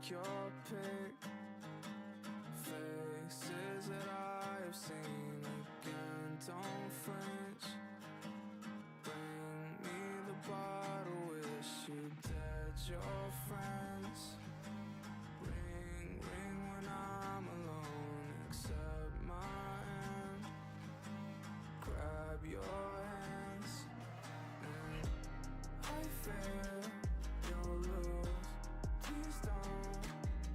your pick. Faces that I've seen again, don't flinch. Bring me the bottle, wish you dead your friends. Ring, ring when I'm alone, accept my end. Grab your hands, and I fear you'll lose. Please don't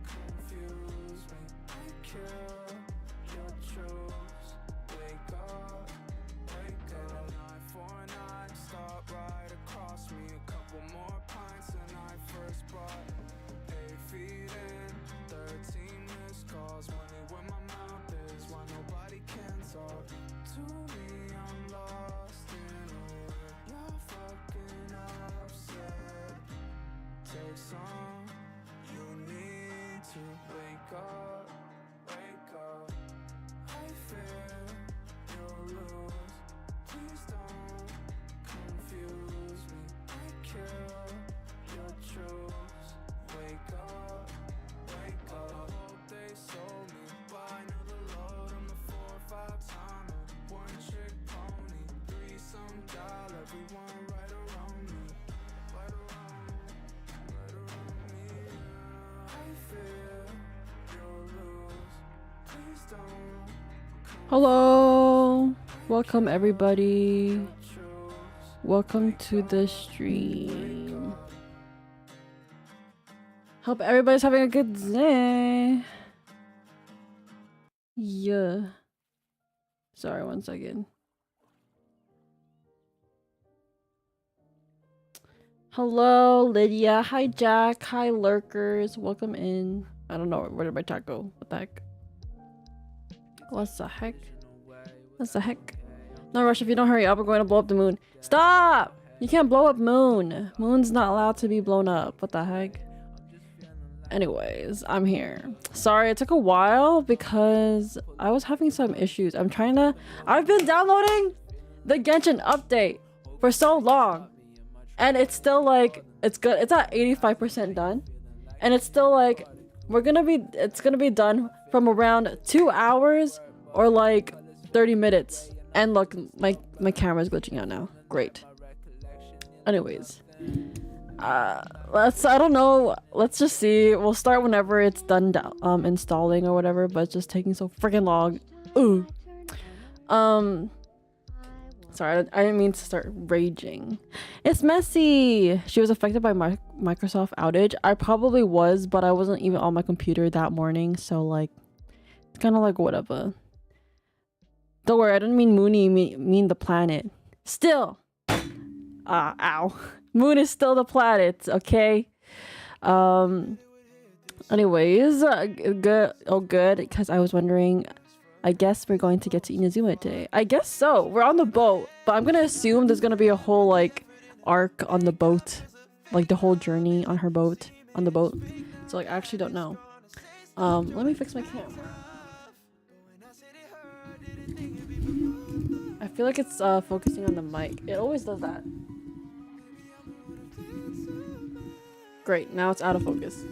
confuse me. I kill your truths. Wake up, wake up. Eye for an eye, stop right across me. A couple more pints than I first bought. 8 feet in, 13 missed calls. Money where my mouth is, why nobody can talk to me. I'm lost in a web. You're fucking upset. Take some. You need to wake up, wake up. I fear you'll lose. Please don't confuse me. I kill your truths. Wake up, wake up. Hope they sold me. Buy another load. I'm a 4 or 5 timer. One trick pony. 3-some dial. Everyone right around me. Right around me. Right around me. I fear you'll lose. Please don't. Hello, welcome everybody. Welcome to the stream. Hope everybody's having a good day. Yeah. Sorry, one second. Hello, Lydia. Hi, Jack. Hi, lurkers. Welcome in. I don't know. Where did my chat go? What the heck? What the heck? What the heck? No rush. If you don't hurry up, we're going to blow up the moon. Stop! You can't blow up moon. Moon's not allowed to be blown up. What the heck? Anyways, I'm here. Sorry, it took a while because I was having some issues. I've been downloading the Genshin update for so long. And it's still like, it's good. It's at 85% done. And it's still like, it's gonna be done from around 2 hours or like 30 minutes. And look, my camera's glitching out now. Great. Anyways, I don't know. Let's just see. We'll start whenever it's done installing or whatever, but it's just taking so freaking long. Ooh. Sorry, I didn't mean to start raging. It's messy. She was affected by Microsoft outage. I probably was, but I wasn't even on my computer that morning, so like, it's kind of like whatever. Don't worry, I didn't mean Moony. Mean the planet. Still, ow. Moon is still the planet. Okay. Anyways, good. Oh, good. Because I was wondering. I guess we're going to get to Inazuma today. I guess so. We're on the boat, but I'm gonna assume there's gonna be a whole like arc on the boat, like the whole journey on her boat, on the boat. So like, I actually don't know. Let me fix my camera. I feel like it's focusing on the mic. It always does that. Great, now it's out of focus.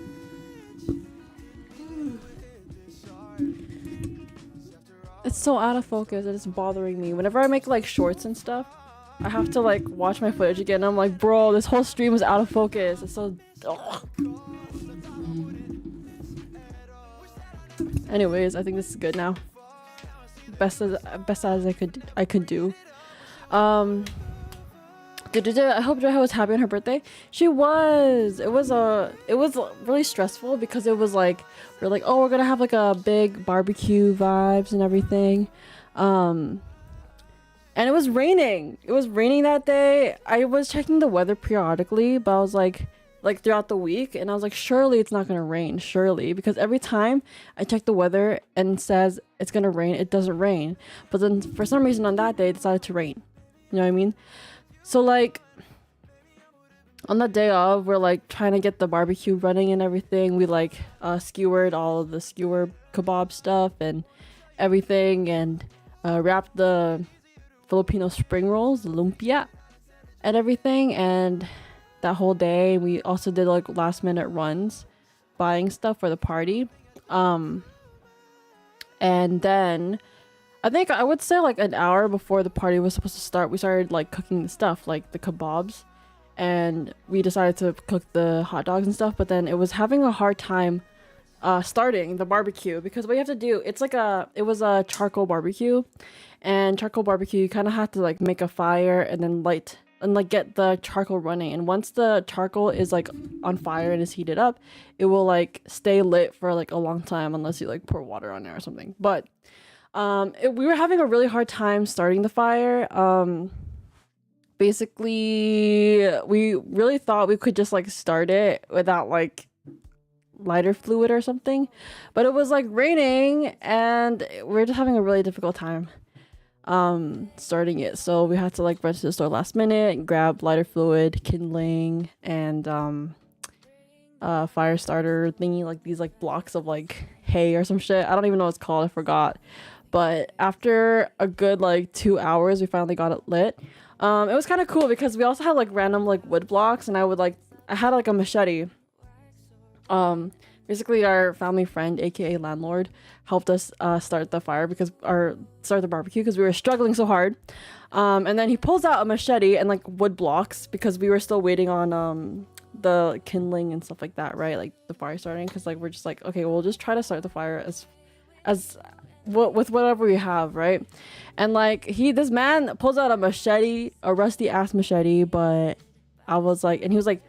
It's so out of focus. It's bothering me. Whenever I make like shorts and stuff, I have to like watch my footage again. I'm like, bro, this whole stream was out of focus. It's so. Ugh. Anyways, I think this is good now. Best as I could do. I hope Joyha was happy on her birthday. She was. It was really stressful because it was like we're like, oh, we're gonna have like a big barbecue vibes and everything, and it was raining. It was raining that day. I was checking the weather periodically, but I was like throughout the week, and I was like, surely it's not gonna rain, surely, because every time I check the weather and it says it's gonna rain, it doesn't rain. But then for some reason on that day it decided to rain. You know what I mean? So like on the day of, we're like trying to get the barbecue running and everything. We like skewered all of the skewer kebab stuff and everything, and wrapped the Filipino spring rolls, lumpia, and everything. And that whole day we also did like last minute runs buying stuff for the party. And then I think I would say like an hour before the party was supposed to start, we started like cooking the stuff, like the kebabs, and we decided to cook the hot dogs and stuff. But then it was having a hard time starting the barbecue, because what you have to do, it was a charcoal barbecue, and charcoal barbecue you kind of have to like make a fire and then light and like get the charcoal running, and once the charcoal is like on fire and is heated up, it will like stay lit for like a long time unless you like pour water on it or something. But we were having a really hard time starting the fire. Basically we really thought we could just like start it without like lighter fluid or something, but it was like raining and we're just having a really difficult time starting it. So we had to like run to the store last minute and grab lighter fluid, kindling, and fire starter thingy, like these like blocks of like hay or some shit. I don't even know what it's called, I forgot. But after a good like 2 hours, we finally got it lit. It was kind of cool because we also had like random like wood blocks, and I had like a machete. Basically our family friend, aka landlord, helped us start the barbecue because we were struggling so hard. And then he pulls out a machete and like wood blocks because we were still waiting on the kindling and stuff like that, right? Like the fire starting, because like we're just like, okay, we'll just try to start the fire with whatever we have, right? And like this man pulls out a machete, a rusty ass machete, but I was like, and he was like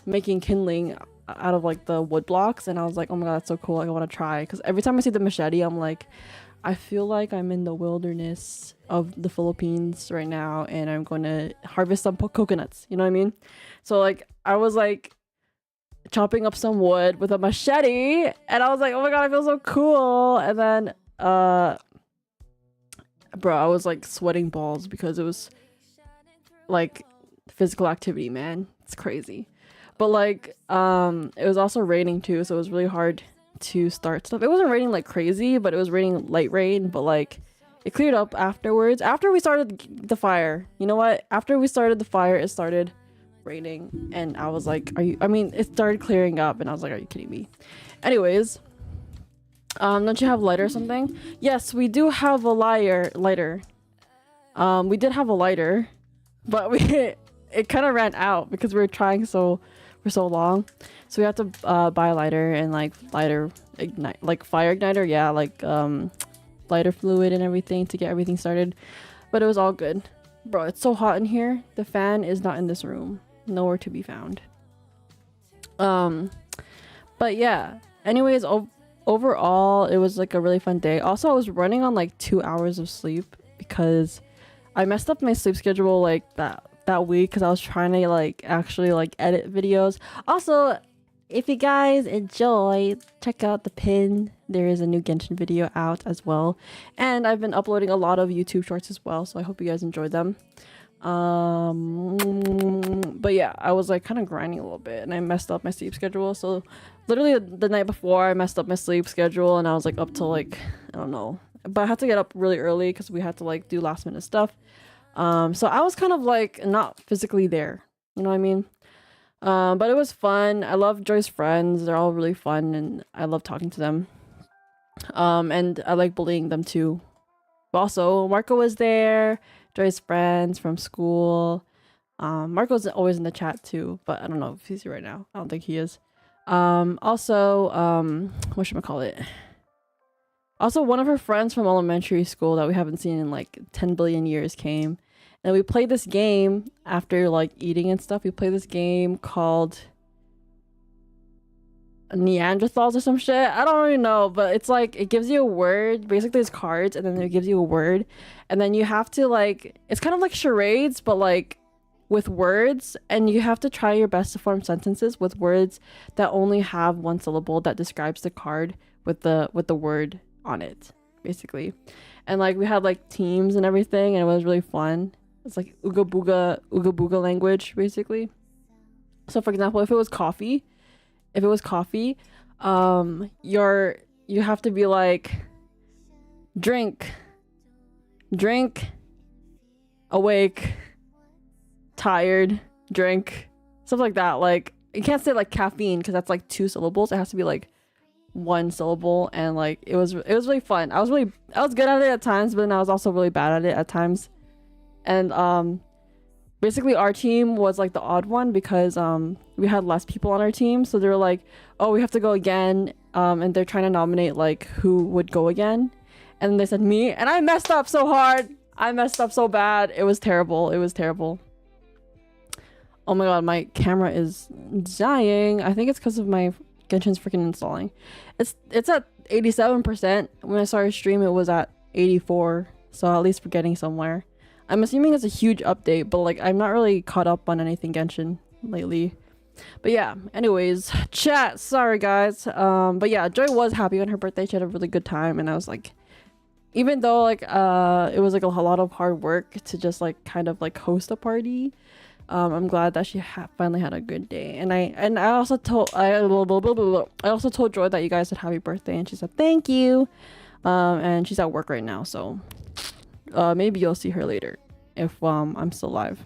making kindling out of like the wood blocks, and I was like, oh my god, that's so cool, like, I want to try, because every time I see the machete I'm like, I feel like I'm in the wilderness of the Philippines right now and I'm going to harvest some coconuts, you know what I mean? So like I was like chopping up some wood with a machete, and I was like, oh my god, I feel so cool. And then bro, I was like sweating balls because it was like physical activity, man. It's crazy. But like it was also raining too, so it was really hard to start stuff. It wasn't raining like crazy, but it was raining light rain, but like it cleared up afterwards. After we started the fire, you know what? After we started the fire, it started raining, and I was like, it started clearing up, and I was like, are you kidding me? Anyways, don't you have lighter or something? Yes, we do have a lighter. We did have a lighter, but it kind of ran out because we were trying for so long, so we had to buy a lighter and like fire igniter, yeah, like lighter fluid and everything to get everything started. But it was all good. Bro, it's so hot in here. The fan is not in this room, nowhere to be found. But yeah, anyways, overall it was like a really fun day. Also, I was running on like 2 hours of sleep because I messed up my sleep schedule like that week because I was trying to like actually like edit videos. Also, if you guys enjoy, check out the pin. There is a new Genshin video out as well, and I've been uploading a lot of YouTube shorts as well, so I hope you guys enjoy them. But yeah, I was like kind of grinding a little bit and I messed up my sleep schedule. So literally the night before I messed up my sleep schedule, and I was like up till like, I don't know, but I had to get up really early because we had to like do last minute stuff. So I was kind of like not physically there, you know what I mean? But it was fun. I love Joy's friends. They're all really fun and I love talking to them. And I like bullying them too. But also Marco was there, Joy's friends from school. Marco's always in the chat too, but I don't know if he's here right now. I don't think he is. Also, whatchamacallit? Also, one of her friends from elementary school that we haven't seen in like 10 billion years came. And we played this game after like eating and stuff. We played this game called Neanderthals or some shit. I don't really know, but it's like it gives you a word. Basically, it's cards, and then it gives you a word, and then you have to like, it's kind of like charades, but like with words, and you have to try your best to form sentences with words that only have one syllable that describes the card with the word on it, basically. And like we had like teams and everything, and it was really fun. It's like ooga booga language, basically. So for example, if it was coffee, you have to be like drink, awake, tired, drink, stuff like that. Like you can't say like caffeine because that's like 2 syllables. It has to be like 1 syllable, and like it was really fun. I was good at it at times, but then I was also really bad at it at times. And basically our team was like the odd one because we had less people on our team, so they were like, oh, we have to go again, and they're trying to nominate like who would go again, and then they said me, and I messed up so hard. I messed up so bad. It was terrible. Oh my god, my camera is dying. I think it's because of my Genshin's freaking installing. It's at 87%. When I started stream, it was at 84. So at least we're getting somewhere. I'm assuming it's a huge update, but like I'm not really caught up on anything Genshin lately. But yeah, anyways, chat. Sorry guys. But yeah, Joy was happy on her birthday. She had a really good time, and I was like, even though like it was like a lot of hard work to just like kind of like host a party. I'm glad that she finally had a good day, and I also told Joy that you guys said happy birthday, and she said thank you. And she's at work right now, so maybe you'll see her later if I'm still alive.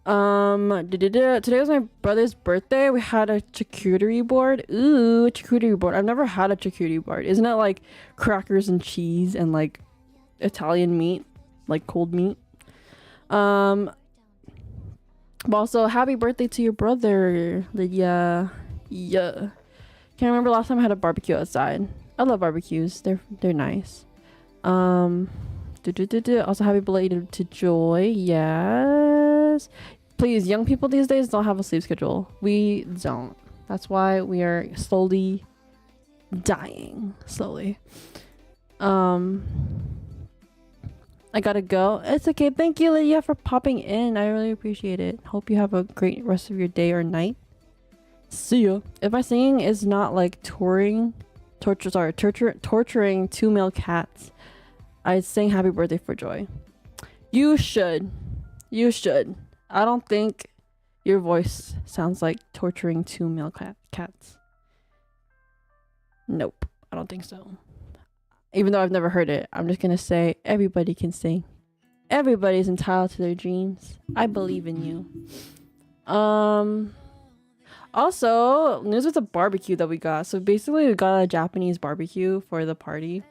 Today was my brother's birthday. We had a charcuterie board. Ooh, charcuterie board. I've never had a charcuterie board. Isn't it like crackers and cheese and like Italian meat, like cold meat? But also happy birthday to your brother, Lydia. Yeah. Can't remember last time I had a barbecue outside. I love barbecues. They're nice. Also happy belated to Joy. Yes. Please, young people these days don't have a sleep schedule. We don't. That's why we are slowly dying. Slowly. I gotta go. It's okay. Thank you, Lydia, for popping in. I really appreciate it. Hope you have a great rest of your day or night. See ya. If my singing is not like torturing 2 male cats, I'd sing happy birthday for Joy. You should. I don't think your voice sounds like torturing 2 male cats. Nope. I don't think so. Even though I've never heard it, I'm just gonna say everybody can sing. Everybody's entitled to their dreams. I believe in you. Also, news with the barbecue that we got. So basically we got a Japanese barbecue for the party.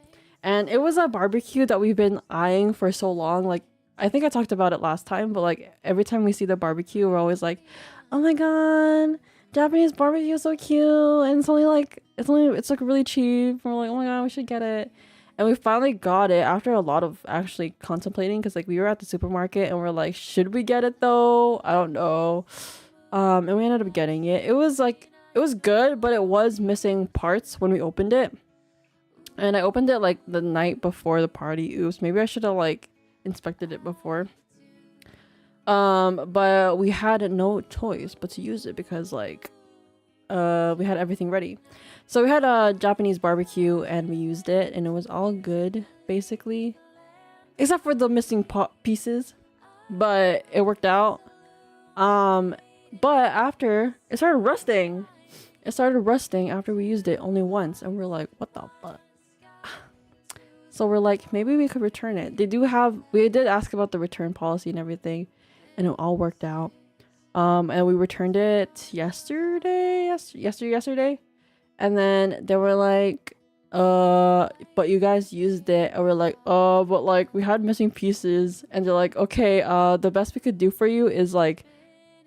And it was a barbecue that we've been eyeing for so long. Like, I think I talked about it last time, but like every time we see the barbecue, we're always like, oh my god, Japanese barbecue is so cute. And it's like really cheap. We're like, oh my god, we should get it. And we finally got it after a lot of actually contemplating, because like we were at the supermarket and we're like, should we get it though? I don't know. And we ended up getting it. It was good, but it was missing parts when we opened it. And I opened it like the night before the party. Oops, maybe I should have like inspected it before. But we had no choice but to use it because like we had everything ready. So we had a Japanese barbecue and we used it, and it was all good basically, except for the missing pieces, but it worked out. But after it started rusting after we used it only once, and we're like, what the fuck? So we're like, maybe we could return it. We did ask about the return policy and everything, and it all worked out. And we returned it yesterday, and then they were like, but you guys used it, and we're like, but like we had missing pieces, and they're like, okay, the best we could do for you is like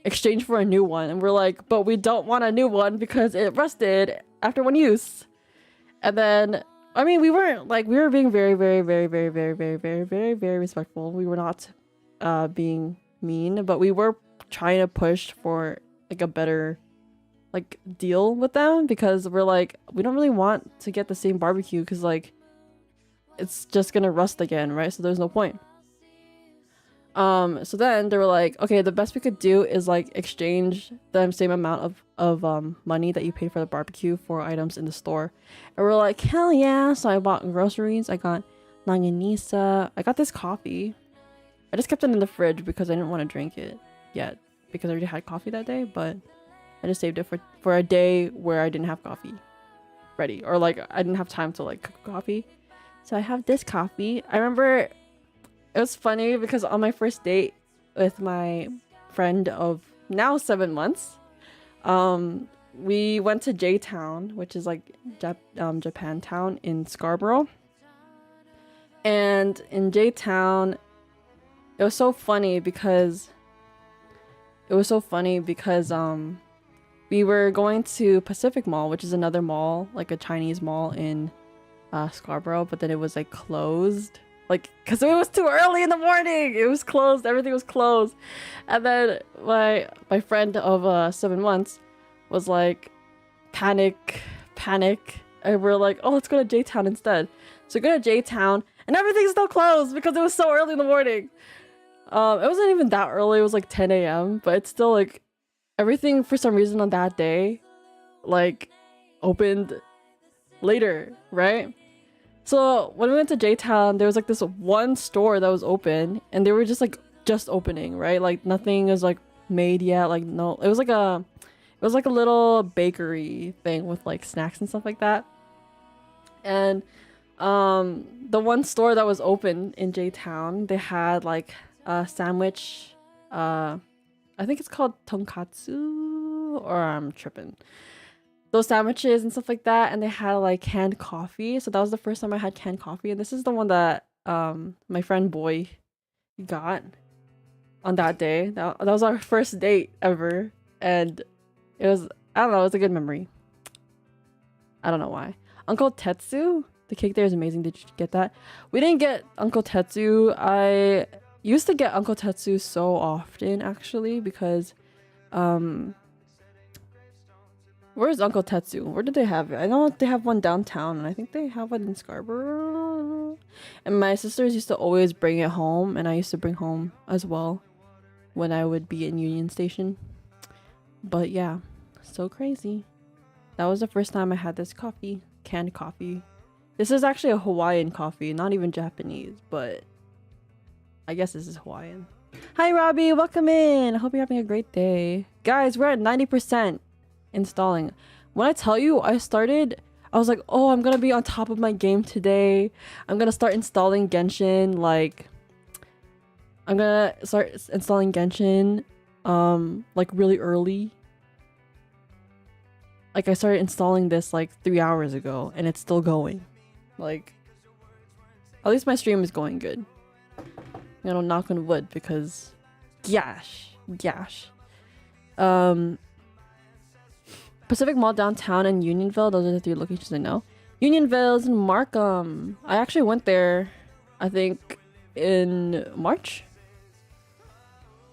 exchange for a new one. And we're like, but we don't want a new one because it rusted after one use. And then I mean, we were being very, very, very, very, very, very, very, very, very respectful. We were not being mean, but we were trying to push for like a better like deal with them, because we're like, we don't really want to get the same barbecue because like it's just gonna rust again, right? So there's no point. So then they were like, okay, the best we could do is like exchange the same amount of money that you paid for the barbecue for items in the store. And we're like, hell yeah. So I bought groceries. I got longanisa. I got this coffee. I just kept it in the fridge because I didn't want to drink it yet, because I already had coffee that day, but I just saved it for a day where I didn't have coffee ready, or like I didn't have time to like cook coffee. So I have this coffee. I remember it was funny because on my first date with my friend of now 7 months. We went to J-Town, which is like Japantown in Scarborough. And in J-Town, it was so funny because we were going to Pacific Mall, which is another mall, like a Chinese mall in Scarborough, but then it was like closed, like because it was too early in the morning. It was closed, everything was closed. And then my friend of 7 months was like, panic, and we're like, oh, let's go to J-Town instead. So we go to J-Town and everything's still closed because it was so early in the morning. It wasn't even that early, it was like 10 a.m, but it's still like everything for some reason on that day like opened later, right? So when we went to J-Town, there was like this one store that was open and they were just opening, right? Like nothing was like made yet, like no, it was like a little bakery thing with like snacks and stuff like that. And the one store that was open in J-Town, they had like a sandwich, I think it's called tonkatsu, or I'm tripping, those sandwiches and stuff like that. And they had like canned coffee, so that was the first time I had canned coffee. And this is the one that my friend Boy got on that day. That was our first date ever, and it was, I don't know, it was a good memory. I don't know why. Uncle Tetsu, the cake there is amazing. Did you get that? We didn't get Uncle Tetsu. I used to get Uncle Tetsu so often actually, because where's Uncle Tetsu? Where did they have it? I know they have one downtown, and I think they have one in Scarborough. And my sisters used to always bring it home, and I used to bring home as well when I would be in Union Station. But yeah, so crazy. That was the first time I had this coffee, canned coffee. This is actually a Hawaiian coffee, not even Japanese, but I guess this is Hawaiian. Hi Robbie, welcome in. I hope you're having a great day. Guys, we're at 90% installing. When I tell you I was like, oh, I'm gonna be on top of my game today. I'm gonna start installing Genshin, like like really early. Like I started installing this like 3 hours ago and it's still going. Like, at least my stream is going good. I'm gonna knock on wood because gosh. Pacific Mall downtown and Unionville, those are the 3 locations I know. Unionville is in Markham. I actually went there, I think in March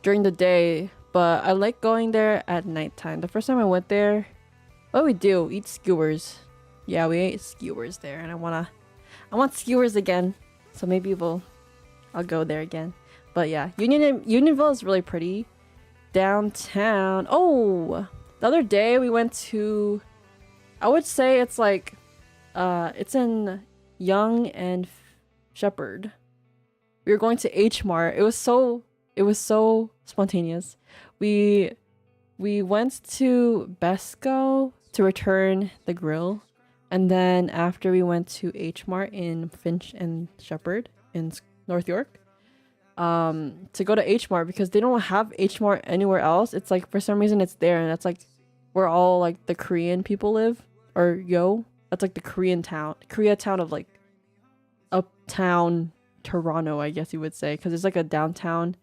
during the day, but I like going there at nighttime. The first time I went there, what did we do? Eat skewers. Yeah, we ate skewers there, and I want skewers again. So maybe I'll go there again. But yeah, Unionville is really pretty. Downtown. Oh, the other day we went to, I would say it's like, it's in Young and Shepherd. We were going to H Mart. It was so spontaneous. We went to Besco to return the grill, and then after we went to H Mart in Finch and Shepherd in North York, to go to H Mart because they don't have H Mart anywhere else. It's like for some reason it's there, and that's like where all like the Korean people live, or that's like the Koreatown of like uptown Toronto, I guess you would say, because it's like a downtown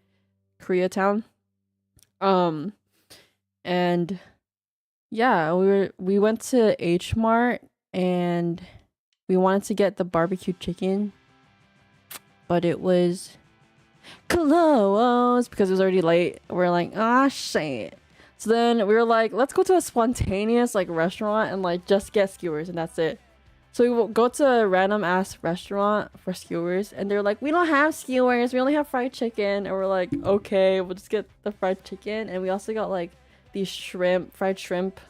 Koreatown. And yeah, we went to H Mart and we wanted to get the barbecue chicken, but it was closed because it was already late. We're like, ah, shit. So then we were like, let's go to a spontaneous like restaurant and like just get skewers, and that's it. So we will go to a random ass restaurant for skewers, and they're like, we don't have skewers, we only have fried chicken. And we're like, okay, we'll just get the fried chicken. And we also got like these fried shrimp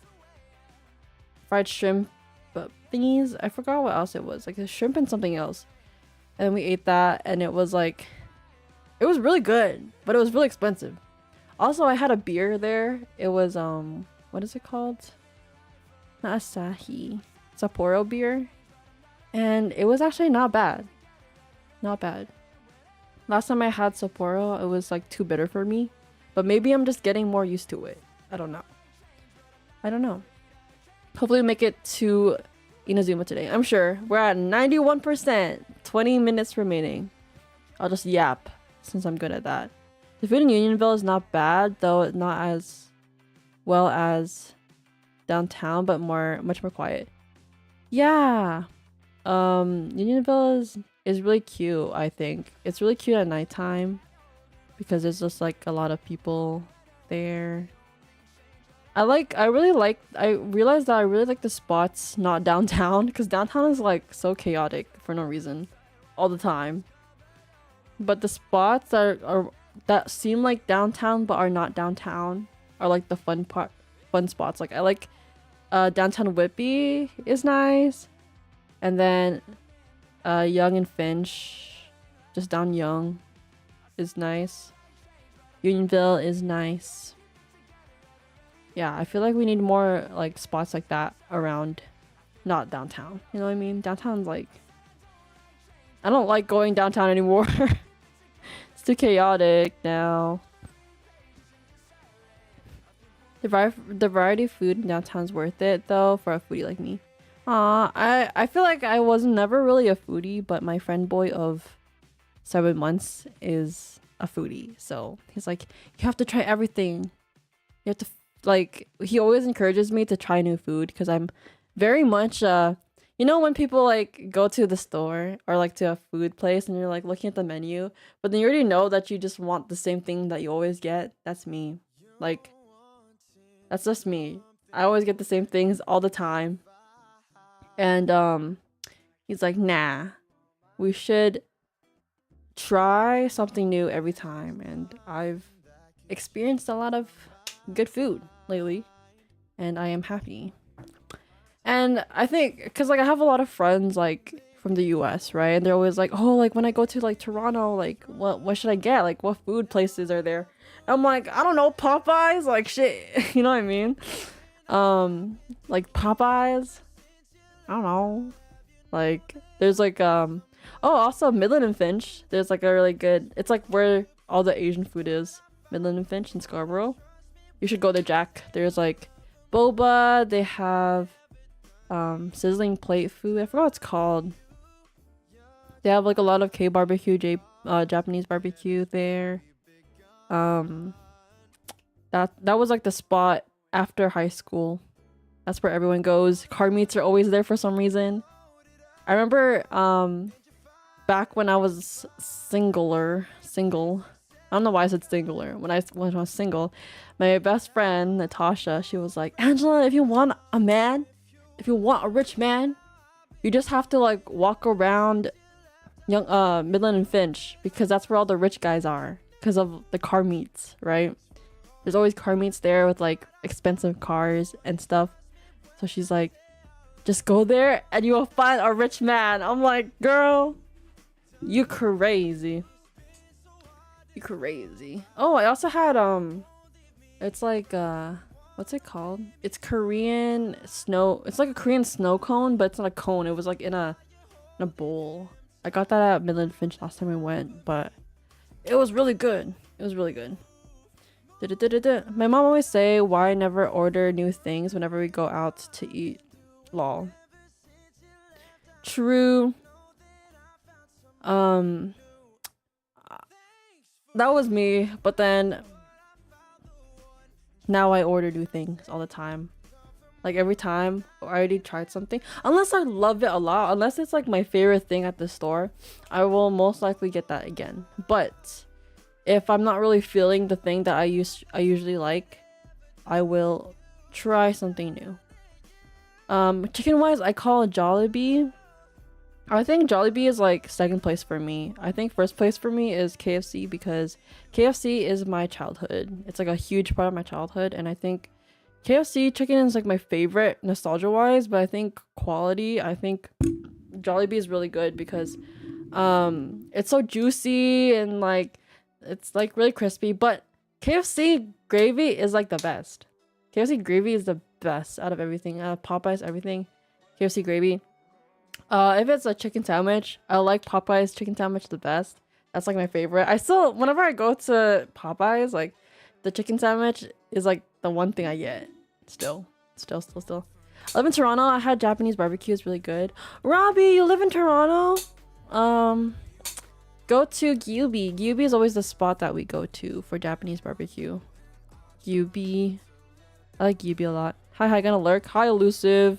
thingies. I forgot what else it was, like a shrimp and something else. And we ate that, and it was like, it was really good, but it was really expensive. Also, I had a beer there. It was what is it called? Not Asahi, Sapporo beer, and it was actually not bad. Not bad. Last time I had Sapporo, it was like too bitter for me, But maybe I'm just getting more used to it. I don't know. I don't know. Hopefully make it to Inazuma today. I'm sure. We're at 91%. 20 minutes remaining. I'll just yap since I'm good at that. The food in Unionville is not bad, though not as well as downtown, but much more quiet. Yeah. Unionville is really cute, I think. It's really cute at nighttime because there's just like a lot of people there. I realized that I really like the spots not downtown because downtown is like so chaotic for no reason all the time. But the spots that seem like downtown but are not downtown are like the fun spots. Like I like downtown Whitby is nice. And then Young and Finch, just down Young is nice. Unionville is nice. Yeah, I feel like we need more like spots like that around, not downtown. You know what I mean? Downtown's like, I don't like going downtown anymore. It's too chaotic now. The variety of food in downtown's worth it though for a foodie like me. I feel like I was never really a foodie, but my friend boy of 7 months is a foodie. So he's like, you have to try everything. You have to he always encourages me to try new food because I'm very much you know when people like go to the store or like to a food place and you're like looking at the menu, but then you already know that you just want the same thing that you always get. That's me. Like that's just me. I always get the same things all the time. And he's like, nah, we should try something new every time. And I've experienced a lot of good food lately and I am happy. And I think because like I have a lot of friends like from the US, right? And they're always like, oh, like when I go to like Toronto, like what should I get? Like what food places are there? And I'm like, I don't know, Popeyes, like shit. You know what I mean? Like Popeyes, I don't know. Like there's like oh, also Midland and Finch, there's like a really good, it's like where all the Asian food is. Midland and Finch in Scarborough. You should go there, Jack. There's like boba, they have sizzling plate food. I forgot what it's called. They have like a lot of K-barbecue, Japanese barbecue there. That was like the spot after high school. That's where everyone goes. Car meets are always there for some reason. I remember back when I was single. I don't know why I said singular. When I was single, my best friend Natasha, she was like, Angela, if you want a rich man, you just have to like walk around Midland and Finch because that's where all the rich guys are because of the car meets, right? There's always car meets there with like expensive cars and stuff. So she's like, just go there and you will find a rich man. I'm like, girl, you crazy. You crazy. Oh, I also had it's like what's it called? It's Korean snow. It's like a Korean snow cone, but it's not a cone. It was like in a bowl. I got that at Midland Finch last time I went, but it was really good. It was really good. My mom always say why I never order new things whenever we go out to eat. Lol. True. That was me, but then now I order new things all the time. Like every time I already tried something, unless I love it a lot, unless it's like my favorite thing at the store, I will most likely get that again. But if I'm not really feeling the thing that I usually like, I will try something new. Chicken wise, I call it Jollibee. I think Jollibee is like second place for me. I think first place for me is KFC because KFC is my childhood. It's like a huge part of my childhood, and I think KFC chicken is like my favorite nostalgia wise, but I think quality, I think Jollibee is really good because it's so juicy and like it's like really crispy, but KFC gravy is like the best. KFC gravy is the best out of everything. Popeyes, everything. KFC gravy. If it's a chicken sandwich, I like Popeyes chicken sandwich the best. That's like my favorite. I still, whenever I go to Popeyes, like the chicken sandwich is like the one thing I get. Still. I live in Toronto. I had Japanese barbecue. It's really good. Robbie, you live in Toronto? Go to Gyubi. Gyubi is always the spot that we go to for Japanese barbecue. Gyubi. I like Gyubi a lot. Hi, gonna lurk. Hi, elusive.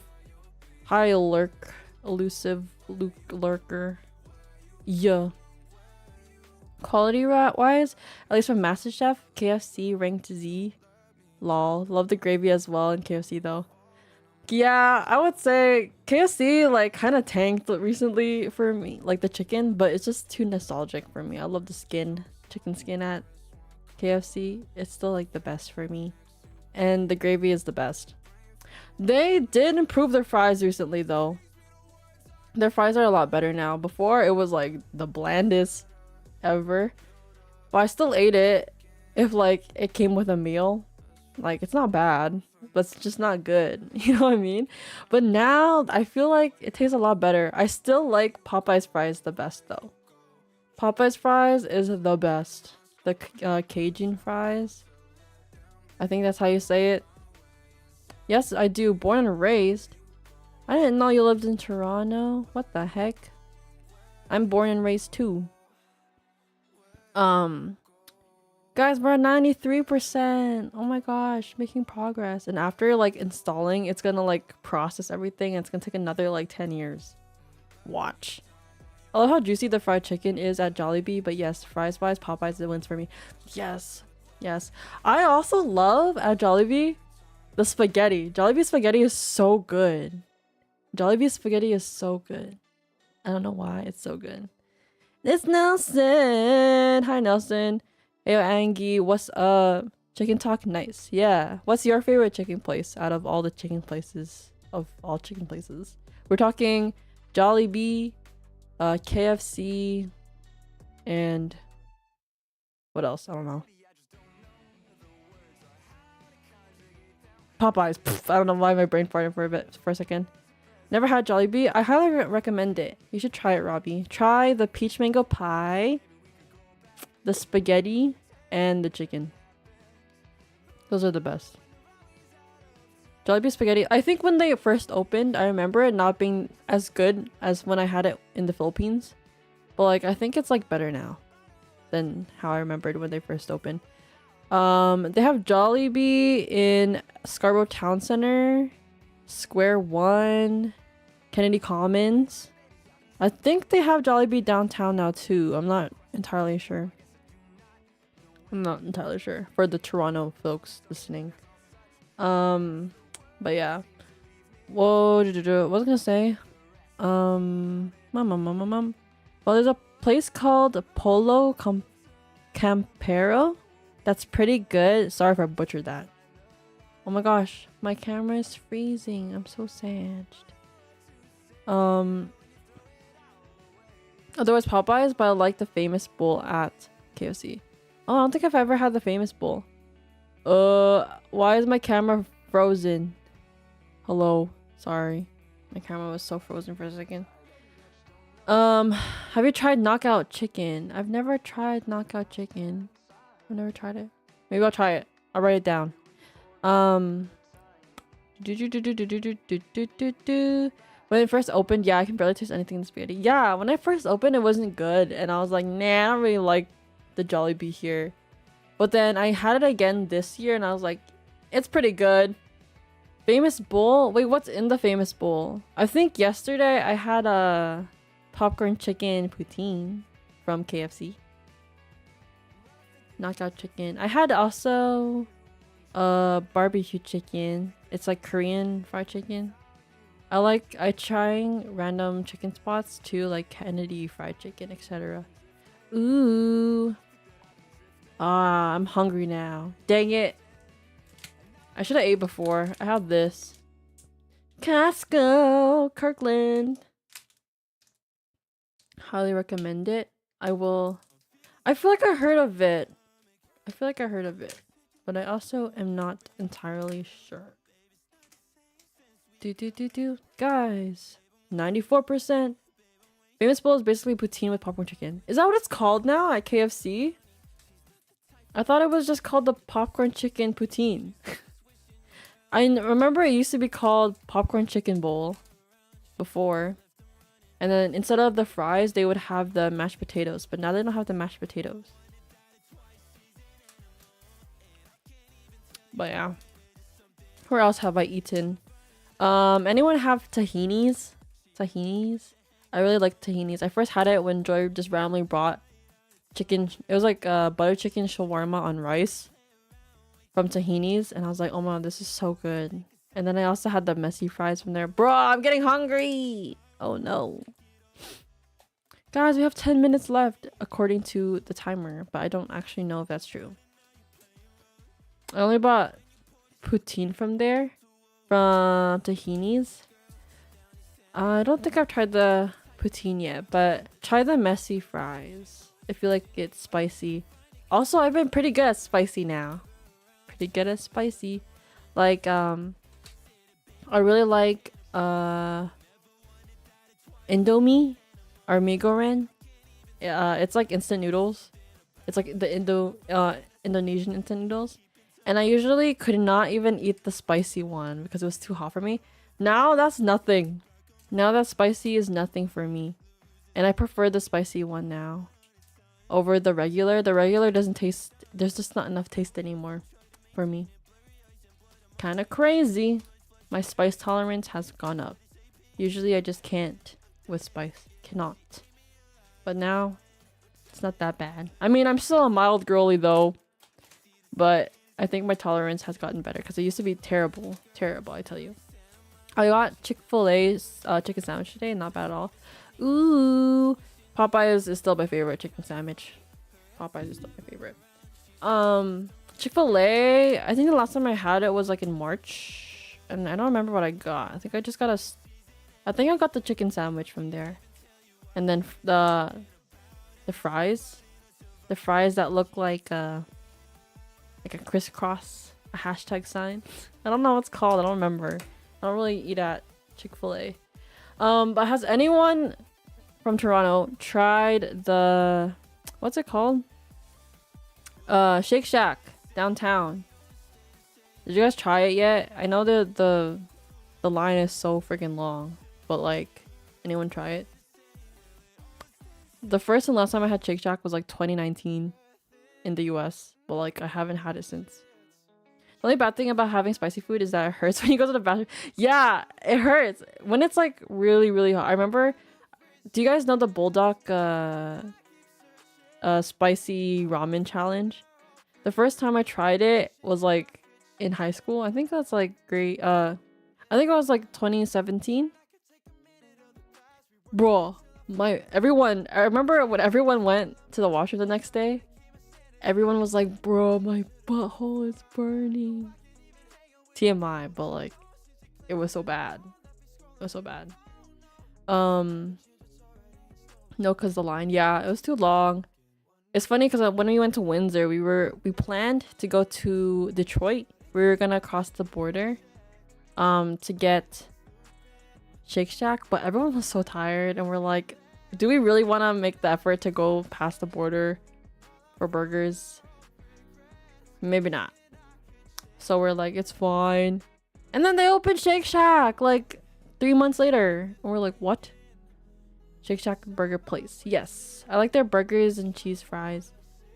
Hi, lurk. Elusive lurker. Yeah. Quality wise, at least from MasterChef, KFC ranked Z. Lol. Love the gravy as well in KFC though. Yeah, I would say KFC like kind of tanked recently for me, like the chicken, but it's just too nostalgic for me. I love the chicken skin at KFC. It's still like the best for me. And the gravy is the best. They did improve their fries recently though. Their fries are a lot better now. Before it was like the blandest ever. But I still ate it if like it came with a meal. Like it's not bad, but it's just not good. You know what I mean? But now I feel like it tastes a lot better. I still like Popeye's fries the best though. Popeye's fries is the best. The Cajun fries. I think that's how you say it. Yes, I do. Born and raised. I didn't know you lived in Toronto. What the heck? I'm born and raised too. Guys, we're at 93%. Oh my gosh, making progress. And after like installing, it's gonna like process everything and it's gonna take another like 10 years. Watch. I love how juicy the fried chicken is at Jollibee, but yes, fries wise, Popeyes it wins for me. Yes. I also love at Jollibee the spaghetti. Jollibee spaghetti is so good. Jollibee spaghetti is so good. I don't know why, it's so good. It's Nelson. Hi Nelson. Hey Angie, what's up? Chicken talk, nice. Yeah. What's your favorite chicken place out of all the chicken places? Of all chicken places, we're talking Jollibee, KFC, and what else? I don't know. Popeyes. Pff, I don't know why my brain farted for a second. Never had Jollibee. I highly recommend it. You should try it, Robbie. Try the peach mango pie, the spaghetti, and the chicken. Those are the best. Jollibee spaghetti. I think when they first opened, I remember it not being as good as when I had it in the Philippines. But like, I think it's like better now than how I remembered when they first opened. They have Jollibee in Scarborough Town Center, Square One, Kennedy Commons. I think they have Jollibee downtown now too. I'm not entirely sure. For the Toronto folks listening. But yeah. Whoa, what was I gonna say? Well, there's a place called Polo Campero. That's pretty good. Sorry if I butchered that. Oh my gosh, my camera is freezing. I'm so sad. Otherwise Popeyes, but I like the famous bowl at KFC. Oh, I don't think I've ever had the famous bowl. Why is my camera frozen? Hello, sorry. My camera was so frozen for a second. Have you tried knockout chicken? I've never tried knockout chicken. I've never tried it. Maybe I'll try it. I'll write it down. When it first opened, yeah, I can barely taste anything in the spaghetti. Yeah, when I first opened, it wasn't good, and I was like, nah, I don't really like the Jollibee here. But then I had it again this year, and I was like, it's pretty good. Famous bowl? Wait, what's in the famous bowl? I think yesterday I had a popcorn chicken poutine from KFC. Knockout chicken. I had also barbecue chicken. It's like Korean fried chicken. I trying random chicken spots too, like Kennedy fried chicken, etc. Ooh. I'm hungry now. Dang it. I should have ate before. I have this. Costco, Kirkland. Highly recommend it. I will. I feel like I heard of it. But I also am not entirely sure. Guys, 94%. Famous bowl is basically poutine with popcorn chicken. Is that what it's called now at KFC? I thought it was just called the popcorn chicken poutine. I remember it used to be called popcorn chicken bowl before. And then instead of the fries, they would have the mashed potatoes. But now they don't have the mashed potatoes. But yeah. Where else have I eaten? Anyone have tahinis? Tahinis? I really like tahinis. I first had it when Joy just randomly brought chicken. It was like butter chicken shawarma on rice from tahinis. And I was like, oh my god, this is so good. And then I also had the messy fries from there. Bro, I'm getting hungry! Oh no. Guys, we have 10 minutes left according to the timer. But I don't actually know if that's true. I only bought poutine from there. From tahinis. I don't think I've tried the poutine yet, but try the messy fries if you like it spicy. Also, I've been pretty good at spicy now. Pretty good at spicy. Like, I really like Indomie or mee goreng. It's like instant noodles. It's like the Indonesian instant noodles. And I usually could not even eat the spicy one because it was too hot for me. Now that's nothing. Now that spicy is nothing for me. And I prefer the spicy one now over the regular. The regular doesn't taste... There's just not enough taste anymore for me. Kind of crazy. My spice tolerance has gone up. Usually I just can't with spice. Cannot. But now, it's not that bad. I mean, I'm still a mild girly though. But I think my tolerance has gotten better because it used to be terrible. Terrible, I tell you. I got Chick-fil-A's chicken sandwich today. Not bad at all. Ooh. Popeyes is still my favorite chicken sandwich. Popeyes is still my favorite. Chick-fil-A, I think the last time I had it was like in March. And I don't remember what I got. I think I just got I think I got the chicken sandwich from there. And then the fries. The fries that look like a crisscross, a hashtag sign. I don't know what it's called. I don't remember. I don't really eat at Chick-fil-A. But has anyone from Toronto tried the... What's it called? Shake Shack downtown. Did you guys try it yet? I know the line is so freaking long. But like, anyone try it? The first and last time I had Shake Shack was like 2019 in the US. But like, I haven't had it since. The only bad thing about having spicy food is that it hurts when you go to the bathroom. Yeah, it hurts. When it's like really, really hot. I remember... Do you guys know the Bulldog spicy ramen challenge? The first time I tried it was like in high school. I think that's like great. I think it was like 2017. Bro, I remember when everyone went to the washroom the next day. Everyone was like, bro, my butthole is burning. TMI, but like, it was so bad. It was so bad. No, cause the line, yeah, it was too long. It's funny because when we went to Windsor, we planned to go to Detroit. We were gonna cross the border, to get Shake Shack, but everyone was so tired, and we're like, do we really want to make the effort to go past the border for burgers? Maybe not. So we're like, it's fine. And then they opened Shake Shack like 3 months later, and we're like, what? Shake Shack burger place. Yes, I like their burgers and cheese fries.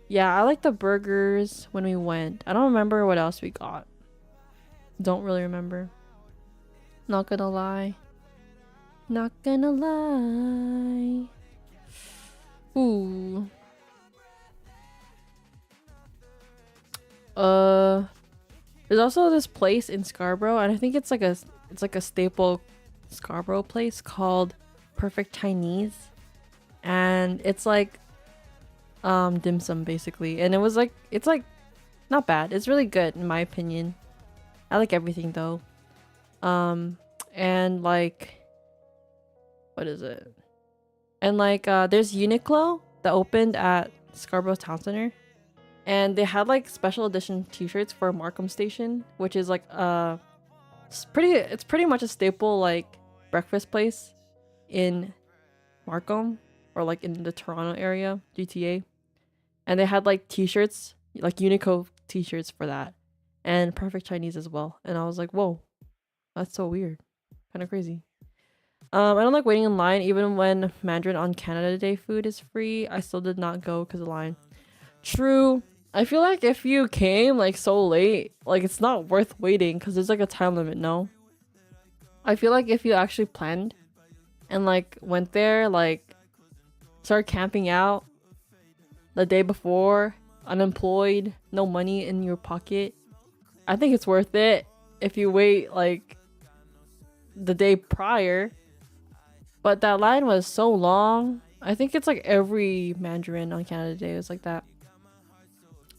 Yeah, I like the burgers when we went. I don't remember what else we got. Don't really remember. Not gonna lie. Not gonna lie. Ooh. There's also this place in Scarborough, and I think it's like a staple Scarborough place called Perfect Chinese, and it's like dim sum basically, and it's like not bad. It's really good in my opinion. I like everything though. And like, what is it? And like there's Uniqlo that opened at Scarborough Town Center, and they had like special edition t-shirts for Markham Station, which is like it's pretty much a staple like breakfast place in Markham, or like in the Toronto area, GTA. And they had like t-shirts like Uniqlo t-shirts for that, and Perfect Chinese as well. And I was like, whoa, that's so weird, kind of crazy. I don't like waiting in line even when Mandarin on Canada Day food is free. I still did not go because of line. True. I feel like if you came like so late, like it's not worth waiting because there's like a time limit. No, I feel like if you actually planned and like went there, like started camping out the day before, unemployed, no money in your pocket, I think it's worth it if you wait like the day prior. But that line was so long. I think it's like every Mandarin on Canada Day is like that.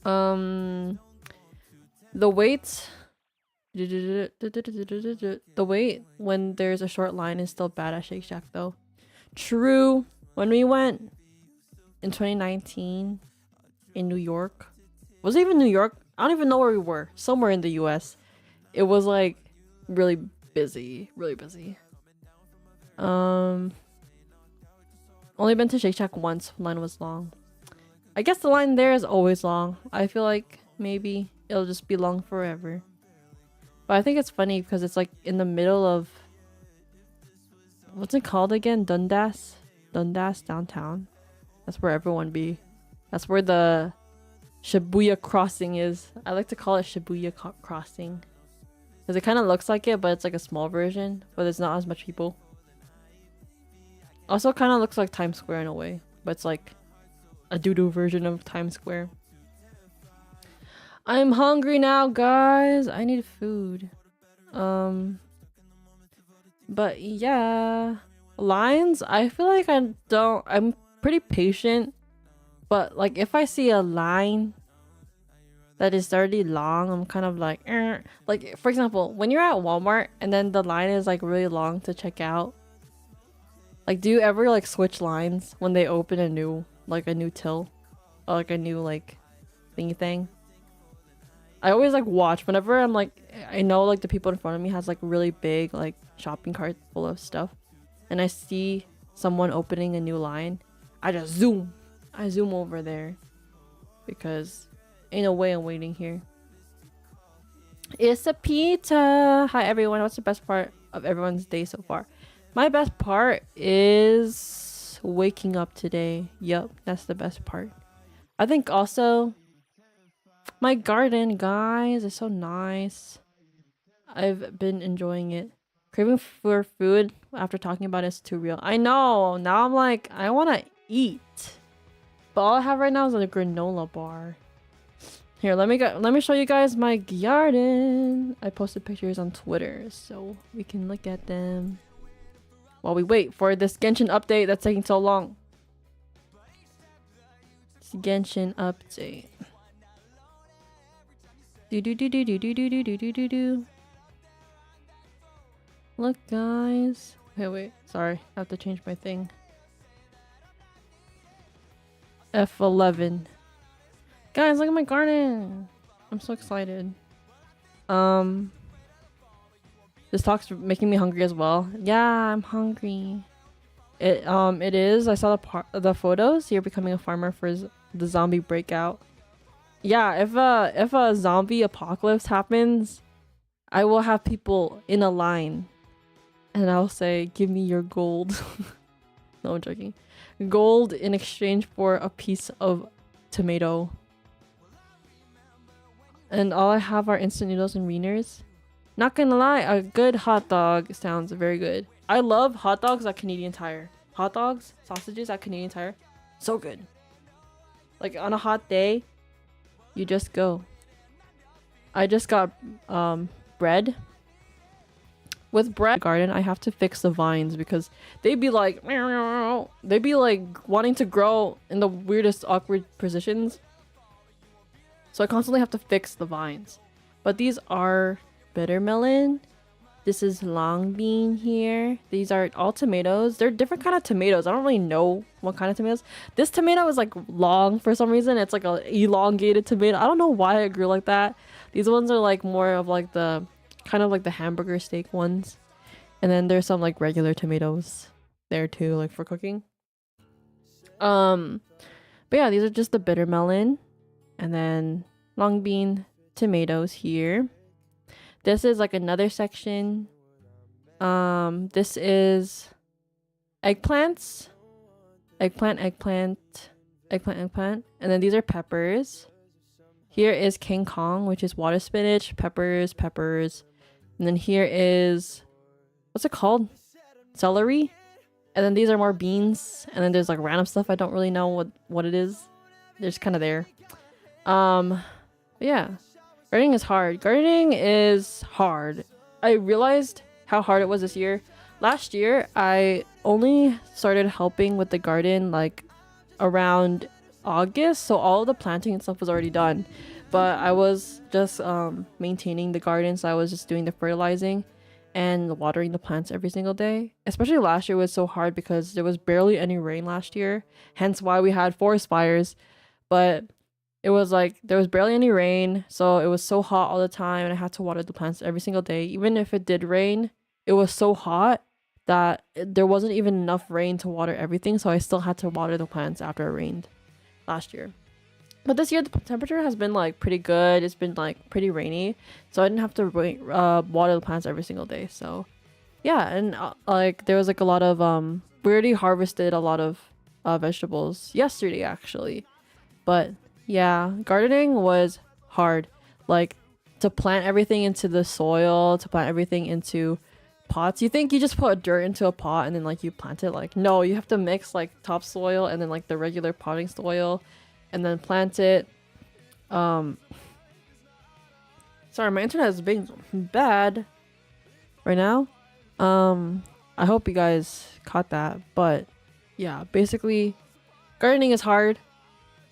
The wait the wait when there's a short line is still bad at Shake Shack though. True. When we went in 2019 in New York, was it even New York? I don't even know where we were. Somewhere in the US. It was like really busy, really busy. Only been to Shake Shack once. Line was long. I guess the line there is always long. I feel like maybe it'll just be long forever. But I think it's funny because it's like in the middle of, what's it called again? Dundas downtown. That's where everyone be. That's where the Shibuya crossing is. I like to call it Shibuya crossing because it kind of looks like it, but it's like a small version, but there's not as much people. Also kind of looks like Times Square in a way, but it's like a doo-doo version of Times Square. I'm hungry now, guys. I need food. But yeah, lines, I feel like I'm pretty patient, but like if I see a line that is already long, I'm kind of like like for example, when you're at Walmart and then the line is like really long to check out, like do you ever like switch lines when they open a new till or like a new like thingy thing? I always like watch whenever I'm like, I know like the people in front of me has like really big like shopping cart full of stuff and I see someone opening a new line, I zoom over there because ain't no way I'm waiting here. It's a pizza. Hi everyone, what's the best part of everyone's day so far? My best part is waking up today. Yup, that's the best part. I think also my garden, guys, is so nice. I've been enjoying it. Craving for food after talking about it's too real. I know. Now I'm like, I want to eat. But all I have right now is a granola bar. Here, let me show you guys my garden. I posted pictures on Twitter so we can look at them while we wait for this Genshin update that's taking so long. It's Genshin update. Do. Look, guys. Okay, wait. Sorry, I have to change my thing. F11. Guys, look at my garden. I'm so excited. This talk's making me hungry as well. Yeah, I'm hungry. It is. I saw the photos. You're becoming a farmer for the zombie breakout. Yeah, if a zombie apocalypse happens, I will have people in a line, and I'll say, "Give me your gold." No, I'm joking. Gold in exchange for a piece of tomato. And all I have are instant noodles and wieners. Not gonna lie, a good hot dog sounds very good. I love hot dogs at Canadian Tire. Hot dogs, sausages at Canadian Tire, so good. Like on a hot day, you just go. I just got bread. With bread garden, I have to fix the vines because they be like wanting to grow in the weirdest awkward positions. So I constantly have to fix the vines. But these are bitter melon. This is long bean here. These are all tomatoes. They're different kind of tomatoes. I don't really know what kind of tomatoes. This tomato is like long for some reason. It's like a elongated tomato. I don't know why it grew like that. These ones are like more of like the kind of like the hamburger steak ones. And then there's some like regular tomatoes there too, like for cooking. But yeah, these are just the bitter melon. and then long bean, tomatoes here. This is like another section. This is eggplants, eggplant, and then these are peppers. Here is King Kong, which is water spinach, peppers, and then here is, what's it called? Celery. And then these are more beans, and then there's like random stuff I don't really know what it is. They're just kind of there. Yeah, gardening is hard. Gardening is hard. I realized how hard it was this year. Last year, I only started helping with the garden like around August, so all of the planting and stuff was already done. But I was just maintaining the garden, so I was just doing the fertilizing and watering the plants every single day. Especially last year was so hard because there was barely any rain last year, hence why we had forest fires. But it was like there was barely any rain, so it was so hot all the time, and I had to water the plants every single day. Even if it did rain, it was so hot that there wasn't even enough rain to water everything, so I still had to water the plants after it rained last year. But this year the temperature has been like pretty good. It's been like pretty rainy, so I didn't have to water the plants every single day. So yeah, and like there was like a lot of we already harvested a lot of vegetables yesterday actually. But yeah, gardening was hard. Like to plant everything into the soil, to plant everything into pots. You think you just put dirt into a pot and then like you plant it? Like no, you have to mix like topsoil and then like the regular potting soil and then plant it. Sorry, my internet is being bad right now. I hope you guys caught that. But yeah, basically gardening is hard.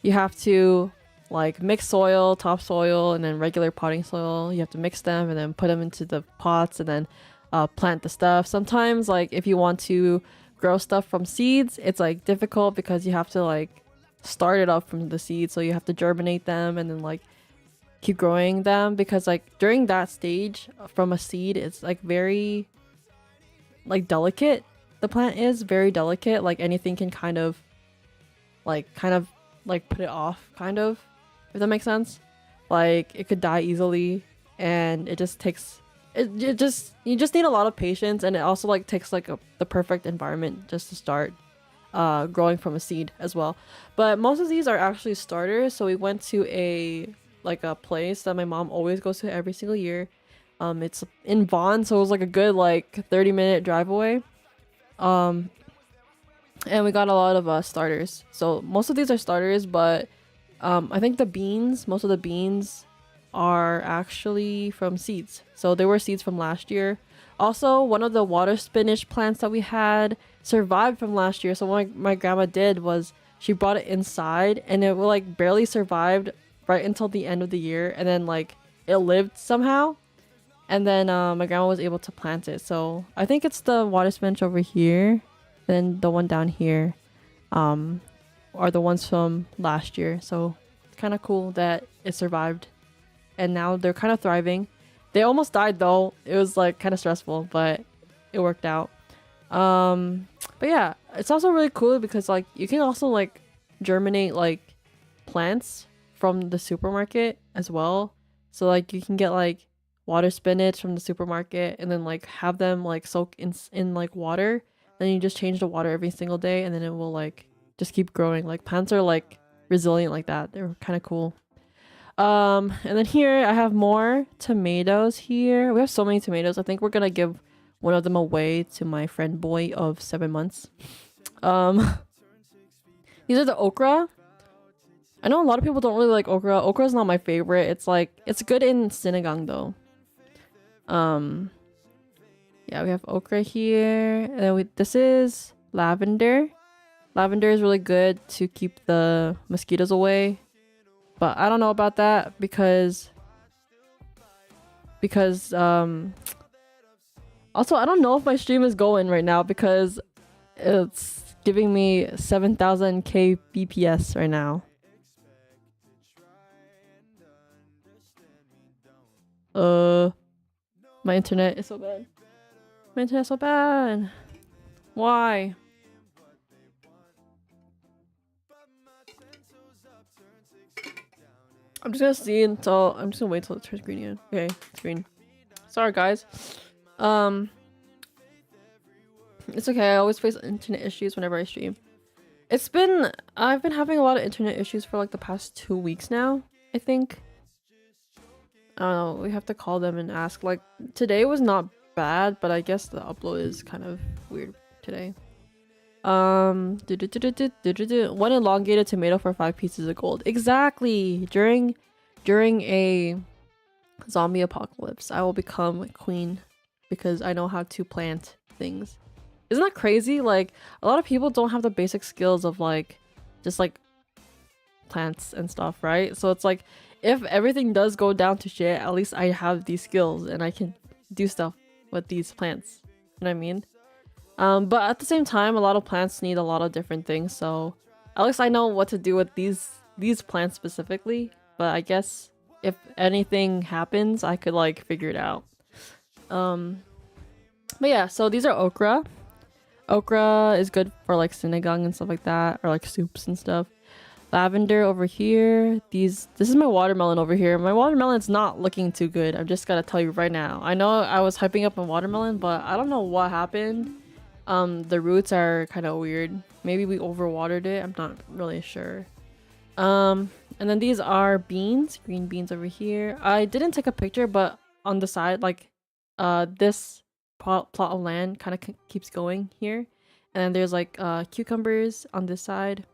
You have to like mix soil, topsoil, and then regular potting soil. You have to mix them and then put them into the pots and then plant the stuff. Sometimes like if you want to grow stuff from seeds, it's like difficult because you have to like start it up from the seeds, so you have to germinate them and then like keep growing them, because like during that stage from a seed it's like very like delicate. The plant is very delicate, like anything can kind of like put it off, kind of, if that makes sense. Like it could die easily, and it just takes you just need a lot of patience, and it also like takes like the perfect environment just to start growing from a seed as well. But most of these are actually starters, so we went to a place that my mom always goes to every single year. It's in Vaughan, so it was like a good like 30-minute drive away. And we got a lot of starters. So most of these are starters, but I think most of the beans are actually from seeds. So they were seeds from last year. Also, one of the water spinach plants that we had survived from last year. So what my grandma did was she brought it inside, and it like barely survived right until the end of the year, and then like it lived somehow, and then my grandma was able to plant it. So I think it's the water spinach over here, and then the one down here are the ones from last year. So it's kind of cool that it survived, and now they're kind of thriving. They almost died though. It was like kind of stressful, but it worked out. But yeah, it's also really cool because like you can also like germinate like plants from the supermarket as well. So like you can get like water spinach from the supermarket and then like have them like soak in like water. Then you just change the water every single day, and then it will like just keep growing. Like plants are like resilient like that. They're kind of cool. And then here I have more tomatoes here. We have so many tomatoes. I think we're gonna give one of them away to my friend boy of 7 months. These are the okra. I know a lot of people don't really like okra. Okra is not my favorite. It's like it's good in sinigang though. Yeah, we have okra here, and then this is lavender. Lavender is really good to keep the mosquitoes away. But I don't know about that because also I don't know if my stream is going right now because it's giving me 7,000 kbps right now. My internet is so bad. My internet's so bad. Why? I'm just gonna see until I'm just gonna wait till it turns green again. Okay, it's green. Sorry guys. It's okay. I always face internet issues whenever I stream. I've been having a lot of internet issues for like the past 2 weeks now, I think. I don't know, we have to call them and ask. Like today was not bad, but I guess the upload is kind of weird today. One elongated tomato for 5 pieces of gold. Exactly. During a zombie apocalypse, I will become queen because I know how to plant things. Isn't that crazy? Like a lot of people don't have the basic skills of like just like plants and stuff, right? So it's like if everything does go down to shit, at least I have these skills and I can do stuff with these plants. You know what I mean? But at the same time, a lot of plants need a lot of different things, so at least I know what to do with these plants specifically. But I guess if anything happens, I could like figure it out. But yeah, so these are okra. Okra is good for like sinigang and stuff like that, or like soups and stuff. Lavender over here. This is my watermelon over here. My watermelon's not looking too good. I'm just gotta tell you right now. I know I was hyping up my watermelon, but I don't know what happened. The roots are kind of weird. Maybe we overwatered it. I'm not really sure. And then these are beans, green beans over here. I didn't take a picture, but on the side, like, this plot of land kind of keeps going here. And then there's like cucumbers on this side.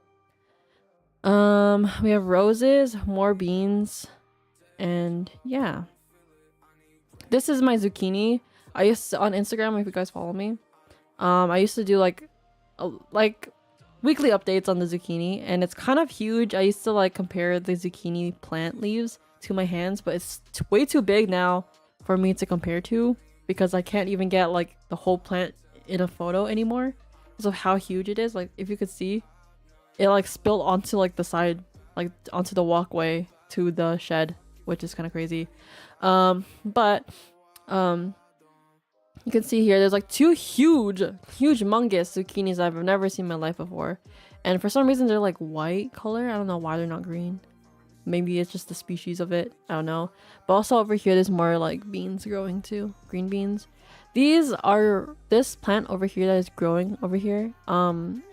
We have roses, more beans, and yeah. This is my zucchini. I used to, on Instagram, if you guys follow me, I used to do like weekly updates on the zucchini, and it's kind of huge. I used to like compare the zucchini plant leaves to my hands, but it's way too big now for me to compare to because I can't even get like the whole plant in a photo anymore because of how huge it is. Like if you could see, it like spilled onto like the side, like onto the walkway to the shed, which is kind of crazy. You can see here there's like 2 huge humongous zucchinis I've never seen in my life before, and for some reason they're like white color. I don't know why they're not green. Maybe it's just the species of it, I don't know. But also over here there's more like beans growing too, green beans. This plant over here that is growing over here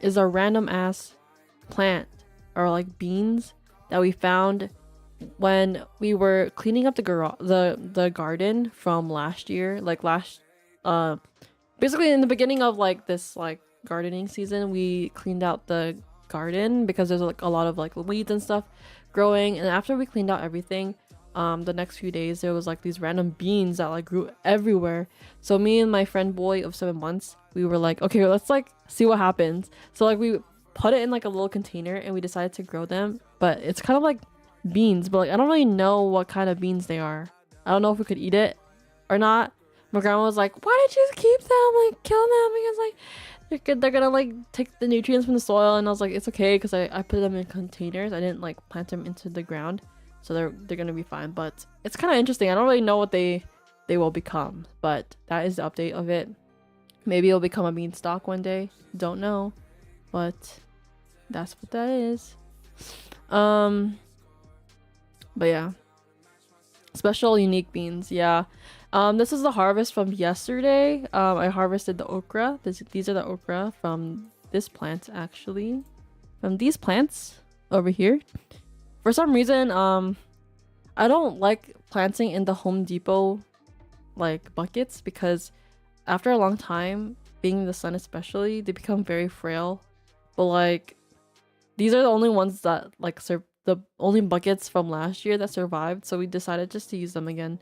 is a random ass plant or like beans that we found when we were cleaning up the garden from last year. Like basically in the beginning of like this like gardening season, we cleaned out the garden because there's like a lot of like weeds and stuff growing, and after we cleaned out everything, the next few days there was like these random beans that like grew everywhere. So me and my friend boy of 7 months, we were like, okay, let's like see what happens. So like we put it in like a little container and we decided to grow them, but it's kind of like beans, but like I don't really know what kind of beans they are. I don't know if we could eat it or not. My grandma was like, why did you keep them, like kill them, because like they're gonna like take the nutrients from the soil. And I was like, it's okay because I put them in containers. I didn't like plant them into the ground, so they're gonna be fine. But it's kind of interesting. I don't really know what they will become, but that is the update of it. Maybe it'll become a beanstalk one day, don't know, but that's what that is. But yeah, special unique beans. Yeah. This is the harvest from yesterday. I harvested the okra. These are the okra from this plant, actually. From these plants over here. For some reason, I don't like planting in the Home Depot like buckets because after a long time, being in the sun especially, they become very frail. But like, these are the only ones that like the only buckets from last year that survived, so we decided just to use them again.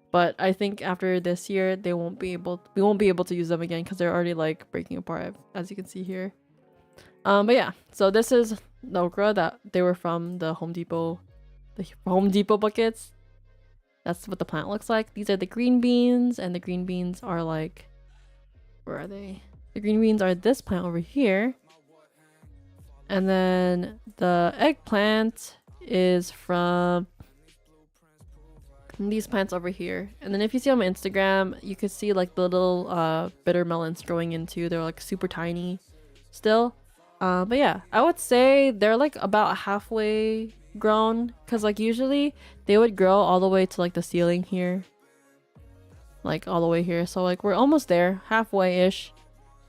But I think after this year, we won't be able to use them again because they're already like breaking apart, as you can see here. But yeah, so this is the okra that they were from the Home Depot buckets. That's what the plant looks like. These are the green beans, and the green beans are like, where are they? The green beans are this plant over here. And then the eggplant is from these plants over here. And then if you see on my Instagram, you could see like the little bitter melons growing into. They're like super tiny still. But yeah, I would say they're like about halfway grown, because like usually they would grow all the way to like the ceiling here, like all the way here. So like we're almost there, halfway-ish.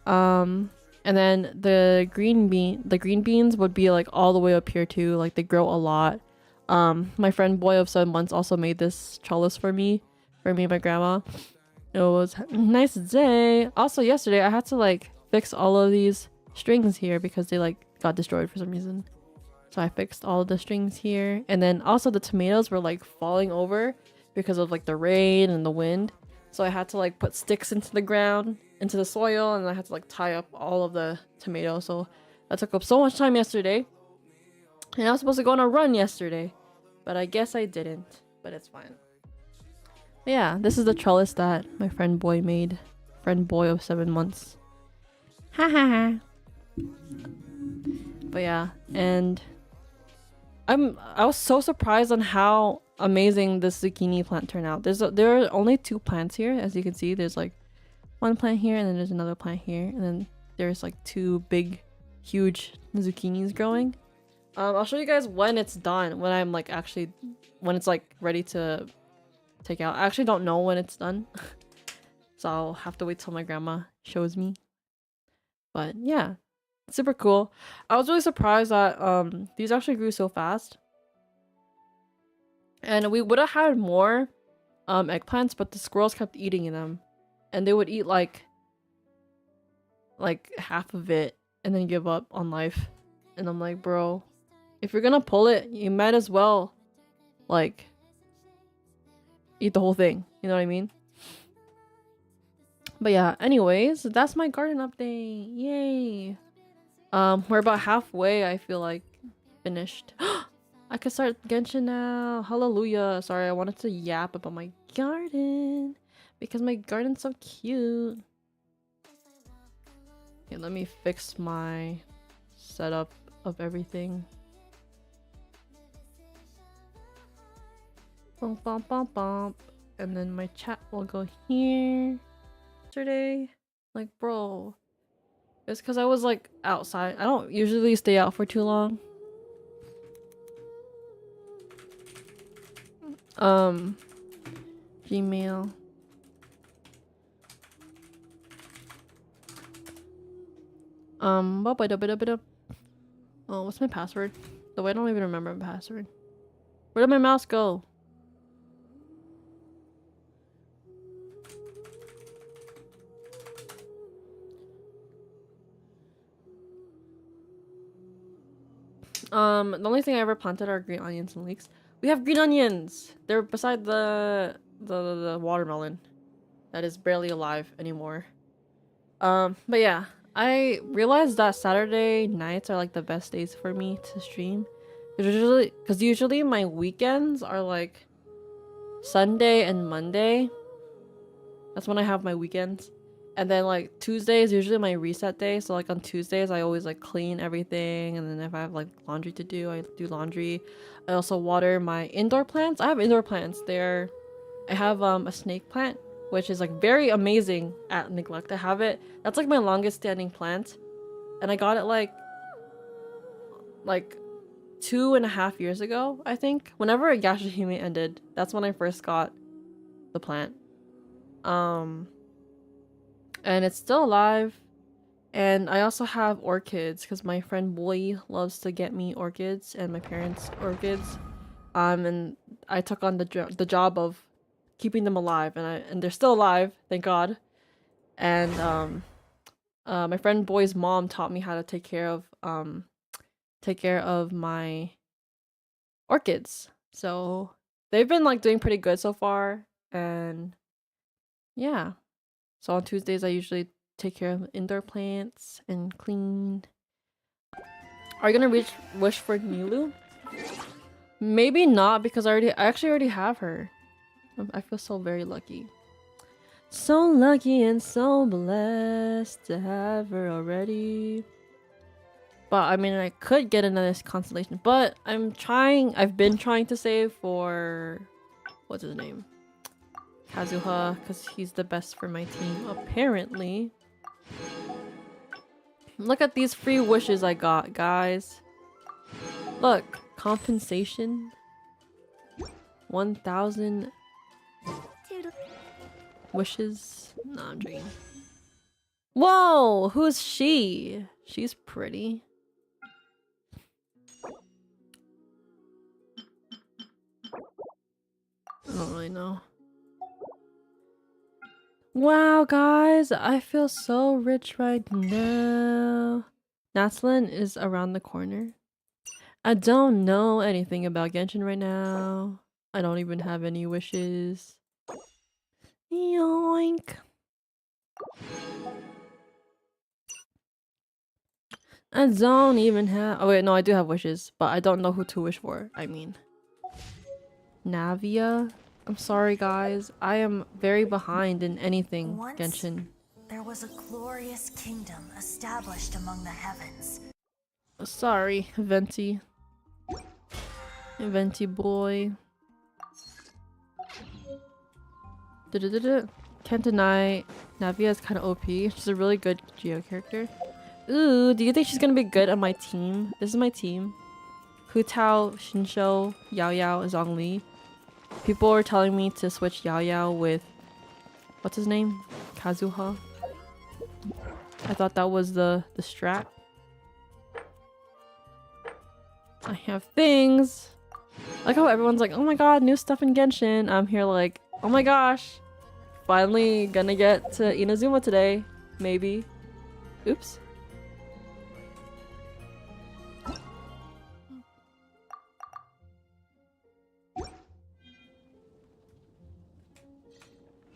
And then the green beans would be like all the way up here too. Like they grow a lot. My friend boy of 7 months also made this trellis for me and my grandma. It was a nice day. Also yesterday I had to like fix all of these strings here because they like got destroyed for some reason. So I fixed all of the strings here. And then also the tomatoes were like falling over because of like the rain and the wind. So I had to like put sticks into the ground, into the soil, and I had to like tie up all of the tomatoes. So that took up so much time yesterday. And I was supposed to go on a run yesterday, but I guess I didn't. But it's fine. But yeah, this is the trellis that my friend boy made. Friend boy of 7 months. Ha ha ha. But yeah, and I was so surprised on how amazing this zucchini plant turned out. There are only 2 plants here, as you can see. There's like 1 plant here, and then there's another plant here, and then there's like 2 big, huge zucchinis growing. I'll show you guys when it's done, when it's like ready to take out. I actually don't know when it's done, so I'll have to wait till my grandma shows me. But yeah, super cool. I was really surprised that these actually grew so fast. And we would have had more eggplants, but the squirrels kept eating them. And they would eat like half of it and then give up on life. And I'm like, bro, if you're gonna pull it, you might as well like eat the whole thing. You know what I mean? But yeah, anyways, that's my garden update. Yay. We're about halfway, I feel like, finished. I could start Genshin now. Hallelujah. Sorry, I wanted to yap about my garden because my garden's so cute. Okay, let me fix my setup of everything. Bump, bump, bump, bump. And then my chat will go here. Yesterday, like, bro, it's because I was like outside. I don't usually stay out for too long. Gmail. Oh, what's my password? Though I don't even remember my password. Where did my mouse go? The only thing I ever planted are green onions and leeks. We have green onions! They're beside the watermelon that is barely alive anymore. But yeah, I realized that Saturday nights are like the best days for me to stream. Because usually my weekends are like Sunday and Monday. That's when I have my weekends. And then like Tuesday is usually my reset day. So like on Tuesdays I always like clean everything, and then if I have like laundry to do, I do laundry. I also water my indoor plants. I have indoor plants. I have a snake plant, which is like very amazing at neglect. I have it. That's like my longest standing plant. And I got it like 2.5 years ago, I think. Whenever Yashahime ended, that's when I first got the plant. And it's still alive. And I also have orchids because my friend Boy loves to get me orchids, and my parents orchids. And I took on the job of keeping them alive, and they're still alive, thank God. And my friend Boy's mom taught me how to take care of my orchids. So they've been like doing pretty good so far, and yeah. So on Tuesdays I usually take care of indoor plants and clean. Are you gonna wish for Nilu? Maybe not, because I actually already have her. I feel so very lucky. So lucky and so blessed to have her already. But I mean, I could get another constellation, but I've been trying to save for, what's his name? Kazuha, because he's the best for my team, apparently. Look at these free wishes I got, guys. Look, Compensation. 1,000 wishes. Nah, I'm joking. Whoa! Who's she? She's pretty. I don't really know. Wow, guys, I feel so rich right now. Naslin is around the corner. I don't know anything about Genshin right now. I don't even have any wishes. Yoink. I don't even have— oh wait, no, I do have wishes, but I don't know who to wish for. I mean, Navia? I'm sorry, guys. I am very behind in anything Genshin. There was a glorious kingdom established among the heavens. Sorry, Venti. Venti boy. Can't deny Navia is kind of OP. She's a really good Geo character. Ooh, do you think she's gonna be good on my team? This is my team. Hu Tao, Shinshou, Yao Yao, Zhongli. People are telling me to switch Yao Yao with— what's his name? Kazuha. I thought that was the strat. I have things. I like how everyone's like, oh my god, new stuff in Genshin. I'm here like, oh my gosh. Finally gonna get to Inazuma today. Maybe. Oops.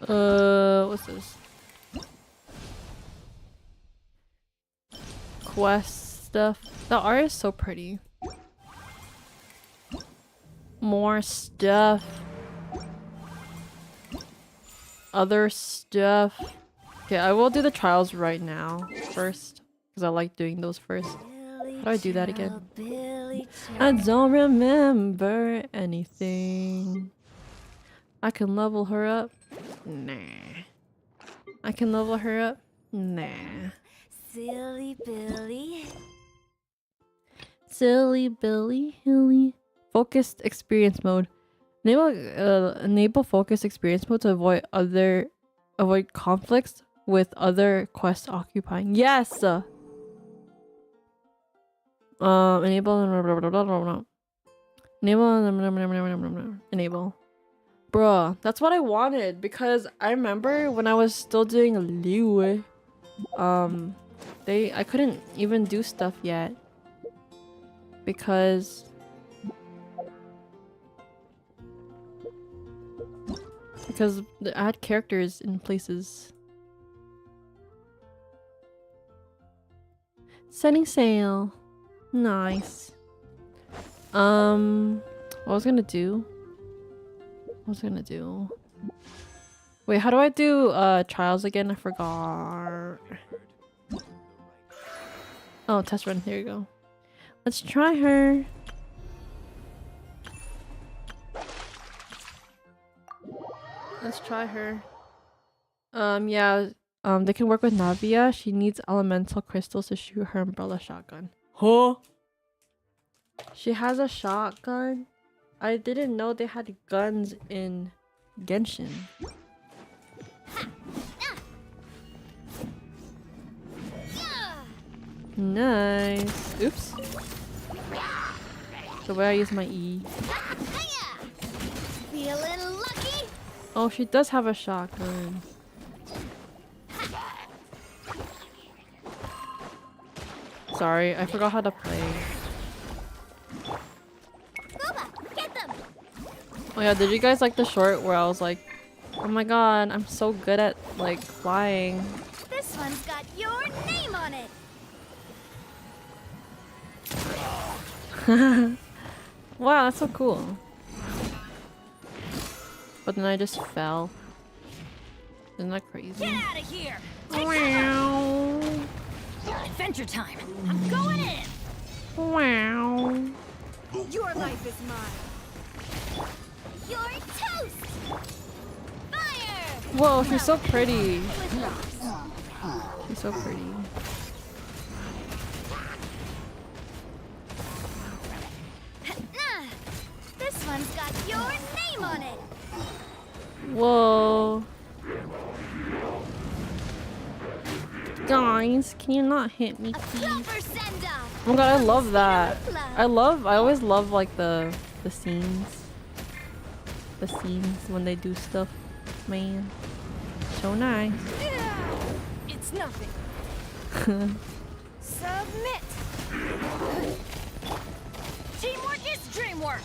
What's this? Quest stuff. The art is so pretty. More stuff. Other stuff. Okay, I will do the trials right now first, because I like doing those first. How do I do that again? I don't remember anything. I can level her up. Nah. I can level her up. Nah. Silly Billy. Silly Billy Hilly. Focused experience mode. Enable focused experience mode to avoid conflicts with other quests occupying. Yes. Enable. Bruh, that's what I wanted, because I remember when I was still doing Liu, I couldn't even do stuff yet because I had characters in places. Setting sail. Nice. What was gonna do? Wait, how do I do trials again? I forgot. Oh, test run. Here you go. Let's try her. Let's try her. Yeah. They can work with Navia. She needs elemental crystals to shoot her umbrella shotgun. Huh? She has a shotgun? I didn't know they had guns in Genshin. Nice. Oops. So where I use my E. Feeling lucky? Oh, she does have a shotgun. Sorry, I forgot how to play. Oh yeah, did you guys like the short where I was like, oh my god, I'm so good at like flying. This one's got your name on it. Wow, that's so cool. But then I just fell. Isn't that crazy? Get out of here! Wow. Adventure time! I'm going in! Wow. Your life is mine! You're toast! Fire! Whoa, she's so pretty. She's so pretty. Aim on it. Whoa. Guys, can you not hit me, A please? proper send off. Oh my god, I love that. I always love like the scenes. The scenes when they do stuff. Man. So nice. It's nothing. Submit. Teamwork is dreamwork.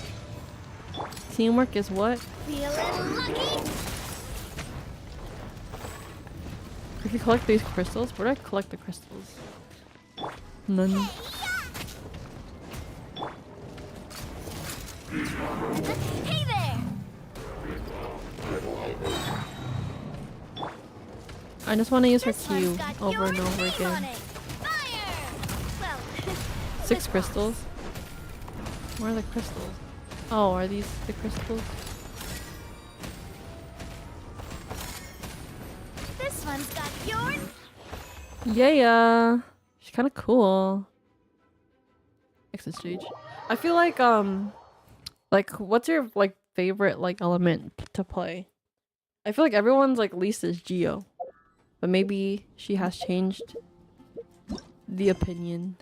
Teamwork is what? Feeling lucky? If you collect these crystals, where do I collect the crystals? None. Hey there. I just want to use her This one's Q got over your and over name on again. it. Fire. Well, 6 crystals. Where are the crystals? Oh, are these the crystals? this one's got yours. Yeah. She's kind of cool. Exit stage. I feel like what's your like favorite like element to play? I feel like everyone's like least is Geo, but maybe she has changed the opinion.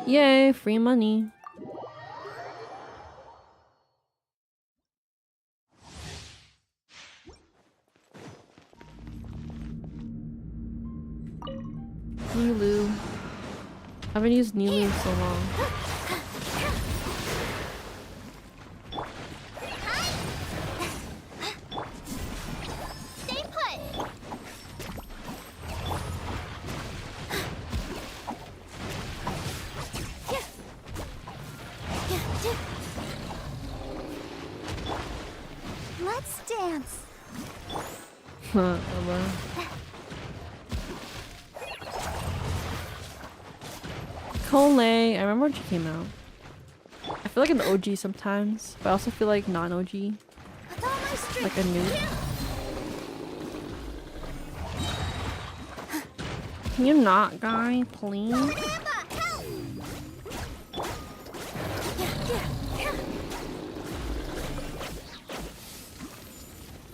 Yay, free money. Nulu. I haven't used Nulu in so long. Stay put. Let's dance. Cole, I remember when she came out. I feel like an OG sometimes, but I also feel like non-OG. With all my strength. Like a noob. Can you not, guy? Please?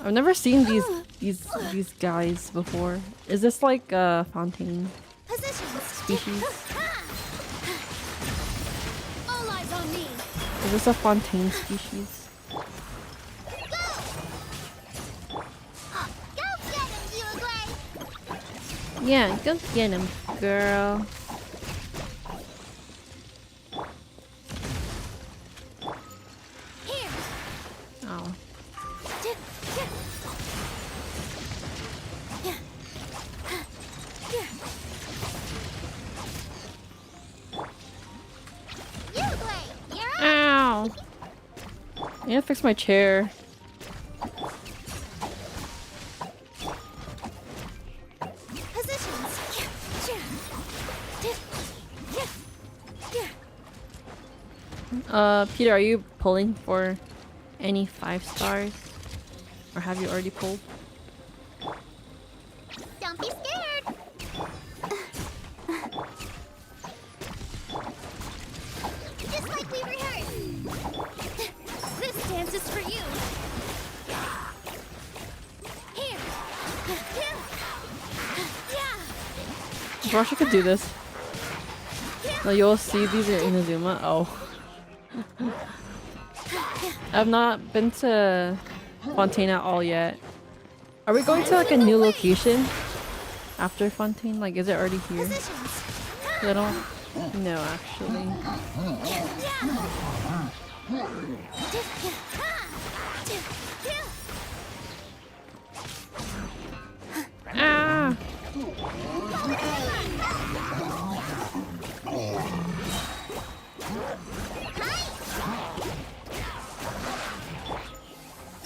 I've never seen these guys before. Is this like a Fontaine species? All eyes on me. Is this a Fontaine species? Go get him, Uruguay. Yeah, go get him, girl. Here. Oh. Ow! I need to fix my chair. Peter, are you pulling for any 5 stars? Or have you already pulled? Don't be scared. Just like we rehearsed. This dance is for you. Here. Yeah. Gosh, I could do this. No, you'll see these are Inazuma. Oh. I've not been to Fontaine at all yet. Are we going to like a new location after Fontaine? Like, is it already here? I don't know, actually. Ah!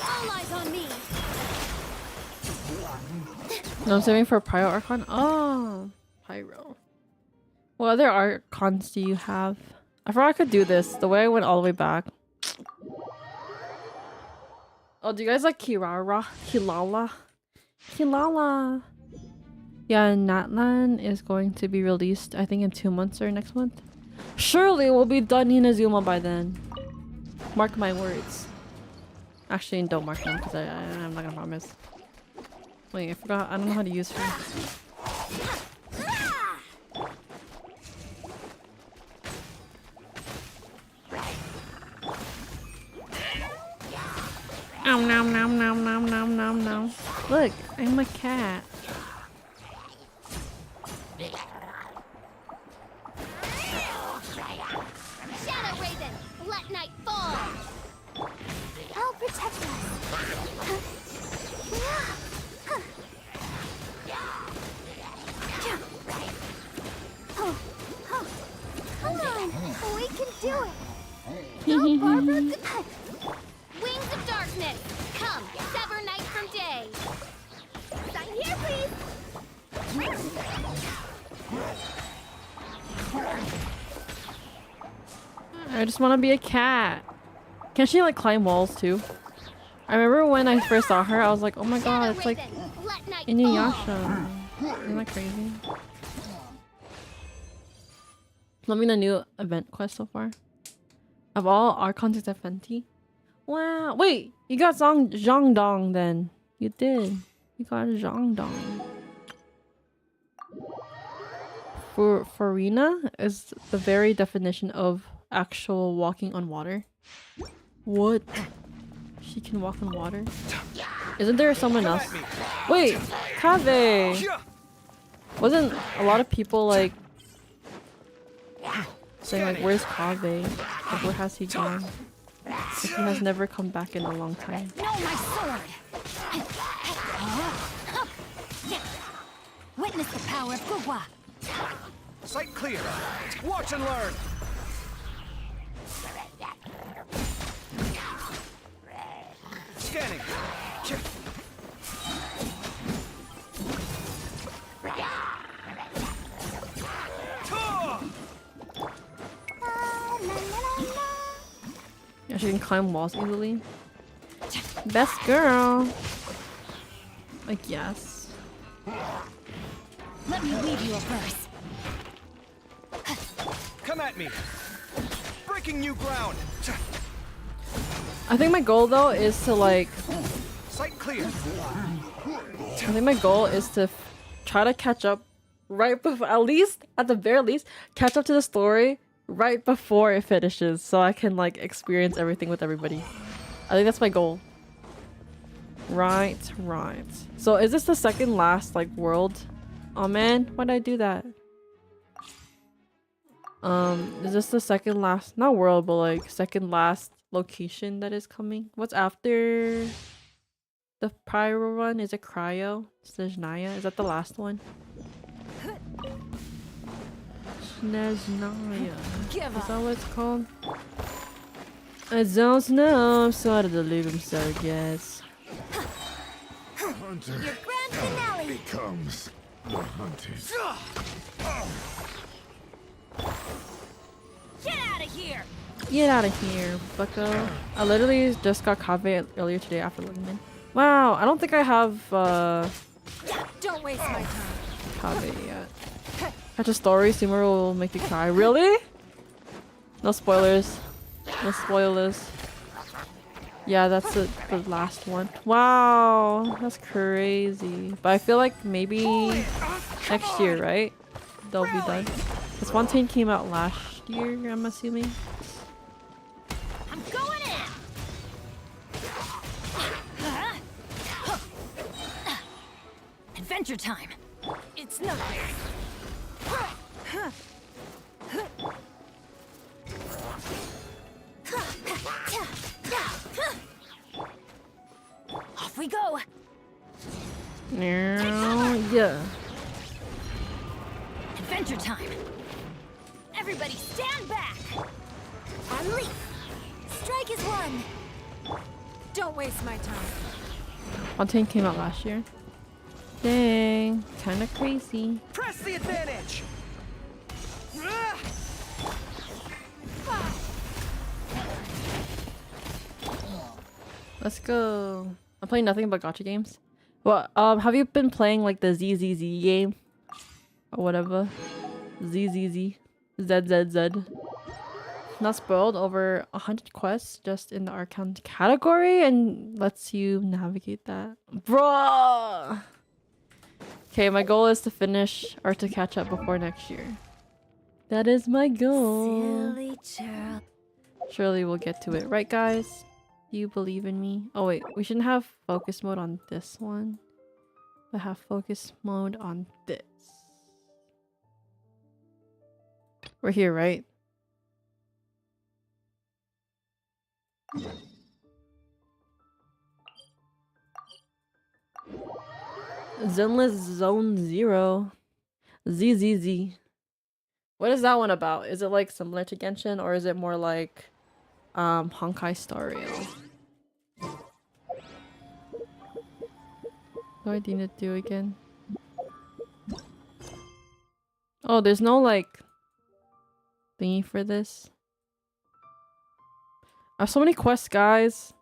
All eyes on me. No, I'm saving for Pyro Archon. Oh, Pyro. What other Archons do you have? I forgot I could do this. The way I went all the way back. Oh, do you guys like Kirara? Kilala? Kilala! Yeah, Natlan is going to be released, I think, in 2 months or next month. Surely we'll be done Inazuma by then. Mark my words. Actually, don't mark them because I'm not gonna promise. Wait, I forgot. I don't know how to use her. Nom nom nom nom nom nom nom nom. Look, I'm a cat. Shadow Raven, let night fall. I'll protect us. Come on, we can do it. Go, Barbara. Wings of darkness, come, sever night from day. Sign here, please. I just want to be a cat. Can she like climb walls too? I remember when I first saw her, I was like, oh my god, it's like Inuyasha. Isn't that crazy? Loving the new event quest so far. Of all Archons at Fenty. Wow. Wait, you got Zhangdong then. You did. You got Zhangdong. Farina is the very definition of actual walking on water. What? She can walk on water? Isn't there someone else? Wait, Kaveh! Wasn't a lot of people like saying like, where's Kaveh? Like, where has he gone? Like, he has never come back in a long time. No, my sword! Witness the power of Gugwa! Sight clear! Watch and learn! Scanning! Yeah, she can climb walls easily. Best girl! I guess. Let me weave you a verse. Come at me! Breaking new ground! I think my goal though is to like... Sight clear! I think my goal is to try to catch up right before, at least, at the very least, catch up to the story right before it finishes so I can like experience everything with everybody. I think that's my goal. Right. So is this the second last like world? Oh man, why did I do that? Is this the second last, not world, but like second last location that is coming? What's after the Pyro run? Is it Cryo? Snezhnaya? Is that the last one? Snezhnaya. Is that what it's called? I don't know. I'm sorry to leave him, so yes. Hunter Your grand finale! becomes the hunted. Get out of here! Get out of here, bucko. I literally just got Kaveh earlier today after logging in. Wow, I don't think I have Don't waste my time. Kaveh yet. Catch a story, Seymour will make you cry. Really? No spoilers. No spoilers. Yeah, that's the last one. Wow, that's crazy. But I feel like maybe next year, right? They'll be done. This Fontaine came out last year, I'm assuming. I'm going in! Adventure time! It's nothing! Off we go! Yeah. Adventure time! Everybody stand back! On leap! Strike is one! Don't waste my time. Fontaine came out last year. Dang, kinda crazy. Press the advantage! Let's go. I'm playing nothing but gacha games. Well, have you been playing like the ZZZ game? Or whatever. ZZZ. ZZZ. not spoiled, over 100 quests just in the Archon category and lets you navigate that. Bruh! Okay, my goal is to finish or to catch up before next year. That is my goal. Silly child. Surely we'll get to it. Right, guys? Do you believe in me? Oh, wait. We shouldn't have focus mode on this one. But have focus mode on this. We're here, right? Zenless Zone 0. ZZZ. What is that one about? Is it like similar to Genshin or is it more like Honkai Star Rail? What do I need to do again? Oh, there's no like thingy for this. I have so many quests, guys.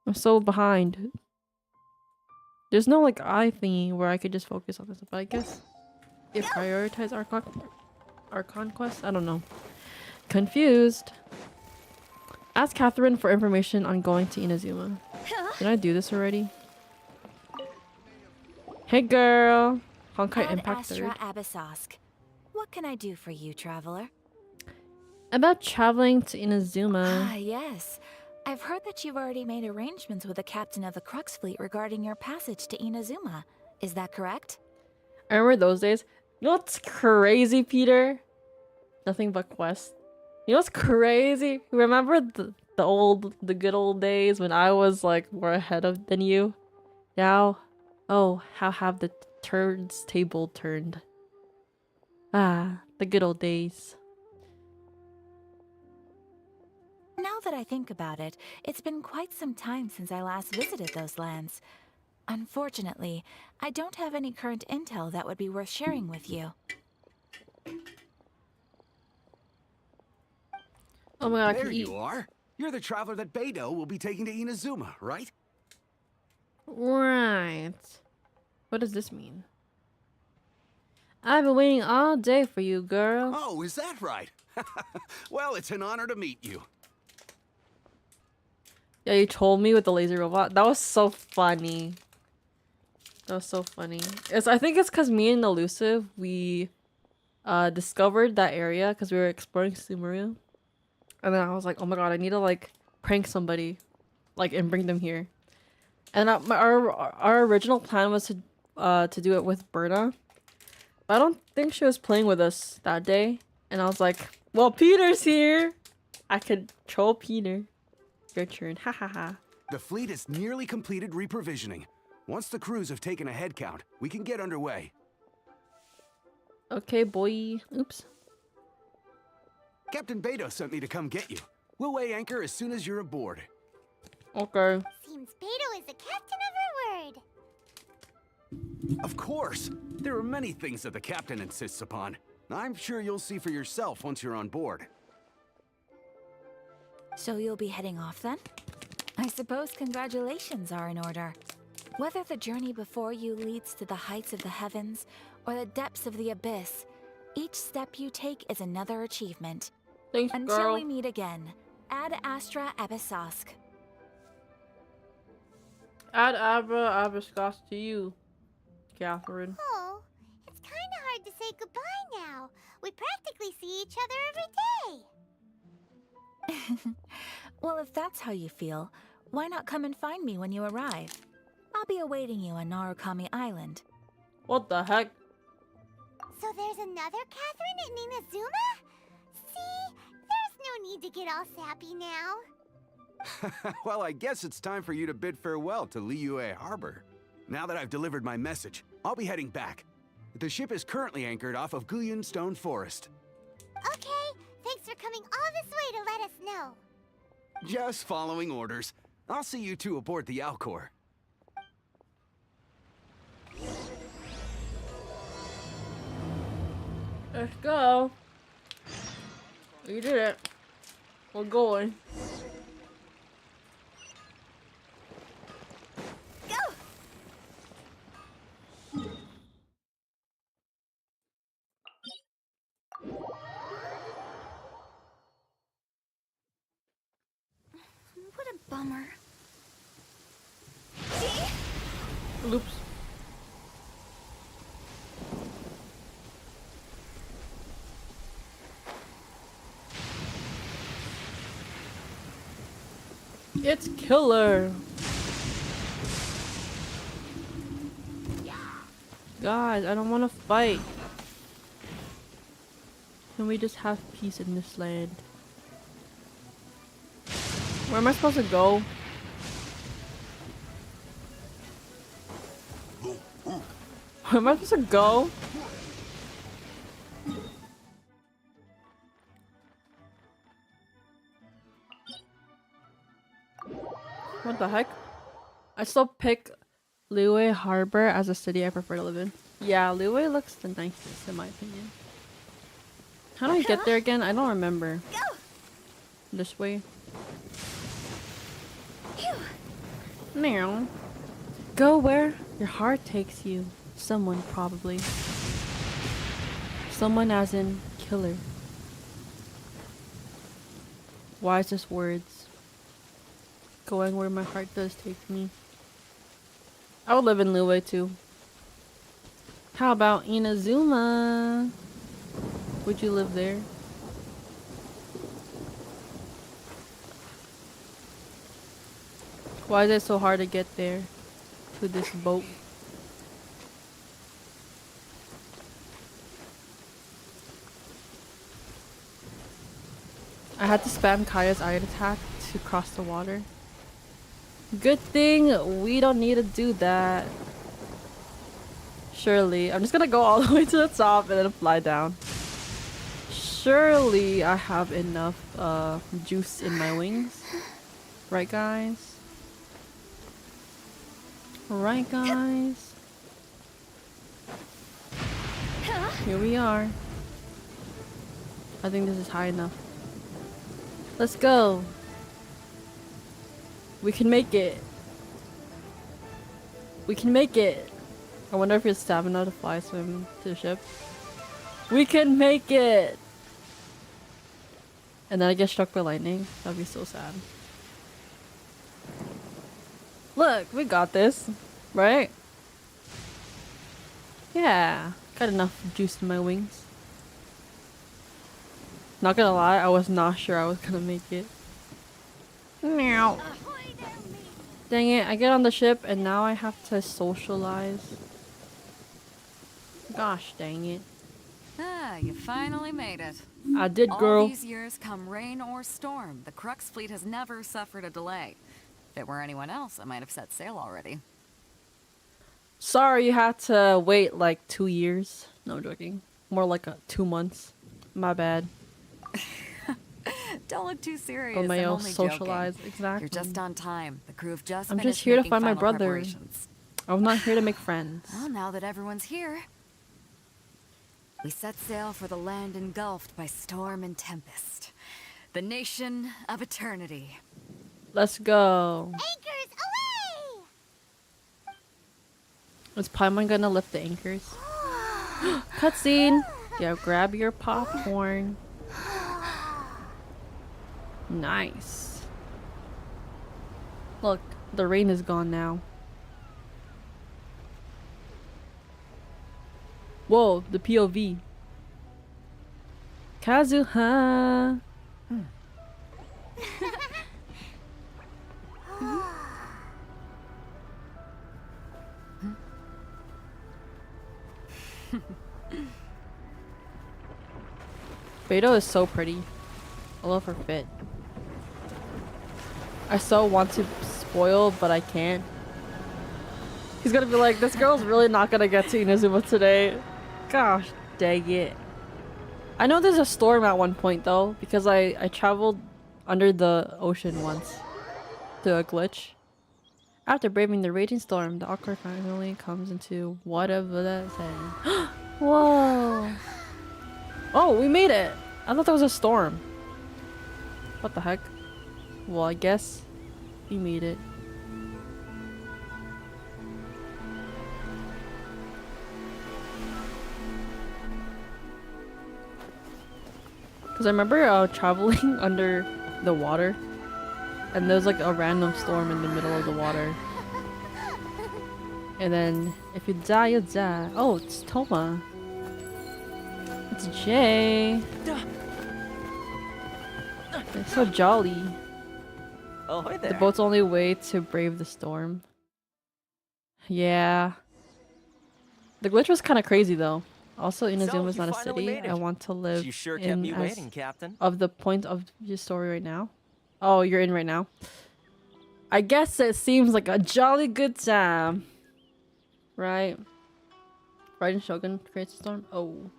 I'm so behind. There's no like eye thingy where I could just focus on this, but I guess it prioritize Archon quest? I don't know. Confused. Ask Catherine for information on going to Inazuma. Did I do this already? Hey girl! Honkai Impact 3rd. Abyssosque. What can I do for you, traveler? About traveling to Inazuma. Ah, yes. I've heard that you've already made arrangements with the captain of the Crux fleet regarding your passage to Inazuma. Is that correct? I remember those days. You know what's crazy, Peter? Nothing but quests. You know what's crazy? Remember the good old days when I was like more ahead of than you? Now, oh, how have the turns table turned? Ah, the good old days. Now that I think about it, it's been quite some time since I last visited those lands. Unfortunately, I don't have any current intel that would be worth sharing with you. Oh my god, I There can eat. you are. You're the traveler that Beidou will be taking to Inazuma, right? Right. What does this mean? I've been waiting all day for you, girl. Oh, is that right? Well, it's an honor to meet you. Yeah, you told me with the laser robot. That was so funny. That was so funny. I think it's because me and Elusive, we discovered that area because we were exploring Sumeru. And then I was like, oh my god, I need to like prank somebody, like, and bring them here. And our original plan was to do it with Berta. But I don't think she was playing with us that day. And I was like, well, Peter's here. I could troll Peter. Your turn. Ha ha ha. The fleet is nearly completed reprovisioning. Once the crews have taken a head count, we can get underway. Okay, boy. Oops. Captain Beidou sent me to come get you. We'll weigh anchor as soon as you're aboard. Okay. Seems Beidou is the captain of her word. Of course. There are many things that the captain insists upon. I'm sure you'll see for yourself once you're on board. So you'll be heading off then? I suppose congratulations are in order. Whether the journey before you leads to the heights of the heavens or the depths of the abyss, each step you take is another achievement. Thanks, Until girl. we meet again, Ad Astra Abyssosque. Ad Abra Abascos to you, Catherine. Oh, it's kind of hard to say goodbye now. We practically see each other every day. Well, if that's how you feel, why not come and find me when you arrive? I'll be awaiting you on Narukami Island. What the heck? So there's another Catherine at Inazuma? See, there's no need to get all sappy now. Well, I guess it's time for you to bid farewell to Liyue Harbor. Now that I've delivered my message, I'll be heading back. The ship is currently anchored off of Guyun Stone Forest. Okay, thanks for coming all this way to let us know. Just following orders. I'll see you two aboard the Alcor. Let's go. We did it. We're going. Go! Bummer. Oops. It's killer. Guys, I don't want to fight. Can we just have peace in this land? Where am I supposed to go? Where am I supposed to go? What the heck? I still pick Liyue Harbor as a city I prefer to live in. Yeah, Liyue looks the nicest in my opinion. How do I get there again? I don't remember. This way. Meow. Go where your heart takes you. Someone probably. Someone as in killer. Wisest words. Going where my heart does take me. I would live in Liyue too. How about Inazuma? Would you live there? Why is it so hard to get there? To this boat? I had to spam Kaya's iron attack to cross the water. Good thing we don't need to do that. Surely. I'm just gonna go all the way to the top and then fly down. Surely I have enough juice in my wings. Right, guys? Right, guys? Here we are. I think this is high enough. Let's go. We can make it. We can make it. I wonder if it's stamina to fly swim to the ship. We can make it! And then I get struck by lightning. That'd be so sad. Look, we got this. Right? Yeah. Got enough juice in my wings. Not gonna lie, I was not sure I was gonna make it. Meow. Dang it, I get on the ship and now I have to socialize. Gosh dang it. Ah, you finally made it. I did, girl. All these years, come rain or storm, the Crux fleet has never suffered a delay. If it were anyone else, I might have set sail already. Sorry you had to wait like 2 years. No, I'm joking. More like 2 months. My bad. Don't look too serious. Oh, my I'm own only socialize. joking. Exactly. You're just on time. The crew have just I'm just finished here to making find my final brother. preparations. I'm not here to make friends. Well, now that everyone's here, we set sail for the land engulfed by storm and tempest. The nation of eternity. Let's go. Anchors away! Is Paimon gonna lift the anchors? Cutscene! Yeah, grab your popcorn. Nice. Look, the rain is gone now. Whoa, the POV. Kazuha! Beto is so pretty. I love her fit. I so want to spoil, but I can't. He's gonna be like, this girl's really not gonna get to Inazuma today. Gosh, dang it. I know there's a storm at one point though, because I traveled under the ocean once to a glitch. After braving the raging storm, the awkward finally comes into whatever that said. Whoa! Oh, we made it! I thought that was a storm. What the heck? Well, I guess we made it. Because I remember traveling under the water and there's like a random storm in the middle of the water. And then if you die, you die. Oh, it's Toma. It's Jay. They're so jolly. Oh, hi The there. boat's only way to brave the storm. Yeah. The glitch was kind of crazy though. Also, Inazuma's you not a finally city. made it. I want to live You sure kept in me as waiting, Captain. of the point of your story right now. Oh, you're in right now. I guess it seems like a jolly good time. Right? Raiden Shogun creates a storm. Oh.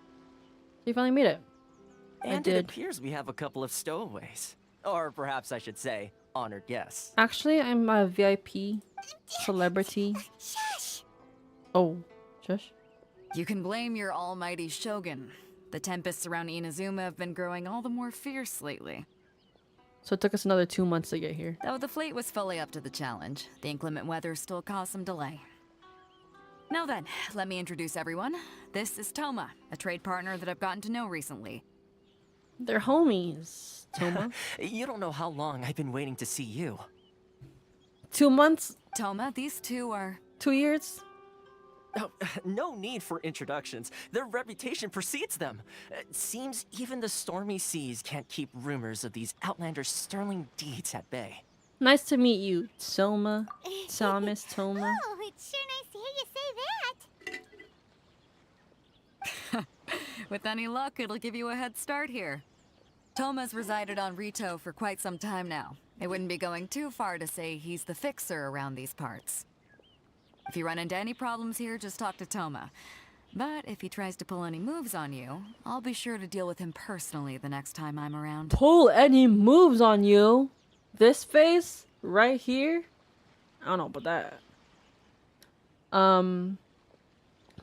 You finally made it. And did. it appears we have a couple of stowaways. Or perhaps I should say, honored guests. Actually, I'm a VIP celebrity. Shush! Oh. Shush. You can blame your almighty Shogun. The tempests around Inazuma have been growing all the more fierce lately. So it took us another 2 months to get here. Though the fleet was fully up to the challenge, the inclement weather still caused some delay. Now then, let me introduce everyone. This is Toma, a trade partner that I've gotten to know recently. They're homies, Toma. You don't know how long I've been waiting to see you. 2 months? Toma, these two are... 2 years? Oh, no need for introductions. Their reputation precedes them. It seems even the stormy seas can't keep rumors of these outlanders' sterling deeds at bay. Nice to meet you, Toma. Thomas, Toma. Oh, it's sure nice to hear you say that. With any luck, it'll give you a head start here. Toma's resided on Rito for quite some time now. It wouldn't be going too far to say he's the fixer around these parts. If you run into any problems here, just talk to Toma. But if he tries to pull any moves on you, I'll be sure to deal with him personally the next time I'm around. Pull any moves on you? This face? Right here? I don't know about that.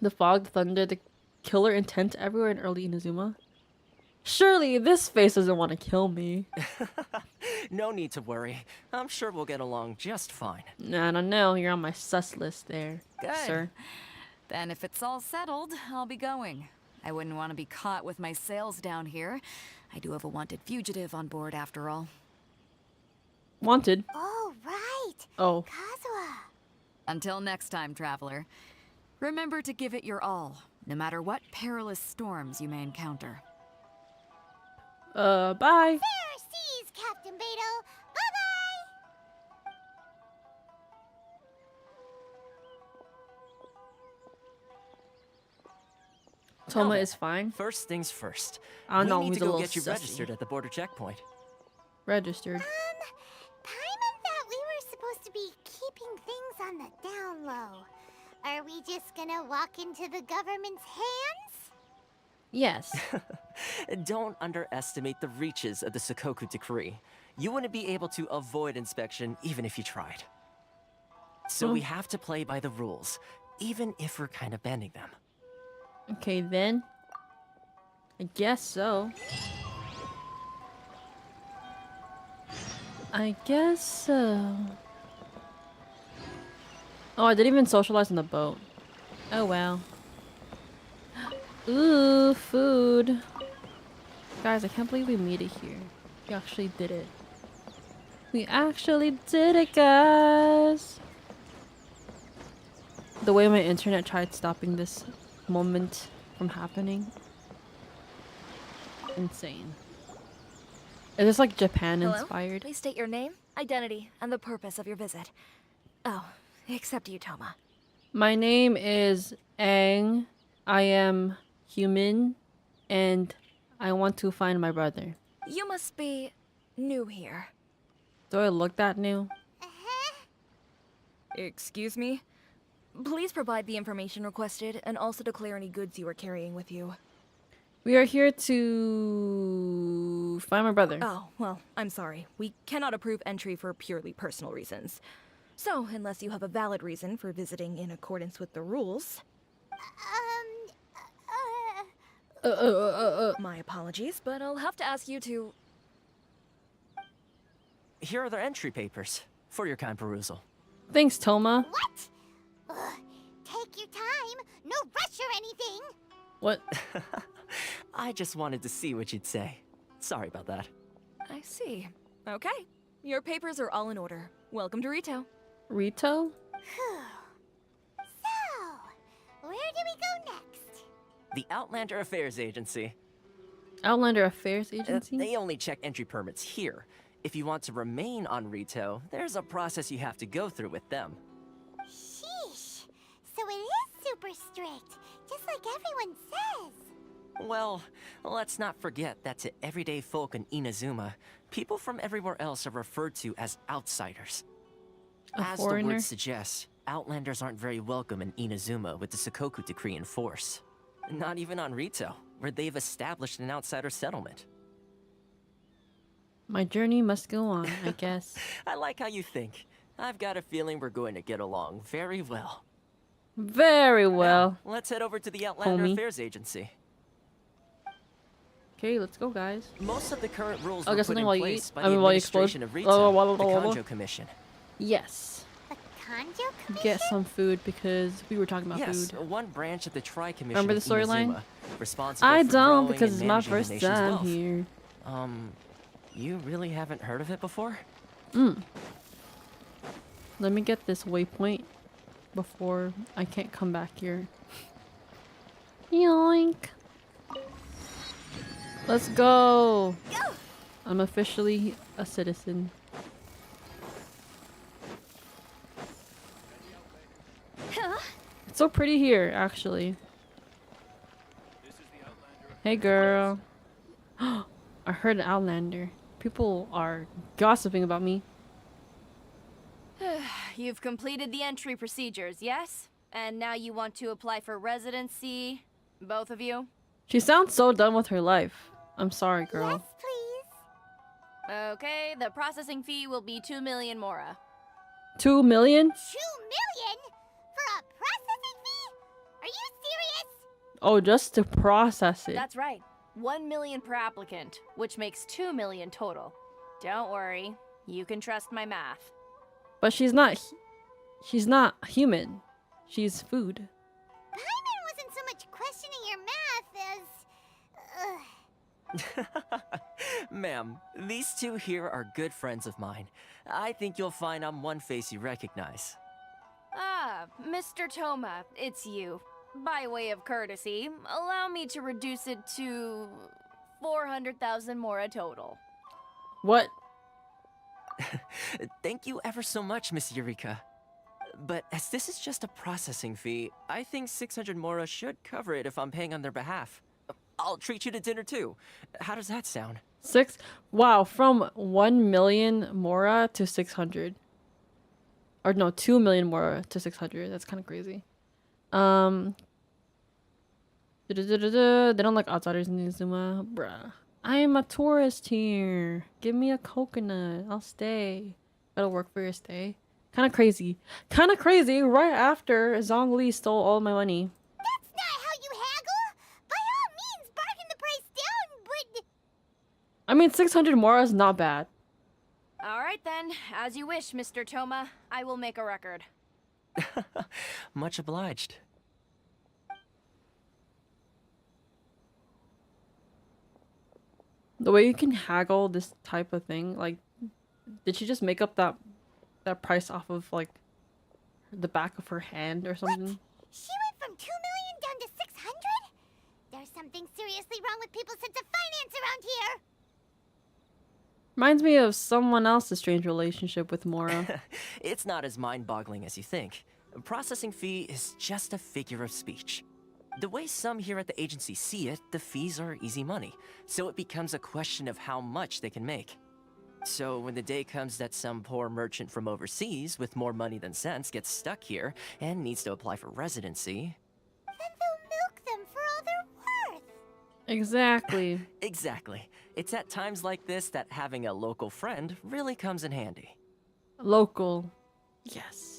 The fog, the thunder, the killer intent everywhere in early Inazuma. Surely this face doesn't want to kill me. No need to worry. I'm sure we'll get along just fine. Nah, I don't know. You're on my sus list there, Good. sir. Then if it's all settled, I'll be going. I wouldn't want to be caught with my sails down here. I do have a wanted fugitive on board after all. Wanted. Oh, right. Oh. Kazuha. Until next time, traveler. Remember to give it your all, no matter what perilous storms you may encounter. Bye. Fair seas, Captain Beto. Bye-bye. Toma Now is then, fine. First things first. I don't know. We need He's to a go little get you sussy. registered at the border checkpoint. Registered. Paimon thought we were supposed to be keeping things on the down low. Are we just gonna walk into the government's hands? Yes. Don't underestimate the reaches of the Sakoku decree. You wouldn't be able to avoid inspection even if you tried. So we have to play by the rules, even if we're kind of bending them. Okay, then. I guess so. I guess so. Oh, I didn't even socialize on the boat. Oh, well. Ooh, food. Guys, I can't believe we made it here. We actually did it. We actually did it, guys. The way my internet tried stopping this moment from happening. Insane. Is this like Japan inspired? Please state your name, identity, and the purpose of your visit. Oh, except you, Toma. My name is Aang. I am human, and I want to find my brother. You must be new here. Do I look that new? Excuse me? Please provide the information requested and also declare any goods you are carrying with you. We are here to find my brother. Oh, well, I'm sorry. We cannot approve entry for purely personal reasons. So, unless you have a valid reason for visiting in accordance with the rules... My apologies, but I'll have to ask you to... Here are the entry papers for your kind perusal. Thanks, Toma. What? Ugh, take your time. No rush or anything. What? I just wanted to see what you'd say. Sorry about that. I see. Okay. Your papers are all in order. Welcome to Rito. Rito? Whew. So, where do we go next? The Outlander Affairs Agency. Outlander Affairs Agency? They only check entry permits here. If you want to remain on Rito, there's a process you have to go through with them. Sheesh. So it is super strict, just like everyone says. Well, let's not forget that to everyday folk in Inazuma, people from everywhere else are referred to as outsiders. As the foreigner? word suggests, Outlanders aren't very welcome in Inazuma with the Sokoku Decree in force. Not even on Rito, where they've established an outsider settlement. My journey must go on, I guess. I like how you think. I've got a feeling we're going to get along very well. Very well. Now, let's head over to the Outlander Homie. Affairs Agency. Okay, let's go, guys. Most of the current rules I'll were get put something in while you place eat. by I the mean, while you explode. administration of Rito, the Kanjo Commission. Yes. The Kanjo Commission? Get some food because we were talking about Yes, food. one branch of the Tri-Commission Remember the of storyline? Inazuma, responsible I for don't growing because and it's my managing the first nation's time wealth. here. You really haven't heard of it before? Let me get this waypoint before I can't come back here. Yoink. Let's go. I'm officially a citizen. It's so pretty here, actually. Hey, girl. I heard an Outlander. People are gossiping about me. You've completed the entry procedures, yes? And now you want to apply for residency? Both of you? She sounds so done with her life. I'm sorry, girl. Yes, please. Okay, the processing fee will be 2 million mora. 2 million? 2 million? For a processing fee? Are you serious? Oh, just to process it. That's right. 1 million per applicant, which makes 2 million total. Don't worry, you can trust my math. But she's not human. She's food. Paimon wasn't so much questioning your math as... Ma'am, these two here are good friends of mine. I think you'll find I'm one face you recognize. Ah, Mr. Toma, it's you. By way of courtesy, allow me to reduce it to 400,000 mora total. What? Thank you ever so much, Miss Eureka. But as this is just a processing fee, I think 600 mora should cover it if I'm paying on their behalf. I'll treat you to dinner too. How does that sound? Wow, from 1 million mora to 600. Or no, 2 million mora to 600. That's kind of crazy. They don't like outsiders in Inazuma. Bruh. I am a tourist here. Give me a coconut. I'll stay. Gotta work for your stay. Kind of crazy. Kind of crazy. Right after Zhongli stole all my money. That's not how you haggle! By all means, bargain the price down, but... I mean, 600 mora is not bad. All right then, as you wish, Mr. Toma. I will make a record. Much obliged. The way you can haggle this type of thing, like, did she just make up that price off of, like, the back of her hand or something? What? She went from 2 million down to 600? There's something seriously wrong with people's sense of finance around here! Reminds me of someone else's strange relationship with Mora. It's not as mind-boggling as you think. A processing fee is just a figure of speech. The way some here at the agency see it, the fees are easy money, so it becomes a question of how much they can make. So when the day comes that some poor merchant from overseas with more money than sense gets stuck here and needs to apply for residency... Then they'll milk them for all they're worth! Exactly. Exactly. It's at times like this that having a local friend really comes in handy. Local. Yes.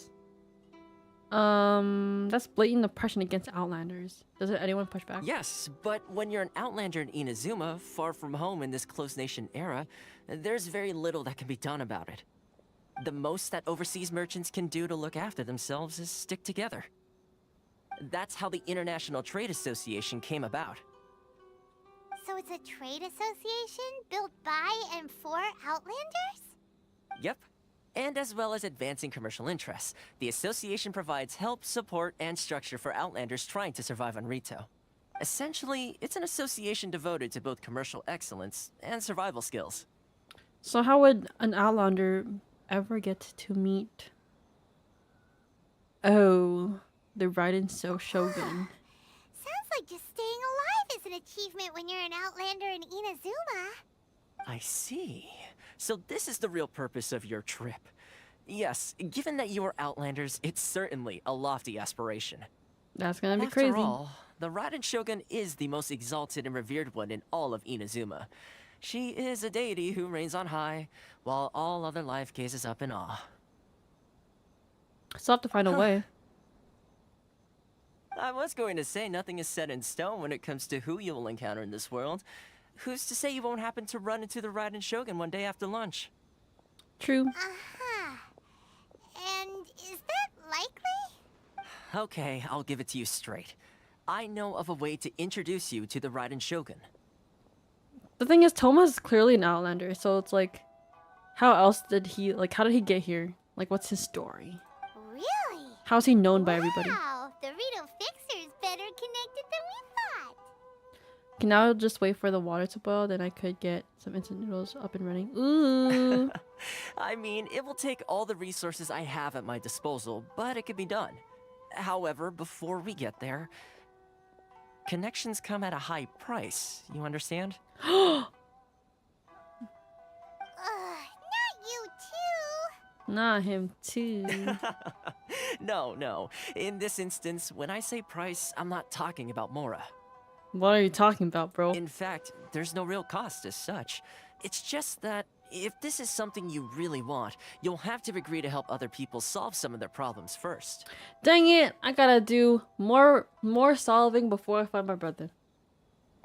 That's blatant oppression against Outlanders. Doesn't anyone push back? Yes, but when you're an Outlander in Inazuma, far from home in this closed nation era, there's very little that can be done about it. The most that overseas merchants can do to look after themselves is stick together. That's how the International Trade Association came about. So it's a trade association built by and for Outlanders? Yep. And as well as advancing commercial interests, the association provides help, support, and structure for Outlanders trying to survive on Rito. Essentially, it's an association devoted to both commercial excellence and survival skills. So how would an Outlander ever get to meet? Oh, the Raiden Shogun. Sounds like just staying alive is an achievement when you're an Outlander in Inazuma. I see. So this is the real purpose of your trip. Yes, given that you are Outlanders, it's certainly a lofty aspiration. That's gonna be After crazy. all, the Raiden Shogun is the most exalted and revered one in all of Inazuma. She is a deity who reigns on high, while all other life gazes up in awe. Still have to find a way. I was going to say nothing is set in stone when it comes to who you will encounter in this world. Who's to say you won't happen to run into the Raiden Shogun one day after lunch? True. Uh-huh. And is that likely? Okay, I'll give it to you straight. I know of a way to introduce you to the Raiden Shogun. The thing is, Toma's clearly an Outlander, so it's like, how else did he, like, how did he get here? Like, what's his story? Really? How's he known by everybody? Wow, the Rito Fixer's better connected than we thought. Okay, now I'll just wait for the water to boil, then I could get some instant noodles up and running. Ooh. I mean, it will take all the resources I have at my disposal, but it could be done. However, before we get there, connections come at a high price, you understand? Not you too. Not him too. No. In this instance, when I say price, I'm not talking about Mora. What are you talking about, bro? In fact, there's no real cost as such. It's just that if this is something you really want, you'll have to agree to help other people solve some of their problems first. Dang it! I gotta do more solving before I find my brother.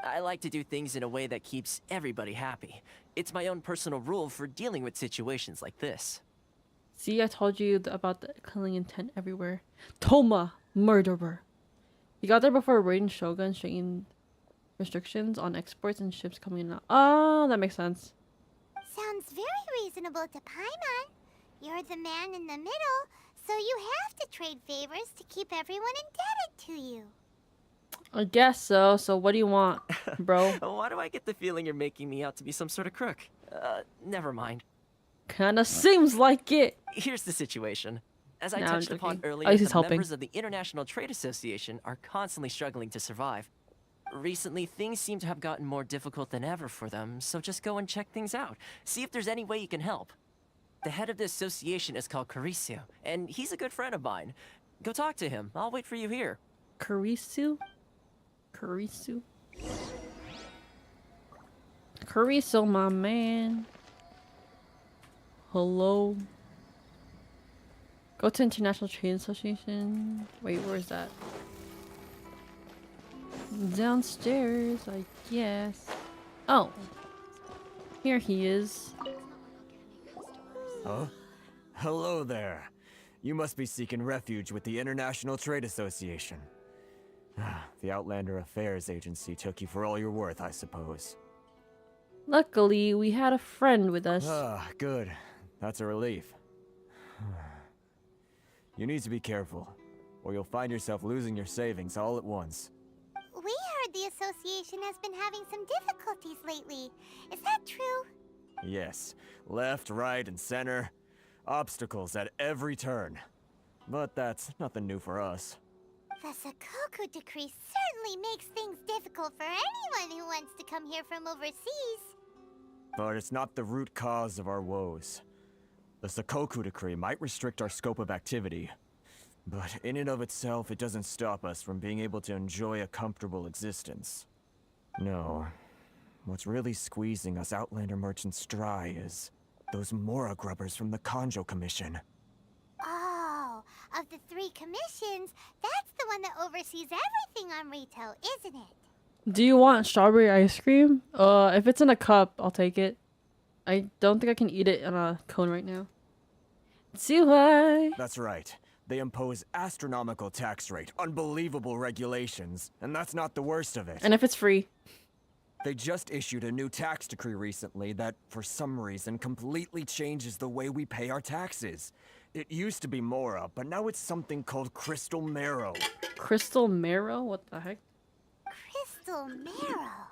I like to do things in a way that keeps everybody happy. It's my own personal rule for dealing with situations like this. See, I told you about the killing intent everywhere. Toma, murderer. You got there before Raiden Shogun straightened restrictions on exports and ships coming out. Oh, that makes sense. Sounds very reasonable to Paimon. You're the man in the middle, so you have to trade favors to keep everyone indebted to you. I guess so. So what do you want, bro? Why do I get the feeling you're making me out to be some sort of crook? Never mind. Kinda seems like it. Here's the situation. As I Nah, I'm touched upon joking. earlier, Oh, he's the helping. members of the International Trade Association are constantly struggling to survive. Recently, things seem to have gotten more difficult than ever for them, so just go and check things out. See if there's any way you can help. The head of the association is called Caricio, and he's a good friend of mine. Go talk to him. I'll wait for you here. Caricio? Caricio, my man. Hello. Go to International Trade Association. Wait, where's that? Downstairs, I guess. Oh. Here he is. Huh? Hello there. You must be seeking refuge with the International Trade Association. The Outlander Affairs Agency took you for all you're worth, I suppose. Luckily, we had a friend with us. Good. That's a relief. You need to be careful, or you'll find yourself losing your savings all at once. We heard the association has been having some difficulties lately. Is that true? Yes. Left, right, and center. Obstacles at every turn. But that's nothing new for us. The Sakoku decree certainly makes things difficult for anyone who wants to come here from overseas. But it's not the root cause of our woes. The Sakoku decree might restrict our scope of activity, but in and of itself, it doesn't stop us from being able to enjoy a comfortable existence. No. What's really squeezing us Outlander merchants dry is those Mora grubbers from the Kanjo Commission. Oh, of the 3 commissions, that's the one that oversees everything on Rito, isn't it? Do you want strawberry ice cream? If it's in a cup, I'll take it. I don't think I can eat it on a cone right now. See why? That's right. They impose astronomical tax rate, unbelievable regulations, and that's not the worst of it. And if it's free? They just issued a new tax decree recently that, for some reason, completely changes the way we pay our taxes. It used to be Mora, but now it's something called Crystal Marrow. Crystal Marrow? What the heck? Crystal Marrow?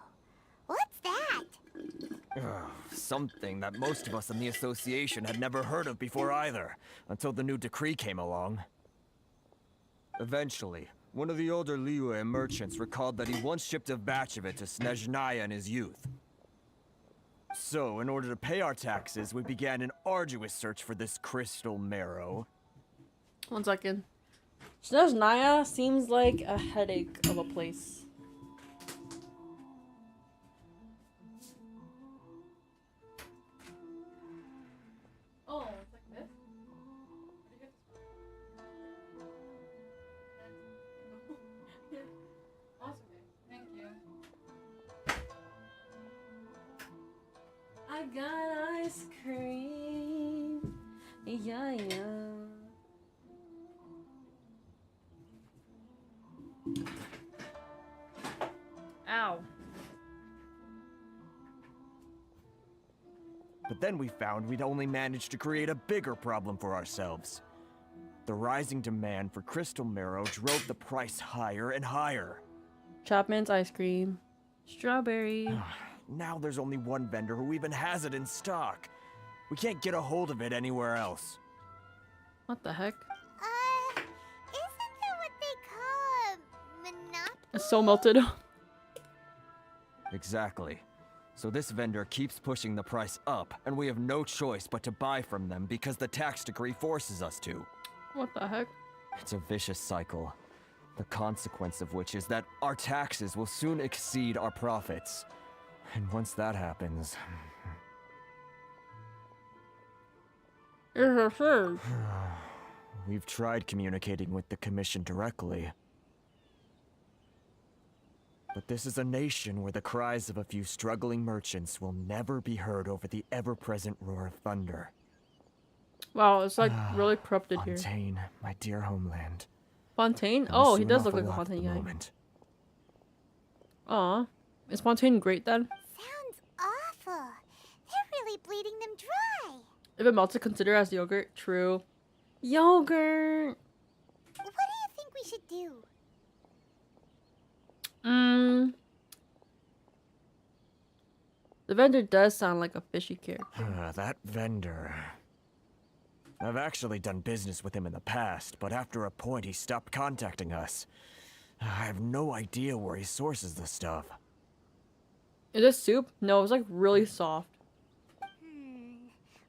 What's that? Something that most of us in the association had never heard of before either, until the new decree came along. Eventually, one of the older Liyue merchants recalled that he once shipped a batch of it to Snezhnaya in his youth. So, in order to pay our taxes, we began an arduous search for this Crystal Marrow. 1 second. Snezhnaya seems like a headache of a place. Oh, it's like this? Awesome. Thank you. I got ice cream. Yeah, yeah. Ow. But then we found we'd only managed to create a bigger problem for ourselves. The rising demand for Crystal Marrow drove the price higher and higher. Chapman's ice cream. Strawberry. Now there's only one vendor who even has it in stock. We can't get a hold of it anywhere else. What the heck? Isn't that what they call a monopoly? It's so melted. Exactly. So this vendor keeps pushing the price up, and we have no choice but to buy from them because the tax decree forces us to. What the heck? It's a vicious cycle. The consequence of which is that our taxes will soon exceed our profits. And once that happens... We've tried communicating with the Commission directly. But this is a nation where the cries of a few struggling merchants will never be heard over the ever-present roar of thunder. Wow, it's like really corrupted here. Fontaine, my dear homeland. Fontaine? I'm Oh, he missing does an look like awful a lot at Fontaine the guy. moment. Aw. Is Fontaine great then? Sounds awful. They're really bleeding them dry. If it melted, consider as yogurt. True. Yogurt! What do you think we should do? The vendor does sound like a fishy character. That vendor. I've actually done business with him in the past, but after a point he stopped contacting us. I have no idea where he sources the stuff. Is it soup? No, it was like really soft.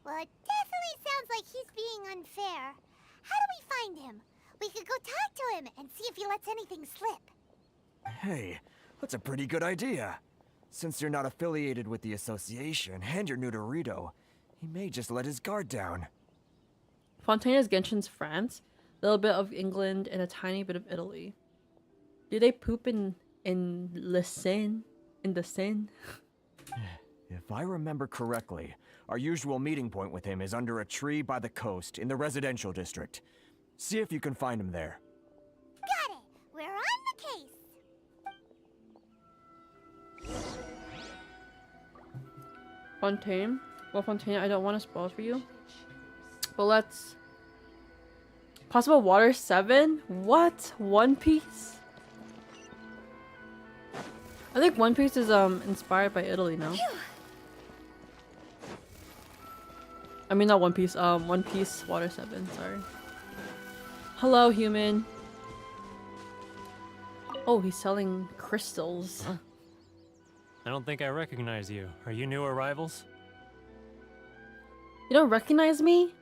Well, it definitely sounds like he's being unfair. How do we find him? We could go talk to him and see if he lets anything slip. Hey, that's a pretty good idea. Since you're not affiliated with the association and you're new to Rito, he may just let his guard down. Fontaine is Genshin's France, a little bit of England, and a tiny bit of Italy. Do they poop in the Seine? In the Seine? If I remember correctly, our usual meeting point with him is under a tree by the coast in the residential district. See if you can find him there. Got it! We're on the case! Fontaine? Well, Fontaine, I don't want to spoil it for you. But let's... Possible Water 7? What? One Piece? I think One Piece is inspired by Italy now. I mean not One Piece, One Piece Water 7, sorry. Hello, human. Oh, he's selling crystals. Huh? I don't think I recognize you. Are you new arrivals? You don't recognize me?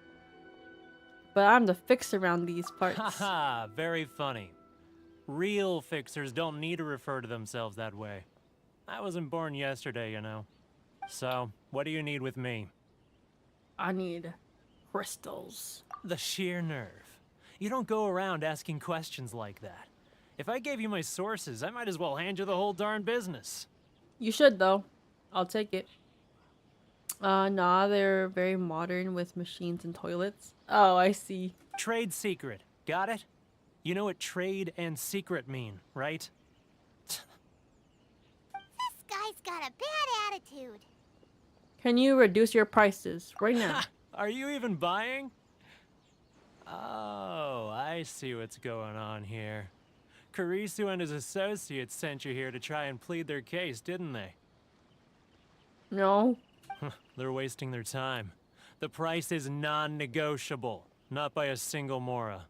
But I'm the fixer around these parts. Haha, very funny. Real fixers don't need to refer to themselves that way. I wasn't born yesterday, you know. So, what do you need with me? I need crystals. The sheer nerve. You don't go around asking questions like that. If I gave you my sources, I might as well hand you the whole darn business. You should, though. I'll take it. Nah, they're very modern with machines and toilets. Oh, I see. Trade secret. Got it? You know what trade and secret mean, right? This guy guy's got a bad attitude. Can you reduce your prices right now? Are you even buying? Oh, I see what's going on here. Kurisu and his associates sent you here to try and plead their case, didn't they? No. They're wasting their time. The price is non-negotiable, not by a single Mora.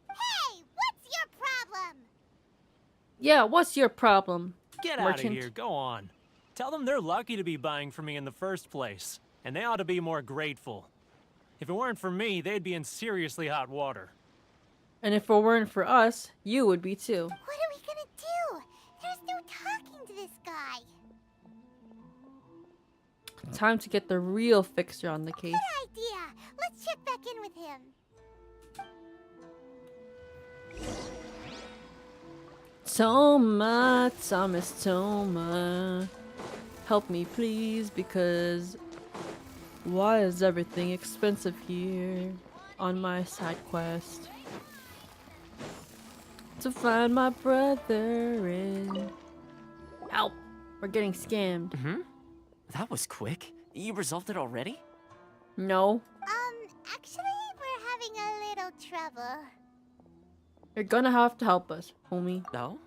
Hey, what's your problem? Yeah, what's your problem? Get out of here, go on. Tell them they're lucky to be buying from me in the first place, and they ought to be more grateful. If it weren't for me, they'd be in seriously hot water. And if it weren't for us, you would be too. What are we gonna do? There's no talking to this guy. Time to get the real fixer on the case. Good idea. Let's check back in with him. Toma, Thomas Toma. Help me please, because why is everything expensive here on my side quest? To find my brother in... Help! We're getting scammed. That was quick. You resolved it already? No. Actually, we're having a little trouble. You're gonna have to help us, homie. No?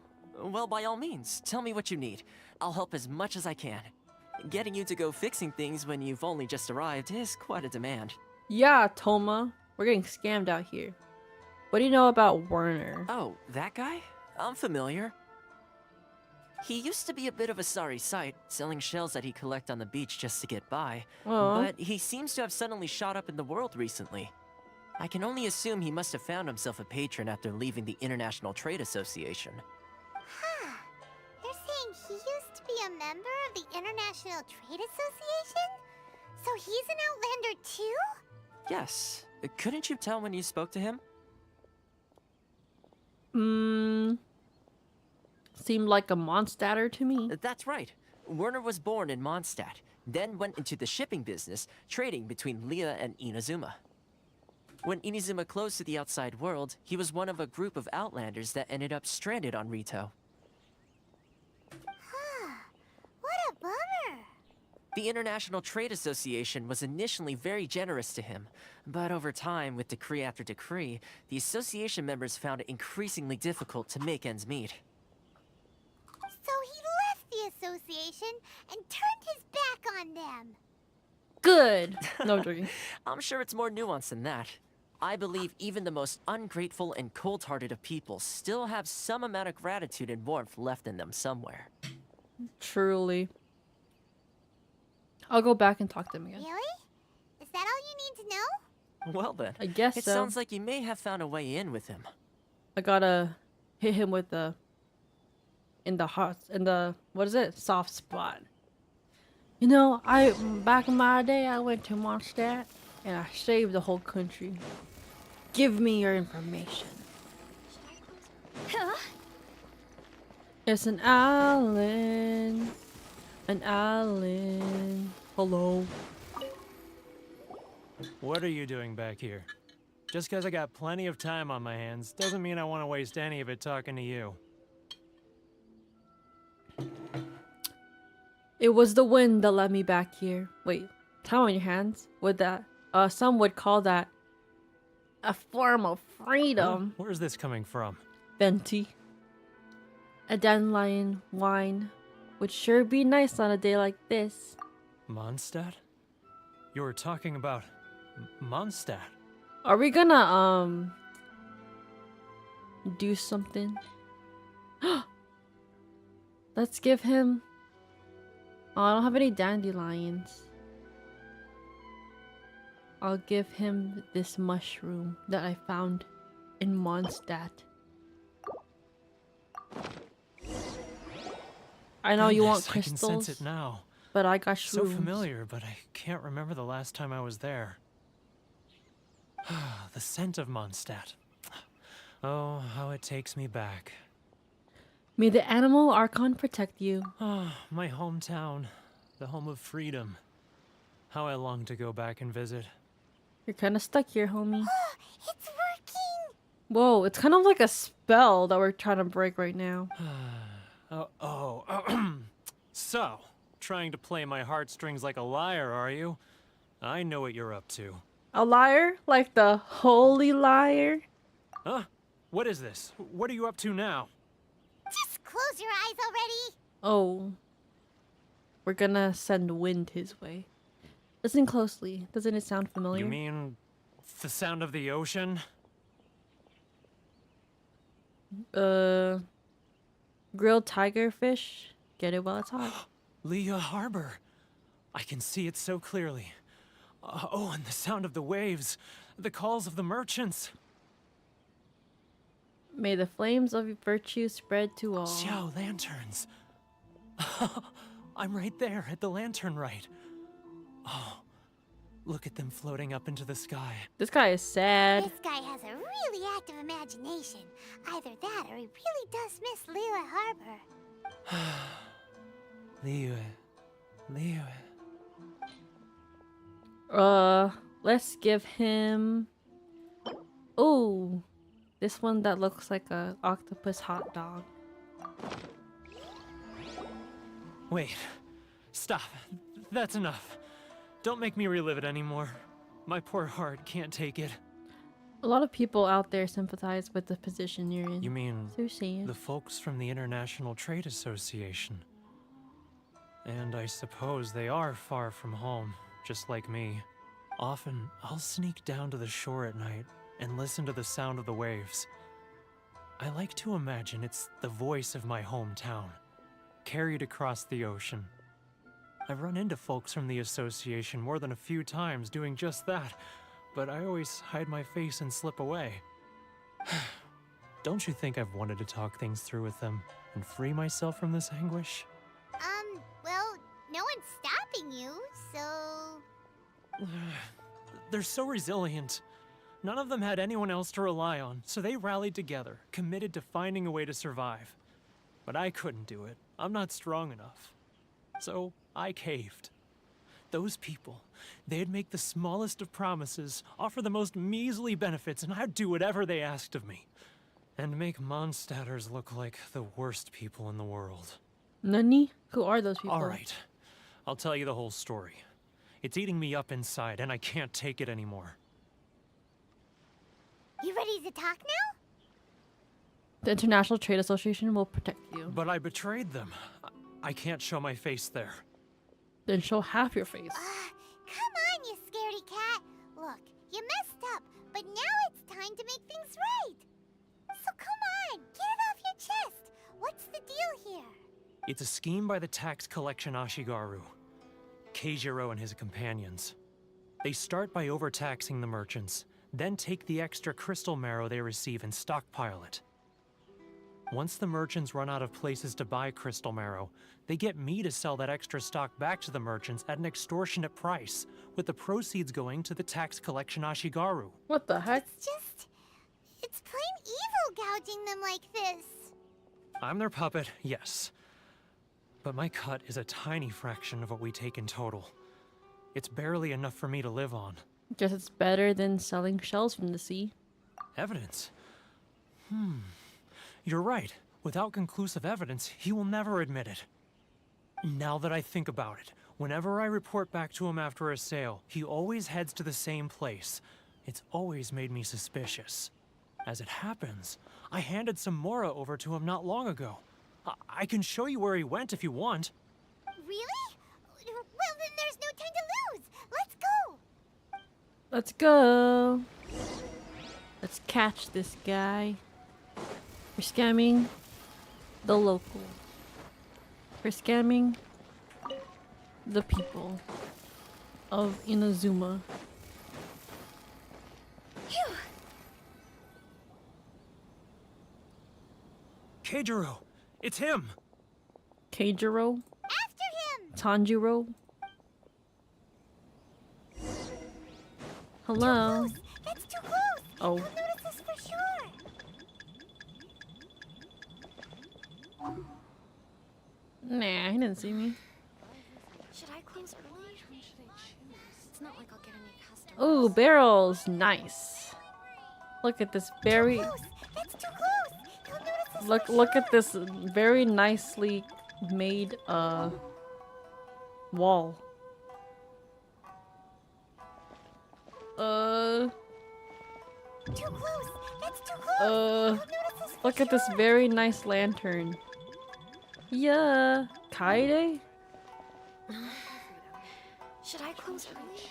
Well, by all means, tell me what you need. I'll help as much as I can. Getting you to go fixing things when you've only just arrived is quite a demand. Yeah, Toma. We're getting scammed out here. What do you know about Werner? Oh, that guy? I'm familiar. He used to be a bit of a sorry sight, selling shells that he'd collect on the beach just to get by. Aw. But he seems to have suddenly shot up in the world recently. I can only assume he must have found himself a patron after leaving the International Trade Association. Huh. You're saying he used to be a member of the International Trade Association? So he's an Outlander too? Yes. Couldn't you tell when you spoke to him? Seemed like a Mondstadter to me. That's right. Werner was born in Mondstadt, then went into the shipping business, trading between Leah and Inazuma. When Inazuma closed to the outside world, he was one of a group of Outlanders that ended up stranded on Rito. Huh. What a bummer. The International Trade Association was initially very generous to him, but over time, with decree after decree, the association members found it increasingly difficult to make ends meet. So he left the association and turned his back on them. Good. No joking. I'm sure it's more nuanced than that. I believe even the most ungrateful and cold-hearted of people still have some amount of gratitude and warmth left in them somewhere. Truly. I'll go back and talk to him again. Really? Is that all you need to know? Well then, I guess it so. sounds like you may have found a way in with him. I gotta hit him with the... what is it? Soft spot. You know, back in my day, I went to Mondstadt and I saved the whole country. Give me your information. Huh? It's an island. An island. Hello. What are you doing back here? Just because I got plenty of time on my hands doesn't mean I want to waste any of it talking to you. It was the wind that led me back here. Wait, time on your hands? Would that, some would call that a form of freedom. Where's this coming from? Venti. A dandelion wine would sure be nice on a day like this. Mondstadt? You were talking about Mondstadt. Are we gonna, do something? Let's give him... Oh, I don't have any dandelions. I'll give him this mushroom that I found in Mondstadt. I know you want crystals, I can sense it now. but I got shrooms. So familiar, but I can't remember the last time I was there. The scent of Mondstadt. Oh, how it takes me back. May the animal Archon protect you. Oh, my hometown. The home of freedom. How I long to go back and visit. You're kind of stuck here, homie. It's working! Whoa, it's kind of like a spell that we're trying to break right now. So, trying to play my heartstrings like a liar, are you? I know what you're up to. A liar? Like the holy liar? Huh? What is this? What are you up to now? Just close your eyes already. Oh. We're gonna send wind his way. Listen closely. Doesn't it sound familiar? You mean the sound of the ocean? Grilled tiger fish. Get it while it's hot. Liyue Harbor. I can see it so clearly. Oh, and the sound of the waves. The calls of the merchants. May the flames of virtue spread to all. Xiao lanterns. I'm right there at the lantern right. Oh, look at them floating up into the sky. This guy is sad. This guy has a really active imagination. Either that or he really does miss Liyue Harbor. Liyue. Let's give him... Ooh. This one that looks like a octopus hot dog. Wait. Stop. That's enough. Don't make me relive it anymore. My poor heart can't take it. A lot of people out there sympathize with the position you're in. You mean so sad. the folks from the International Trade Association? And I suppose they are far from home, just like me. Often, I'll sneak down to the shore at night and listen to the sound of the waves. I like to imagine it's the voice of my hometown, carried across the ocean. I've run into folks from the association more than a few times doing just that, but I always hide my face and slip away. Don't you think I've wanted to talk things through with them and free myself from this anguish? Well, no one's stopping you, so... They're so resilient. None of them had anyone else to rely on, so they rallied together, committed to finding a way to survive. But I couldn't do it. I'm not strong enough. So I caved. Those people, they'd make the smallest of promises, offer the most measly benefits, and I'd do whatever they asked of me. And make Mondstadters look like the worst people in the world. Nani? Who are those people? All right. I'll tell you the whole story. It's eating me up inside, and I can't take it anymore. You ready to talk now? The International Trade Association will protect you. But I betrayed them. I can't show my face there. Then show half your face. Come on, you scaredy cat. Look, you messed up, but now it's time to make things right. So come on, get it off your chest. What's the deal here? It's a scheme by the tax collection Ashigaru. Keijiro and his companions. They start by overtaxing the merchants, then take the extra crystal marrow they receive and stockpile it. Once the merchants run out of places to buy crystal marrow, they get me to sell that extra stock back to the merchants at an extortionate price, with the proceeds going to the tax collection Ashigaru. What the heck? It's plain evil gouging them like this. I'm their puppet, yes. But my cut is a tiny fraction of what we take in total. It's barely enough for me to live on. Guess it's better than selling shells from the sea. Evidence? You're right. Without conclusive evidence, he will never admit it. Now that I think about it, whenever I report back to him after a sale, he always heads to the same place. It's always made me suspicious. As it happens, I handed some Mora over to him not long ago. I can show you where he went if you want. Really? Well, then there's no time to lose. Let's go. Let's go. Let's catch this guy. We're scamming the local. We're scamming the people of Inazuma. Phew. Keijiro! It's him! Keijiro? After him! Tanjiro? Hello? That's too close! Oh. I'll notice this for sure! Nah, he didn't see me. Should I close early? Which should I choose? It's not like I'll get any customers. Ooh, barrels. Nice. Look at this very... That's too close! He'll notice this Look at this very nicely made, wall. Too close. That's too close. I'll notice this for Look at this sure. very nice lantern. Yeah. Kaide? Should I close early?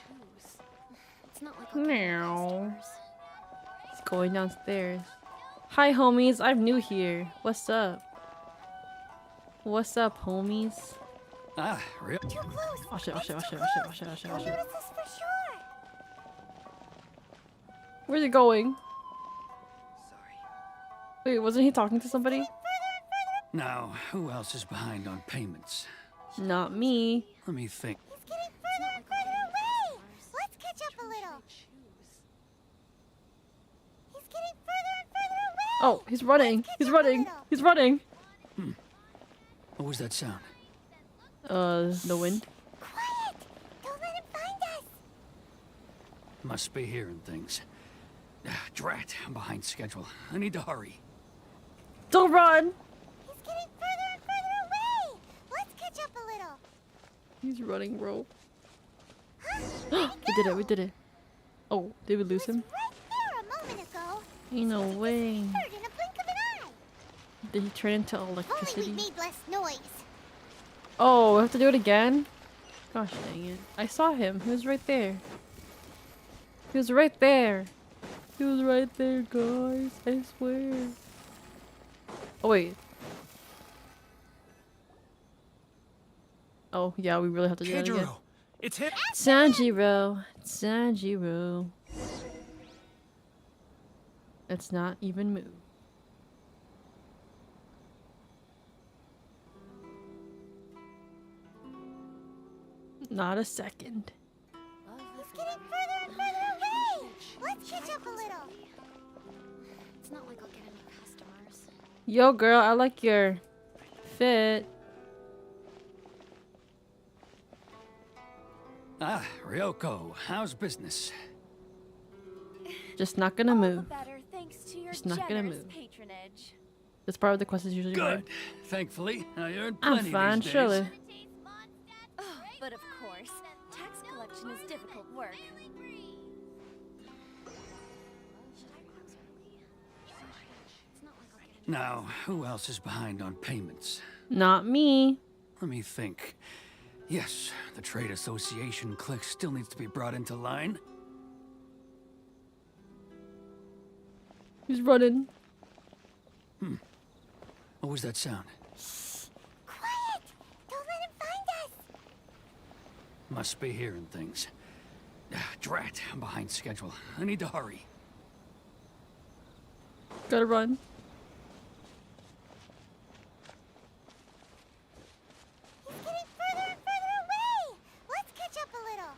It's not like Meow. It's going downstairs. Hi, homies. I'm new here. What's up? What's up, homies? Ah, real. Too close. Watch it, watch it, watch it, watch it, watch it, watch it, I'll watch it. notice this for sure. Where's it going? Wait, wasn't he talking to somebody? Now, who else is behind on payments? Not me. Let me think. He's getting further and further away. Let's catch up a little. He's getting further and further away. Oh, he's running. He's running. He's running. What was that sound? The wind. Quiet. Don't let him find us. Must be hearing things. Ah, drat, I'm behind schedule. I need to hurry. Don't run. He's getting further and further away. Let's catch up a little. He's running, bro. Huh? We did it. We did it. Oh, did we lose him? Right there a moment ago. Ain't no way. Disappeared in a blink of an eye. Did he turn into If only electricity? we made less noise. Oh, we have to do it again? Gosh dang it. I saw him. He was right there. He was right there. He was right there, guys. I swear. Oh, wait. Oh, yeah, we really have to do that again. Keijiro, it's him. Sanjiro. Sanjiro. Let's not even move. Not a second. He's getting further and further away. Let's catch up a little. It's not like I'll get any customers. Yo, girl, I like your fit. Ah, Ryoko, how's business? Just not gonna All the move. better thanks to your Just not gonna generous move. patronage. This part of the quest is usually hard. Good. Thankfully, I earned I'm plenty fine, these days. surely. Oh, but of course, tax collection is difficult work. Now, who else is behind on payments? Not me. Let me think. Yes, the Trade Association clique still needs to be brought into line. He's running. What was that sound? Quiet. Don't let him find us. Must be hearing things. Ah, drat, I'm behind schedule. I need to hurry. Gotta run. He's getting further and further away. Let's catch up a little.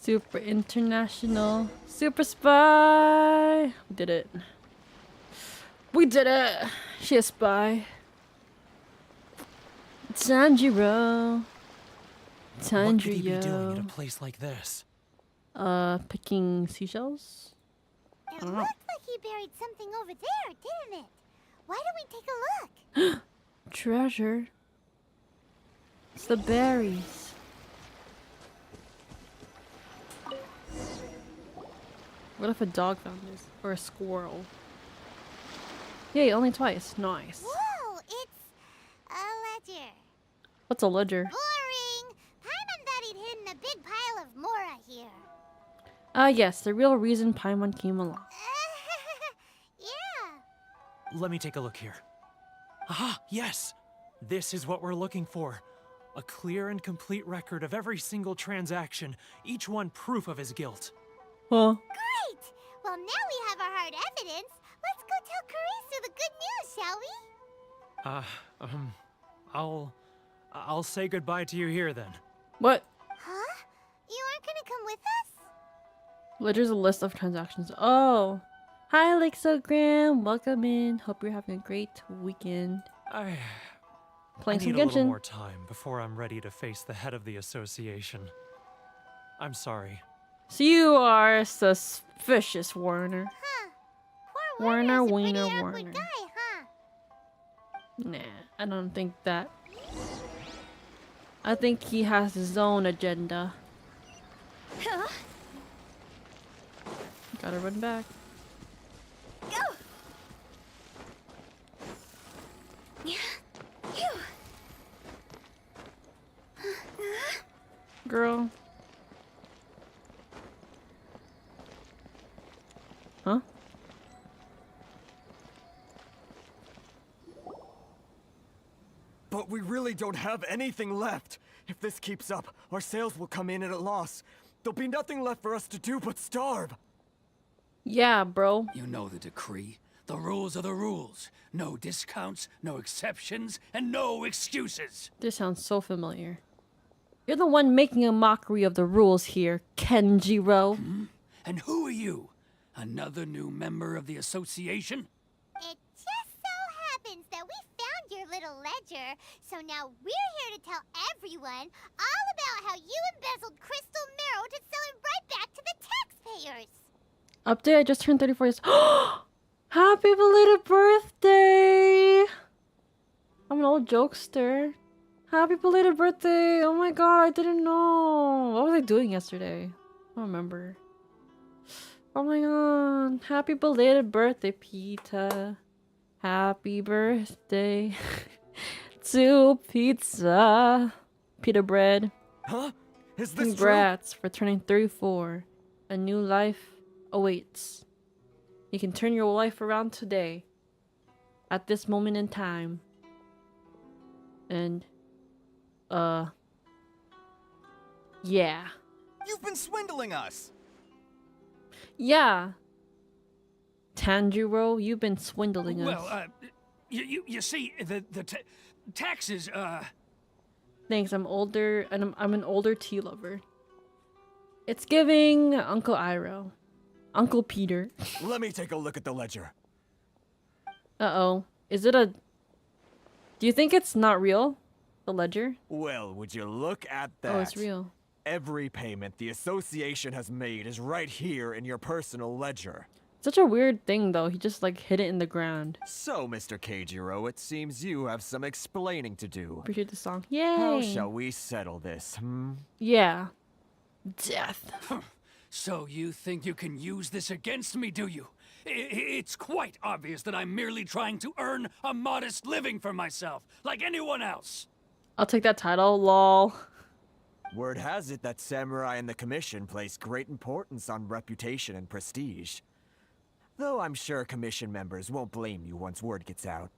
Super international. Super spy. We did it. We did it. She a spy. Tanjiro. What could he be doing at a Tanjiro. place like this? Picking seashells? It don't know. looked like he buried something over there, didn't it? Why don't we take a look? Treasure. It's the berries. What if a dog found this? Or a squirrel? Yay, only twice. Nice. Whoa, it's a ledger. What's a ledger? Boring. Paimon thought he'd hidden a big pile of Mora here. Yes, the real reason Paimon came along. Yeah. Let me take a look here. Aha, yes! This is what we're looking for. A clear and complete record of every single transaction, each one proof of his guilt. Huh? Great. Well, now we have our hard evidence. Let's go tell Karisu the good news, shall we? I'll say goodbye to you here then. What? Huh? You aren't gonna come with us? Ledger's a list of transactions. Oh. Hi, Lexogram. Welcome in. Hope you're having a great weekend. I Playing some need a little Genshin. more time before I'm ready to face the head of the association. I'm sorry. So you are a suspicious Warner. Huh. Poor Warner, Warner's a pretty Wiener, awkward Warner. guy, huh? Nah, I don't think that. I think he has his own agenda. Huh? Gotta run back. Go! Yeah. Phew. Girl. Huh? But we really don't have anything left. If this keeps up, our sales will come in at a loss. There'll be nothing left for us to do but starve. Yeah, bro. You know the decree. The rules are the rules. No discounts, no exceptions, and no excuses. This sounds so familiar. You're the one making a mockery of the rules here, Kenjiro. And who are you? Another new member of the association? It just so happens that we found your little ledger, so now we're here to tell everyone all about how you embezzled crystal marrow to sell it right back to the taxpayers. Update, I just turned 34 years. Happy belated birthday! I'm an old jokester. Happy belated birthday! Oh my god, I didn't know. What was I doing yesterday? I don't remember. Oh my god. Happy belated birthday, Pita. Happy birthday to pizza. Pita bread. Huh? Is this Congrats for turning 34. A new life awaits. You can turn your life around today. At this moment in time. And, yeah. You've been swindling us! Yeah. Tanjiro, you've been swindling us. Well, you see, the taxes, Thanks, I'm older, and I'm an older tea lover. It's giving Uncle Iroh. Uncle Peter. Let me take a look at the ledger. Uh-oh. Is it a... Do you think it's not real? The ledger? Well, would you look at that? Oh, it's real. Every payment the association has made is right here in your personal ledger. Such a weird thing, though. He just, like, hid it in the ground. So, Mr. Keijiro, it seems you have some explaining to do. Appreciate the song. Yay! How shall we settle this, Yeah. Death. So you think you can use this against me, do you? It's quite obvious that I'm merely trying to earn a modest living for myself, like anyone else. I'll take that title, lol. Word has it that Samurai and the Commission place great importance on reputation and prestige. Though I'm sure Commission members won't blame you once word gets out.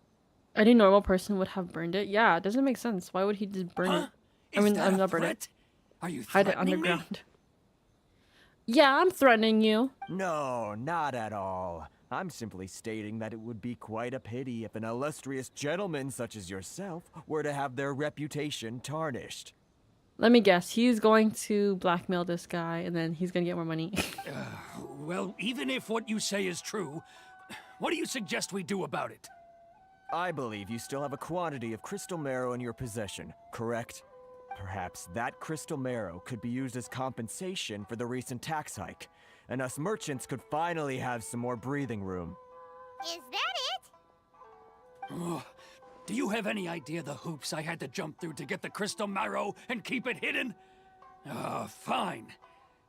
Any normal person would have burned it. Yeah, it doesn't make sense. Why would he just burn it? I mean, I'm not burn it. Are you hide it underground? Yeah, I'm threatening you. No, not at all. I'm simply stating that it would be quite a pity if an illustrious gentleman such as yourself were to have their reputation tarnished. Let me guess. He's going to blackmail this guy, and then he's gonna get more money. Well, even if what you say is true, what do you suggest we do about it? I believe you still have a quantity of crystal marrow in your possession, correct? Perhaps that crystal marrow could be used as compensation for the recent tax hike, and us merchants could finally have some more breathing room. Is that it? Oh, do you have any idea the hoops I had to jump through to get the crystal marrow and keep it hidden? Fine.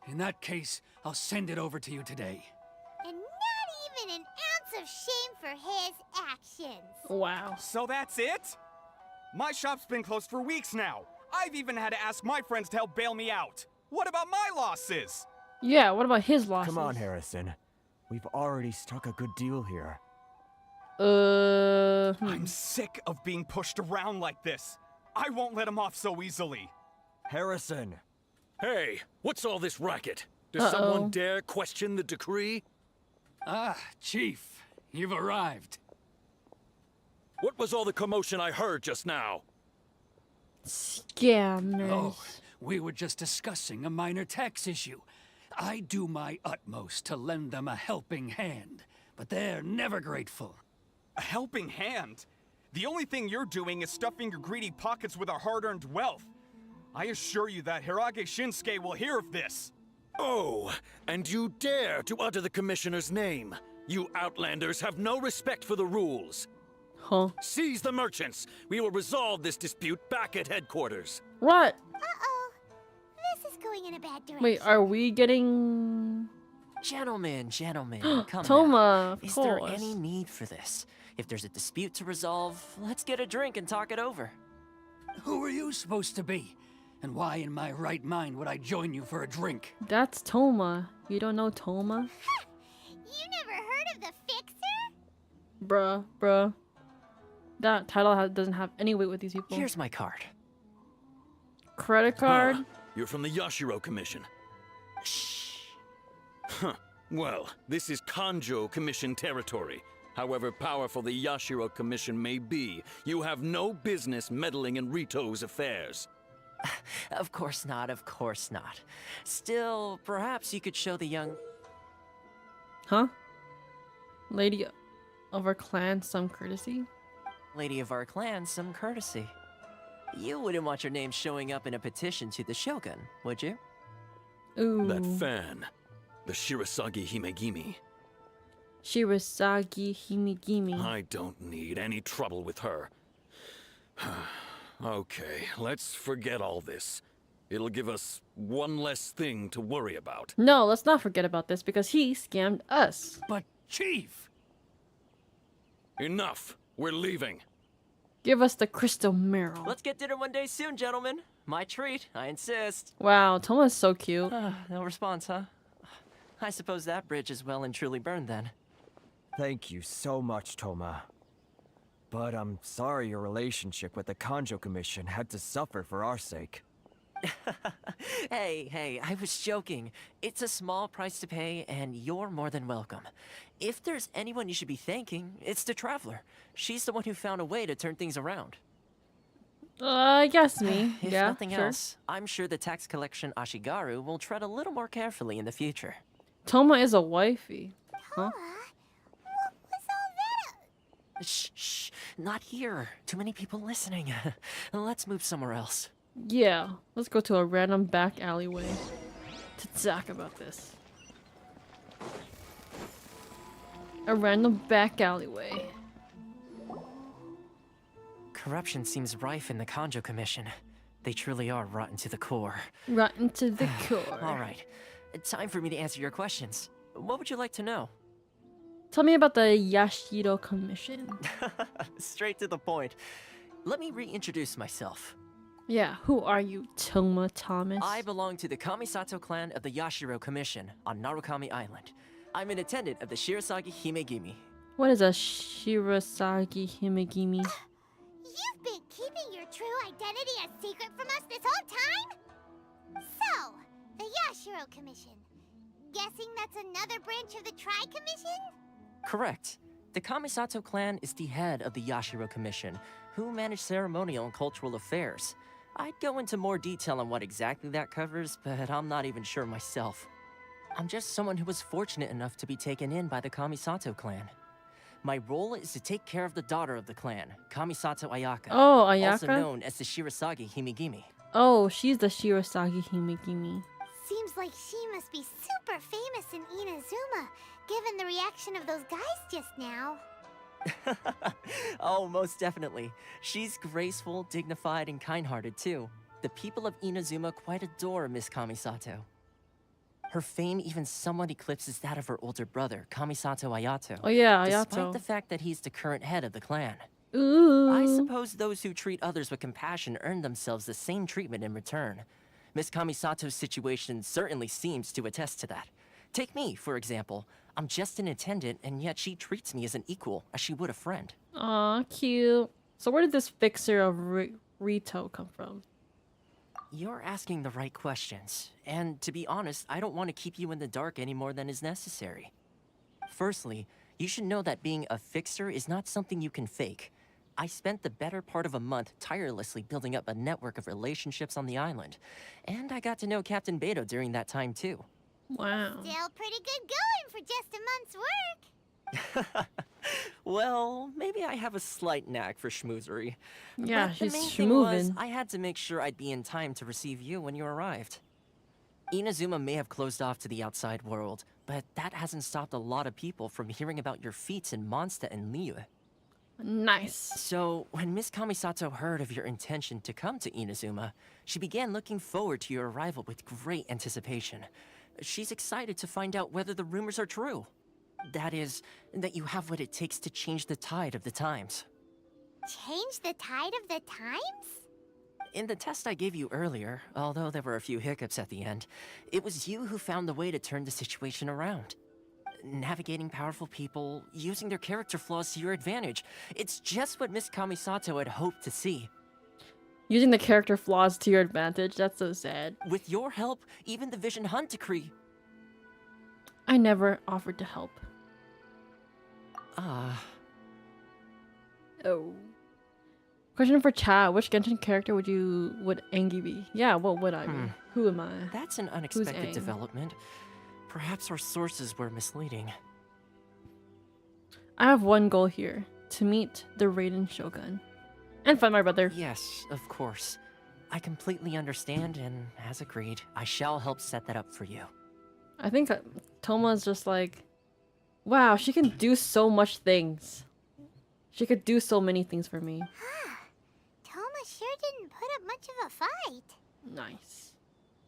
In that case, I'll send it over to you today. And not even an ounce of shame for his actions. Wow. So that's it? My shop's been closed for weeks now. I've even had to ask my friends to help bail me out. What about my losses? Yeah, what about his losses? Come on, Harrison. We've already struck a good deal here. I'm sick of being pushed around like this. I won't let him off so easily. Harrison. Hey, what's all this racket? Does someone dare question the decree? Ah, Chief, you've arrived. What was all the commotion I heard just now? Scammers. Oh, we were just discussing a minor tax issue. I do my utmost to lend them a helping hand, but they're never grateful. A helping hand? The only thing you're doing is stuffing your greedy pockets with our hard-earned wealth. I assure you that Hirage Shinsuke will hear of this. Oh, and you dare to utter the Commissioner's name. You Outlanders have no respect for the rules. Huh? Seize the merchants. We will resolve this dispute back at headquarters. What? Uh-oh. This is going in a bad direction. Wait, are we getting... Gentlemen, come Toma, now. of Is there course. any need for this? If there's a dispute to resolve, let's get a drink and talk it over. Who are you supposed to be? And why in my right mind would I join you for a drink? That's Toma. You don't know Toma? You never heard of the Fixer? Bruh. That title doesn't have any weight with these people. Here's my card. Credit card? You're from the Yashiro Commission. Shh. Huh. Well, this is Kanjo Commission territory. However powerful the Yashiro Commission may be, you have no business meddling in Rito's affairs. Of course not. Still, perhaps you could show the young... Huh? Lady of our clan some courtesy? Lady of our clan some courtesy. You wouldn't want your name showing up in a petition to the Shogun, would you? Ooh. That fan. The Shirasagi Himegimi. Shirasagi Himegimi. I don't need any trouble with her. Okay, let's forget all this. It'll give us one less thing to worry about. No, let's not forget about this because he scammed us. But, Chief! Enough! We're leaving. Give us the crystal marrow. Let's get dinner one day soon, gentlemen. My treat, I insist. Wow, Toma's so cute. No response, huh? I suppose that bridge is well and truly burned then. Thank you so much, Toma. But I'm sorry your relationship with the Kanjo Commission had to suffer for our sake. Hey, I was joking. It's a small price to pay, and you're more than welcome. If there's anyone you should be thanking, it's the Traveler. She's the one who found a way to turn things around. I guess me. If yeah, nothing sure. else, I'm sure the tax collection Ashigaru will tread a little more carefully in the future. Toma is a wifey. Huh? What was all that? Shh, not here. Too many people listening. Let's move somewhere else. Yeah, let's go to a random back alleyway to talk about this. A random back alleyway. Corruption seems rife in the Kanjo Commission. They truly are rotten to the core. Rotten to the core. All right, time for me to answer your questions. What would you like to know? Tell me about the Yashiro Commission. Straight to the point. Let me reintroduce myself. Yeah, who are you, Toma Thomas? I belong to the Kamisato clan of the Yashiro Commission on Narukami Island. I'm an attendant of the Shirasagi Himegimi. What is a Shirasagi Himegimi? You've been keeping your true identity a secret from us this whole time? So, the Yashiro Commission. Guessing that's another branch of the Tri-Commission? Correct. The Kamisato clan is the head of the Yashiro Commission, who manage ceremonial and cultural affairs. I'd go into more detail on what exactly that covers, but I'm not even sure myself. I'm just someone who was fortunate enough to be taken in by the Kamisato clan. My role is to take care of the daughter of the clan, Kamisato Ayaka. Oh, Ayaka? Also known as the Shirasagi Himegimi. Oh, she's the Shirasagi Himegimi. Seems like she must be super famous in Inazuma, given the reaction of those guys just now. Oh, most definitely. She's graceful, dignified, and kind-hearted too. The people of Inazuma quite adore Miss Kamisato. Her fame even somewhat eclipses that of her older brother, Kamisato Ayato. Oh yeah, Ayato. Despite the fact that he's the current head of the clan. Ooh. I suppose those who treat others with compassion earn themselves the same treatment in return. Miss Kamisato's situation certainly seems to attest to that. Take me, for example. I'm just an attendant, and yet she treats me as an equal, as she would a friend. Aw, cute. So where did this fixer of Rito come from? You're asking the right questions. And to be honest, I don't want to keep you in the dark any more than is necessary. Firstly, you should know that being a fixer is not something you can fake. I spent the better part of a month tirelessly building up a network of relationships on the island. And I got to know Captain Beto during that time too. Wow. Still pretty good going for just a month's work. Well, maybe I have a slight knack for schmoozery. Yeah, but she's the main thing was, schmoovin'. I had to make sure I'd be in time to receive you when you arrived. Inazuma may have closed off to the outside world, but that hasn't stopped a lot of people from hearing about your feats in Mondstadt and Liyue. Nice. So, when Miss Kamisato heard of your intention to come to Inazuma, she began looking forward to your arrival with great anticipation. She's excited to find out whether the rumors are true. That is, that you have what it takes to change the tide of the times. Change the tide of the times? In the test I gave you earlier, although there were a few hiccups at the end, it was you who found the way to turn the situation around. Navigating powerful people, using their character flaws to your advantage. It's just what Miss Kamisato had hoped to see. Using the character flaws to your advantage, that's so sad. With your help, even the Vision Hunt decree. I never offered to help. Oh. Question for chat. Which Genshin character would Angie be? Yeah, what would I be? Who am I? That's an unexpected development. Perhaps our sources were misleading. I have one goal here. To meet the Raiden Shogun. And find my brother. Yes, of course. I completely understand, and as agreed, I shall help set that up for you. I think Toma's just like, wow, she can do so much things. She could do so many things for me. Toma sure didn't put up much of a fight. Nice.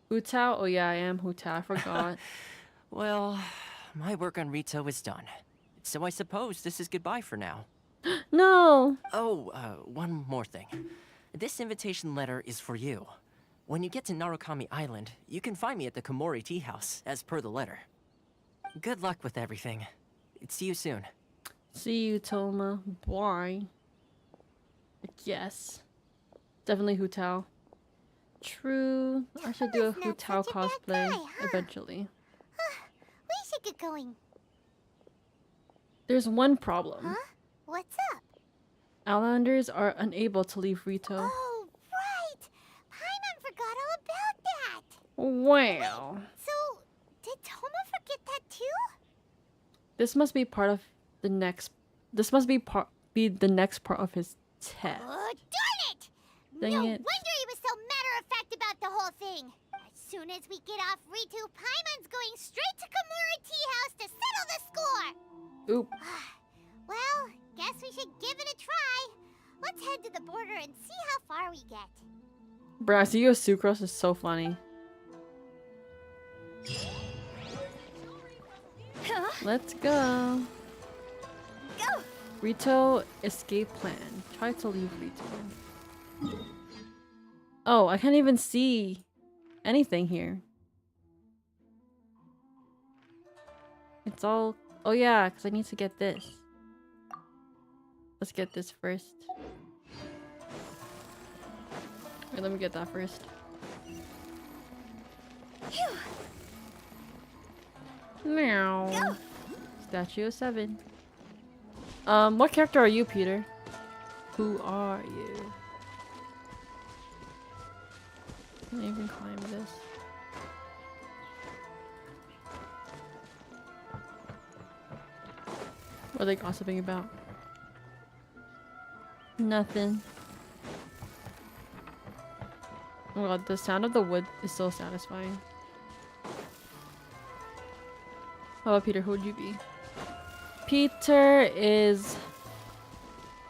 Hu Tao? Oh yeah, I am Hu Tao. I forgot. Well, my work on Rito is done. So I suppose this is goodbye for now. No! Oh, one more thing. This invitation letter is for you. When you get to Narukami Island, you can find me at the Komori Tea House, as per the letter. Good luck with everything. See you soon. See you, Toma. Bye. Yes. Definitely Hu Tao. True. I should do a Hu Tao cosplay eventually. We should get going. There's one problem. Huh? What's up? Outlanders are unable to leave Rito. Oh, right! Paimon forgot all about that! Wow. Wait, so, did Toma forget that too? This must be part of the next... This must be the next part of his test. Oh, darn it! Dang no it. wonder he was so matter-of-fact about the whole thing. As soon as we get off Ritu, Paimon's going straight to Komori Tea House to settle the score! Oop. Well, guess we should give it a try. Let's head to the border and see how far we get. Bruh, Suyo Sucrose is so funny. Let's go. Go! Rito escape plan. Try to leave Rito. Oh, I can't even see anything here. It's all... Oh yeah, because I need to get this. Let's get this first. Wait, let me get that first. Meow. Go. Statue of 7. What character are you, Peter? Who are you? Can't even climb this. What are they gossiping about? Nothing. Oh my god, the sound of the wood is so satisfying. How about Peter? Who would you be? Peter is...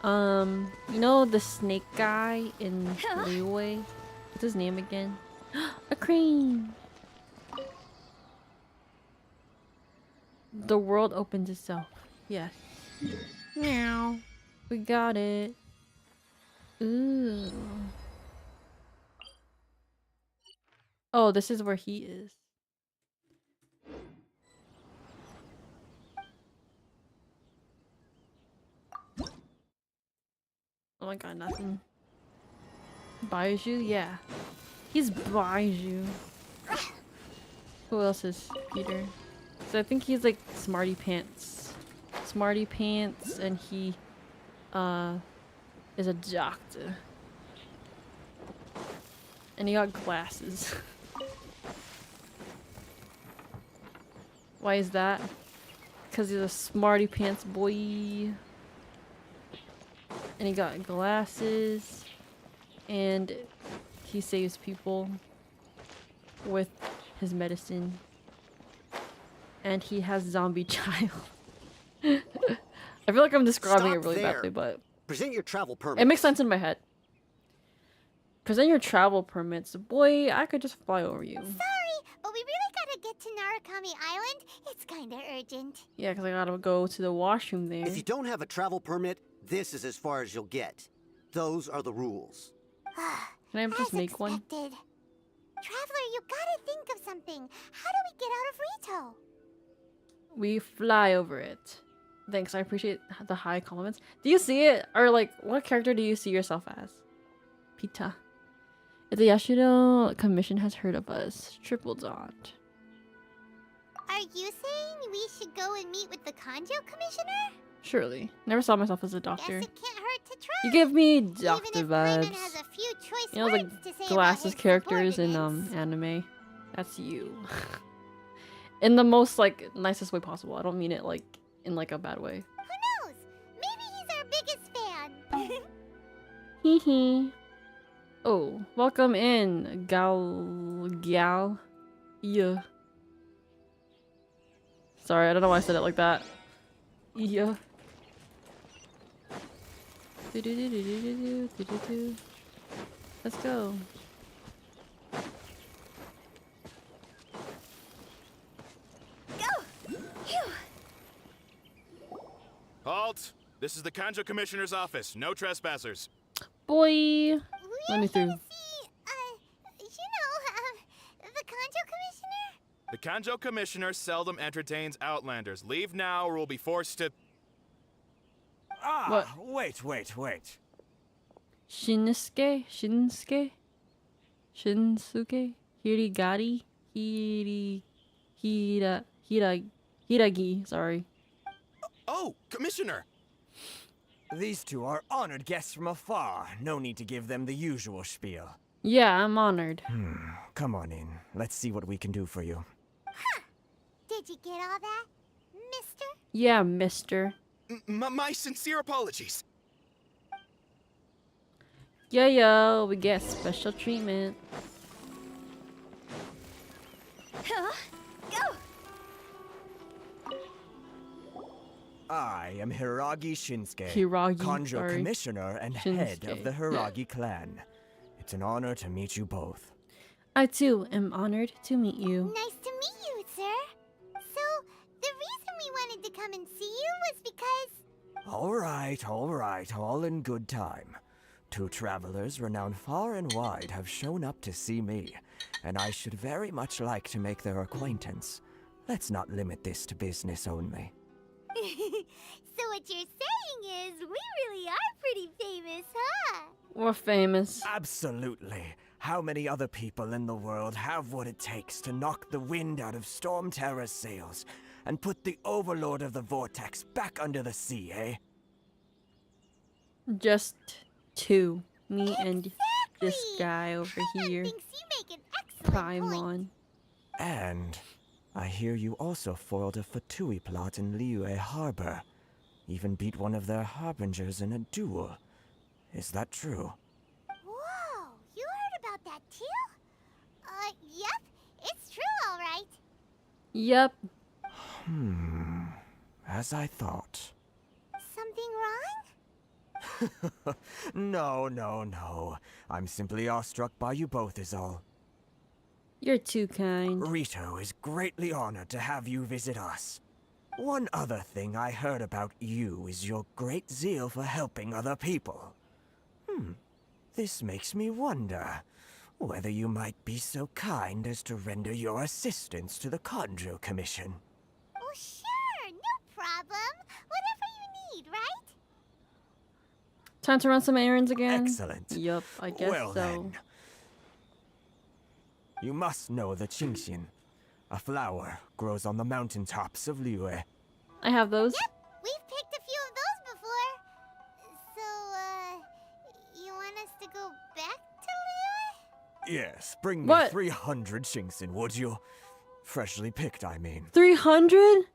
you know the snake guy in Leeway? What's his name again? A crane! The world opens itself. Yes. Meow. We got it. Ooh. Oh, this is where he is. Oh my god, nothing. Baiju? Yeah. He's Baiju. Who else is Peter? So I think he's like Smarty Pants. Smarty Pants, and he is a doctor. And he got glasses. Why is that? Because he's a Smarty Pants boy. And he got glasses. And he saves people with his medicine. And he has zombie child. I feel like I'm describing it really badly, but Present your travel permit. It makes sense in my head. Present your travel permits. Boy, I could just fly over you. Sorry, but we really gotta get to Narukami Island. It's kinda urgent. Yeah, because I gotta go to the washroom there. If you don't have a travel permit, this is as far as you'll get. Those are the rules. Can I just make one? Traveler, you gotta think of something. How do we get out of Rito? We fly over it. Thanks, I appreciate the high compliments. Do you see it? Or like, what character do you see yourself as? Pita. If the Yashiro Commission has heard of us, triple dot. Are you saying we should go and meet with the Kanjo Commissioner? Surely. Never saw myself as a doctor. Guess it can't hurt to try. You give me doctor Even if Paimon vibes. has a few choice You know, like words to say about glasses his characters in anime. That's you. In the most like nicest way possible. I don't mean it like in like a bad way. Who knows? Maybe he's our biggest fan. Hee hee. Oh, welcome in, gal. Yeah. Sorry, I don't know why I said it like that. Yeah. Let's go. Halt! This is the Kanjo Commissioner's office. No trespassers. Boy. Let me through. The Kanjo Commissioner? The Kanjo Commissioner seldom entertains outlanders. Leave now or we'll be forced to... Wait. Shinsuke? Shinsuke? Hiragi, sorry. Oh, Commissioner! These two are honored guests from afar. No need to give them the usual spiel. Yeah, I'm honored. Come on in. Let's see what we can do for you. Did you get all that, mister? Yeah, mister. My sincere apologies. Yeah, we get special treatment. Go! I am Hiragi Shinsuke, Hiragi, Kanjo sorry. Commissioner and head of Shinsuke. the Hiragi clan. It's an honor to meet you both. I too am honored to meet you. Nice to meet you, sir. So, the reason we wanted to come and see you was because... All right, all in good time. Two travelers renowned far and wide have shown up to see me, and I should very much like to make their acquaintance. Let's not limit this to business only. So what you're saying is we really are pretty famous, huh? We're famous. Absolutely. How many other people in the world have what it takes to knock the wind out of Storm Terror's sails and put the Overlord of the Vortex back under the sea, eh? Just two. Me and this guy over here. Thinks you make an excellent point. Paimon. And I hear you also foiled a Fatui plot in Liyue Harbor. Even beat one of their harbingers in a duel. Is that true? Whoa, you heard about that too? Yep, it's true, all right. Yep. As I thought. Something wrong? No. I'm simply awestruck by you both is all. You're too kind. Rito is greatly honored to have you visit us. One other thing I heard about you is your great zeal for helping other people. This makes me wonder whether you might be so kind as to render your assistance to the Kanjo Commission. Oh, sure, no problem. Whatever you need, right? Time to run some errands again? Excellent. Yup, I guess Well so. then. You must know the Qingxian. A flower grows on the mountaintops of Liyue. I have those. Yep, we've picked a few of those before. So, you want us to go back to Liyue? Yes, bring me What? 300 Qingxian, would you? Freshly picked, I mean. 300?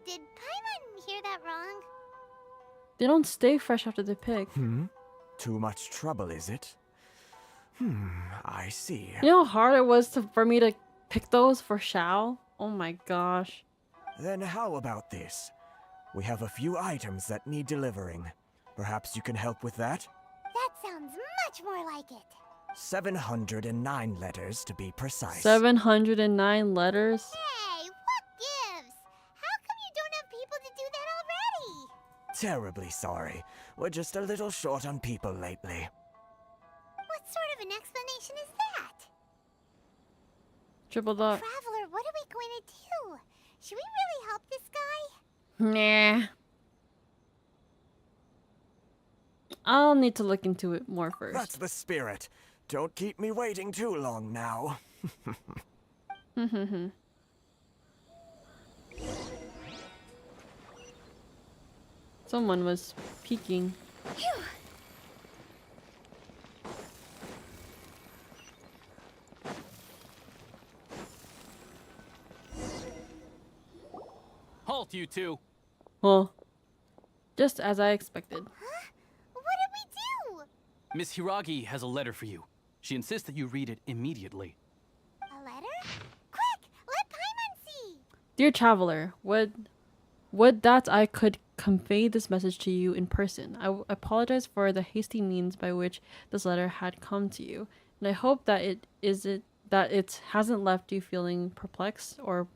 Did Paimon hear that wrong? They don't stay fresh after they pick. Too much trouble, is it? I see. You know how hard it was for me to pick those for Shao? Oh my gosh. Then how about this? We have a few items that need delivering. Perhaps you can help with that? That sounds much more like it. 709 letters to be precise. 709 letters? Hey, what gives? How come you don't have people to do that already? Terribly sorry. We're just a little short on people lately. What sort of an explanation is that? Triple dot. Traveler, what are we going to do? Should we really help this guy? Nah. I'll need to look into it more first. That's the spirit. Don't keep me waiting too long now. Someone was peeking. Phew. Halt, you two! Well, just as I expected. Huh? What did we do? Miss Hiragi has a letter for you. She insists that you read it immediately. A letter? Quick, let Paimon see. Dear traveler, would that I could convey this message to you in person. I apologize for the hasty means by which this letter had come to you, and I hope that it hasn't left you feeling perplexed or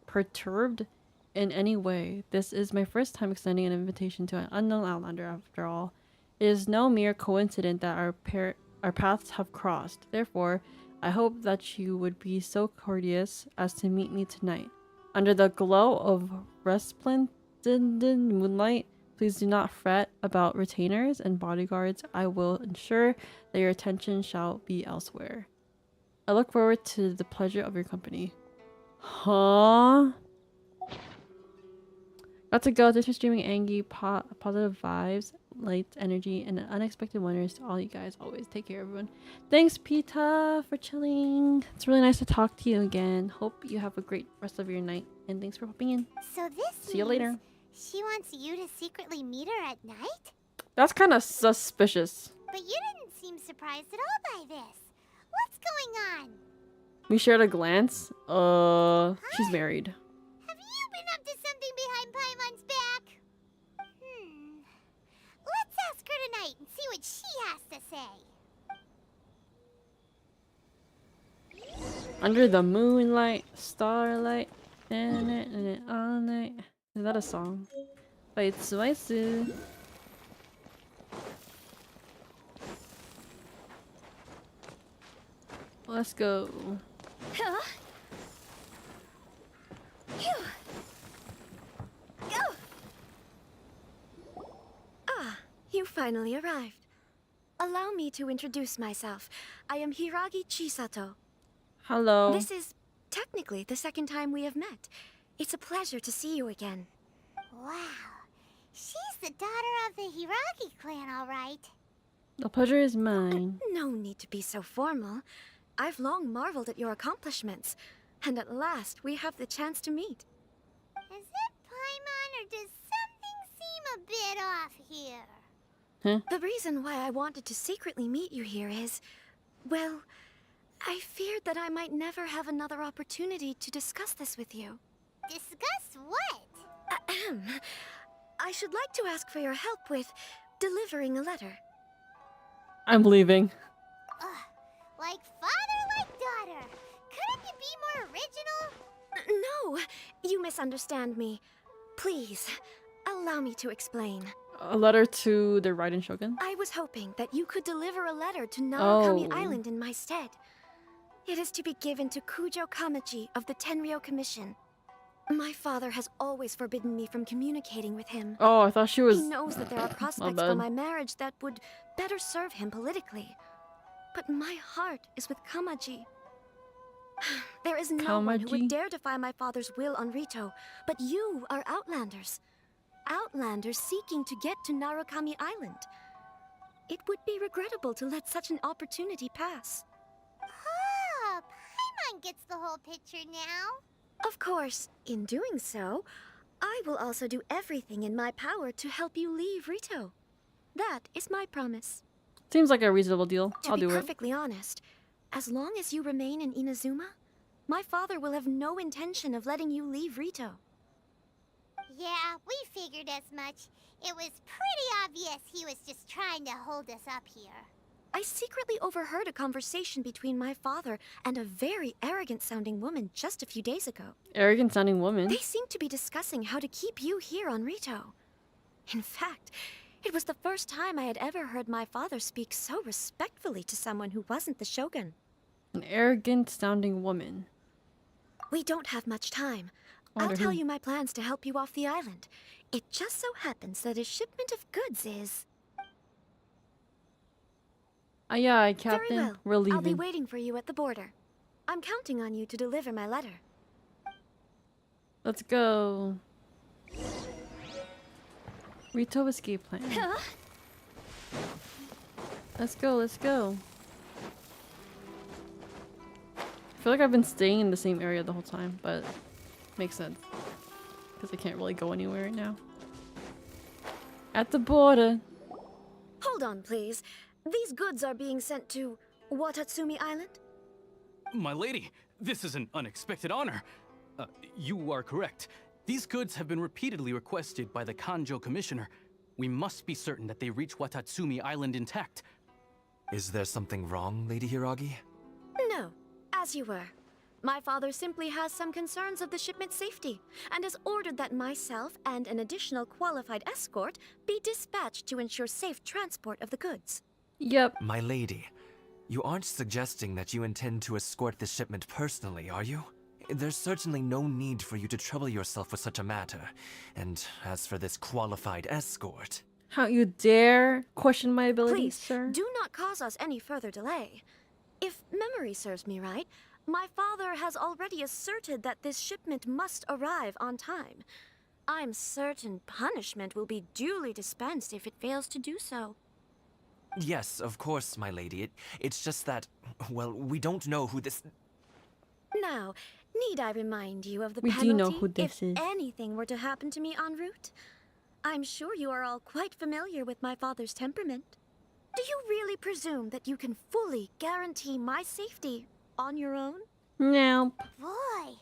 perturbed in any way. This is my first time extending an invitation to an unknown outlander after all. It is no mere coincidence that our paths have crossed. Therefore, I hope that you would be so courteous as to meet me tonight. Under the glow of resplendent moonlight, please do not fret about retainers and bodyguards. I will ensure that your attention shall be elsewhere. I look forward to the pleasure of your company. Huh? Got to go. Thanks for streaming, Angie. Positive vibes, light energy, and unexpected wonders to all you guys. Always take care, everyone. Thanks, Pita, for chilling. It's really nice to talk to you again. Hope you have a great rest of your night, and thanks for popping in. So this See you later. She wants you to secretly meet her at night? That's kind of suspicious. But you didn't seem surprised at all by this. What's going on? We shared a glance. She's married. Have you been up to something behind Paimon's back? Let's ask her tonight and see what she has to say. Under the moonlight, starlight, all night. Is that a song? By YesStyle. Let's go. Huh? Phew. Go! Ah, you finally arrived. Allow me to introduce myself. I am Hiragi Chisato. Hello. This is technically the second time we have met. It's a pleasure to see you again. Wow. She's the daughter of the Hiragi clan, all right. The pleasure is mine. No need to be so formal. I've long marveled at your accomplishments, and at last we have the chance to meet. Is it Paimon, or does something seem a bit off here? Huh? The reason why I wanted to secretly meet you here is, well, I feared that I might never have another opportunity to discuss this with you. Discuss what? Ahem. I should like to ask for your help with delivering a letter. I'm leaving. Like father, like daughter. Couldn't you be more original? No, you misunderstand me. Please, allow me to explain. A letter to the Raiden Shogun? I was hoping that you could deliver a letter to Narukami Oh. Island in my stead. It is to be given to Kujo Kamaji of the Tenryou Commission. My father has always forbidden me from communicating with him. Oh, I thought she was... He knows that there are prospects for bad. my marriage that would better serve him politically. But my heart is with Kamaji. There is no one who Kamaji? would dare defy my father's will on Rito, but you are Outlanders. Outlanders seeking to get to Narukami Island. It would be regrettable to let such an opportunity pass. Oh, Paimon gets the whole picture now. Of course, in doing so, I will also do everything in my power to help you leave Rito. That is my promise. Seems like a reasonable deal. To I'll be do it. perfectly honest, as long as you remain in Inazuma, my father will have no intention of letting you leave Rito. Yeah, we figured as much. It was pretty obvious he was just trying to hold us up here. I secretly overheard a conversation between my father and a very arrogant-sounding woman just a few days ago. Arrogant-sounding woman? They seemed to be discussing how to keep you here on Rito. In fact, it was the first time I had ever heard my father speak so respectfully to someone who wasn't the Shogun. An arrogant-sounding woman. We don't have much time. I'll tell you my plans to help you off the island. It just so happens that a shipment of goods is... Aye, aye, Captain. Very well. We're leaving. I'll be waiting for you at the border. I'm counting on you to deliver my letter. Let's go. Rito escape plan. Let's go, let's go. I feel like I've been staying in the same area the whole time, but makes sense. Because I can't really go anywhere right now. At the border. Hold on, please. These goods are being sent to Watatsumi Island? My lady, this is an unexpected honor. You are correct. These goods have been repeatedly requested by the Kanjo Commissioner. We must be certain that they reach Watatsumi Island intact. Is there something wrong, Lady Hiragi? No, as you were. My father simply has some concerns of the shipment's safety, and has ordered that myself and an additional qualified escort be dispatched to ensure safe transport of the goods. Yep. My lady, you aren't suggesting that you intend to escort the shipment personally, are you? There's certainly no need for you to trouble yourself with such a matter. And as for this qualified escort... How you dare question my abilities, Please, sir? do not cause us any further delay. If memory serves me right, my father has already asserted that this shipment must arrive on time. I'm certain punishment will be duly dispensed if it fails to do so. Yes, of course, my lady. It's just that, well, we don't know who this... Now, need I remind you of the We penalty do know who this if is. anything were to happen to me en route? I'm sure you are all quite familiar with my father's temperament. Do you really presume that you can fully guarantee my safety on your own? Nope. Boy,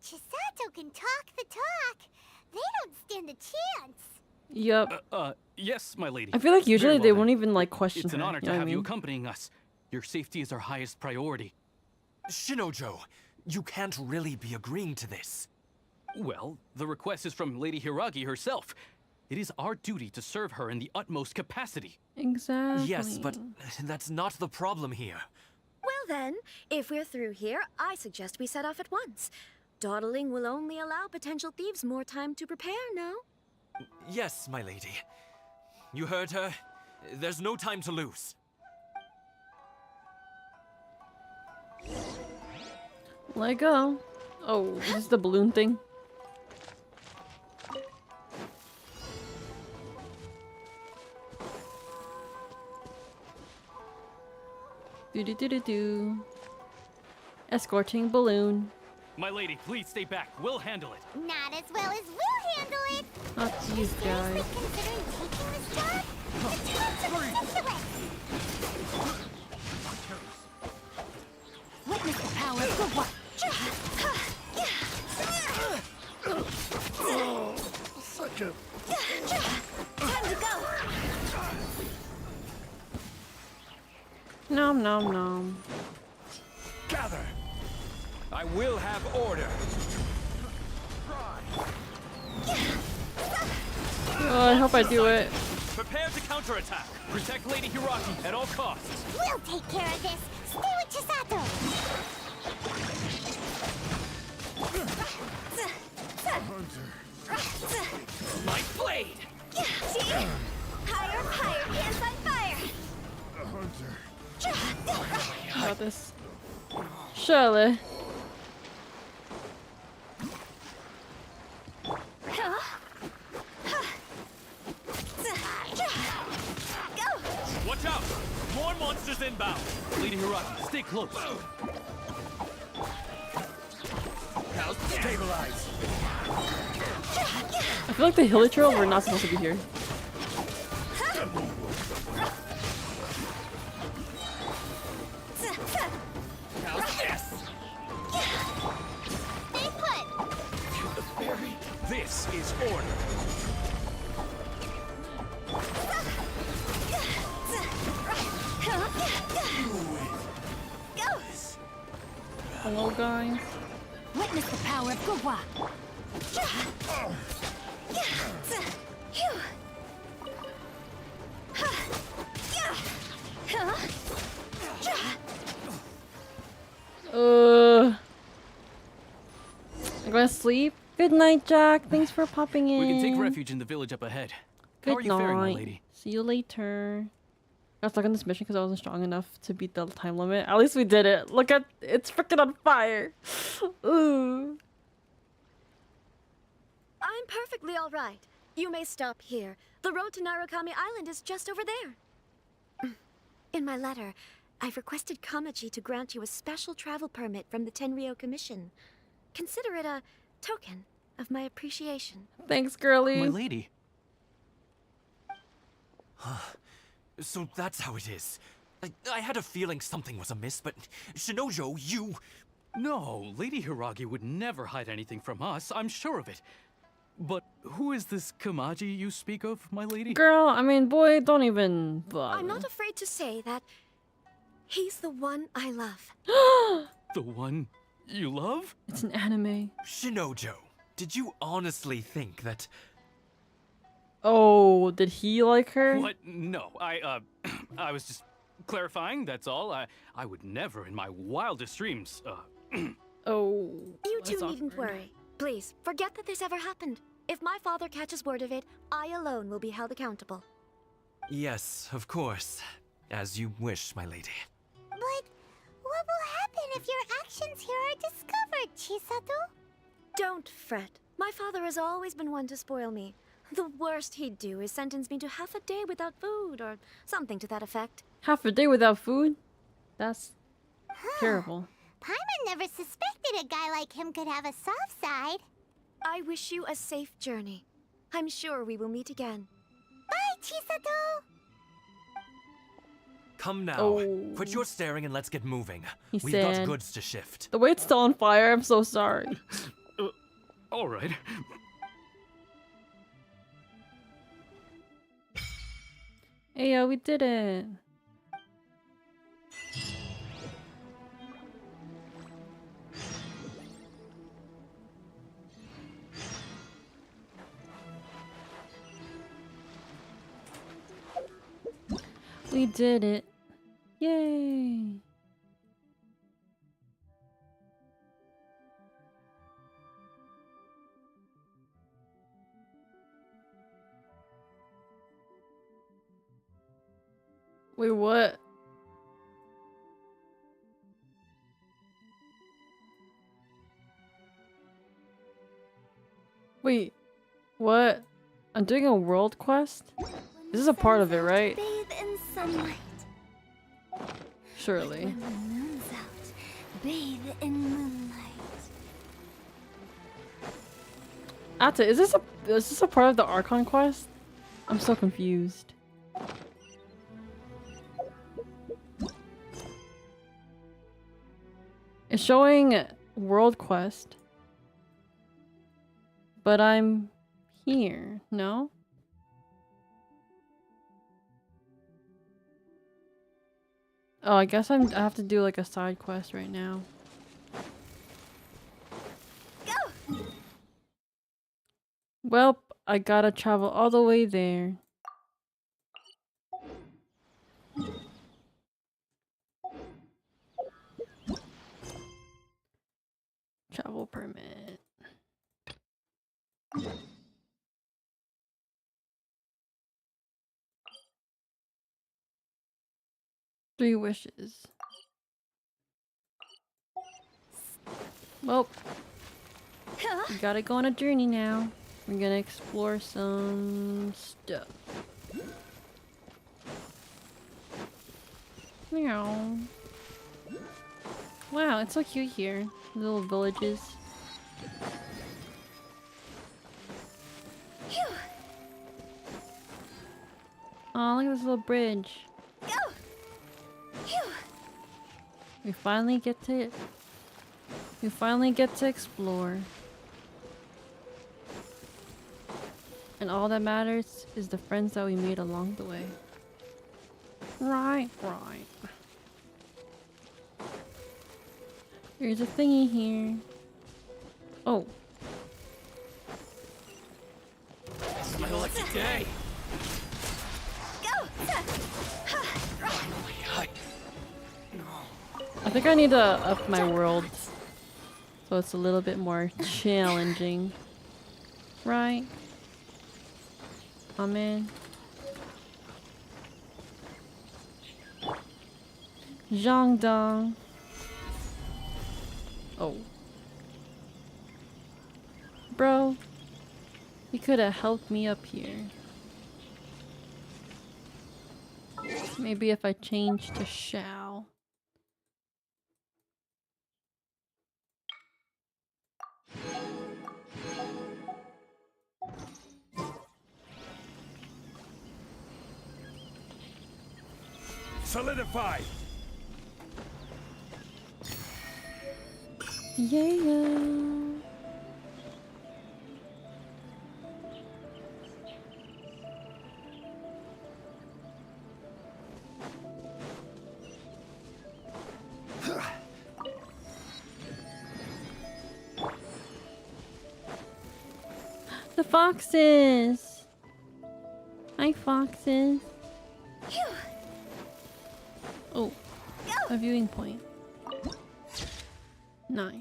Chisato can talk the talk. They don't stand a chance. Yep. Yes, my lady. I feel like usually Very well they then. won't even like question It's an her, honor you to know what I have you mean? accompanying us. Your safety is our highest priority. Shinojo, you can't really be agreeing to this. Well, the request is from Lady Hiragi herself. It is our duty to serve her in the utmost capacity. Exactly. Yes, but that's not the problem here. Well then, if we're through here, I suggest we set off at once. Dawdling will only allow potential thieves more time to prepare, no? Yes, my lady. You heard her. There's no time to lose. Let go. Oh, is this the balloon thing? Do. Escorting balloon. My lady, please stay back. We'll handle it. Not as well as we'll handle it. Not these guys. Considering taking this job, the terms are ridiculous. Witness the power of good work. Such a... Time to go. Nom nom nom. Gather! I will have order. Oh, I hope I do it. Prepare to counterattack. Protect Lady Hiragi at all costs. We'll take care of this. Stay with Chisato. My blade! See? Higher, hands on fire. A hunter. Got this. Surely. Watch out! More monsters inbound! Lady Hiragi, stay close. Now stabilize. I feel like the Hilichurl were not supposed to be here. How's this? Stay put. Feel the berry This is order. Hello, guys. Witness the power of Gua. I'm gonna sleep. Good night, Jack. Thanks for popping in. We can take refuge in the village up ahead. How are Good you faring, my night. lady? See you later. I got stuck on this mission because I wasn't strong enough to beat the time limit. At least we did it. Look at it's freaking on fire. Ooh. I'm perfectly all right. You may stop here. The road to Narukami Island is just over there. In my letter, I've requested Kamaji to grant you a special travel permit from the Tenryou Commission. Consider it a token of my appreciation. Thanks, girly. My lady. So that's how it is. I had a feeling something was amiss, but Shinojo, you... No, Lady Hiragi would never hide anything from us. I'm sure of it. But who is this Kamaji you speak of, my lady? Girl, I mean, boy, don't even bother. I'm not afraid to say that he's the one I love. The one you love? It's an anime. Shinojo, did you honestly think that... Oh, did he like her? What? No, I was just clarifying, that's all. I would never in my wildest dreams, Oh. You two needn't worry. Please, forget that this ever happened. If my father catches word of it, I alone will be held accountable. Yes, of course. As you wish, my lady. But what will happen if your actions here are discovered, Chisato? Don't fret. My father has always been one to spoil me. The worst he'd do is sentence me to half a day without food, or something to that effect. Half a day without food? That's terrible. Paimon never suspected a guy like him could have a soft side. I wish you a safe journey. I'm sure we will meet again. Bye, Chisato! Come now. Oh. Quit your staring and let's get moving. He's We've got sad. goods to shift. The weight's still on fire. I'm so sorry. all right. Hey, yo, we did it. We did it. Yay. Wait, what? Wait, what? I'm doing a world quest? This is a part of it, right? Bathe in sunlight. Surely. When the moon's out, bathe in moonlight. Atta, is this a part of the Archon quest? I'm so confused. It's showing world quest. But I'm here, no? Oh, I guess I have to do like a side quest right now. Go! Well, I gotta travel all the way there. Travel permit. Three wishes. Well, we gotta go on a journey now. We're gonna explore some stuff. Meow. Wow, it's so cute here. Little villages. Oh, look at this little bridge. Go! We finally get to explore. And all that matters is the friends that we made along the way. Right. There's a thingy here. Oh. It's my lucky day. Go! I think I need to up my world so it's a little bit more challenging. Right? Oh man. Zhangdong. Oh. Bro, you could have helped me up here. Maybe if I change to shall. Solidify! Yeah. The foxes! Hi, foxes. Oh, a viewing point. Nice.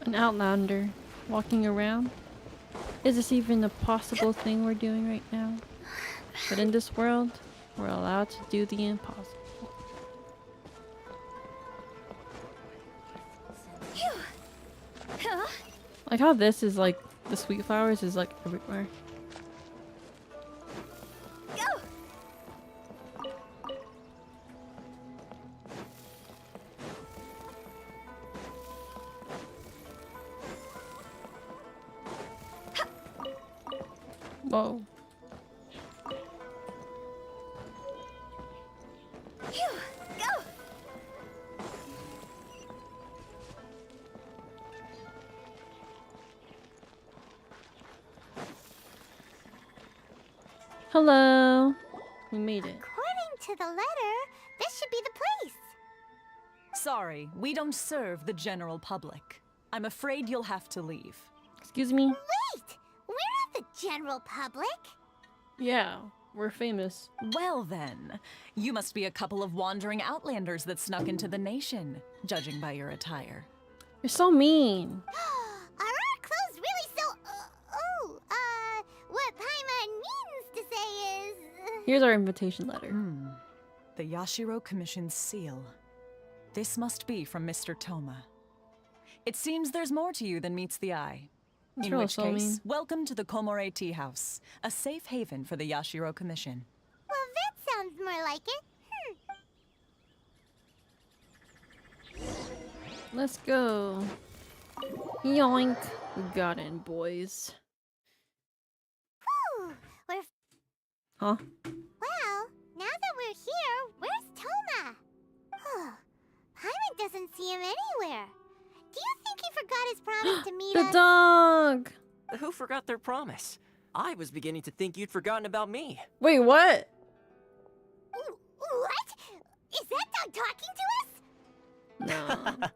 An outlander walking around? Is this even a possible thing we're doing right now? But in this world, we're allowed to do the impossible. Like how this is like, the sweet flowers is like everywhere. Whoa. Hello. We made it. According to the letter, this should be the place. Sorry, we don't serve the general public. I'm afraid you'll have to leave. Excuse me? Wait! We're not the general public. Yeah, we're famous. Well then, you must be a couple of wandering outlanders that snuck into the nation, judging by your attire. You're so mean. Are our clothes really so... what Paimon means to say is... Here's our invitation letter. The Yashiro Commission's seal. This must be from Mr. Toma. It seems there's more to you than meets the eye. That's In really which so case, mean. welcome to the Komore Tea House, a safe haven for the Yashiro Commission. Well, that sounds more like it. Let's go. Yoink. We got in, boys. Whew, Huh? Well, now that we're here, where's Toma? Paimon doesn't see him anywhere. Do you think he forgot his promise to meet The us? dog! Who forgot their promise? I was beginning to think you'd forgotten about me. Wait, what? What? Is that dog talking to us? No.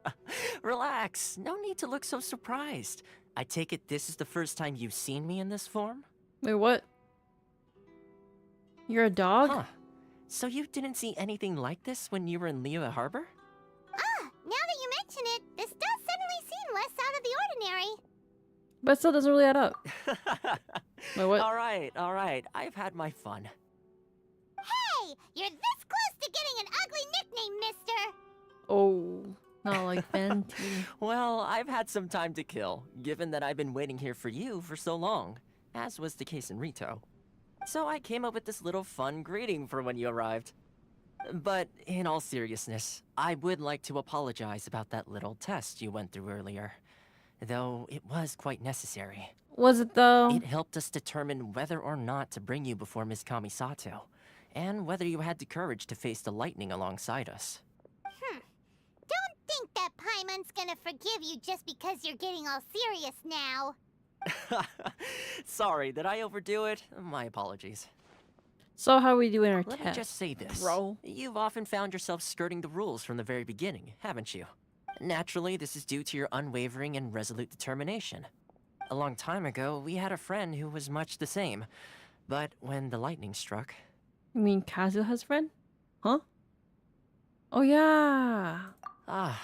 Relax. No need to look so surprised. I take it this is the first time you've seen me in this form? Wait, what? You're a dog? Huh. So you didn't see anything like this when you were in Liyue Harbor? Now that you mention it, this does suddenly seem less out of the ordinary. But it still doesn't really add up. Wait, what? Alright. I've had my fun. Hey! You're this close to getting an ugly nickname, mister! Oh, not like Fenty. Well, I've had some time to kill, given that I've been waiting here for you for so long, as was the case in Rito. So I came up with this little fun greeting for when you arrived. But in all seriousness, I would like to apologize about that little test you went through earlier. Though it was quite necessary. Was it though? It helped us determine whether or not to bring you before Ms. Kamisato. and whether you had the courage to face the lightning alongside us. Don't think that Paimon's gonna forgive you just because you're getting all serious now. Sorry, did I overdo it? My apologies. So how are we doing our Let test? me just say this. Bro. You've often found yourself skirting the rules from the very beginning, haven't you? Naturally, this is due to your unwavering and resolute determination. A long time ago, we had a friend who was much the same. But when the lightning struck... You mean Kazu has a friend? Huh? Oh yeah. Ah,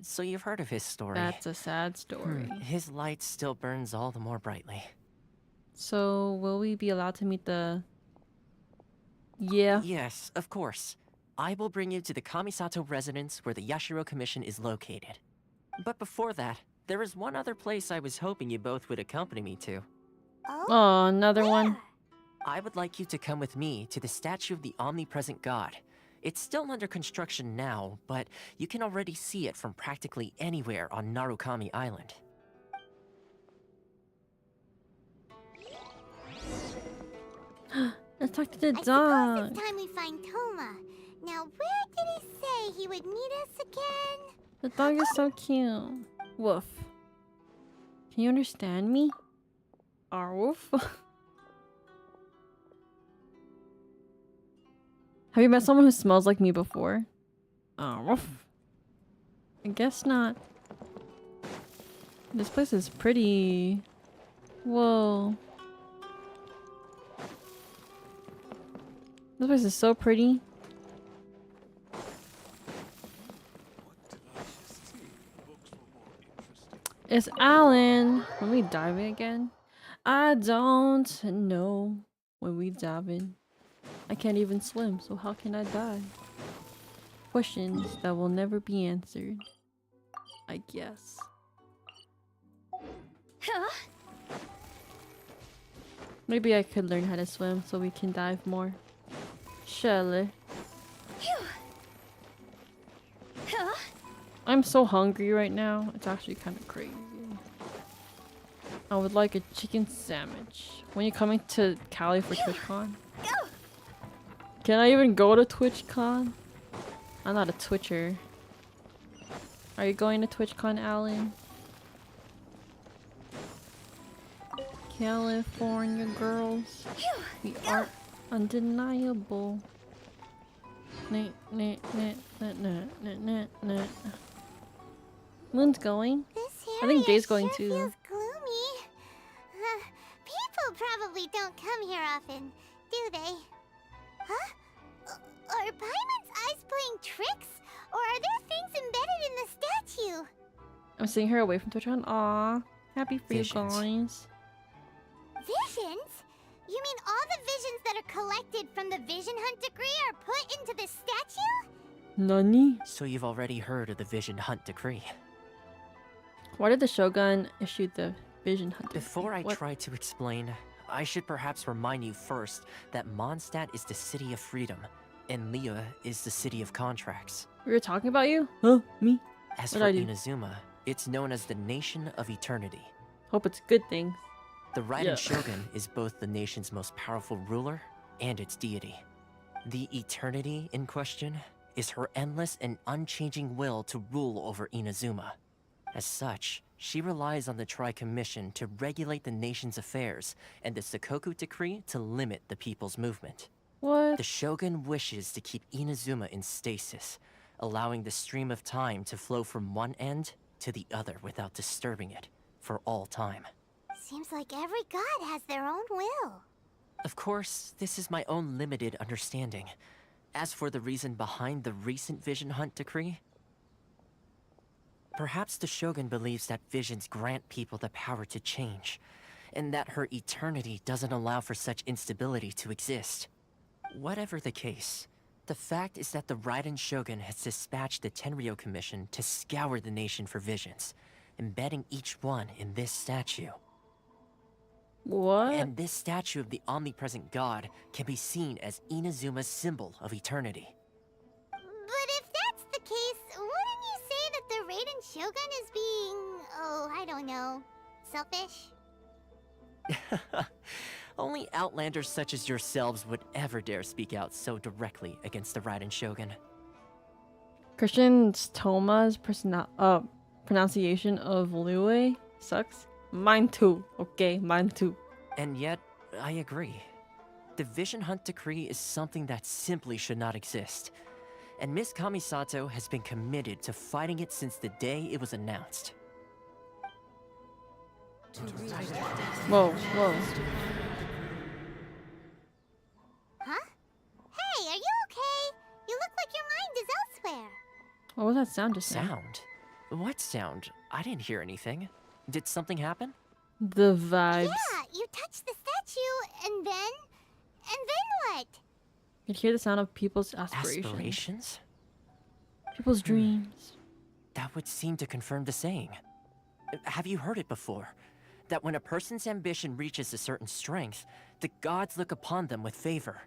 so you've heard of his story. That's a sad story. His light still burns all the more brightly. So will we be allowed to meet the... Yeah. Yes, of course. I will bring you to the Kamisato residence where the Yashiro Commission is located. But before that, there is one other place I was hoping you both would accompany me to. Oh, another one. I would like you to come with me to the statue of the omnipresent god. It's still under construction now, but you can already see it from practically anywhere on Narukami Island. Let's talk to the I dog. suppose it's time we find Toma. Now, where did he say he would meet us again? The dog is so cute. Woof. Can you understand me? Woof. Have you met someone who smells like me before? Woof. I guess not. This place is pretty. Whoa. This place is so pretty. It's Alan. When we dive in again? I don't know when we dive in. I can't even swim, so how can I dive? Questions that will never be answered. I guess. Maybe I could learn how to swim so we can dive more. Shall I'm so hungry right now. It's actually kind of crazy. I would like a chicken sandwich. When you coming to Cali for TwitchCon? Can I even go to TwitchCon? I'm not a Twitcher. Are you going to TwitchCon, Alan? California girls, we are undeniable. Moon's going. I think Jay's going too. Feels gloomy. People probably don't come here often, do they? Huh? Are Paimon's eyes playing tricks? Or are there things embedded in the statue? I'm seeing her away from TwitchCon. Aw, happy for you guys. Visions? You mean all the visions that are collected from the Vision Hunt decree are put into this statue? Nani? So you've already heard of the Vision Hunt decree. Why did the Shogun issue the Vision Hunt decree? Before I try to explain, I should perhaps remind you first that Mondstadt is the city of freedom, and Liyue is the city of contracts. We were talking about you? Huh? Me? As What for did I do? Inazuma, it's known as the Nation of Eternity. Hope it's good things. The Raiden Yeah. Shogun is both the nation's most powerful ruler and its deity. The Eternity in question is her endless and unchanging will to rule over Inazuma. As such, she relies on the Tri-Commission to regulate the nation's affairs and the Sakoku Decree to limit the people's movement. What? The Shogun wishes to keep Inazuma in stasis, allowing the stream of time to flow from one end to the other without disturbing it for all time. Seems like every god has their own will. Of course, this is my own limited understanding. As for the reason behind the recent Vision Hunt decree, perhaps the Shogun believes that visions grant people the power to change, and that her eternity doesn't allow for such instability to exist. Whatever the case, the fact is that the Raiden Shogun has dispatched the Tenryou Commission to scour the nation for visions, embedding each one in this statue. What? And this statue of the omnipresent god can be seen as Inazuma's symbol of eternity. But if that's the case, wouldn't you say that the Raiden Shogun is being, oh, I don't know, selfish? Only outlanders such as yourselves would ever dare speak out so directly against the Raiden Shogun. Christian Toma's pronunciation of Lue sucks. Mine too. Okay, mine too. And yet, I agree. The Vision Hunt Decree is something that simply should not exist. And Miss Kamisato has been committed to fighting it since the day it was announced. Whoa, whoa. Huh? Hey, are you okay? You look like your mind is elsewhere. What was that sound just now? Sound? What sound? I didn't hear anything. Did something happen? The vibes. Yeah, you touched the statue, and then what? You could hear the sound of people's aspirations. Aspirations? People's dreams. That would seem to confirm the saying. Have you heard it before? That when a person's ambition reaches a certain strength, the gods look upon them with favor.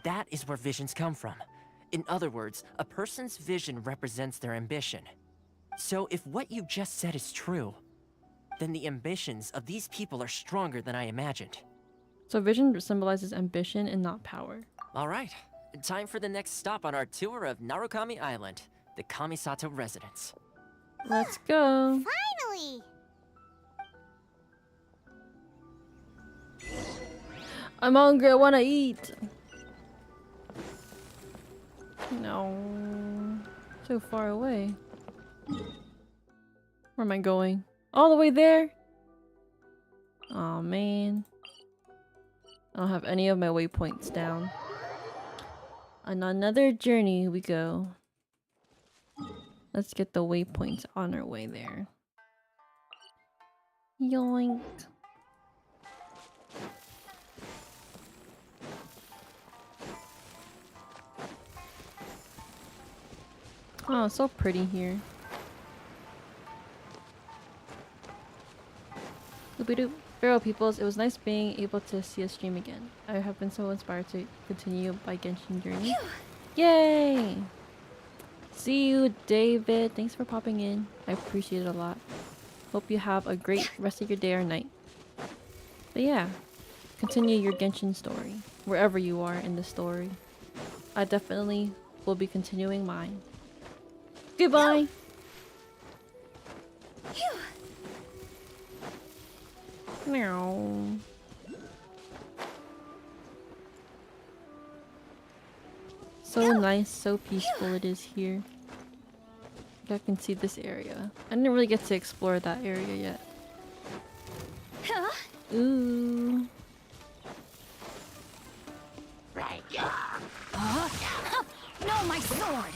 That is where visions come from. In other words, a person's vision represents their ambition. So if what you just said is true, then the ambitions of these people are stronger than I imagined. So vision symbolizes ambition and not power. Alright, time for the next stop on our tour of Narukami Island, the Kamisato residence. Let's go. Finally! I'm hungry, I wanna eat. No. So far away. Where am I going? All the way there? Aw, man. I don't have any of my waypoints down. On another journey we go. Let's get the waypoints on our way there. Yoink. Oh, it's so pretty here. Doop-a-doop. Farewell, peoples. It was nice being able to see a stream again. I have been so inspired to continue my Genshin journey. Yay! See you, David. Thanks for popping in. I appreciate it a lot. Hope you have a great rest of your day or night. But yeah, continue your Genshin story. Wherever you are in the story. I definitely will be continuing mine. Goodbye! Meow. So nice, so peaceful it is here. I can see this area. I didn't really get to explore that area yet. Ooh. No, my sword!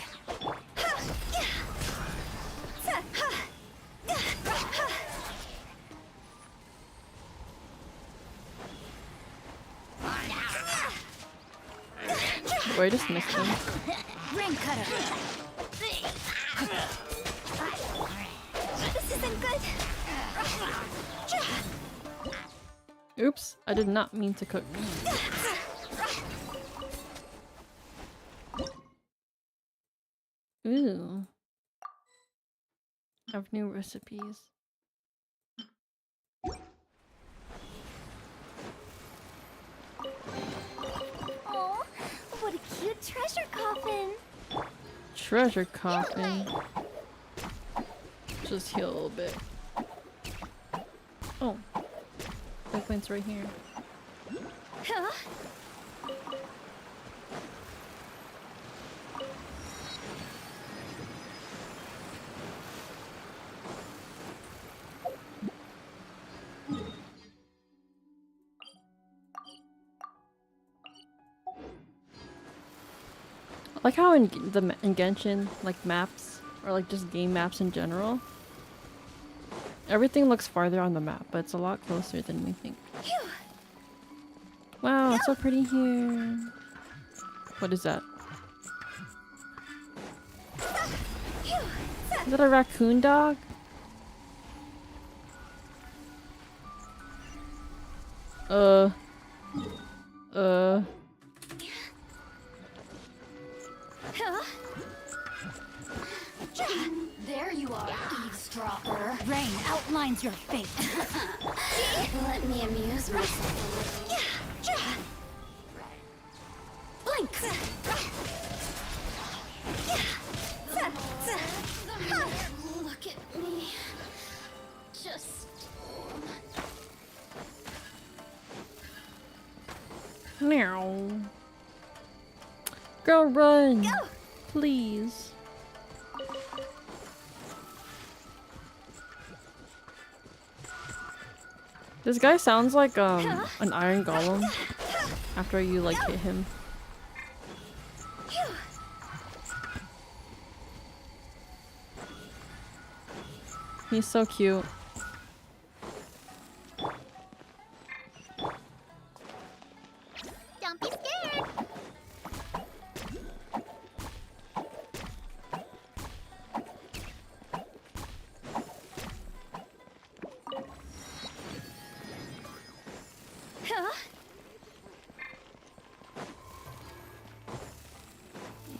Oh, I just missed him. Ring cutter. This isn't good. Oops, I did not mean to cook. Ooh. I have new recipes. Oh, what a cute treasure coffin. Treasure coffin. Just heal a little bit. Oh. That point's right here. Huh? Like how in Genshin, like maps, or like just game maps in general, everything looks farther on the map, but it's a lot closer than we think. Wow, it's so pretty here. What is that? Is that a raccoon dog? There. you are, eavesdropper. Rain outlines your fate. Let me amuse myself. Blink! Look at me. Just... Meow. Girl, run! Go. Please. This guy sounds like an iron golem after you like hit him. He's so cute. Don't be scared.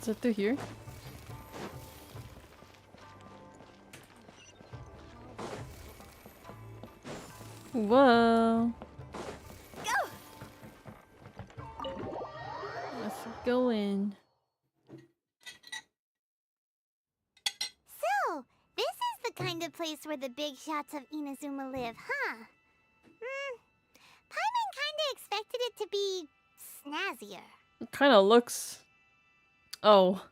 Is it through here? Whoa. Let's go in. So, this is the kind of place where the big shots of Inazuma live, huh? Paimon kinda expected it to be snazzier. It kind of looks... Oh.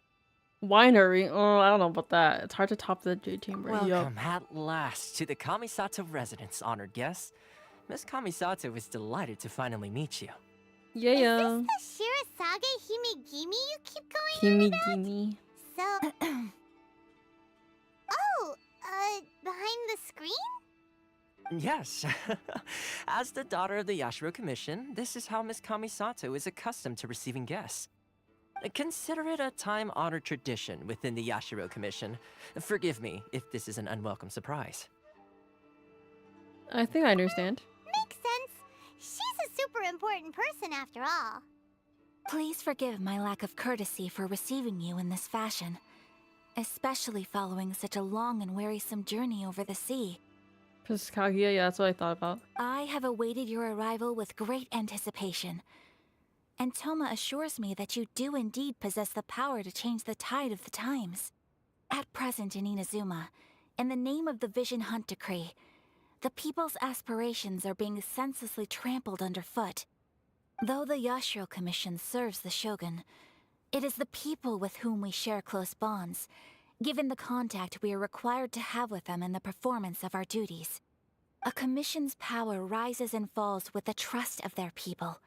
Winery. Oh, I don't know about that. It's hard to top the Jade Chamber. Welcome at last to the Kamisato residence, honored guests. Miss Kamisato is delighted to finally meet you. Yeah. Is this the Shirasage Himegimi you keep going on about? Himegimi. So... oh, behind the screen? Yes. As the daughter of the Yashiro Commission, this is how Miss Kamisato is accustomed to receiving guests. Consider it a time-honored tradition within the Yashiro Commission. Forgive me if this is an unwelcome surprise. I think I understand. Makes sense. She's a super important person after all. Please forgive my lack of courtesy for receiving you in this fashion, especially following such a long and wearisome journey over the sea. Kaguya, yeah, that's what I thought about. I have awaited your arrival with great anticipation, and Toma assures me that you do indeed possess the power to change the tide of the times. At present in Inazuma, in the name of the Vision Hunt Decree, the people's aspirations are being senselessly trampled underfoot. Though the Yashiro Commission serves the Shogun, it is the people with whom we share close bonds, given the contact we are required to have with them in the performance of our duties. A commission's power rises and falls with the trust of their people.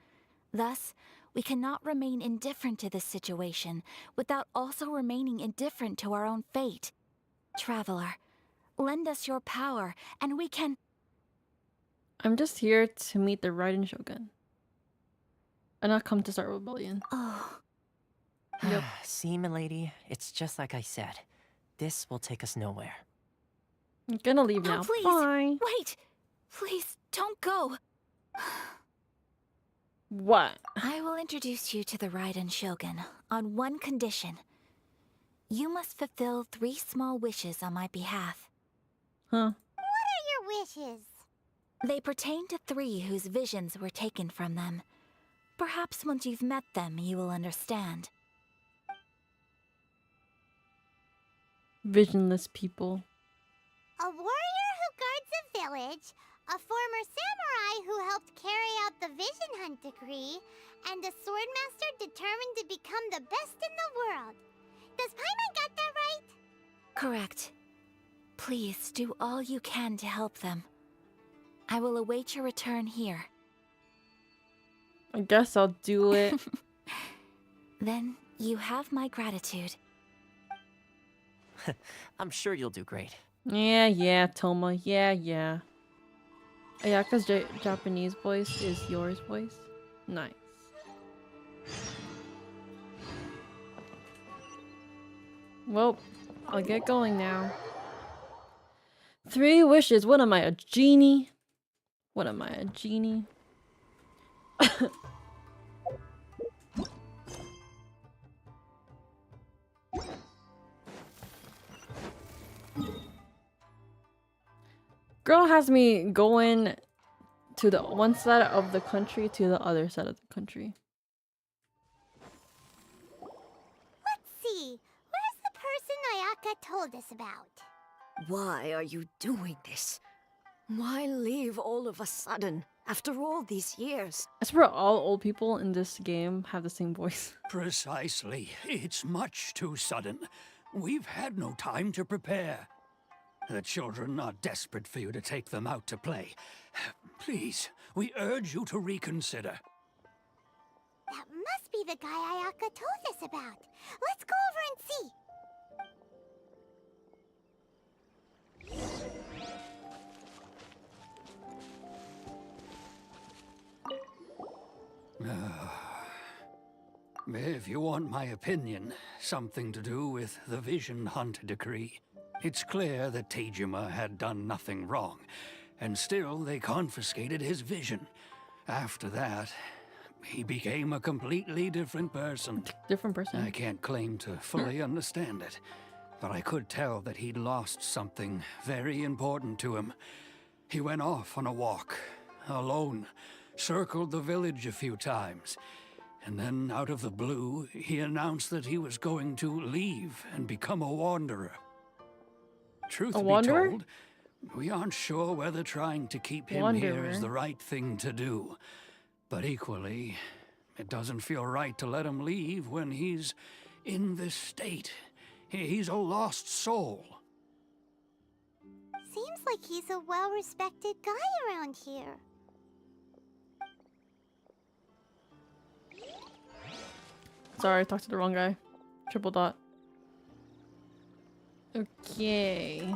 Thus, we cannot remain indifferent to this situation without also remaining indifferent to our own fate. Traveler, lend us your power, and we can... I'm just here to meet the Raiden Shogun. And not come to start rebellion. Oh. Yep. See, milady, it's just like I said. This will take us nowhere. I'm gonna leave now. Please, Bye. wait! Please, don't go! What? I will introduce you to the Raiden Shogun on one condition. You must fulfill 3 small wishes on my behalf. Huh? What are your wishes? They pertain to 3 whose visions were taken from them. Perhaps once you've met them, you will understand. Visionless people. A warrior who guards a village, a former samurai who helped carry out the Vision Hunt Decree, and a swordmaster determined to become the best in the world. Does Paimon got that right? Correct. Please do all you can to help them. I will await your return here. I guess I'll do it. Then you have my gratitude. I'm sure you'll do great. Yeah, Toma. Yeah. Ayaka's Japanese voice is yours voice. Nice. Well, I'll get going now. 3 wishes. What am I, a genie? What am I, a genie? Girl has me going to the one side of the country to the other side of the country. Let's see. Where's the person Ayaka told us about? Why are you doing this? Why leave all of a sudden, after all these years? I swear all old people in this game have the same voice. Precisely. It's much too sudden. We've had no time to prepare. The children are desperate for you to take them out to play. Please, we urge you to reconsider. That must be the guy Ayaka told us about. Let's go over and see. If you want my opinion, something to do with the Vision Hunt decree. It's clear that Tejima had done nothing wrong, and still they confiscated his vision. After that, he became a completely different person. Different person? I can't claim to fully understand it, but I could tell that he'd lost something very important to him. He went off on a walk, alone, circled the village a few times, and then out of the blue, he announced that he was going to leave and become a wanderer. Truth be told, we aren't sure whether trying to keep him here is the right thing to do. But equally, it doesn't feel right to let him leave when he's in this state. He's a lost soul. Seems like he's a well-respected guy around here. Sorry, I talked to the wrong guy. Triple dot. Okay.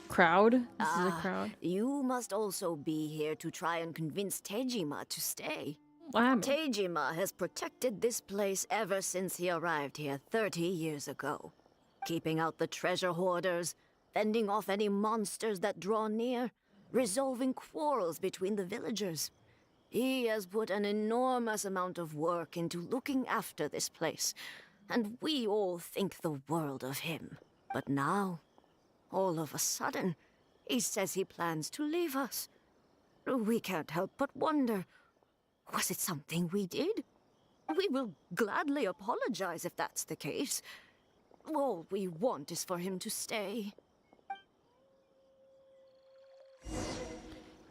Crowd? This is a crowd. You must also be here to try and convince Tejima to stay. What happened? Tejima has protected this place ever since he arrived here 30 years ago. Keeping out the treasure hoarders, fending off any monsters that draw near, resolving quarrels between the villagers. He has put an enormous amount of work into looking after this place, and we all think the world of him. But now, all of a sudden, he says he plans to leave us. We can't help but wonder, was it something we did? We will gladly apologize if that's the case. All we want is for him to stay.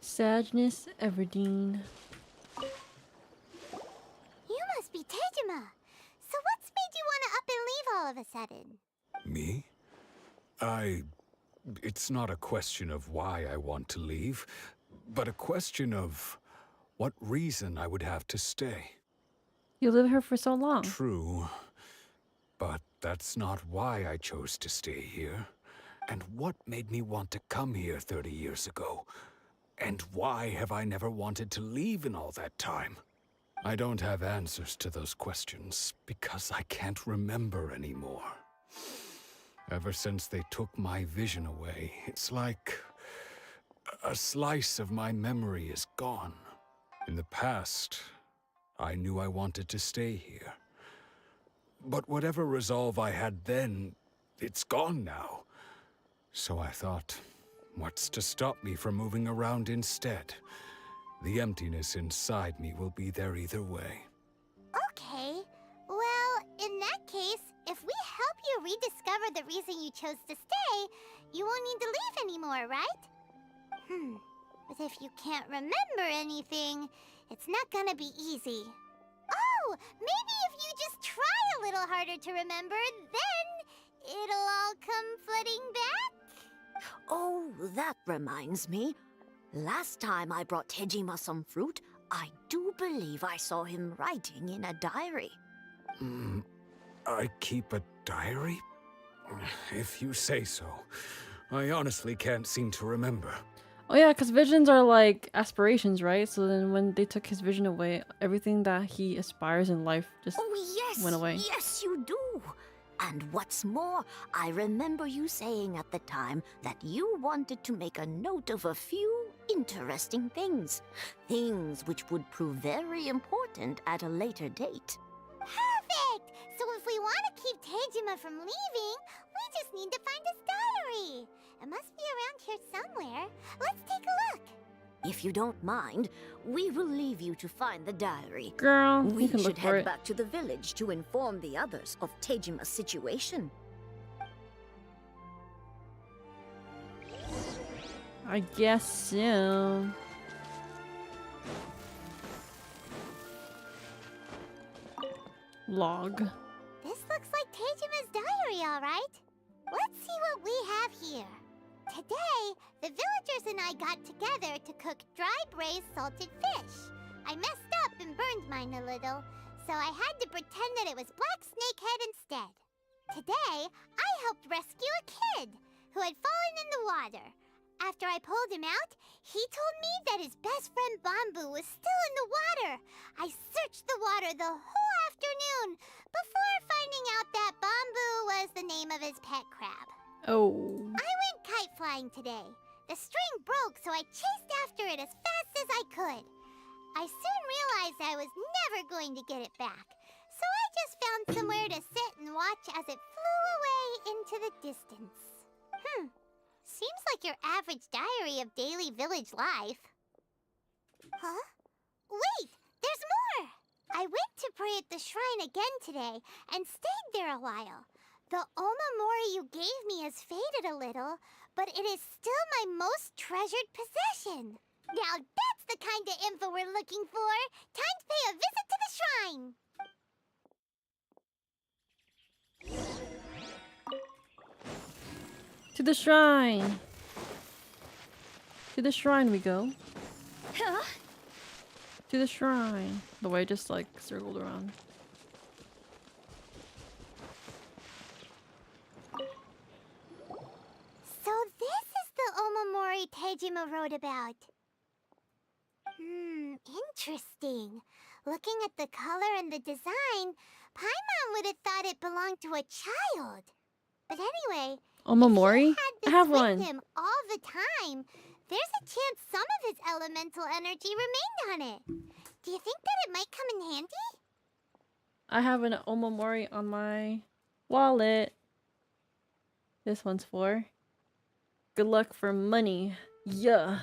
Sadness, Everdeen. You must be Tejima. So what's made you want to up and leave all of a sudden? Me? It's not a question of why I want to leave, but a question of what reason I would have to stay. You live here for so long. True, but that's not why I chose to stay here. And what made me want to come here 30 years ago? And why have I never wanted to leave in all that time? I don't have answers to those questions because I can't remember anymore. Ever since they took my vision away, it's like a slice of my memory is gone. In the past, I knew I wanted to stay here. But whatever resolve I had then, it's gone now. So I thought, what's to stop me from moving around instead? The emptiness inside me will be there either way. Okay. Well, in that case, if we help you rediscover the reason you chose to stay, you won't need to leave anymore, right? But if you can't remember anything, it's not gonna be easy. Oh, maybe if you just try a little harder to remember, then it'll all come flooding back? Oh, that reminds me. Last time I brought Tejima some fruit, I do believe I saw him writing in a diary. I keep a diary? If you say so. I honestly can't seem to remember. Oh yeah, because visions are like aspirations, right? So then when they took his vision away, everything that he aspires in life just went away. Yes, you do. And what's more, I remember you saying at the time that you wanted to make a note of a few interesting things. Things which would prove very important at a later date. Perfect! So if we want to keep Tejima from leaving, we just need to find his diary. It must be around here somewhere. Let's take a look. If you don't mind, we will leave you to find the diary. Girl, we you can should look for head it. back to the village to inform the others of Tejima's situation. I guess so. Log. This looks like Tejima's diary, all right. Let's see what we have here. Today, the villagers and I got together to cook dry braised salted fish. I messed up and burned mine a little, so I had to pretend that it was black snakehead instead. Today, I helped rescue a kid who had fallen in the water. After I pulled him out, he told me that his best friend Bamboo was still in the water. I searched the water the whole afternoon before finding out that Bamboo was the name of his pet crab. Oh. I went kite flying today. The string broke, so I chased after it as fast as I could. I soon realized I was never going to get it back, so I just found somewhere to sit and watch as it flew away into the distance. Seems like your average diary of daily village life. Huh? Wait! There's more! I went to pray at the shrine again today and stayed there a while. The omamori you gave me has faded a little, but it is still my most treasured possession. Now that's the kind of info we're looking for. Time to pay a visit to the shrine. To the shrine. To the shrine we go. To the shrine. The way just like circled around. So this is the omamori Tejima wrote about. Interesting. Looking at the color and the design, Paimon would have thought it belonged to a child. But anyway, Omamori? if he I had have this one. with him all the time, there's a chance some of his elemental energy remained on it. Do you think that it might come in handy? I have an omamori on my wallet. This one's for good luck for money. Yeah.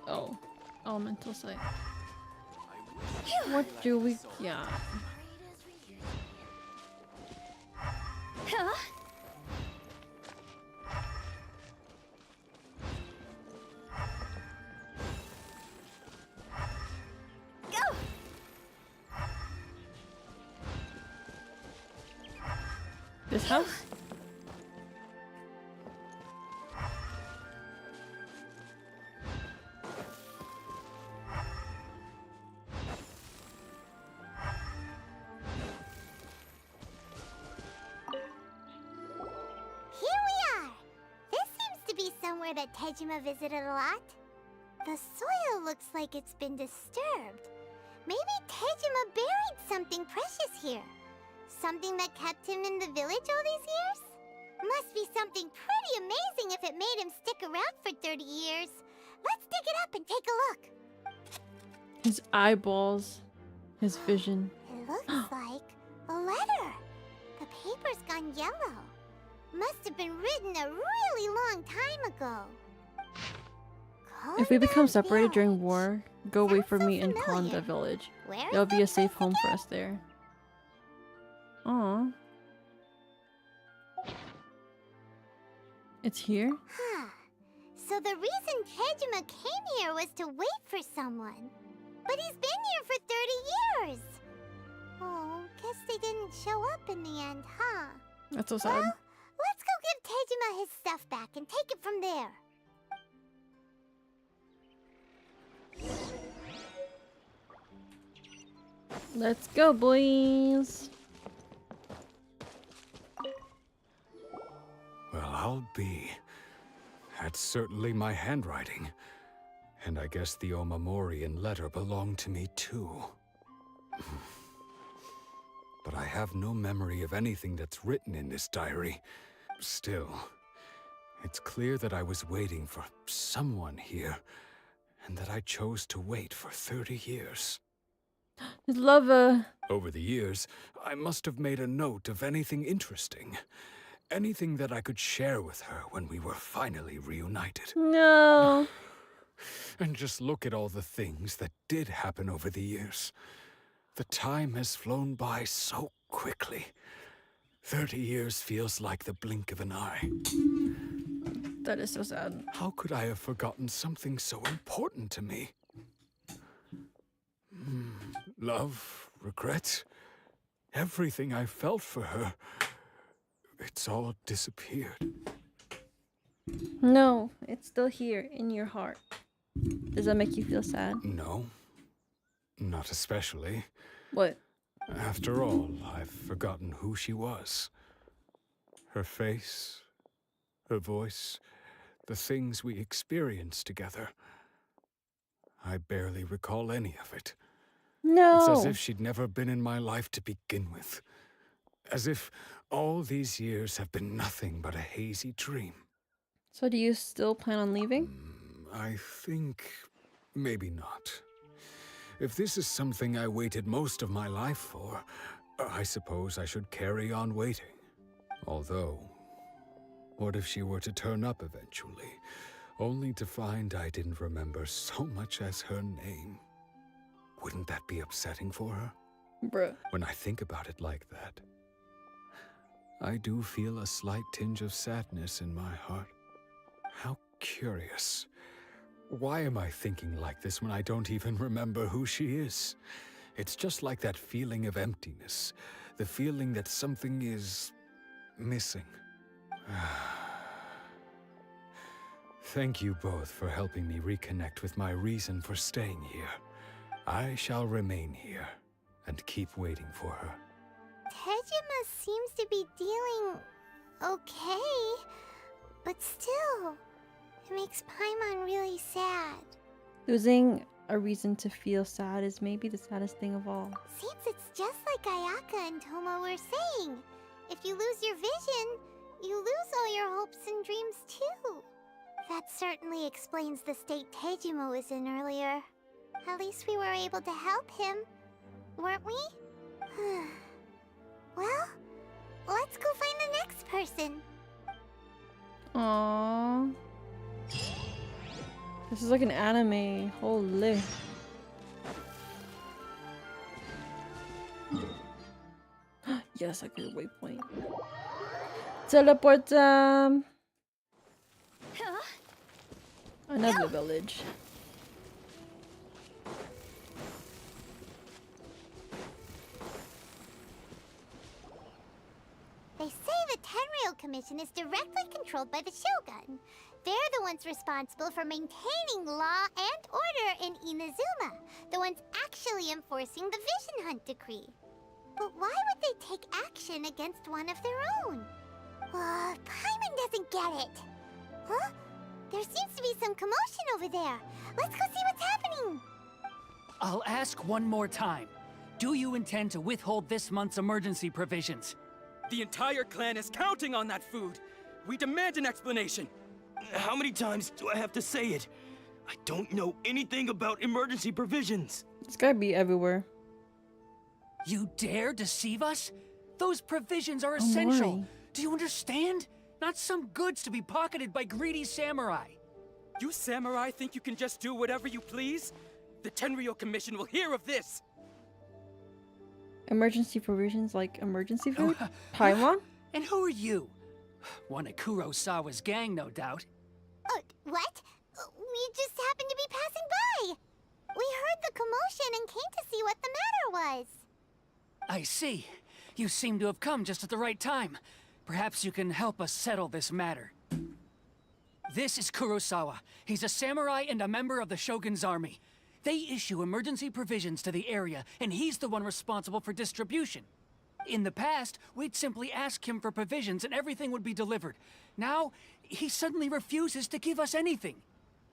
Oh, elemental site. What do we got? This house? Here we are! This seems to be somewhere that Tejima visited a lot. The soil looks like it's been disturbed. Maybe Tejima buried something precious here. Something that kept him in the village all these years? Must be something pretty amazing if it made him stick around for 30 years. Let's dig it up and take a look. His eyeballs. His vision. It looks like a letter. The paper's gone yellow. Must have been written a really long time ago. If we become separated during war, go wait for me in Konda village. Where is There'll be a safe home for us there. Aww. It's here? Huh. So the reason Tejima came here was to wait for someone. But he's been here for 30 years. Oh, guess they didn't show up in the end, huh? That's so sad. Well, let's go give Tejima his stuff back and take it from there. Let's go, boys. Well, I'll be. That's certainly my handwriting. And I guess the omamori and letter belong to me too. But I have no memory of anything that's written in this diary. Still, It's clear that I was waiting for someone here, and that I chose to wait for 30 years. His lover. Over the years, I must have made a note of anything interesting. Anything that I could share with her when we were finally reunited. No. And just look at all the things that did happen over the years. The time has flown by so quickly. 30 years feels like the blink of an eye. That is so sad. How could I have forgotten something so important to me? Love, regret, everything I felt for her. It's all disappeared. No, it's still here in your heart. Does that make you feel sad? No, not especially. What? After all, I've forgotten who she was. Her face, her voice, the things we experienced together. I barely recall any of it. No. It's as if she'd never been in my life to begin with. As if all these years have been nothing but a hazy dream. So do you still plan on leaving? I think maybe not. If this is something I waited most of my life for, I suppose I should carry on waiting. Although, what if she were to turn up eventually, only to find I didn't remember so much as her name? Wouldn't that be upsetting for her? Bruh. When I think about it like that, I do feel a slight tinge of sadness in my heart. How curious. Why am I thinking like this when I don't even remember who she is? It's just like that feeling of emptiness, the feeling that something is missing. Thank you both for helping me reconnect with my reason for staying here. I shall remain here and keep waiting for her. Tejima seems to be dealing okay, but still, it makes Paimon really sad. Losing a reason to feel sad is maybe the saddest thing of all. Seems it's just like Ayaka and Toma were saying. If you lose your vision, you lose all your hopes and dreams too. That certainly explains the state Tejima was in earlier. At least we were able to help him, weren't we? Well, let's go find the next person. Aww. This is like an anime. Holy. Yes, I could waypoint. Teleport another village. They say the Tenryou Commission is directly controlled by the Shogun. They're the ones responsible for maintaining law and order in Inazuma, the ones actually enforcing the Vision Hunt Decree. But why would they take action against one of their own? Paimon doesn't get it. Huh? There seems to be some commotion over there. Let's go see what's happening. I'll ask one more time. Do you intend to withhold this month's emergency provisions? The entire clan is counting on that food. We demand an explanation. How many times do I have to say it? I don't know anything about emergency provisions. It's gotta be everywhere. You dare deceive us? Those provisions are essential. Mori. Do you understand? Not some goods to be pocketed by greedy samurai. You samurai think you can just do whatever you please? The Tenryou Commission will hear of this. Emergency provisions like emergency food? Paimon? And who are you? One of Kurosawa's gang, no doubt. What? We just happened to be passing by. We heard the commotion and came to see what the matter was. I see. You seem to have come just at the right time. Perhaps you can help us settle this matter. This is Kurosawa. He's a samurai and a member of the Shogun's army. They issue emergency provisions to the area, and he's the one responsible for distribution. In the past, we'd simply ask him for provisions and everything would be delivered. Now, he suddenly refuses to give us anything.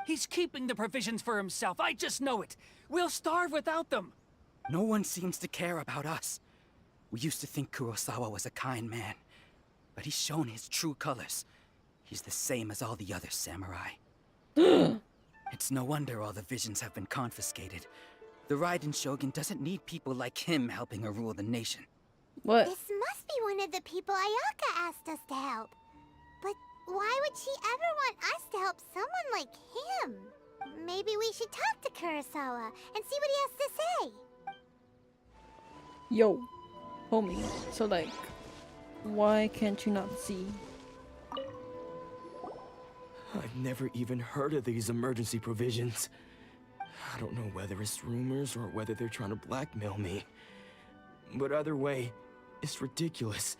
He's keeping the provisions for himself, I just know it. We'll starve without them. No one seems to care about us. We used to think Kurosawa was a kind man, but he's shown his true colors. He's the same as all the other samurai. It's no wonder all the visions have been confiscated. The Raiden Shogun doesn't need people like him helping her rule the nation. What? This must be one of the people Ayaka asked us to help. But why would she ever want us to help someone like him? Maybe we should talk to Kurosawa and see what he has to say. Yo, homie. So like, why can't you not see? I've never even heard of these emergency provisions. I don't know whether it's rumors or whether they're trying to blackmail me. But either way, it's ridiculous.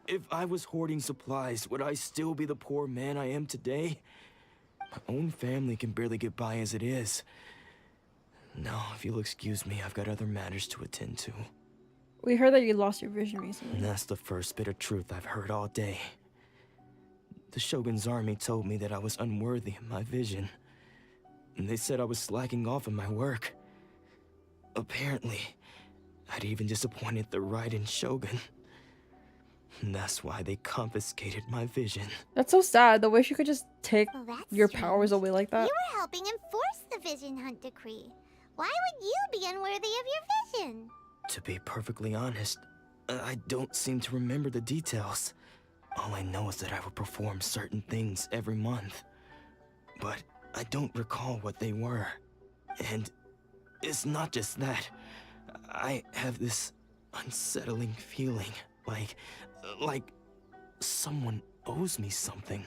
If I was hoarding supplies, would I still be the poor man I am today? My own family can barely get by as it is. Now, if you'll excuse me, I've got other matters to attend to. We heard that you lost your vision recently. And that's the first bit of truth I've heard all day. The Shogun's army told me that I was unworthy of my vision. And they said I was slacking off in my work. Apparently, I'd even disappointed the Raiden Shogun. And that's why they confiscated my vision. That's so sad. The way she could just take Well, your strange. powers away like that. You were helping enforce the Vision Hunt decree. Why would you be unworthy of your vision? To be perfectly honest, I don't seem to remember the details. All I know is that I would perform certain things every month. But I don't recall what they were. And it's not just that. I have this unsettling feeling, like someone owes me something.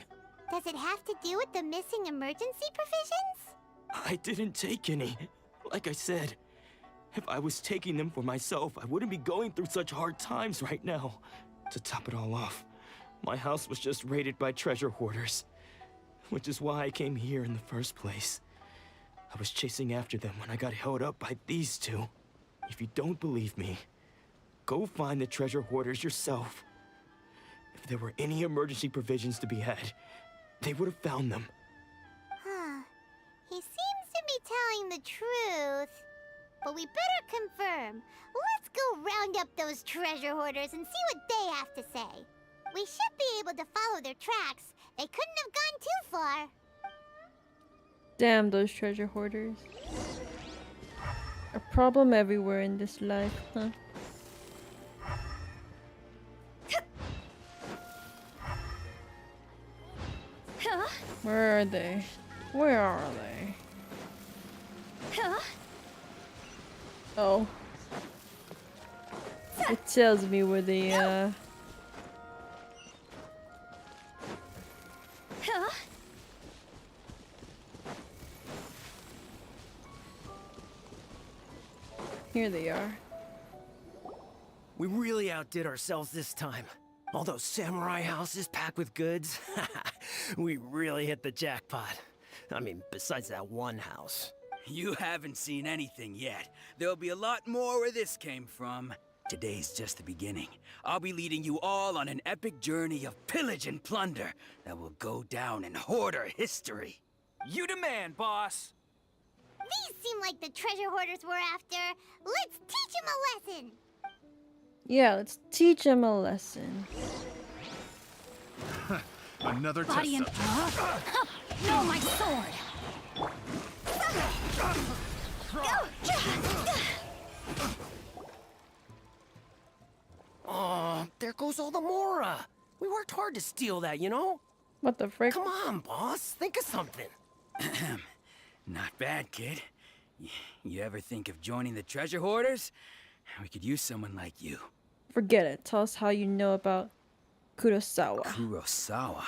Does it have to do with the missing emergency provisions? I didn't take any. Like I said, if I was taking them for myself, I wouldn't be going through such hard times right now. To top it all off, my house was just raided by treasure hoarders, which is why I came here in the first place. I was chasing after them when I got held up by these two. If you don't believe me, go find the treasure hoarders yourself. If there were any emergency provisions to be had, they would have found them. Huh. He seems to be telling the truth. But we better confirm. Let's go round up those treasure hoarders and see what they have to say. We should be able to follow their tracks. They couldn't have gone too far. Damn those treasure hoarders. A problem everywhere in this life, huh? Where are they? Where are they? Oh. It tells me where they, Here they are. We really outdid ourselves this time. All those samurai houses packed with goods. We really hit the jackpot. I mean, besides that one house. You haven't seen anything yet. There'll be a lot more where this came from. Today's just the beginning. I'll be leading you all on an epic journey of pillage and plunder that will go down in hoarder history. You demand, boss. These seem like the treasure hoarders we're after. Let's teach them a lesson. Yeah, let's teach them a lesson. Another Body test. No, my sword. Oh, there goes all the Mora. We worked hard to steal that, you know? What the frick? Come on, boss. Think of something. Not bad, kid. You ever think of joining the treasure hoarders? We could use someone like you. Forget it. Tell us how you know about Kurosawa. Kurosawa?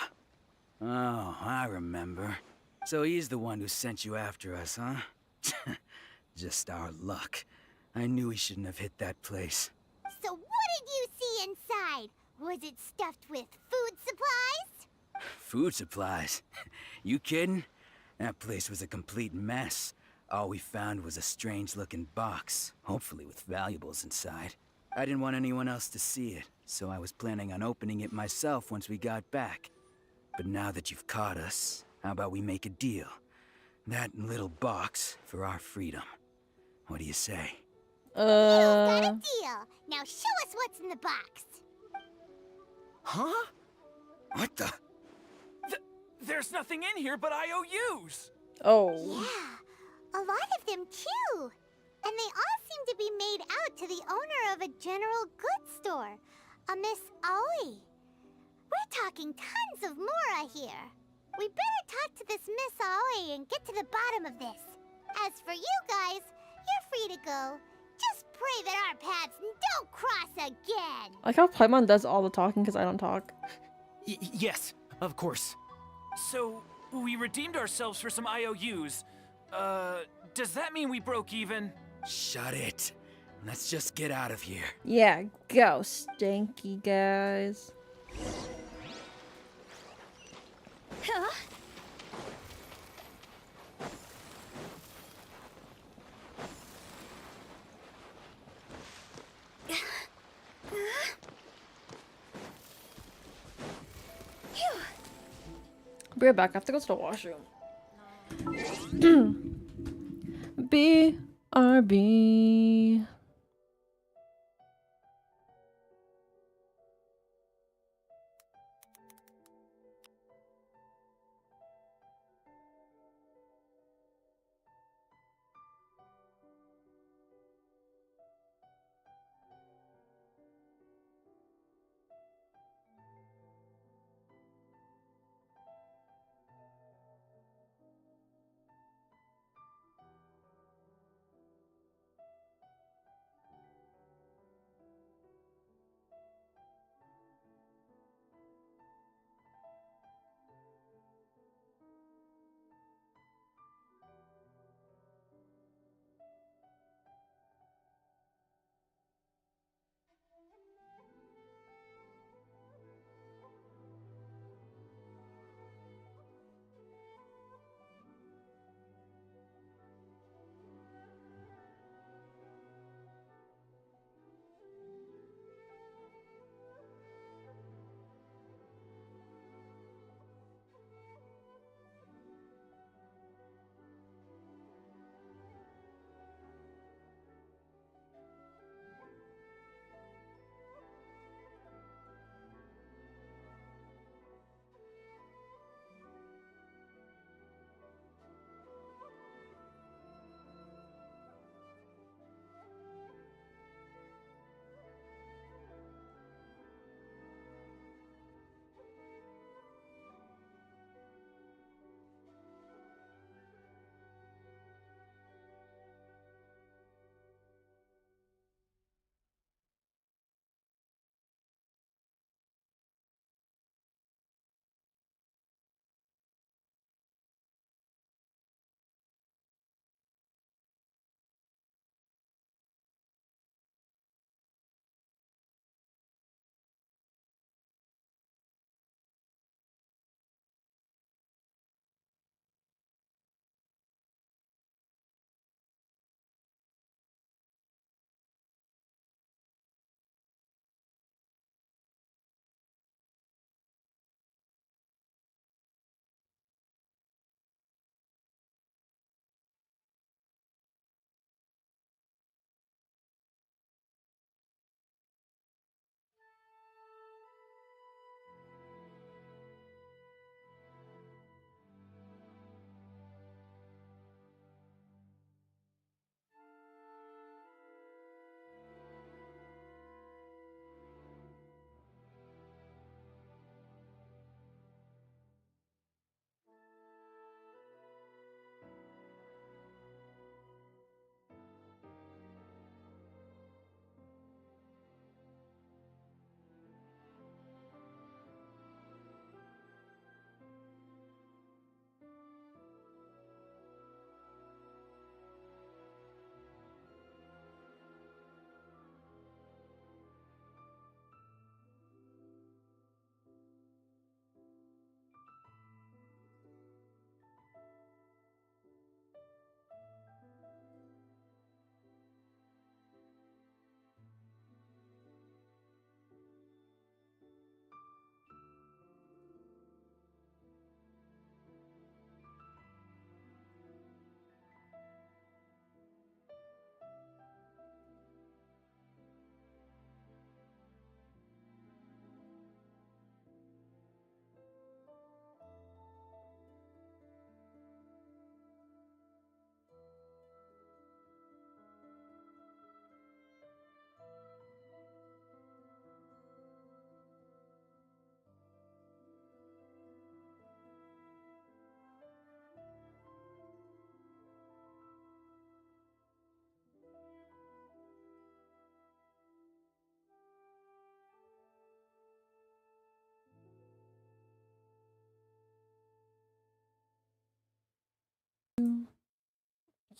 Oh, I remember. So he's the one who sent you after us, huh? Just our luck. I knew he shouldn't have hit that place. So what did you see inside? Was it stuffed with food supplies? Food supplies? You kidding? That place was a complete mess. All we found was a strange-looking box, hopefully with valuables inside. I didn't want anyone else to see it, so I was planning on opening it myself once we got back. But now that you've caught us, how about we make a deal? That little box for our freedom. What do you say? Got a deal. Now show us what's in the box. Huh? What the? There's nothing in here but IOUs! Oh. Yeah, a lot of them too. And they all seem to be made out to the owner of a general goods store, a Miss Aoi. We're talking tons of more, I hear. We better talk to this Miss Aoi and get to the bottom of this. As for you guys, you're free to go. Just pray that our paths don't cross again. I like how Paimon does all the talking because I don't talk. Yes, of course. So, we redeemed ourselves for some IOUs. Does that mean we broke even? Shut it. Let's just get out of here. Yeah, go, stinky guys. Huh? Be right back. I have to go to the washroom. BRB.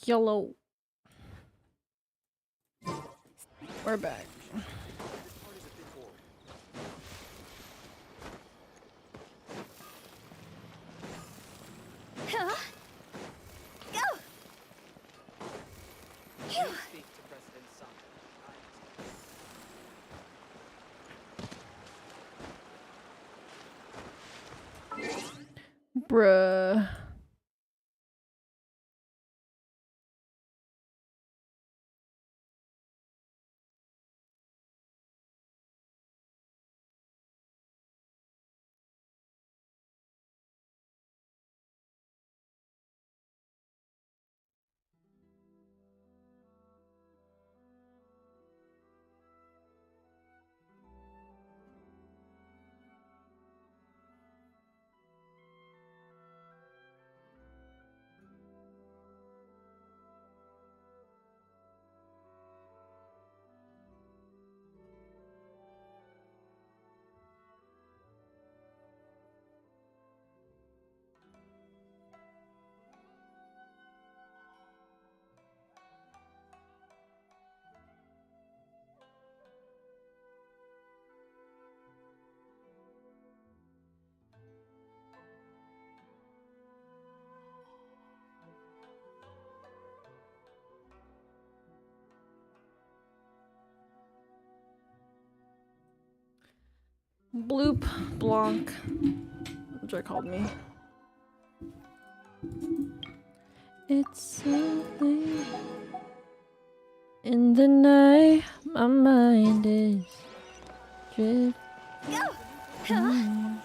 Yellow. We're back. Huh? Go! Phew. Bruh. Bloop Blanc. Joy called me. It's something in the night. My mind is drifting. Go! Huh?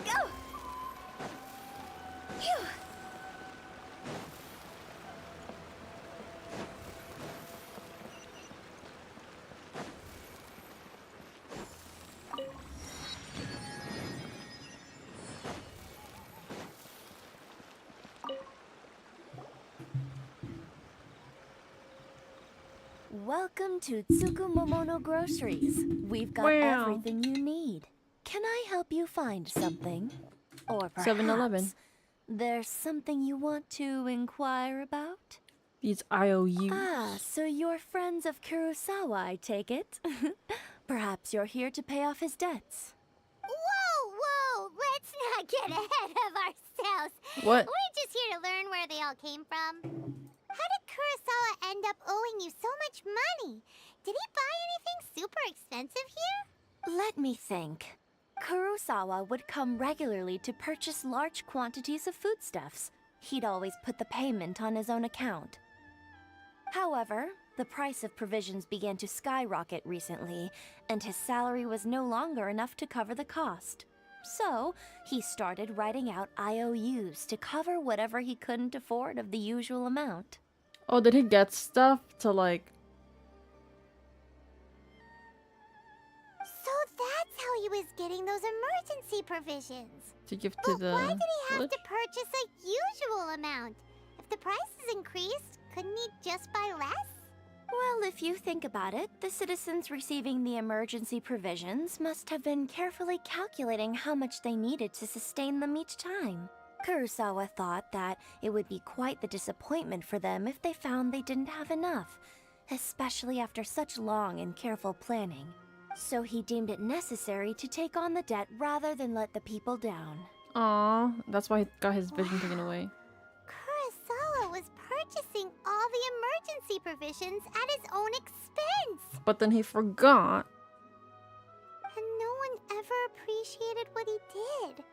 Go! Phew. Welcome to Tsukumomono Groceries. We've got Wow. everything you need. Can I help you find something? Or perhaps 7-Eleven. there's something you want to inquire about? These IOUs. Ah, so you're friends of Kurosawa, I take it? Perhaps you're here to pay off his debts. Whoa, whoa! Let's not get ahead of ourselves. What? We're just here to learn where they all came from. How did Kurosawa end up owing you so much money? Did he buy anything super expensive here? Let me think. Kurosawa would come regularly to purchase large quantities of foodstuffs. He'd always put the payment on his own account. However, the price of provisions began to skyrocket recently, and his salary was no longer enough to cover the cost. So, he started writing out IOUs to cover whatever he couldn't afford of the usual amount. Oh, did he get stuff to like? So that's how he was getting those emergency provisions. To give to the Why did he have village? to purchase a usual amount? If the prices increased, couldn't he just buy less? Well, if you think about it, the citizens receiving the emergency provisions must have been carefully calculating how much they needed to sustain them each time. Kurosawa thought that it would be quite the disappointment for them if they found they didn't have enough, especially after such long and careful planning. So he deemed it necessary to take on the debt rather than let the people down. Aw, that's why he got his vision taken away. Kurosawa was purchasing all the emergency provisions at his own expense. But then he forgot. And no one ever appreciated what he did.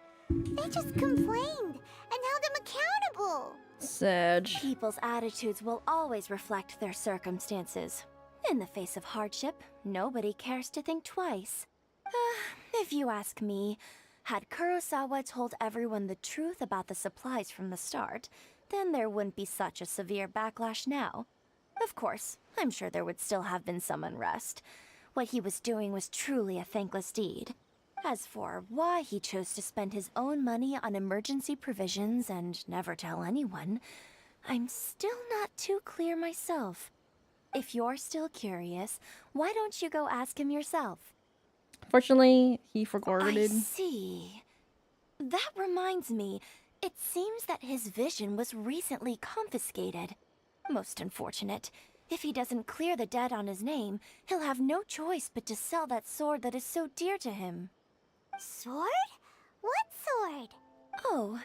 They just complained and held him accountable. Sad. People's attitudes will always reflect their circumstances. In the face of hardship, nobody cares to think twice. If you ask me, had Kurosawa told everyone the truth about the supplies from the start, then there wouldn't be such a severe backlash now. Of course, I'm sure there would still have been some unrest. What he was doing was truly a thankless deed. As for why he chose to spend his own money on emergency provisions and never tell anyone, I'm still not too clear myself. If you're still curious, why don't you go ask him yourself? Fortunately, he I forwarded. see. That reminds me, It seems that his vision was recently confiscated. Most unfortunate. If he doesn't clear the debt on his name, he'll have no choice but to sell that sword that is so dear to him. Sword? What sword? Oh,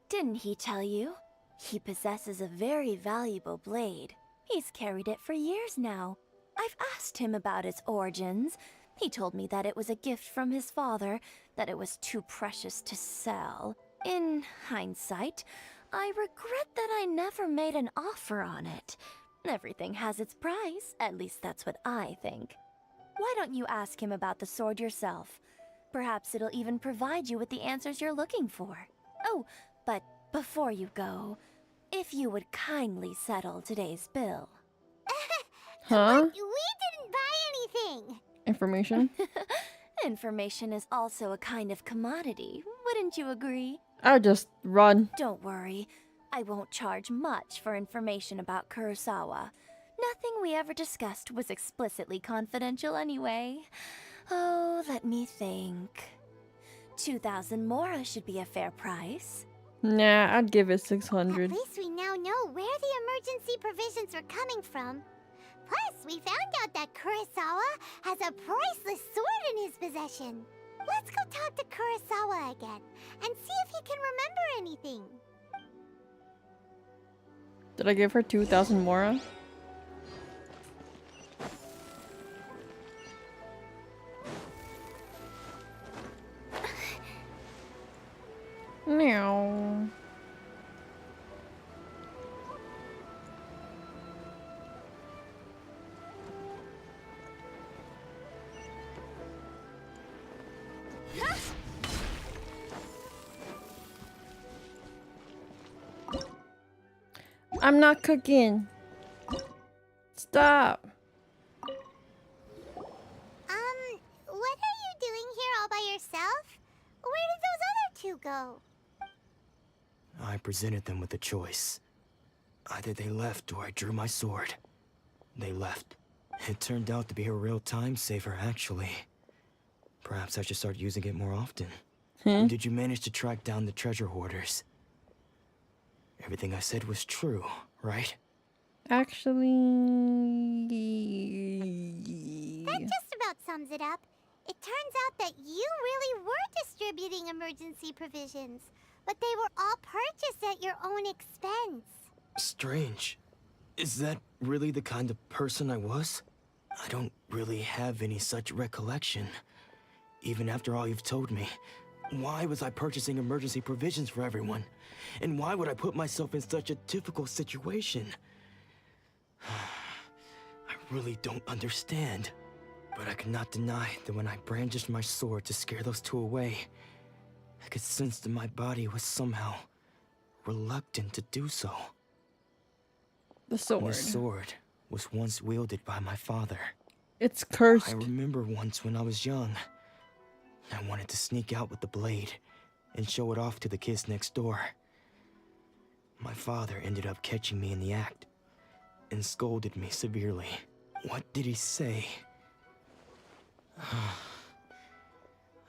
didn't he tell you? He possesses a very valuable blade. He's carried it for years now. I've asked him about its origins. He told me that it was a gift from his father, that it was too precious to sell. In hindsight, I regret that I never made an offer on it. Everything has its price, at least that's what I think. Why don't you ask him about the sword yourself? Perhaps it'll even provide you with the answers you're looking for. Oh, but before you go, if you would kindly settle today's bill. Huh? We didn't buy anything. Information? Information is also a kind of commodity, wouldn't you agree? I'll just run. Don't worry, I won't charge much for information about Kurosawa. Nothing we ever discussed was explicitly confidential anyway. Oh, let me think. 2,000 mora should be a fair price. Nah, I'd give it 600. At least we now know where the emergency provisions were coming from. Plus, we found out that Kurosawa has a priceless sword in his possession. Let's go talk to Kurosawa again and see if he can remember anything. Did I give her 2,000 mora? Meow. I'm not cooking. Stop. What are you doing here all by yourself? Where did those other two go? I presented them with a choice. Either they left or I drew my sword. They left. It turned out to be a real time saver, actually. Perhaps I should start using it more often. Did you manage to track down the treasure hoarders? Everything I said was true, right? Actually... That just about sums it up. It turns out that you really were distributing emergency provisions, but they were all purchased at your own expense. Strange. Is that really the kind of person I was? I don't really have any such recollection. Even after all you've told me, why was I purchasing emergency provisions for everyone? And why would I put myself in such a difficult situation? I really don't understand. But I cannot deny that when I brandished my sword to scare those two away, I could sense that my body was somehow reluctant to do so. The sword. The sword was once wielded by my father. It's cursed. I remember once when I was young, I wanted to sneak out with the blade and show it off to the kids next door. My father ended up catching me in the act and scolded me severely. What did he say?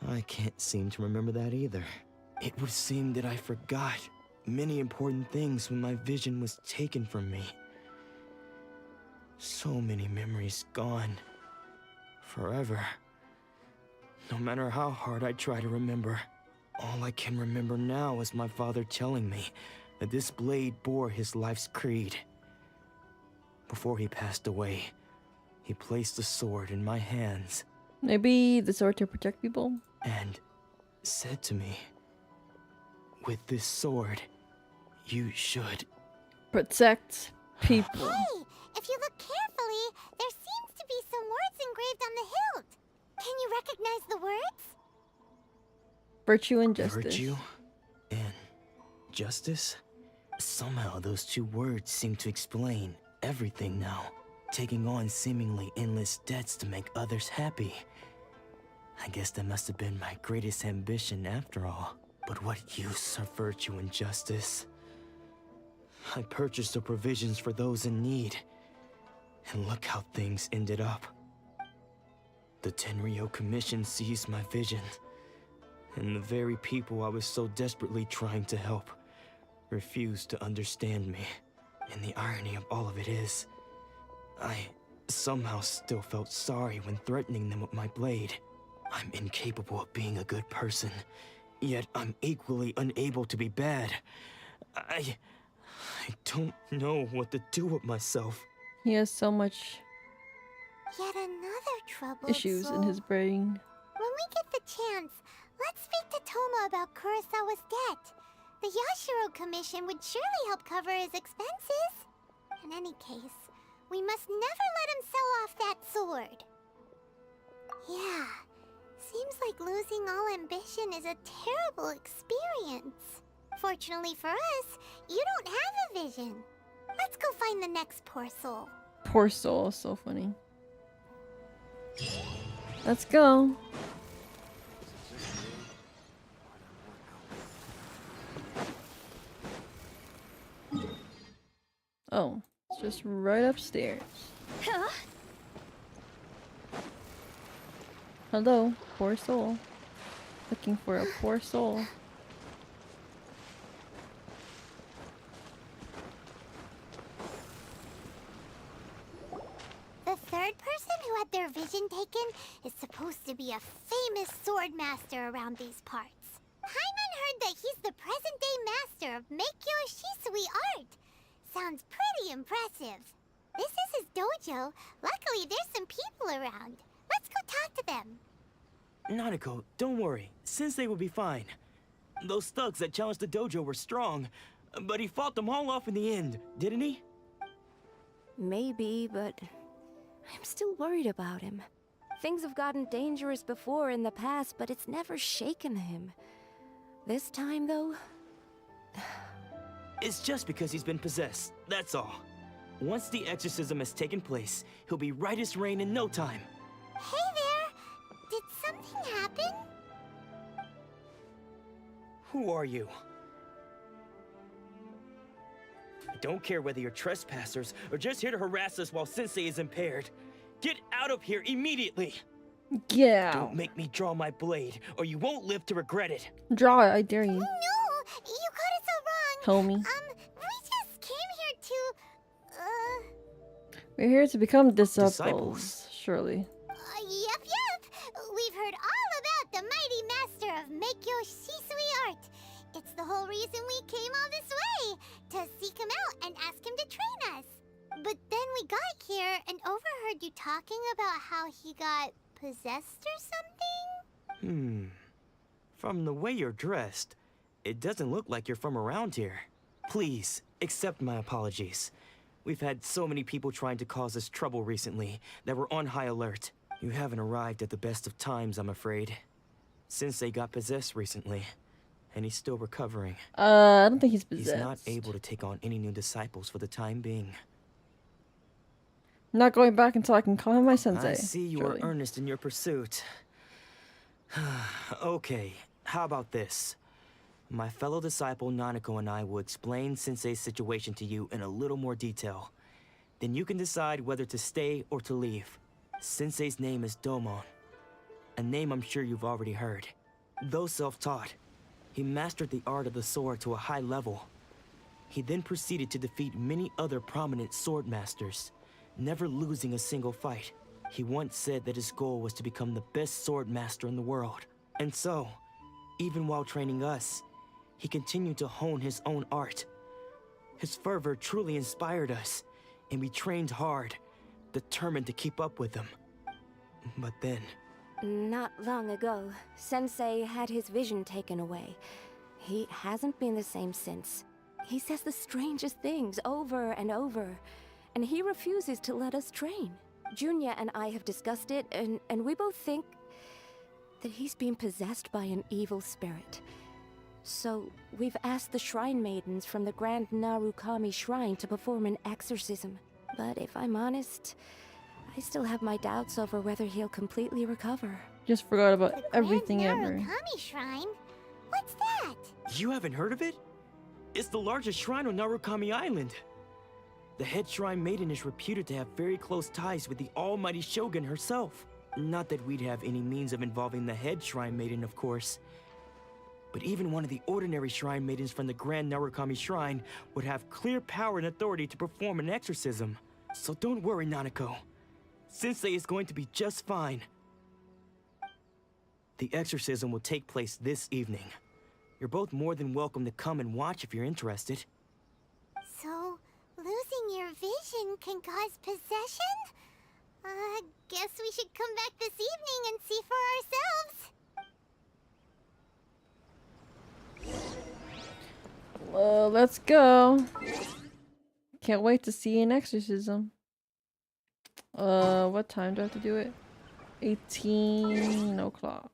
I can't seem to remember that either. It would seem that I forgot many important things when my vision was taken from me. So many memories gone. Forever. No matter how hard I try to remember, all I can remember now is my father telling me that this blade bore his life's creed. Before he passed away, he placed the sword in my hands. Maybe the sword to protect people? And said to me, with this sword, you should protect people. Hey, if you look carefully, there seems to be some words engraved on the hilt. Can you recognize the words? Virtue and justice. Virtue and justice? Somehow those two words seem to explain everything now. Taking on seemingly endless debts to make others happy. I guess that must have been my greatest ambition after all. But what use are virtue and justice? I purchased the provisions for those in need. And look how things ended up. The Tenryo Commission seized my vision. And the very people I was so desperately trying to help refused to understand me. And the irony of all of it is, I somehow still felt sorry when threatening them with my blade. I'm incapable of being a good person, yet I'm equally unable to be bad. I don't know what to do with myself. He has so much Yet another troubled issues soul. in his brain. When we get the chance, let's speak to Toma about Kurosawa's debt. The Yashiro Commission would surely help cover his expenses. In any case, we must never let him sell off that sword. Yeah, seems like losing all ambition is a terrible experience. Fortunately for us, you don't have a vision. Let's go find the next poor soul. Poor soul, so funny. Let's go. Oh, it's just right upstairs. Hello, poor soul. Looking for a poor soul. The third person who had their vision taken is supposed to be a famous sword master around these parts. Hyman heard that he's the present-day master of Meikyo Shisui art. Sounds pretty impressive. This is his dojo. Luckily, there's some people around. Let's go talk to them. Nanako, don't worry. Sensei will be fine. Those thugs that challenged the dojo were strong, but he fought them all off in the end, didn't he? Maybe, but I'm still worried about him. Things have gotten dangerous before in the past, but it's never shaken him. This time, though... It's just because he's been possessed, that's all. Once the exorcism has taken place, he'll be right as rain in no time. Hey there! Did something happen? Who are you? I don't care whether you're trespassers or just here to harass us while Sensei is impaired. Get out of here immediately! Yeah. Don't make me draw my blade, or you won't live to regret it. Draw it, I dare you. No! You got it so wrong! Homie. We just came here to... We're here to become disciples, Disciples? surely. Yep. We've heard all about the mighty master of Meikyo Shisui art. It's the whole reason we came all this way, to seek him out and ask him to train us. But then we got here and overheard you talking about how he got possessed or something? From the way you're dressed, it doesn't look like you're from around here. Please, accept my apologies. We've had so many people trying to cause us trouble recently that we're on high alert. You haven't arrived at the best of times, I'm afraid. Sensei got possessed recently, and he's still recovering. I don't think he's possessed. He's not able to take on any new disciples for the time being. Not going back until I can call him my sensei. I see you are earnest in your pursuit. Okay, how about this? My fellow disciple Nanako and I will explain Sensei's situation to you in a little more detail. Then you can decide whether to stay or to leave. Sensei's name is Domon, a name I'm sure you've already heard. Though self-taught, he mastered the art of the sword to a high level. He then proceeded to defeat many other prominent sword masters, never losing a single fight. He once said that his goal was to become the best sword master in the world. And so, even while training us, he continued to hone his own art. His fervor truly inspired us, and we trained hard, determined to keep up with him. But then... Not long ago, Sensei had his vision taken away. He hasn't been the same since. He says the strangest things over and over, and he refuses to let us train. Junya and I have discussed it, and we both think that he's been possessed by an evil spirit. So, we've asked the shrine maidens from the Grand Narukami Shrine to perform an exorcism. But if I'm honest, I still have my doubts over whether he'll completely recover. Just forgot about everything Grand ever. Narukami Shrine? What's that? You haven't heard of it? It's the largest shrine on Narukami Island. The head shrine maiden is reputed to have very close ties with the almighty Shogun herself. Not that we'd have any means of involving the head shrine maiden, of course. But even one of the ordinary shrine maidens from the Grand Narukami Shrine would have clear power and authority to perform an exorcism. So don't worry, Nanako. Sensei is going to be just fine. The exorcism will take place this evening. You're both more than welcome to come and watch if you're interested. So, losing your vision can cause possession? Guess we should come back this evening and see for ourselves. Let's go. Can't wait to see an exorcism. What time do I have to do it? 18 o'clock.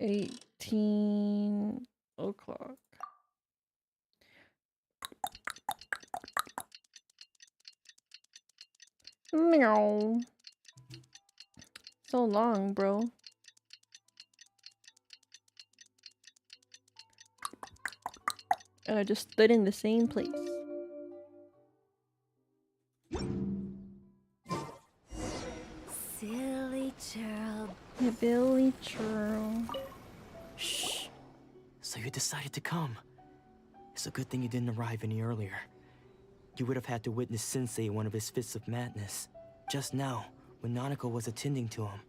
18 o'clock. Meow. So long, bro. And I just stood in the same place. Silly churl. Yeah, Billy Churl. Shh. So you decided to come. It's a good thing you didn't arrive any earlier. You would have had to witness Sensei in one of his fits of madness. Just now, when Nanako was attending to him,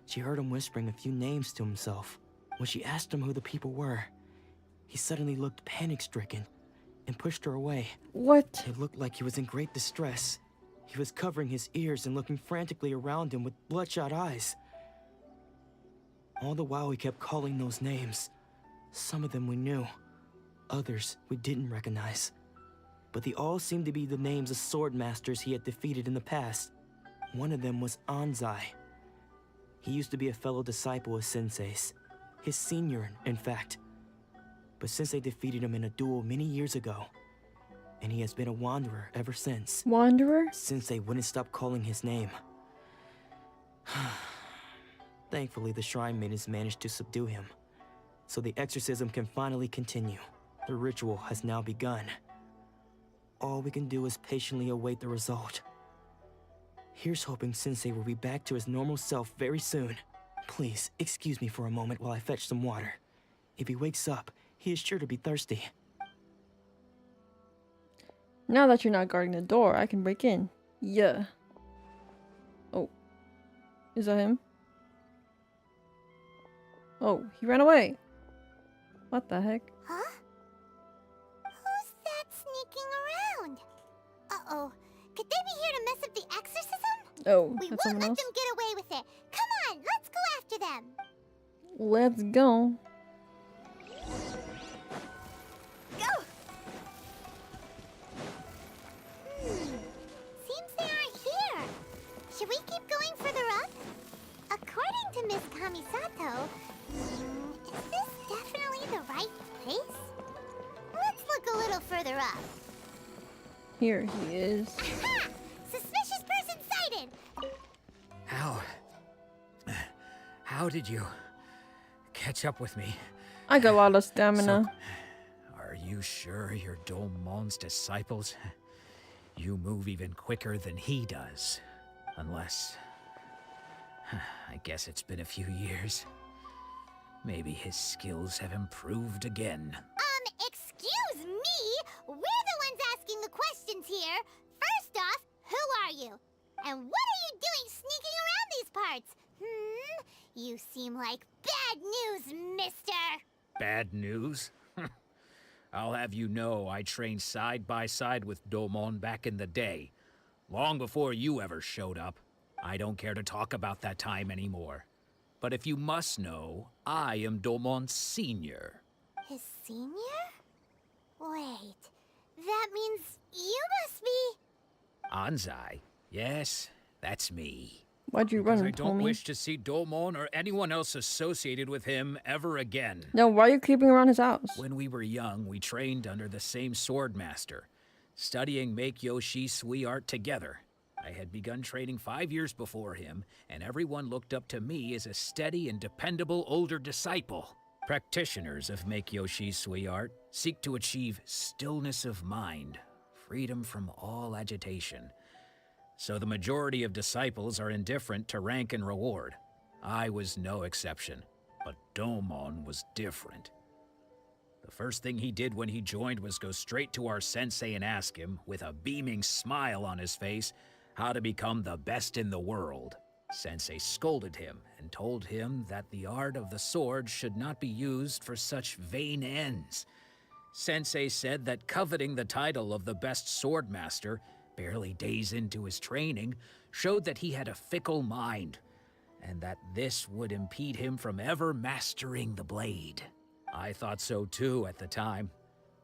she heard him whispering a few names to himself. When she asked him who the people were, he suddenly looked panic-stricken and pushed her away. What? It looked like he was in great distress. He was covering his ears and looking frantically around him with bloodshot eyes. All the while he kept calling those names. Some of them we knew, others we didn't recognize. But they all seemed to be the names of sword masters he had defeated in the past. One of them was Anzai. He used to be a fellow disciple of Sensei's, his senior, in fact. But Sensei defeated him in a duel many years ago, and he has been a wanderer ever since. Wanderer? Sensei wouldn't stop calling his name. Thankfully, the shrine maidens managed to subdue him, so the exorcism can finally continue. The ritual has now begun. All we can do is patiently await the result. Here's hoping Sensei will be back to his normal self very soon. Please, excuse me for a moment while I fetch some water. If he wakes up, he is sure to be thirsty. Now that you're not guarding the door, I can break in. Yeah. Oh. Is that him? Oh, he ran away. What the heck? Huh? Who's that sneaking around? Uh-oh. Could they be here to mess up the exorcism? Oh, we that's won't someone let else? them get away with it. Come on, let's go after them. Let's go. Go! Seems they aren't here. Should we keep going further up? According to Miss Kamisato, is this definitely the right place? Let's look a little further up. Here he is. Aha! Suspicious person sighted! How did you catch up with me? I got a lot of stamina. Are you sure you're Domon's disciples? You move even quicker than he does. Unless... I guess it's been a few years. Maybe his skills have improved again. Excuse me? We're the ones asking the questions here. First off, who are you? And what are you doing sneaking around these parts? You seem like bad news, mister. Bad news? I'll have you know I trained side by side with Domon back in the day. Long before you ever showed up. I don't care to talk about that time anymore. But if you must know, I am Domon's senior. His senior? Wait, that means you must be... Anzai? Yes, that's me. Why'd you Because run, I don't homie? wish to see Domon or anyone else associated with him ever again. No, why are you creeping around his house? When we were young, we trained under the same sword master, studying Make Yoshi Sui art together. I had begun training 5 years before him, and everyone looked up to me as a steady and dependable older disciple. Practitioners of Make Yoshi Sui art seek to achieve stillness of mind, freedom from all agitation. so the majority of disciples are indifferent to rank and reward. I was no exception, but Domon was different. The first thing he did when he joined was go straight to our sensei and ask him, with a beaming smile on his face, how to become the best in the world. Sensei scolded him and told him that the art of the sword should not be used for such vain ends. Sensei said that coveting the title of the best swordmaster, barely days into his training, showed that he had a fickle mind, and that this would impede him from ever mastering the blade. I thought so too at the time,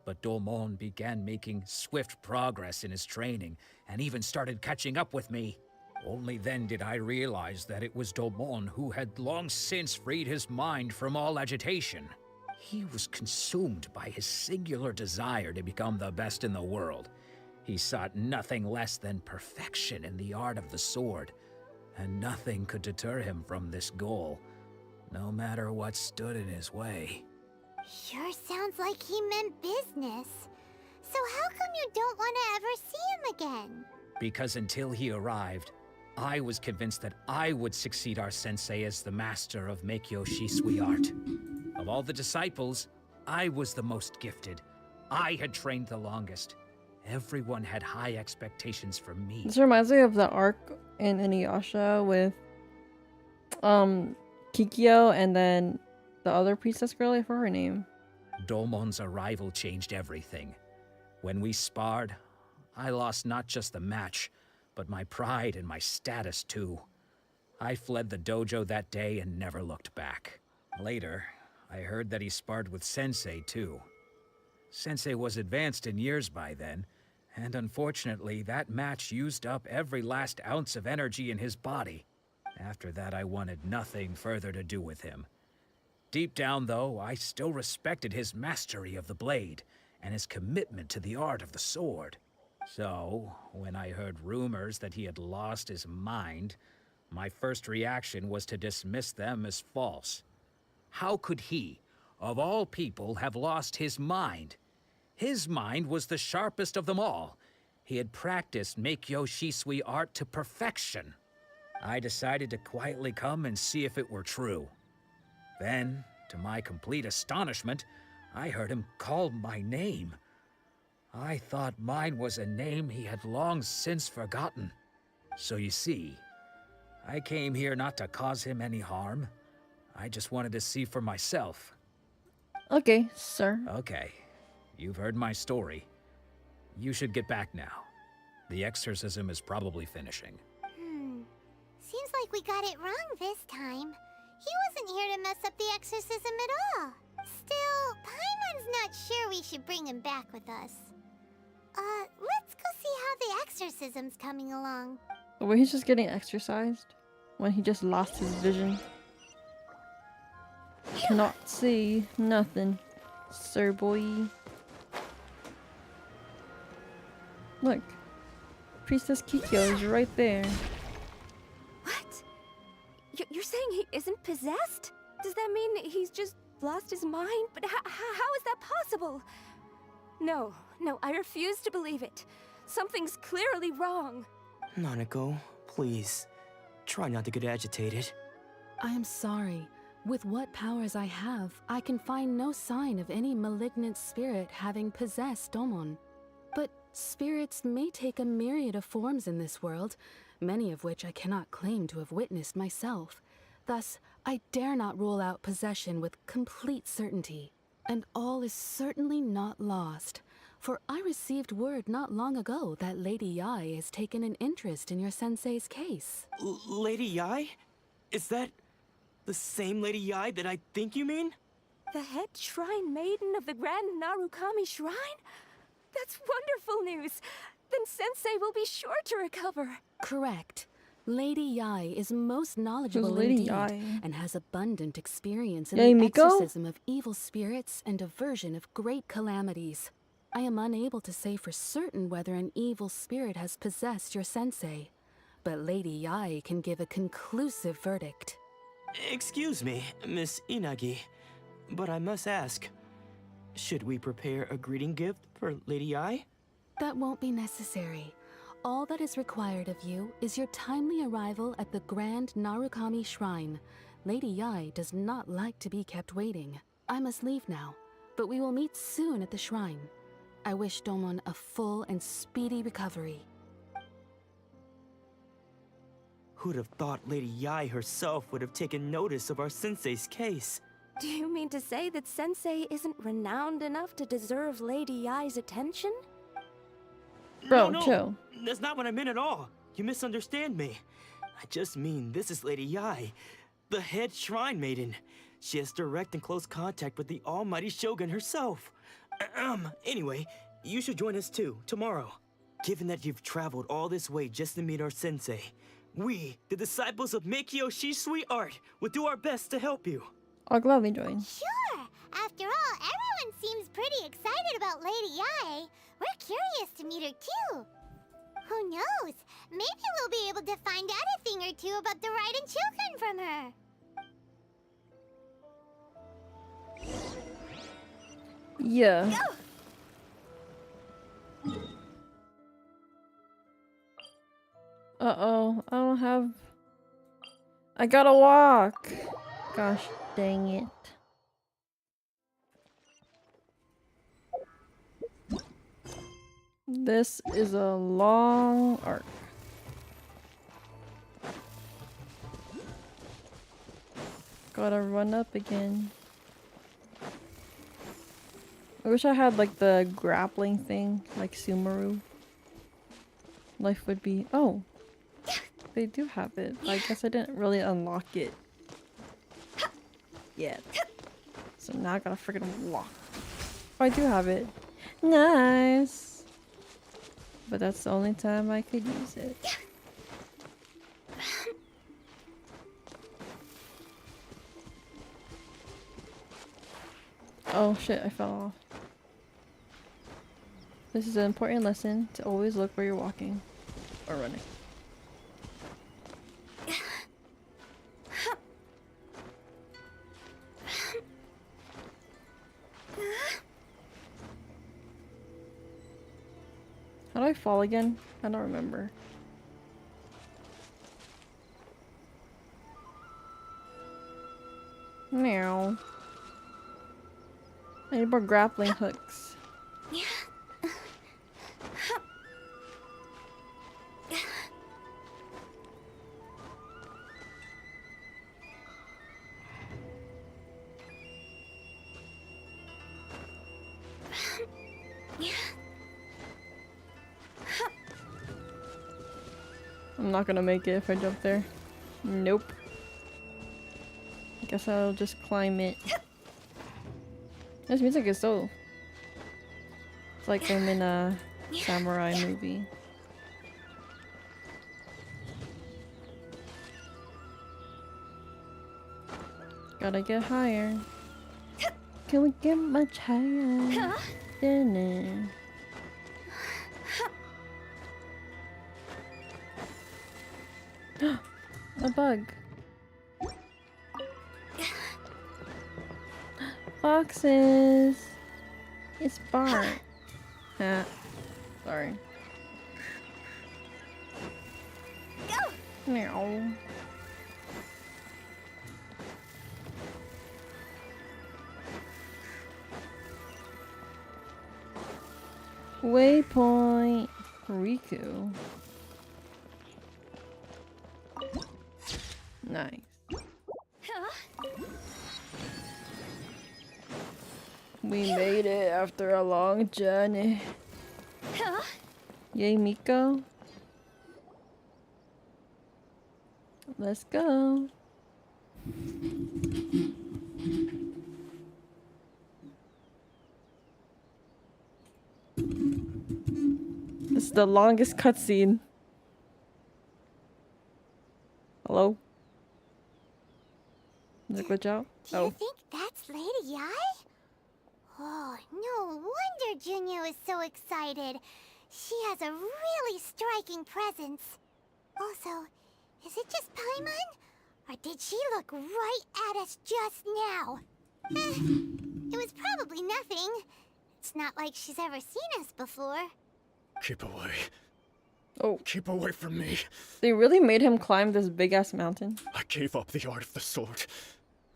but Domon began making swift progress in his training and even started catching up with me. Only then did I realize that it was Domon who had long since freed his mind from all agitation. He was consumed by his singular desire to become the best in the world. He sought nothing less than perfection in the art of the sword, and nothing could deter him from this goal, no matter what stood in his way. Sure sounds like he meant business. So how come you don't want to ever see him again? Because until he arrived, I was convinced that I would succeed our sensei as the master of Meikyo Shisui art. Of all the disciples, I was the most gifted. I had trained the longest. Everyone had high expectations from me. This reminds me of the arc in Inuyasha with Kikyo and then the other priestess girl, I forgot her name. Domon's arrival changed everything. When we sparred, I lost not just the match, but my pride and my status too. I fled the dojo that day and never looked back. Later, I heard that he sparred with Sensei too. Sensei was advanced in years by then, and unfortunately that match used up every last ounce of energy in his body. After that I wanted nothing further to do with him. Deep down though, I still respected his mastery of the blade and his commitment to the art of the sword. So, when I heard rumors that he had lost his mind, my first reaction was to dismiss them as false. How could he, of all people, have lost his mind? His mind was the sharpest of them all. He had practiced Meikyo Shisui art to perfection. I decided to quietly come and see if it were true. Then, to my complete astonishment, I heard him call my name. I thought mine was a name he had long since forgotten. So you see, I came here not to cause him any harm. I just wanted to see for myself. Okay, sir. Okay, you've heard my story. You should get back now. The exorcism is probably finishing. Seems like we got it wrong this time. He wasn't here to mess up the exorcism at all. Still, Paimon's not sure we should bring him back with us. Let's go see how the exorcism's coming along. Where he's just getting exercised when he just lost his vision. Cannot see nothing, sir boy. Look, Priestess Kikyo is right there. What? You're saying he isn't possessed? Does that mean he's just lost his mind? But how is that possible? No, I refuse to believe it. Something's clearly wrong. Nanako, please, try not to get agitated. I am sorry. With what powers I have, I can find no sign of any malignant spirit having possessed Domon. But spirits may take a myriad of forms in this world, many of which I cannot claim to have witnessed myself. Thus, I dare not rule out possession with complete certainty. And all is certainly not lost, for I received word not long ago that Lady Yai has taken an interest in your sensei's case. Lady Yai? Is that the same Lady Yai that I think you mean? The head shrine maiden of the Grand Narukami Shrine? That's wonderful news! Then Sensei will be sure to recover. Correct. Lady Yai is most knowledgeable Lady indeed, Yai? and has abundant experience in Yay, the Miko? exorcism of evil spirits and aversion of great calamities. I am unable to say for certain whether an evil spirit has possessed your sensei, but Lady Yai can give a conclusive verdict. Excuse me, Miss Inagi, but I must ask, should we prepare a greeting gift for Lady Yai? That won't be necessary. All that is required of you is your timely arrival at the Grand Narukami Shrine. Lady Yai does not like to be kept waiting. I must leave now, but we will meet soon at the shrine. I wish Domon a full and speedy recovery. Who'd have thought Lady Yai herself would have taken notice of our sensei's case? Do you mean to say that Sensei isn't renowned enough to deserve Lady Yai's attention? Bro, no, chill. That's not what I meant at all. You misunderstand me. I just mean this is Lady Yai, the head shrine maiden. She has direct and close contact with the almighty Shogun herself. Anyway, you should join us too, tomorrow. Given that you've traveled all this way just to meet our sensei, we, the disciples of Meikyo Shisui Art, will do our best to help you. I'll gladly join. Sure. After all, everyone seems pretty excited about Lady Yai. We're curious to meet her too. Who knows? Maybe we'll be able to find out a thing or two about the Raiden children from her. Yeah. Uh-oh, I don't have... I gotta walk. Gosh dang it. This is a long arc. Gotta run up again. I wish I had like the grappling thing, like Sumeru. Life would be... Oh! They do have it. I guess I didn't really unlock it yet. So now I gotta freaking walk. Oh, I do have it. Nice! But that's the only time I could use it. Oh shit, I fell off. This is an important lesson to always look where you're walking or running. How do I fall again? I don't remember. Meow. I need more grappling hooks. I'm not gonna make it if I jump there. Nope. Guess I'll just climb it. This music is so... It's like I'm in a samurai movie. Gotta get higher. Can we get much higher? Dinner. A bug. Foxes. It's Bart. Ah, sorry. Meow. Waypoint Riku. Nice. We made it after a long journey. Yay, Miko. Let's go. This is the longest cutscene. Hello? Does it glitch out? Do you think that's Lady Yai? Oh, no wonder Junior is so excited. She has a really striking presence. Also, is it just Paimon? Or did she look right at us just now? It was probably nothing. It's not like she's ever seen us before. Keep away. Oh. Keep away from me. They really made him climb this big ass mountain. I gave up the art of the sword.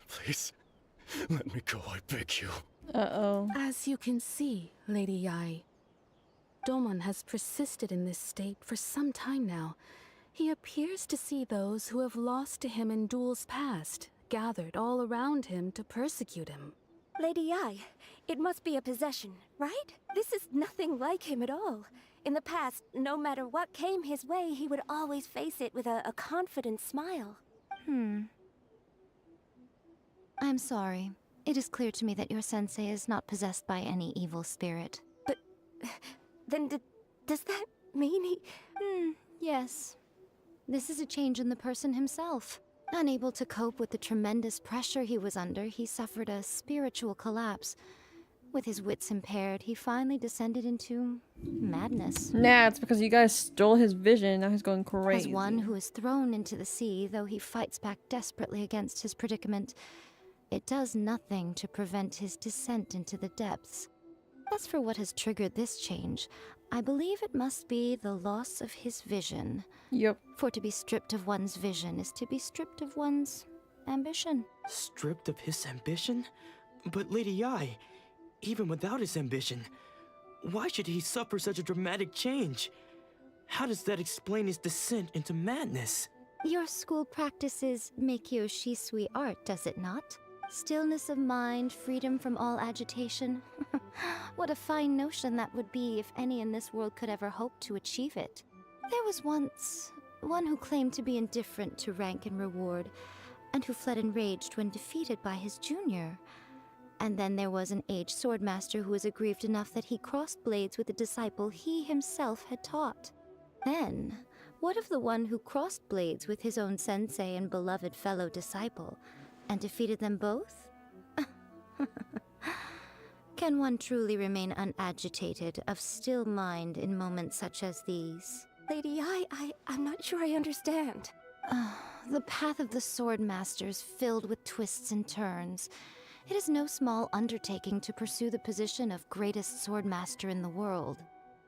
Please, let me go, I beg you. Uh-oh. As you can see, Lady Yai, Domon has persisted in this state for some time now. He appears to see those who have lost to him in duels past, gathered all around him to persecute him. Lady Yai, it must be a possession, right? This is nothing like him at all. In the past, no matter what came his way, he would always face it with a confident smile. I'm sorry. It is clear to me that your sensei is not possessed by any evil spirit. But then does that mean he... Yes. This is a change in the person himself. Unable to cope with the tremendous pressure he was under, he suffered a spiritual collapse. With his wits impaired, he finally descended into madness. Nah, it's because you guys stole his vision. Now he's going crazy. As one who is thrown into the sea, though he fights back desperately against his predicament, it does nothing to prevent his descent into the depths. As for what has triggered this change, I believe it must be the loss of his vision. Yep. For to be stripped of one's vision is to be stripped of one's ambition. Stripped of his ambition? But Lady Yai, even without his ambition, why should he suffer such a dramatic change? How does that explain his descent into madness? Your school practices Meikyo Shisui art, does it not? Stillness of mind, freedom from all agitation. What a fine notion that would be if any in this world could ever hope to achieve it. There was once one who claimed to be indifferent to rank and reward, and who fled enraged when defeated by his junior. And then there was an aged swordmaster who was aggrieved enough that he crossed blades with a disciple he himself had taught. Then, what of the one who crossed blades with his own sensei and beloved fellow disciple, and defeated them both? Can one truly remain unagitated, of still mind in moments such as these? Lady Yai, I'm not sure I understand. The path of the swordmaster is filled with twists and turns. It is no small undertaking to pursue the position of greatest swordmaster in the world.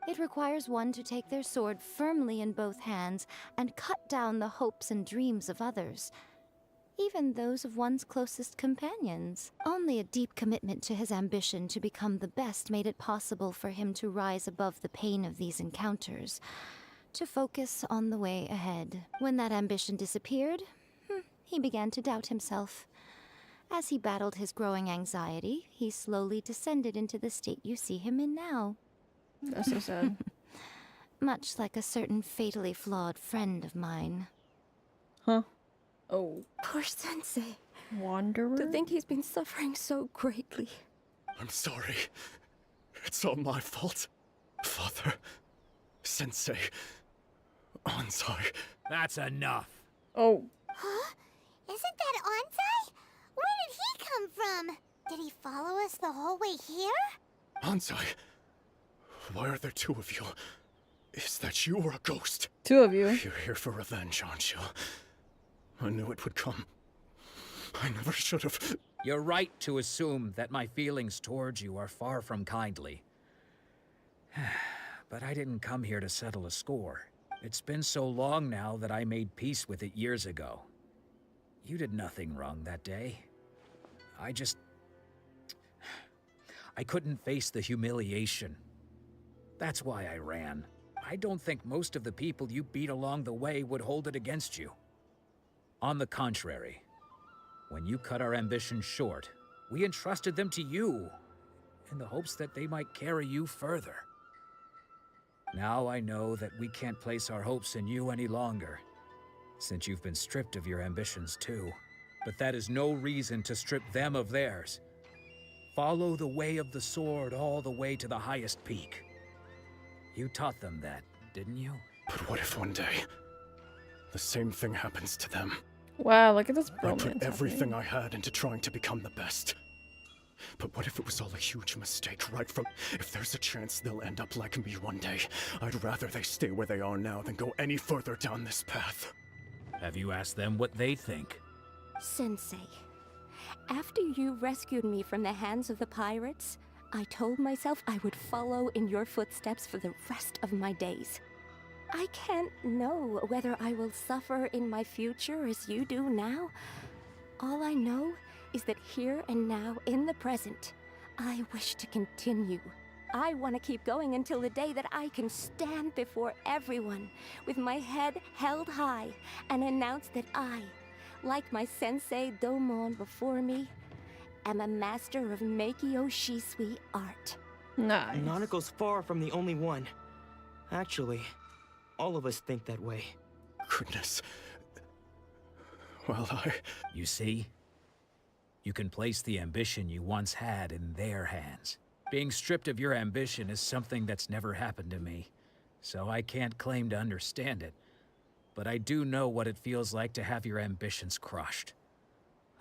It requires one to take their sword firmly in both hands and cut down the hopes and dreams of others, even those of one's closest companions. Only a deep commitment to his ambition to become the best made it possible for him to rise above the pain of these encounters, to focus on the way ahead. When that ambition disappeared, he began to doubt himself. As he battled his growing anxiety, he slowly descended into the state you see him in now. That's so sad. Much like a certain fatally flawed friend of mine. Huh? Oh. Poor Sensei. Wanderer? To think he's been suffering so greatly. I'm sorry. It's all my fault. Father, Sensei, Ansai. That's enough. Oh. Huh? Isn't that Ansai? Where did he come from? Did he follow us the whole way here? Ansai, why are there two of you? Is that you or a ghost? Two of you. You're here for revenge, aren't you? I knew it would come. I never should have. You're right to assume that my feelings towards you are far from kindly. But I didn't come here to settle a score. It's been so long now that I made peace with it years ago. You did nothing wrong that day. I couldn't face the humiliation. That's why I ran. I don't think most of the people you beat along the way would hold it against you. On the contrary, when you cut our ambitions short, we entrusted them to you, in the hopes that they might carry you further. Now I know that we can't place our hopes in you any longer, since you've been stripped of your ambitions too. But that is no reason to strip them of theirs. Follow the way of the sword all the way to the highest peak. You taught them that, didn't you? But what if one day, the same thing happens to them? Wow, look at this I bromance put everything happening. I had into trying to become the best. But what if it was all a huge mistake right from... If there's a chance they'll end up like me one day, I'd rather they stay where they are now than go any further down this path. Have you asked them what they think? Sensei, after you rescued me from the hands of the pirates, I told myself I would follow in your footsteps for the rest of my days. I can't know whether I will suffer in my future as you do now. All I know is that here and now, in the present, I wish to continue. I want to keep going until the day that I can stand before everyone with my head held high and announce that I, like my sensei Domon before me, am a master of Meikyo Shisui art. Nice. Nanako's far from the only one. Actually, all of us think that way. Goodness. Well, You see? You can place the ambition you once had in their hands. Being stripped of your ambition is something that's never happened to me, so I can't claim to understand it. But I do know what it feels like to have your ambitions crushed.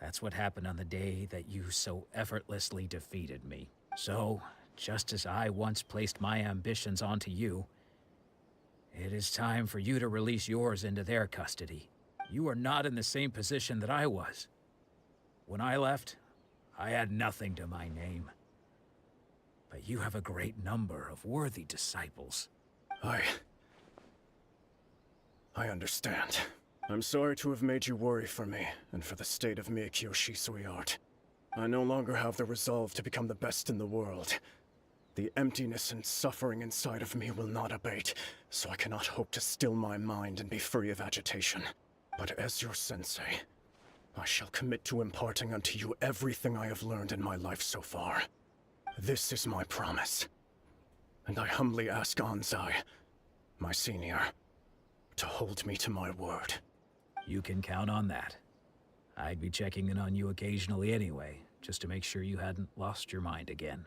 That's what happened on the day that you so effortlessly defeated me. So, just as I once placed my ambitions onto you, it is time for you to release yours into their custody. You are not in the same position that I was. When I left, I had nothing to my name. But you have a great number of worthy disciples. I understand. I'm sorry to have made you worry for me, and for the state of Meikyo Shisui art. I no longer have the resolve to become the best in the world. The emptiness and suffering inside of me will not abate, so I cannot hope to still my mind and be free of agitation. But as your sensei, I shall commit to imparting unto you everything I have learned in my life so far. This is my promise. And I humbly ask Anzai, my senior, to hold me to my word. You can count on that. I'd be checking in on you occasionally anyway, just to make sure you hadn't lost your mind again.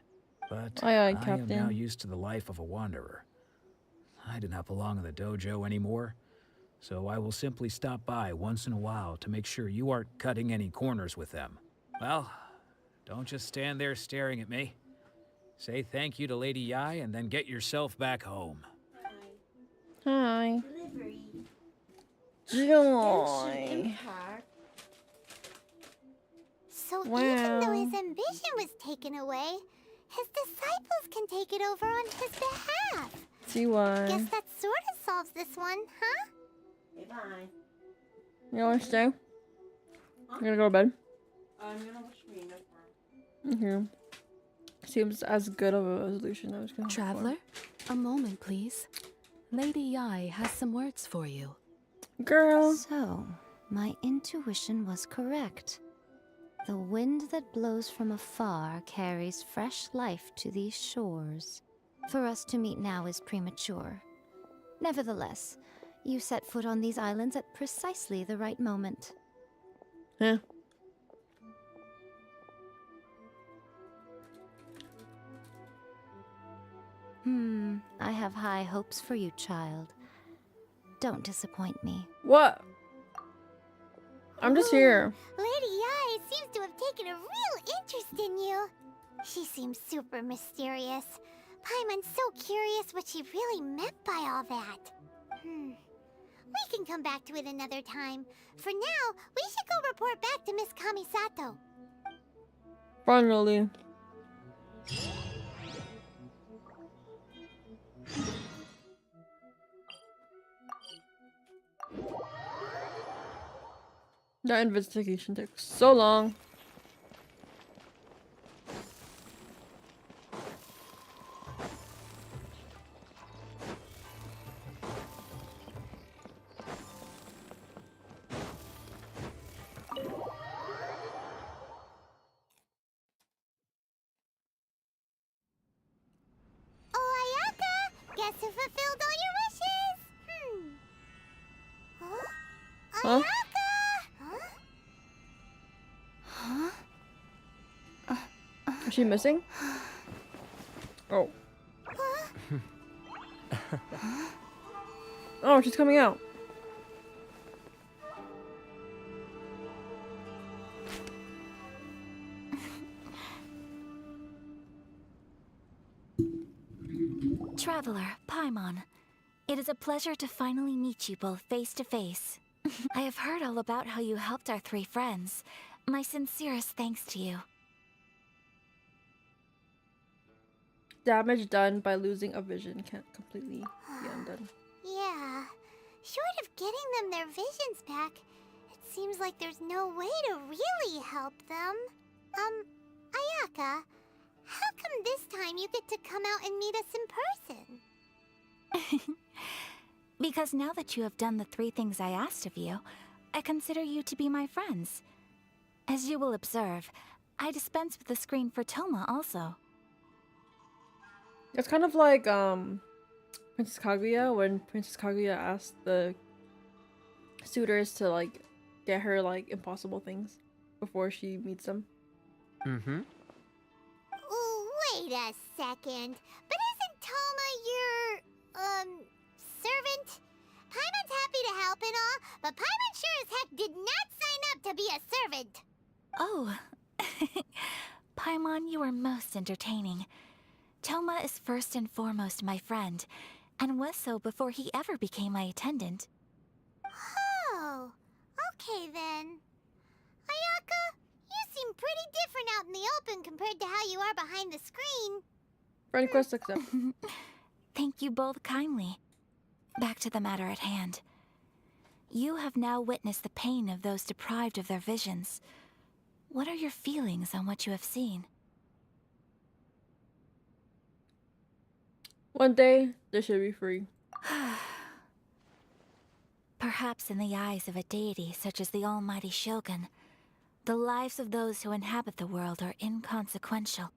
But Aye, aye, I am now Captain. used to the life of a wanderer. I do not belong in the dojo anymore, so I will simply stop by once in a while to make sure you aren't cutting any corners with them. Well, don't just stand there staring at me. Say thank you to Lady Yai and then get yourself back home. Hi. Joy. So even Wow. though his ambition was taken away, his disciples can take it over on his behalf. See why. Guess that sort of solves this one, huh? Bye. You wanna stay? You're gonna go to bed? I'm gonna watch me Okay. Seems as good of a resolution I was gonna Traveler, a moment, please. Lady Yai has some words for you. Girl. So, my intuition was correct. The wind that blows from afar carries fresh life to these shores. For us to meet now is premature. Nevertheless, you set foot on these islands at precisely the right moment. Yeah. I have high hopes for you, child. Don't disappoint me. What? I'm just here. Lady Yai seems to have taken a real interest in you. She seems super mysterious. Paimon's so curious what she really meant by all that. We can come back to it another time. For now, we should go report back to Miss Kamisato. Finally. That investigation takes so long. Oyaka! Guess who fulfilled all your wishes? Huh? Is she missing? Oh. Oh, she's coming out. Traveler, Paimon, it is a pleasure to finally meet you both face to face. I have heard all about how you helped our three friends. My sincerest thanks to you. Damage done by losing a vision can't completely be undone. Yeah. Short of getting them their visions back, it seems like there's no way to really help them. Ayaka, how come this time you get to come out and meet us in person? Because now that you have done the 3 things I asked of you, I consider you to be my friends. As you will observe, I dispense with the screen for Toma also. It's kind of like Princess Kaguya, when Princess Kaguya asked the suitors to like get her like impossible things before she meets them. Mm-hmm. Wait a second. But isn't Toma your servant? Paimon's happy to help and all, but Paimon sure as heck did not sign up to be a servant. Oh. Paimon, you are most entertaining. Toma is first and foremost my friend, and was so before he ever became my attendant. Oh, okay then. Ayaka, you seem pretty different out in the open compared to how you are behind the screen. Friend request accepted. Thank you both kindly. Back to the matter at hand. You have now witnessed the pain of those deprived of their visions. What are your feelings on what you have seen? One day, they should be free. Perhaps in the eyes of a deity such as the almighty Shogun, the lives of those who inhabit the world are inconsequential.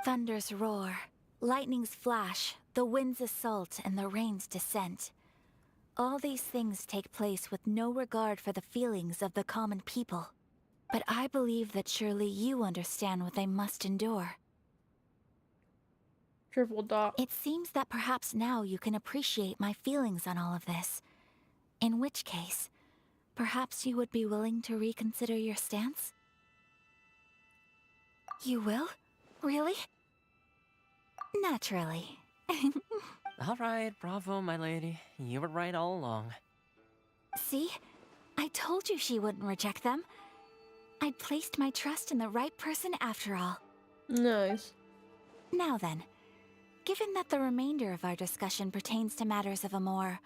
Thunders roar, lightnings flash, the winds assault, and the rains descent. All these things take place with no regard for the feelings of the common people. But I believe that surely you understand what they must endure. Triple dot. It seems that perhaps now you can appreciate my feelings on all of this. In which case, perhaps you would be willing to reconsider your stance? You will? Really? Naturally. All right, bravo, my lady. You were right all along. See? I told you she wouldn't reject them. I'd placed my trust in the right person after all. Nice. Now then, given that the remainder of our discussion pertains to matters of a more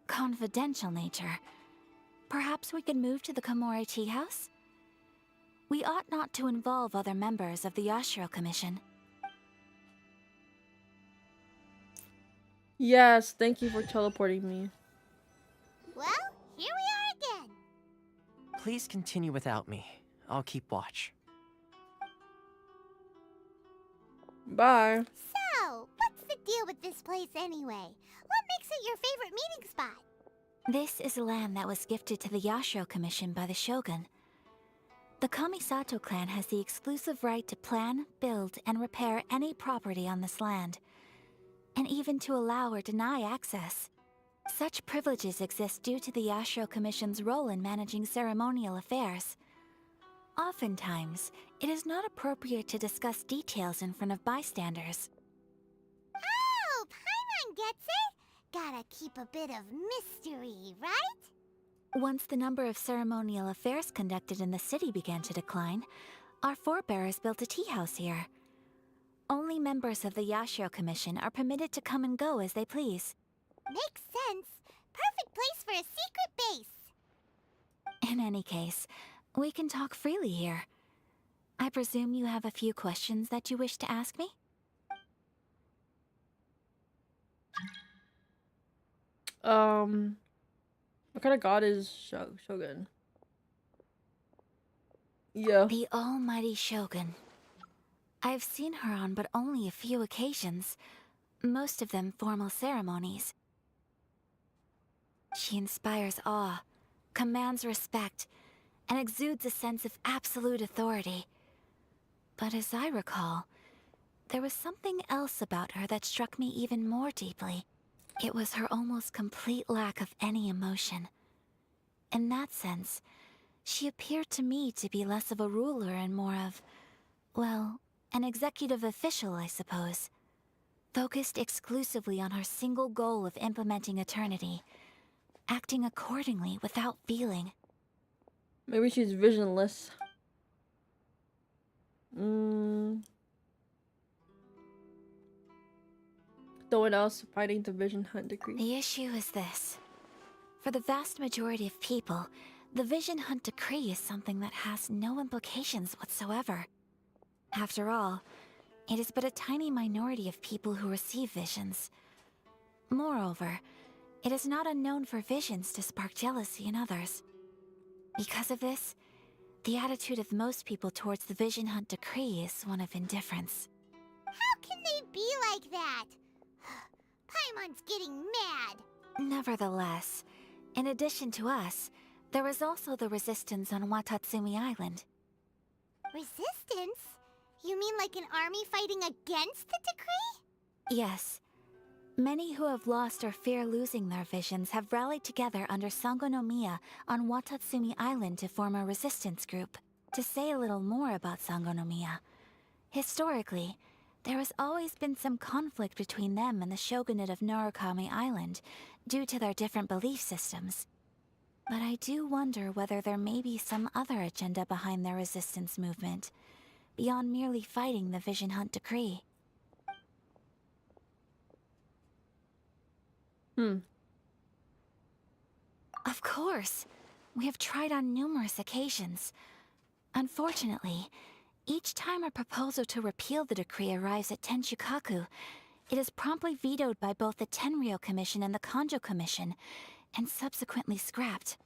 confidential nature, perhaps we could move to the Komori Tea House? We ought not to involve other members of the Yashiro Commission. Yes, thank you for teleporting me. Well, here we are again. Please continue without me. I'll keep watch. Bye. So, what's the deal with this place anyway? What makes it your favorite meeting spot? This is land that was gifted to the Yashiro Commission by the Shogun. The Kamisato clan has the exclusive right to plan, build, and repair any property on this land, and even to allow or deny access. Such privileges exist due to the Yashiro Commission's role in managing ceremonial affairs. Oftentimes, it is not appropriate to discuss details in front of bystanders. Oh, Paimon gets it. Gotta keep a bit of mystery, right? Once the number of ceremonial affairs conducted in the city began to decline, our forebears built a tea house here. Only members of the Yashiro Commission are permitted to come and go as they please. Makes sense. Perfect place for a secret base. In any case, we can talk freely here. I presume you have a few questions that you wish to ask me? What kind of god is Shogun? Yeah. The almighty Shogun. I've seen her on but only a few occasions, most of them formal ceremonies. She inspires awe, commands respect, and exudes a sense of absolute authority. But as I recall, there was something else about her that struck me even more deeply. It was her almost complete lack of any emotion. In that sense, she appeared to me to be less of a ruler and more of, well, an executive official, I suppose. Focused exclusively on her single goal of implementing eternity, acting accordingly without feeling. Maybe she's visionless. no one else fighting the Vision Hunt decree. The issue is this. For the vast majority of people, the Vision Hunt decree is something that has no implications whatsoever. After all, it is but a tiny minority of people who receive visions. Moreover, it is not unknown for visions to spark jealousy in others. Because of this, the attitude of most people towards the Vision Hunt decree is one of indifference. How can they be like that? Paimon's getting mad. Nevertheless, in addition to us, there is also the resistance on Watatsumi Island. Resistance? You mean like an army fighting against the decree? Yes. Many who have lost or fear losing their visions have rallied together under Sangonomiya on Watatsumi Island to form a resistance group. To say a little more about Sangonomiya, historically, there has always been some conflict between them and the shogunate of Narukami Island due to their different belief systems. But I do wonder whether there may be some other agenda behind their resistance movement, beyond merely fighting the Vision Hunt decree. Of course. We have tried on numerous occasions. Unfortunately, each time a proposal to repeal the decree arrives at Tenshukaku, it is promptly vetoed by both the Tenryou Commission and the Kanjo Commission, and subsequently scrapped.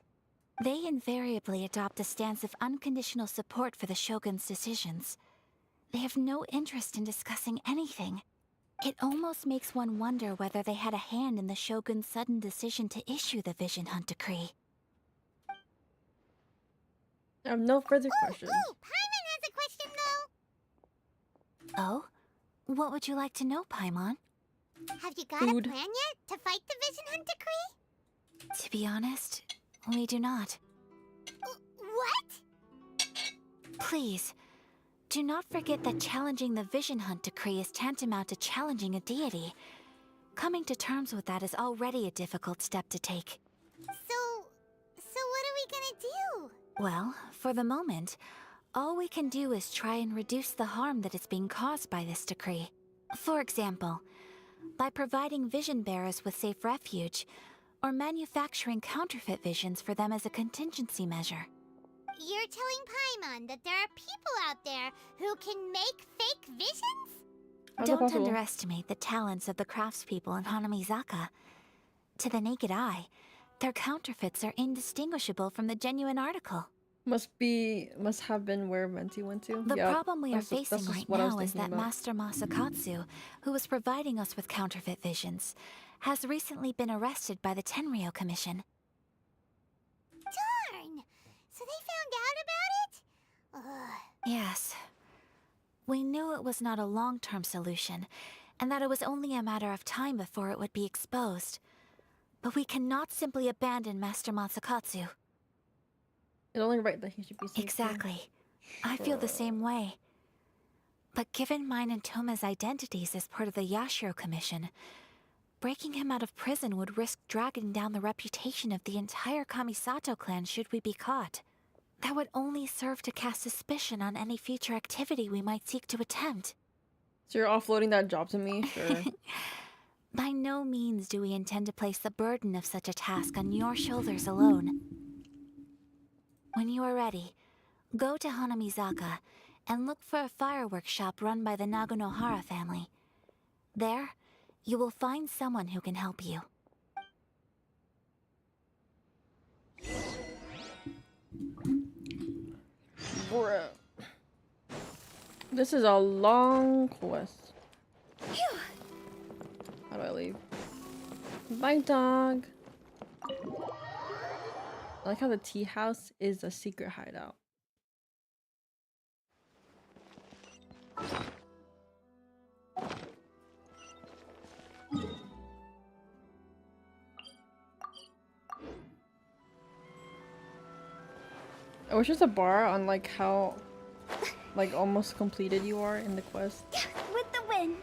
They invariably adopt a stance of unconditional support for the Shogun's decisions. They have no interest in discussing anything. It almost makes one wonder whether they had a hand in the Shogun's sudden decision to issue the Vision Hunt decree. I have no further questions. Paimon has a question though. Oh? What would you like to know, Paimon? Have you got a plan yet to fight the Vision Hunt decree? To be honest, we do not. What? Please, do not forget that challenging the Vision Hunt decree is tantamount to challenging a deity. Coming to terms with that is already a difficult step to take. So what are we gonna do? Well, for the moment, all we can do is try and reduce the harm that is being caused by this decree. For example, by providing vision bearers with safe refuge, or manufacturing counterfeit visions for them as a contingency measure. You're telling Paimon that there are people out there who can make fake visions? Don't underestimate the talents of the craftspeople in Hanamizaka. To the naked eye, their counterfeits are indistinguishable from the genuine article. Must have been where Venti went to. The Yeah, problem we are that's facing right what I was now is thinking that about. Master Masakatsu, who was providing us with counterfeit visions, has recently been arrested by the Tenryou Commission. Darn! So they found out about it? Ugh. Yes. We knew it was not a long-term solution, and that it was only a matter of time before it would be exposed. But we cannot simply abandon Master Masakatsu. It's only right that he should be safe. Exactly. I feel the same way. But given mine and Toma's identities as part of the Yashiro Commission, breaking him out of prison would risk dragging down the reputation of the entire Kamisato clan should we be caught. That would only serve to cast suspicion on any future activity we might seek to attempt. So you're offloading that job to me? Sure. By no means do we intend to place the burden of such a task on your shoulders alone. When you are ready, go to Hanamizaka and look for a fireworks shop run by the Nagonohara family. There, you will find someone who can help you. Bruh. This is a long quest. How do I leave? Bye, dog. I like how the tea house is a secret hideout. I wish there's a bar on like how like almost completed you are in the quest. With the wind.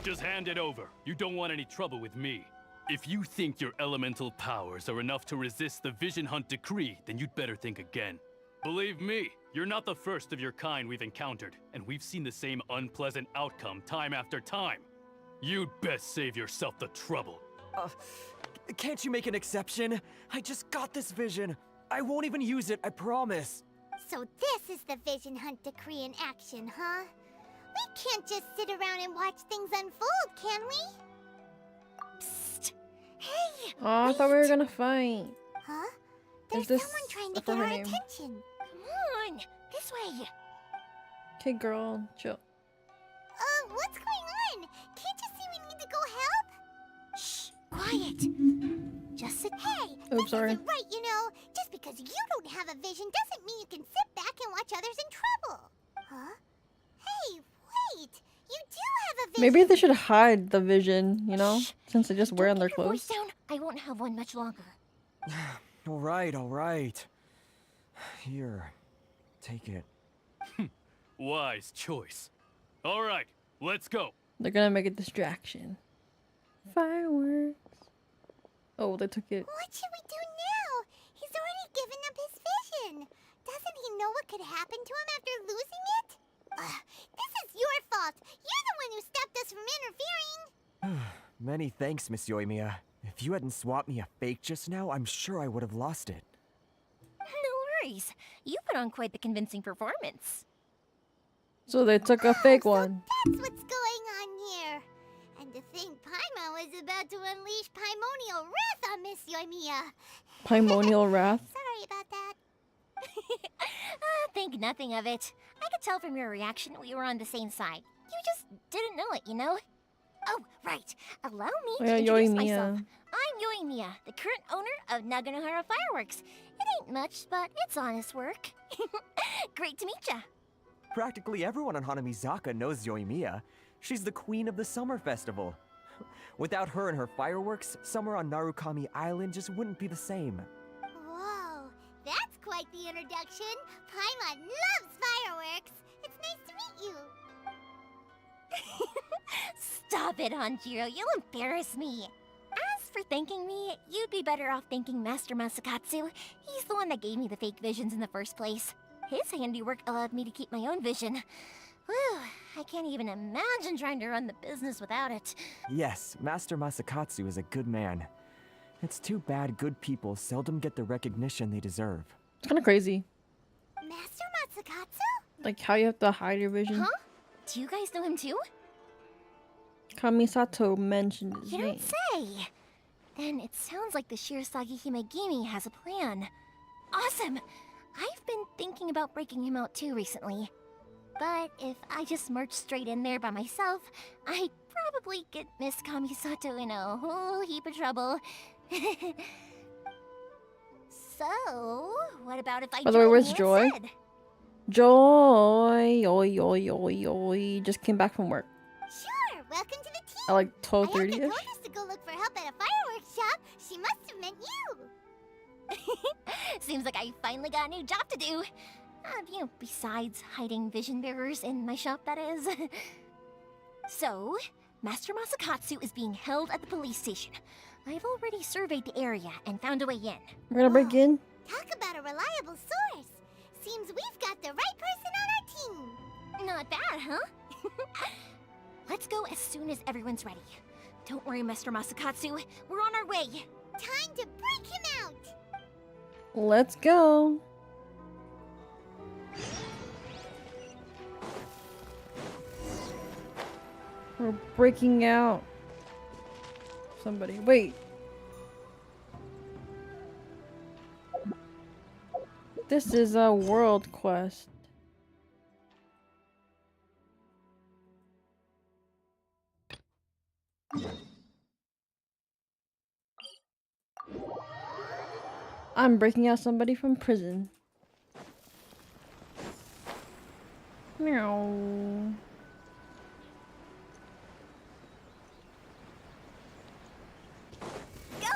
Just hand it over. You don't want any trouble with me. If you think your elemental powers are enough to resist the Vision Hunt decree, then you'd better think again. Believe me, you're not the first of your kind we've encountered, and we've seen the same unpleasant outcome time after time. You'd best save yourself the trouble. Can't you make an exception? I just got this vision. I won't even use it, I promise. So this is the Vision Hunt decree in action, huh? We can't just sit around and watch things unfold, can we? Psst. Hey! Oh, I thought we were gonna fight. Huh? Is There's this someone trying I to get forgot our her name. attention. Come on, this way. Okay, girl, chill. What's going on? Can't you see we need to go help? Shh, quiet. Just sit. Hey, Oops, sorry. isn't right, you know. Just because you don't have a vision doesn't mean you can sit back and watch others in trouble. Huh? Hey, wait. You do have a vision. Maybe they should hide the vision, you know, since they're just wearing their Keep your voice clothes. down. I won't have one much longer. All right. Here, take it. Wise choice. All right, let's go. They're gonna make a distraction. Fireworks. Oh, they took it. What should we do now? He's already given up his vision. Doesn't he know what could happen to him after losing it? This is your fault. You're the one who stopped us from interfering. Many thanks, Miss Euthymia. If you hadn't swapped me a fake just now, I'm sure I would have lost it. No worries. You put on quite the convincing performance. So they took a fake one. That's what's going on here. And to think Paimon was about to unleash Paimonial wrath on Miss Euthymia. Paimonial wrath. Sorry about that. Think nothing of it. I could tell from your reaction we were on the same side. You just didn't know it, you know? Oh, right. Allow me to introduce myself. I'm Euthymia, the current owner of Naganohara Fireworks. It ain't much, but it's honest work. Great to meet ya. Practically everyone on Hanamizaka knows Euthymia. She's the queen of the summer festival. Without her and her fireworks, summer on Narukami Island just wouldn't be the same. Whoa, that's quite the introduction. Paimon loves fireworks. It's nice to meet you. Stop it, Hanjiro. You'll embarrass me. As for thanking me, you'd be better off thanking Master Masakatsu. He's the one that gave me the fake visions in the first place. His handiwork allowed me to keep my own vision. Whew, I can't even imagine trying to run the business without it. Yes, Master Masakatsu is a good man. It's too bad good people seldom get the recognition they deserve. It's kind of crazy. Master Masakatsu? Like how you have to hide your vision. Huh? Do you guys know him too? Kamisato mentioned his You name. don't say. Then it sounds like the Shirasagi Himegimi has a plan. Awesome! I've been thinking about breaking him out too recently. But if I just marched straight in there by myself, I'd probably get Miss Kamisato in a whole heap of trouble. So, what about if I By the way, join where's you Joy? instead? Joy, oi. Just came back from work Sure, welcome to the team. at like Ayaka 12:30ish. told us to go look for help at a fireworks shop. She must have meant you. Seems like I finally got a new job to do. Besides hiding vision bearers in my shop, that is. So, Master Masakatsu is being held at the police station. I've already surveyed the area and found a way in. We're gonna break in. Talk about a reliable source. Seems we've got the right person on our team. Not bad, huh? Let's go as soon as everyone's ready. Don't worry, Master Masakatsu. We're on our way. Time to break him out. Let's go. We're breaking out. Somebody, wait. This is a world quest. I'm breaking out somebody from prison. Meow. Go!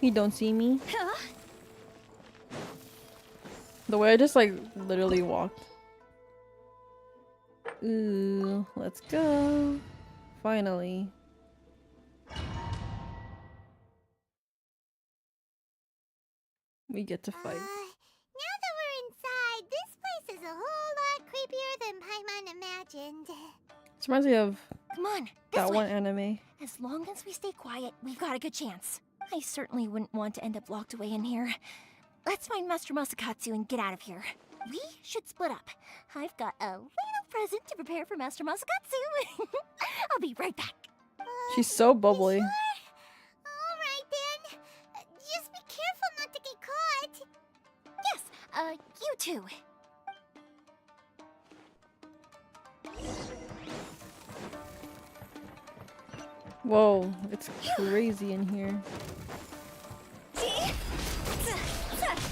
He don't see me. Huh? The way I just like literally walked. Ooh, let's go. Finally. We get to fight. Now that we're inside, this place is a whole lot creepier than Paimon imagined. This reminds me of Come on, that this one way. anime. As long as we stay quiet, we've got a good chance. I certainly wouldn't want to end up locked away in here. Let's find Master Masakatsu and get out of here. We should split up. I've got a little present to prepare for Master Masakatsu. I'll be right back. She's so bubbly. Alright then. Just be careful not to get caught. Yes, you too. Whoa, it's crazy in here.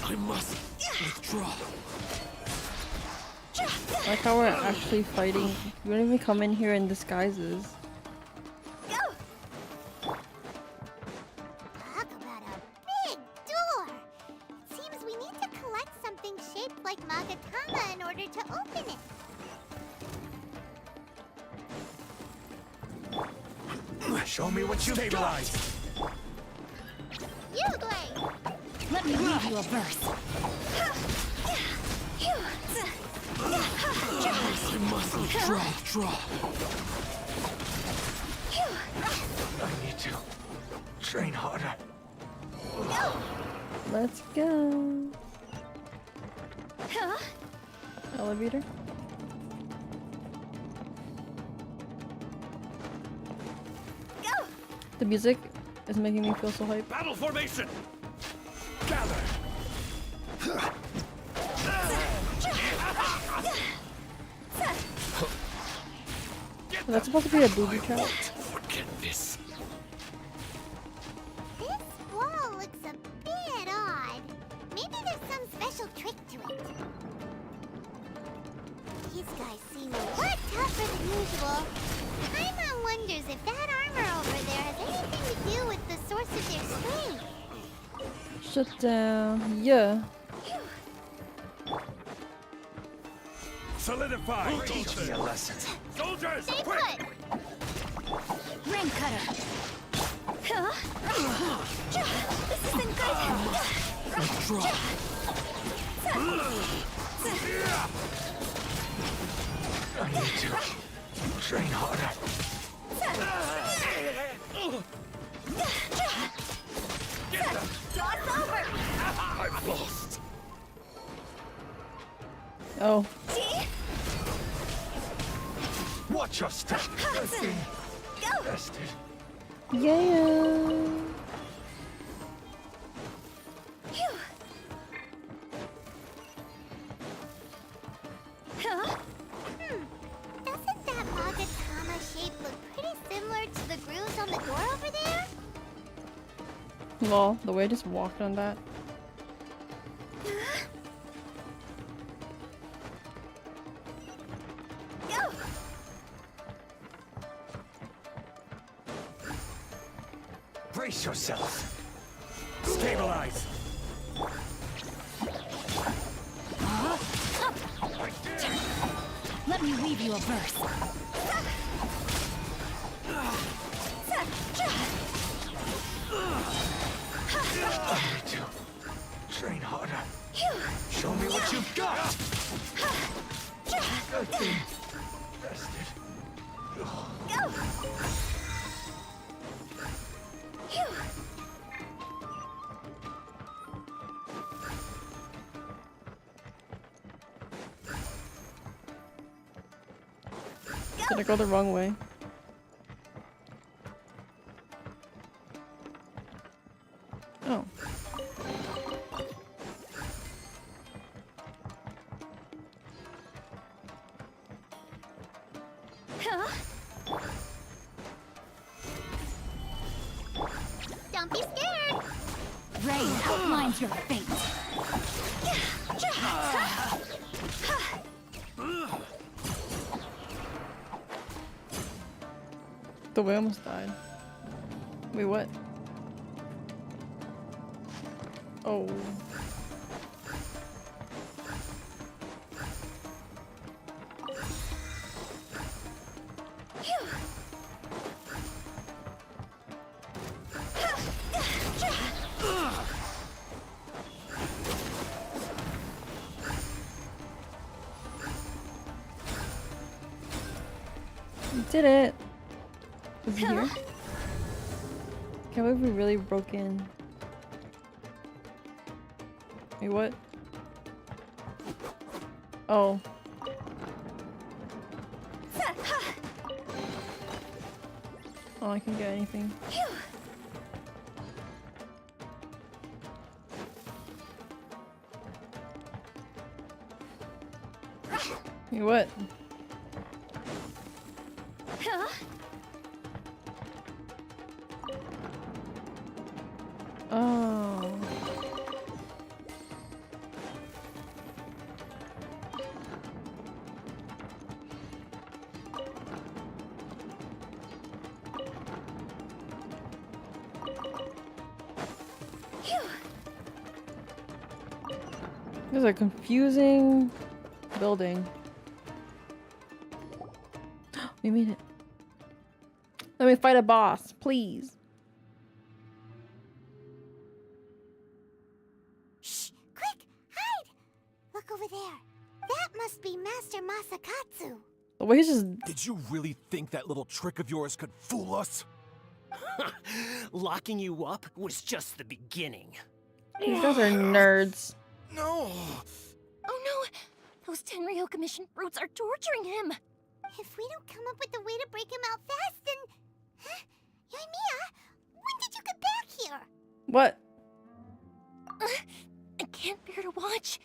I must withdraw. I like how we're actually fighting. We don't even come in here in disguises. Talk about a big door. It seems we need to collect something shaped like Magatama in order to open it. Show me what you've got. You, Blade. Let me read you a verse. I must withdraw. I need to train harder. Let's go. Elevator. The music is making me feel so hyped. Battle formation. Gather. That's supposed to be a booby trap. Forget this. This wall looks a bit odd. Maybe there's some special trick to it. These guys seem a lot tougher than usual. Paimon wonders if that armor over there has anything to do with the source of their strength. Shut down. Yeah. Solidify. Teach me a lesson. Soldiers, Stay quick! put. Rain cutter. This isn't good. Withdraw. I need to train harder. Get them! Dog's over. I've lost. Oh. Watch your step. I've been bested. Yeah. Doesn't that Magatama shape look pretty similar to the grooves on the door over there? Well, the way I just walked on that. Brace yourself. Stabilize. Let me read you a verse. I need to train harder. Show me what you've got. I've been bested. Did I go the wrong way? Oh. Don't be scared. Rain outlines your fate. The way I almost died. Wait, what? Oh. We did it. Is he here? Can't believe we really broke in. Wait, what? Oh. Oh, I can't get anything. Wait, what? Oh. This is a confusing building. We made it. Let me fight a boss, please. Shh! Quick! Hide! Look over there. That must be Master Masakatsu. The way he's just... Did you really think that little trick of yours could fool us? Locking you up was just the beginning. These guys are nerds. No! Oh no! Those Tenryo Commission brutes are torturing him! If we don't come up with a way to break him out fast, then... Huh? Yoimiya, when did you get back here? What? I can't bear to watch.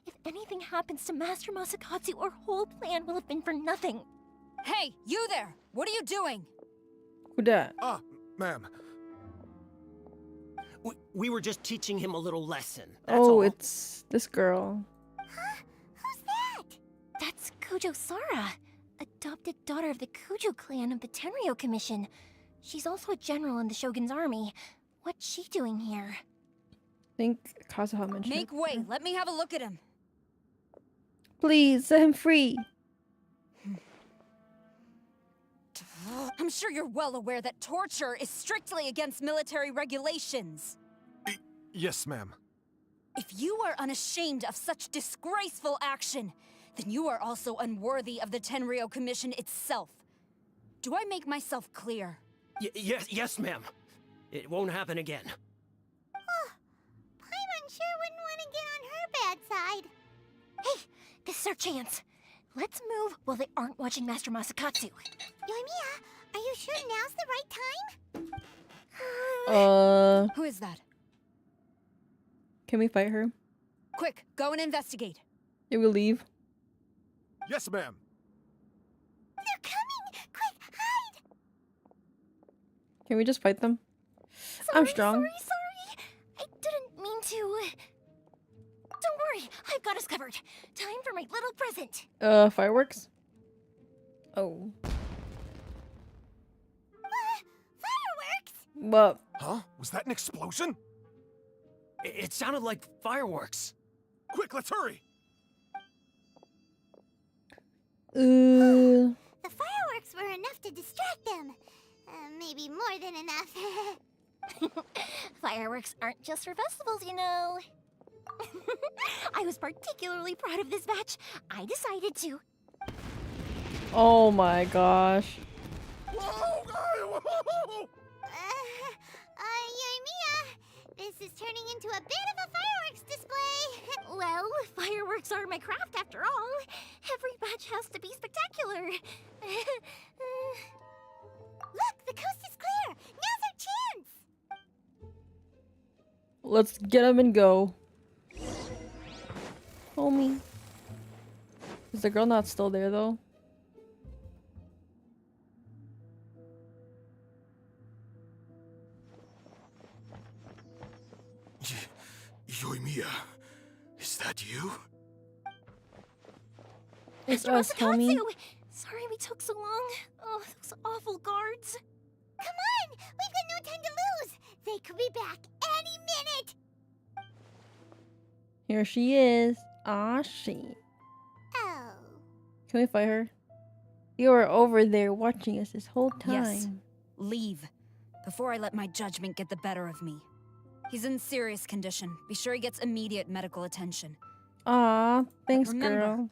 If anything happens to Master Masakatsu, our whole plan will have been for nothing. Hey, you there! What are you doing? Who dat? Ah, ma'am. We were just teaching him a little lesson. That's all. It's this girl. Huh? Who's that? That's Kujo Sara, adopted daughter of the Kujo clan of the Tenryo Commission. She's also a general in the Shogun's army. What's she doing here? I think Kazuha mentioned Make way! Let me have a look at him! Please, set him free! I'm sure you're well aware that torture is strictly against military regulations. Yes, ma'am. If you are unashamed of such disgraceful action, then you are also unworthy of the Tenryo Commission itself. Do I make myself clear? Yes, ma'am. It won't happen again. Oh, Paimon sure wouldn't want to get on her bad side. Hey, this is our chance. Let's move while they aren't watching Master Masakatsu. Yoimiya, are you sure now's the right time? Who is that? Can we fight her? Quick, go and investigate. It will leave. Yes, ma'am. They're coming! Quick, hide! Can we just fight them? I'm strong. Sorry. I didn't mean to. Don't worry, I've got us covered. Time for my little present. Fireworks? Oh. Fireworks? What? Huh? Was that an explosion? It sounded like fireworks. Quick, let's hurry! The fireworks were enough to distract them. Maybe more than enough. Fireworks aren't just for festivals, you know. I was particularly proud of this batch. I decided to. Oh my gosh. Yoimiya, this is turning into a bit of a fireworks display. Well, fireworks are my craft after all. Every batch has to be spectacular. Look, the coast is clear. Now's our chance. Let's get him and go. Homie. Is the girl not still there though? Yoimiya, is that you? It's Mr. us, homie. Masakatsu! Sorry we took so long. Oh, those awful guards. Come on, we've got no time to lose. They could be back any minute. Here she is. Ah, she. Oh. Can we fight her? You were over there watching us this whole time. Yes. Leave. Before I let my judgment get the better of me. He's in serious condition. Be sure he gets immediate medical attention. Aw, thanks, Remember, girl.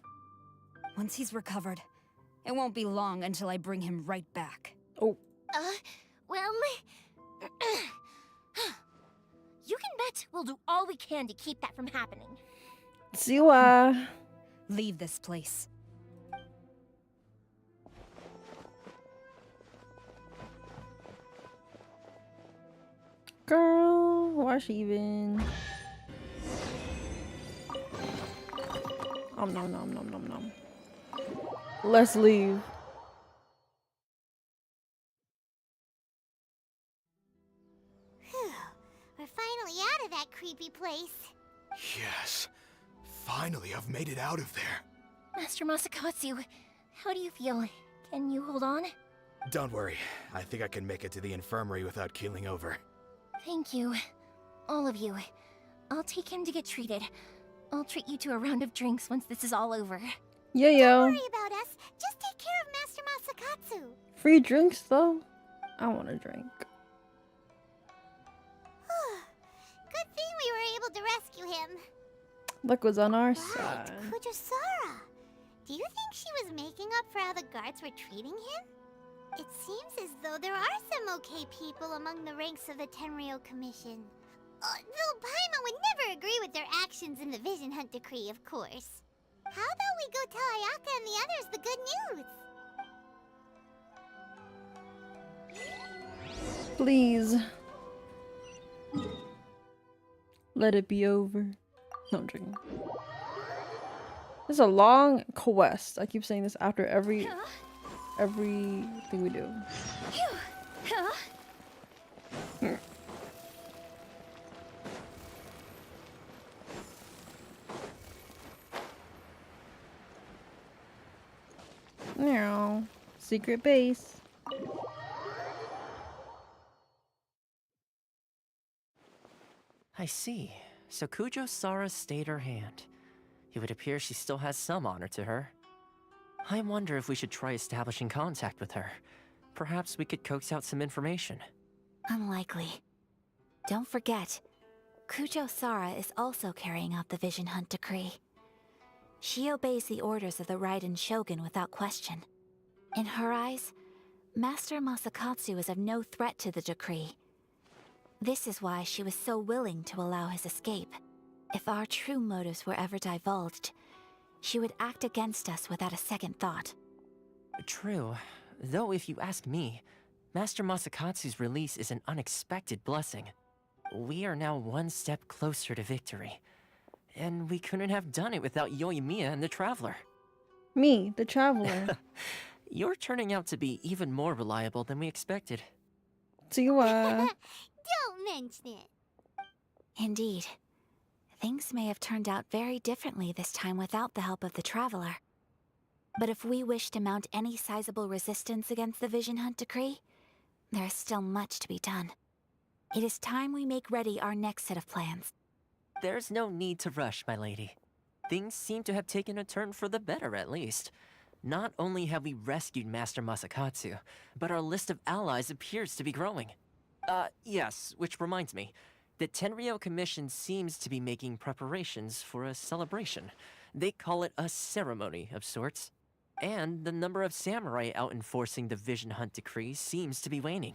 once he's recovered, It won't be long until I bring him right back. Oh. Well... You can bet we'll do all we can to keep that from happening. Siwa. Leave this place. Girl, why she even? Nom nom nom nom nom. Let's leave. Phew. We're finally out of that creepy place. Yes. Finally, I've made it out of there. Master Masakatsu, how do you feel? Can you hold on? Don't worry. I think I can make it to the infirmary without keeling over. Thank you. All of you. I'll take him to get treated. I'll treat you to a round of drinks once this is all over. Yeah, yo. Don't worry about us. Just take care of Master Masakatsu. Free drinks though. I want a drink. Good thing we were able to rescue him. Luck was on our Right, side. Kujosara. Do you think she was making up for how the guards were treating him? It seems as though there are some okay people among the ranks of the Tenryou Commission. Though Paimon would never agree with their actions in the Vision Hunt Decree, of course. How about we go tell Ayaka and the others the good news? Please. Let it be over. No, I'm joking. This is a long quest. I keep saying this after everything we do. Meow. Secret base. I see. So Kujosara stayed her hand. It would appear she still has some honor to her. I wonder if we should try establishing contact with her. Perhaps we could coax out some information. Unlikely. Don't forget, Kujosara is also carrying out the Vision Hunt Decree. She obeys the orders of the Raiden Shogun without question. In her eyes, Master Masakatsu is of no threat to the decree. This is why she was so willing to allow his escape. If our true motives were ever divulged, she would act against us without a second thought. True. Though if you ask me, Master Masakatsu's release is an unexpected blessing. We are now one step closer to victory. And we couldn't have done it without Euthymia and the Traveler. Me, the Traveler. You're turning out to be even more reliable than we expected. Siwa. Don't mention it. Indeed. Things may have turned out very differently this time without the help of the Traveler. But if we wish to mount any sizable resistance against the Vision Hunt Decree, there is still much to be done. It is time we make ready our next set of plans. There's no need to rush, my lady. Things seem to have taken a turn for the better, at least. Not only have we rescued Master Masakatsu, but our list of allies appears to be growing. Yes, which reminds me. The Tenryou Commission seems to be making preparations for a celebration. They call it a ceremony of sorts. And the number of samurai out enforcing the Vision Hunt Decree seems to be waning.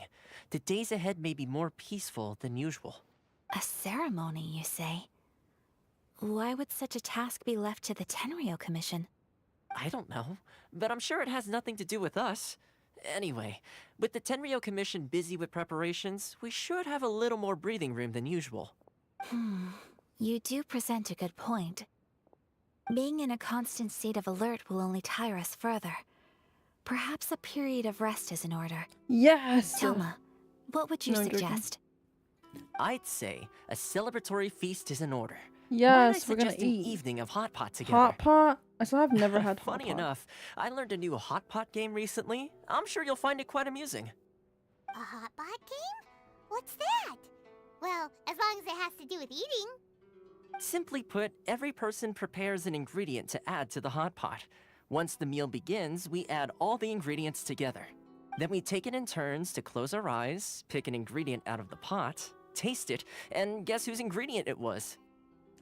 The days ahead may be more peaceful than usual. A ceremony, you say? Why would such a task be left to the Tenryou Commission? I don't know, but I'm sure it has nothing to do with us. Anyway, with the Tenryou Commission busy with preparations, we should have a little more breathing room than usual. You do present a good point. Being in a constant state of alert will only tire us further. Perhaps a period of rest is in order. Yes! Telma, what would you No, I'm joking. suggest? I'd say a celebratory feast is in order. Yes, Why we're not gonna suggest an eat. evening of hot pot together? Hot pot? I still have never had hot Funny pot. enough, I learned a new hot pot game recently. I'm sure you'll find it quite amusing. A hot pot game? What's that? Well, as long as it has to do with eating. Simply put, every person prepares an ingredient to add to the hot pot. Once the meal begins, we add all the ingredients together. Then we take it in turns to close our eyes, pick an ingredient out of the pot, taste it, and guess whose ingredient it was.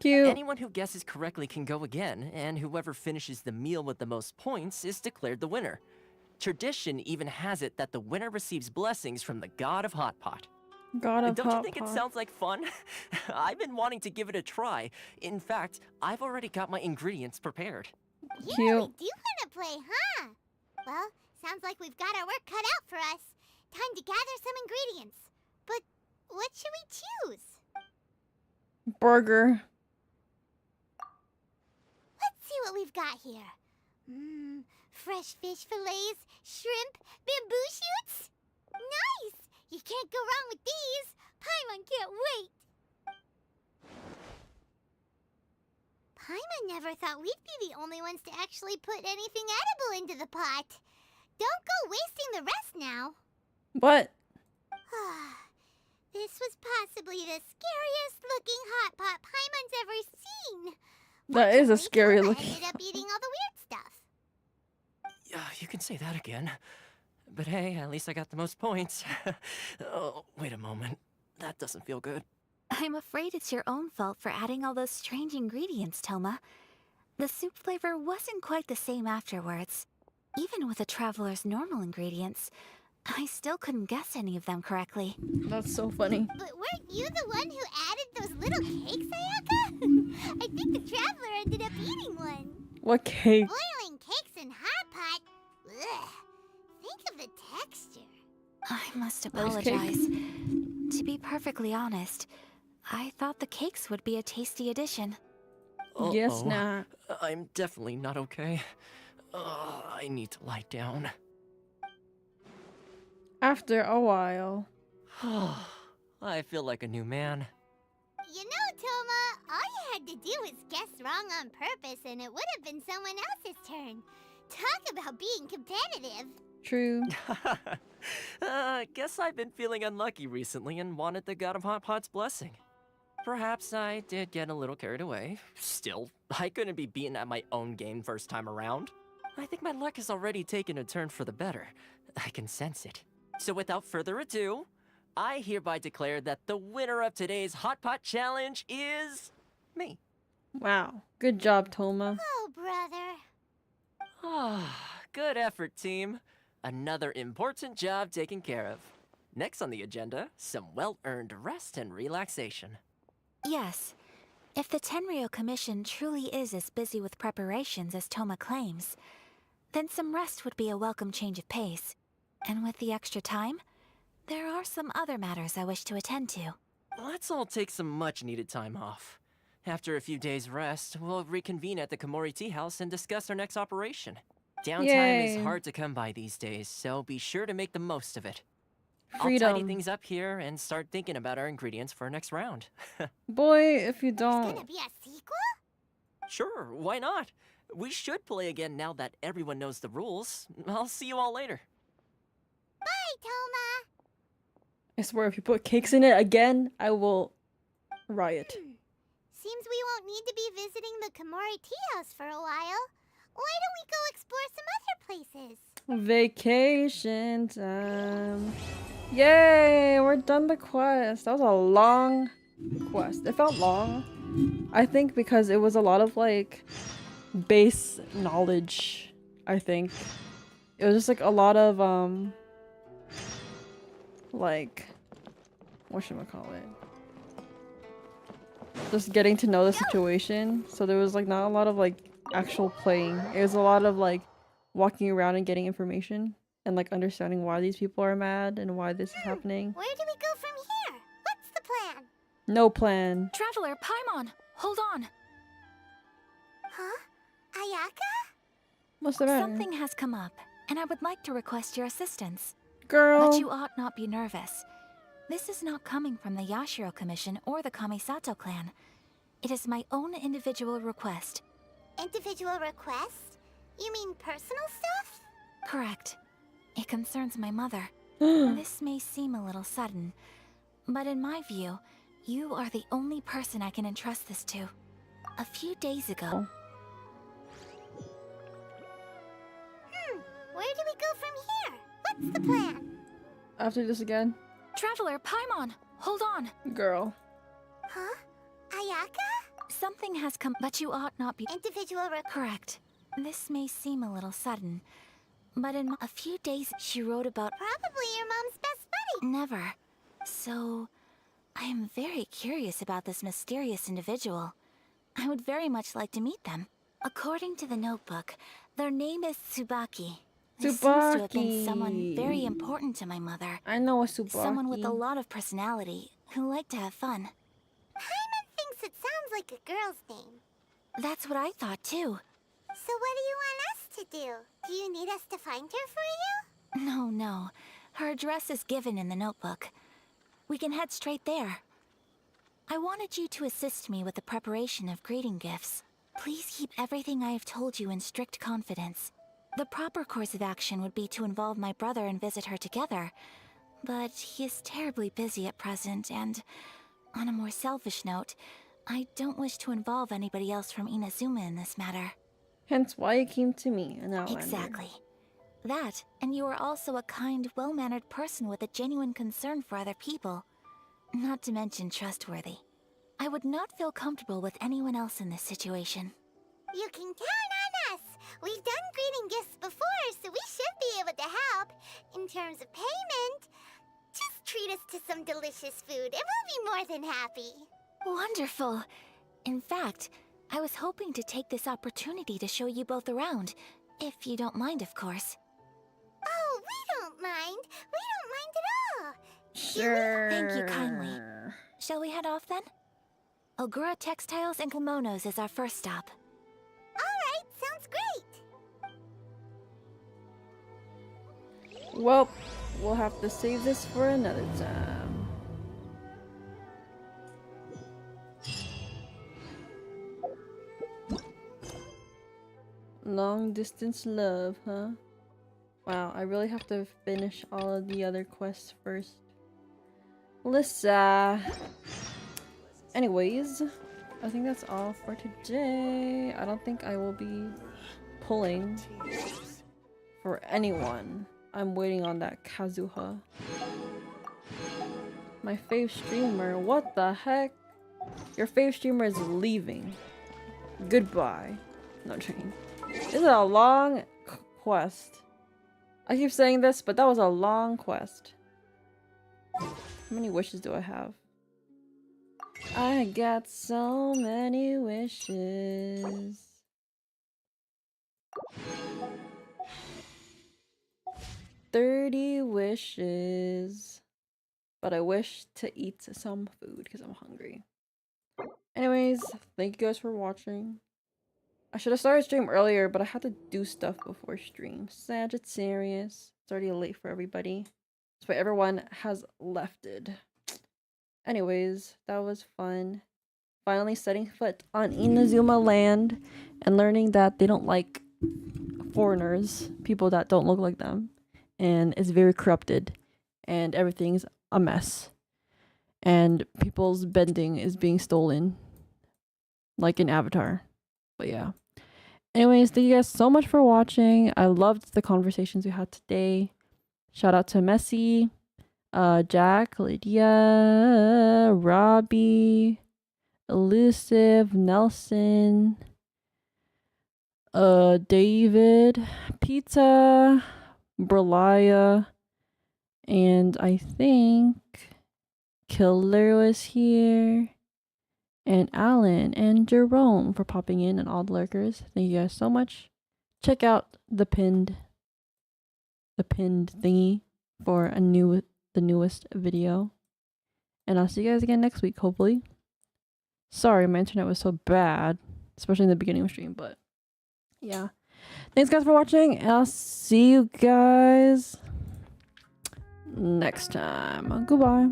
Cute. Anyone who guesses correctly can go again, and whoever finishes the meal with the most points is declared the winner. Tradition even has it that the winner receives blessings from the god of Hot Pot. God of Don't you Hot think it Pot. sounds like fun? I've been wanting to give it a try. In fact, I've already got my ingredients prepared. You really do want to play, huh? Well, sounds like we've got our work cut out for us. Time to gather some ingredients. But what should we choose? Burger. Let's see what we've got here. Fresh fish fillets, shrimp, bamboo shoots. Nice! You can't go wrong with these. Paimon can't wait. Paimon never thought we'd be the only ones to actually put anything edible into the pot. Don't go wasting the rest now. What? This was possibly the scariest looking hot pot Paimon's ever seen. That is a scary looking. Ended up eating all the weird stuff. You can say that again. But hey, at least I got the most points. Oh, wait a moment. That doesn't feel good. I'm afraid it's your own fault for adding all those strange ingredients, Toma. The soup flavor wasn't quite the same afterwards. Even with the traveler's normal ingredients, I still couldn't guess any of them correctly. That's so funny. But weren't you the one who added those little cakes, Ayaka? I think the traveler ended up eating one. What cake? Boiling cakes in hot pot. Ugh. Think of the texture. I must Nice cake. apologize. To be perfectly honest, I thought the cakes would be a tasty addition. Yes, nah. I'm definitely not okay. I need to lie down. After a while. I feel like a new man. You know, Toma, all you had to do was guess wrong on purpose and it would have been someone else's turn. Talk about being competitive. True. Guess I've been feeling unlucky recently and wanted the god of Hot Pot's blessing. Perhaps I did get a little carried away. Still, I couldn't be beaten at my own game first time around. I think my luck has already taken a turn for the better. I can sense it. So without further ado, I hereby declare that the winner of today's Hot Pot Challenge is me. Wow. Good job, Toma. Oh, brother. Good effort, team. Another important job taken care of. Next on the agenda, some well-earned rest and relaxation. Yes. If the Tenryou Commission truly is as busy with preparations as Toma claims, then some rest would be a welcome change of pace. And with the extra time, there are some other matters I wish to attend to. Let's all take some much-needed time off. After a few days' rest, we'll reconvene at the Komori Tea House and discuss our next operation. Downtime is Yay. hard to come by these days, so be sure to make the most of it. I'll Freedom. tidy things up here and start thinking about our ingredients for our next round. Boy, if you Gonna don't. be a sequel? Sure, why not? We should play again now that everyone knows the rules. I'll see you all later. Bye, Toma. I swear, if you put cakes in it again, I will riot. Seems we won't need to be visiting the Komori Tea House for a while. Why don't we go explore some other places? Vacation time. Yay, we're done the quest. That was a long quest. It felt long. I think because it was a lot of like base knowledge, I think. It was just like a lot of like whatchamacallit? Just getting to know the situation. So there was like not a lot of like actual playing. It was a lot of like walking around and getting information and like understanding why these people are mad and why this is happening. Where do we go from here? What's the plan? No plan. Traveler, Paimon, hold on. Huh? Ayaka? What's the matter? Something has come up, and I would like to request your assistance. Girl. But you ought not be nervous. This is not coming from the Yashiro Commission or the Kamisato clan. It is my own individual request. Individual request? You mean personal stuff? Correct. It concerns my mother. This may seem a little sudden, but in my view, you are the only person I can entrust this to. A few days ago... Where do we go from here? What's the plan? After this again? Traveler, Paimon, hold on. Girl. Huh? Ayaka? Something has come, but you ought not be... Individual Correct. This may seem a little sudden, But in a few days, she wrote about Probably your mom's best buddy. never. So, I am very curious about this mysterious individual. I would very much like to meet them. According to the notebook, their name is Tsubaki. They seems to have been someone very important to my mother. I know a Tsubaki. Someone with a lot of personality, who liked to have fun. Paimon thinks it sounds like a girl's name. That's what I thought too. So what do you want us to do? Do you need us to find her for you? No. Her address is given in the notebook. We can head straight there. I wanted you to assist me with the preparation of greeting gifts. Please keep everything I have told you in strict confidence. The proper course of action would be to involve my brother and visit her together. But he is terribly busy at present, and on a more selfish note, I don't wish to involve anybody else from Inazuma in this matter. Hence why you came to me, an outlander. Exactly. That, and you are also a kind, well-mannered person with a genuine concern for other people. Not to mention trustworthy. I would not feel comfortable with anyone else in this situation. You can count on us. We've done greeting gifts before, so we should be able to help. In terms of payment, just treat us to some delicious food and we'll be more than happy. Wonderful. In fact, I was hoping to take this opportunity to show you both around. If you don't mind, of course. Oh, we don't mind. We don't mind at all. Sure. Thank you kindly. Shall we head off then? Ogura Textiles and Kimonos is our first stop. Alright, sounds great. Well, we'll have to save this for another time. Long distance love, huh? Wow, I really have to finish all of the other quests first. Lissa. Anyways, I think that's all for today. I don't think I will be pulling for anyone. I'm waiting on that Kazuha. My fave streamer, what the heck? Your fave streamer is leaving. Goodbye. No train. This is a long quest. I keep saying this, but that was a long quest. How many wishes do I have? I got so many wishes. 30 wishes. But I wish to eat some food because I'm hungry. Anyways, thank you guys for watching. I should have started stream earlier, but I had to do stuff before stream. Sagittarius. It's already late for everybody. That's why everyone has lefted. Anyways, that was fun. Finally setting foot on Inazuma land and learning that they don't like foreigners, people that don't look like them. And it's very corrupted. And everything's a mess. And people's bending is being stolen. Like in Avatar. But yeah. Anyways, thank you guys so much for watching. I loved the conversations we had today. Shout out to Messi, Jack, Lydia, Robbie, Elusive, Nelson, David, Pizza, Berlia, and I think Killer was here. And Alan and Jerome for popping in and all the lurkers. Thank you guys so much. Check out the pinned thingy for the newest video. And I'll see you guys again next week, hopefully. Sorry, my internet was so bad, especially in the beginning of stream, but yeah. Thanks guys for watching, and I'll see you guys next time. Goodbye.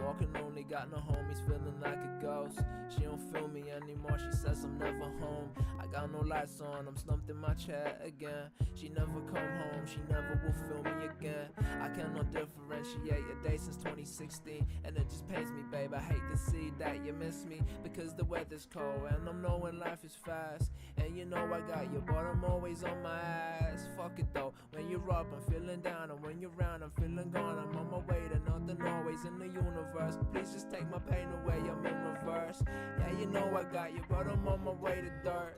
Walking lonely, got no homies, feeling like a ghost. She don't feel me anymore, she says I'm never home. I got no lights on, I'm slumped in my chair again. She never come home, she never will feel me again. I cannot differentiate a day since 2016, and it just pains me, babe. I hate to see that you miss me, because the weather's cold and I'm knowing life is fast. And you know I got you, but I'm always on my ass. Fuck it though, when you're up I'm feeling down, and when you're around I'm feeling gone. I'm on my way to nothing always in the universe. Please just take my pain away, I'm in reverse. Yeah, you know I got you, but I'm on my way to dirt.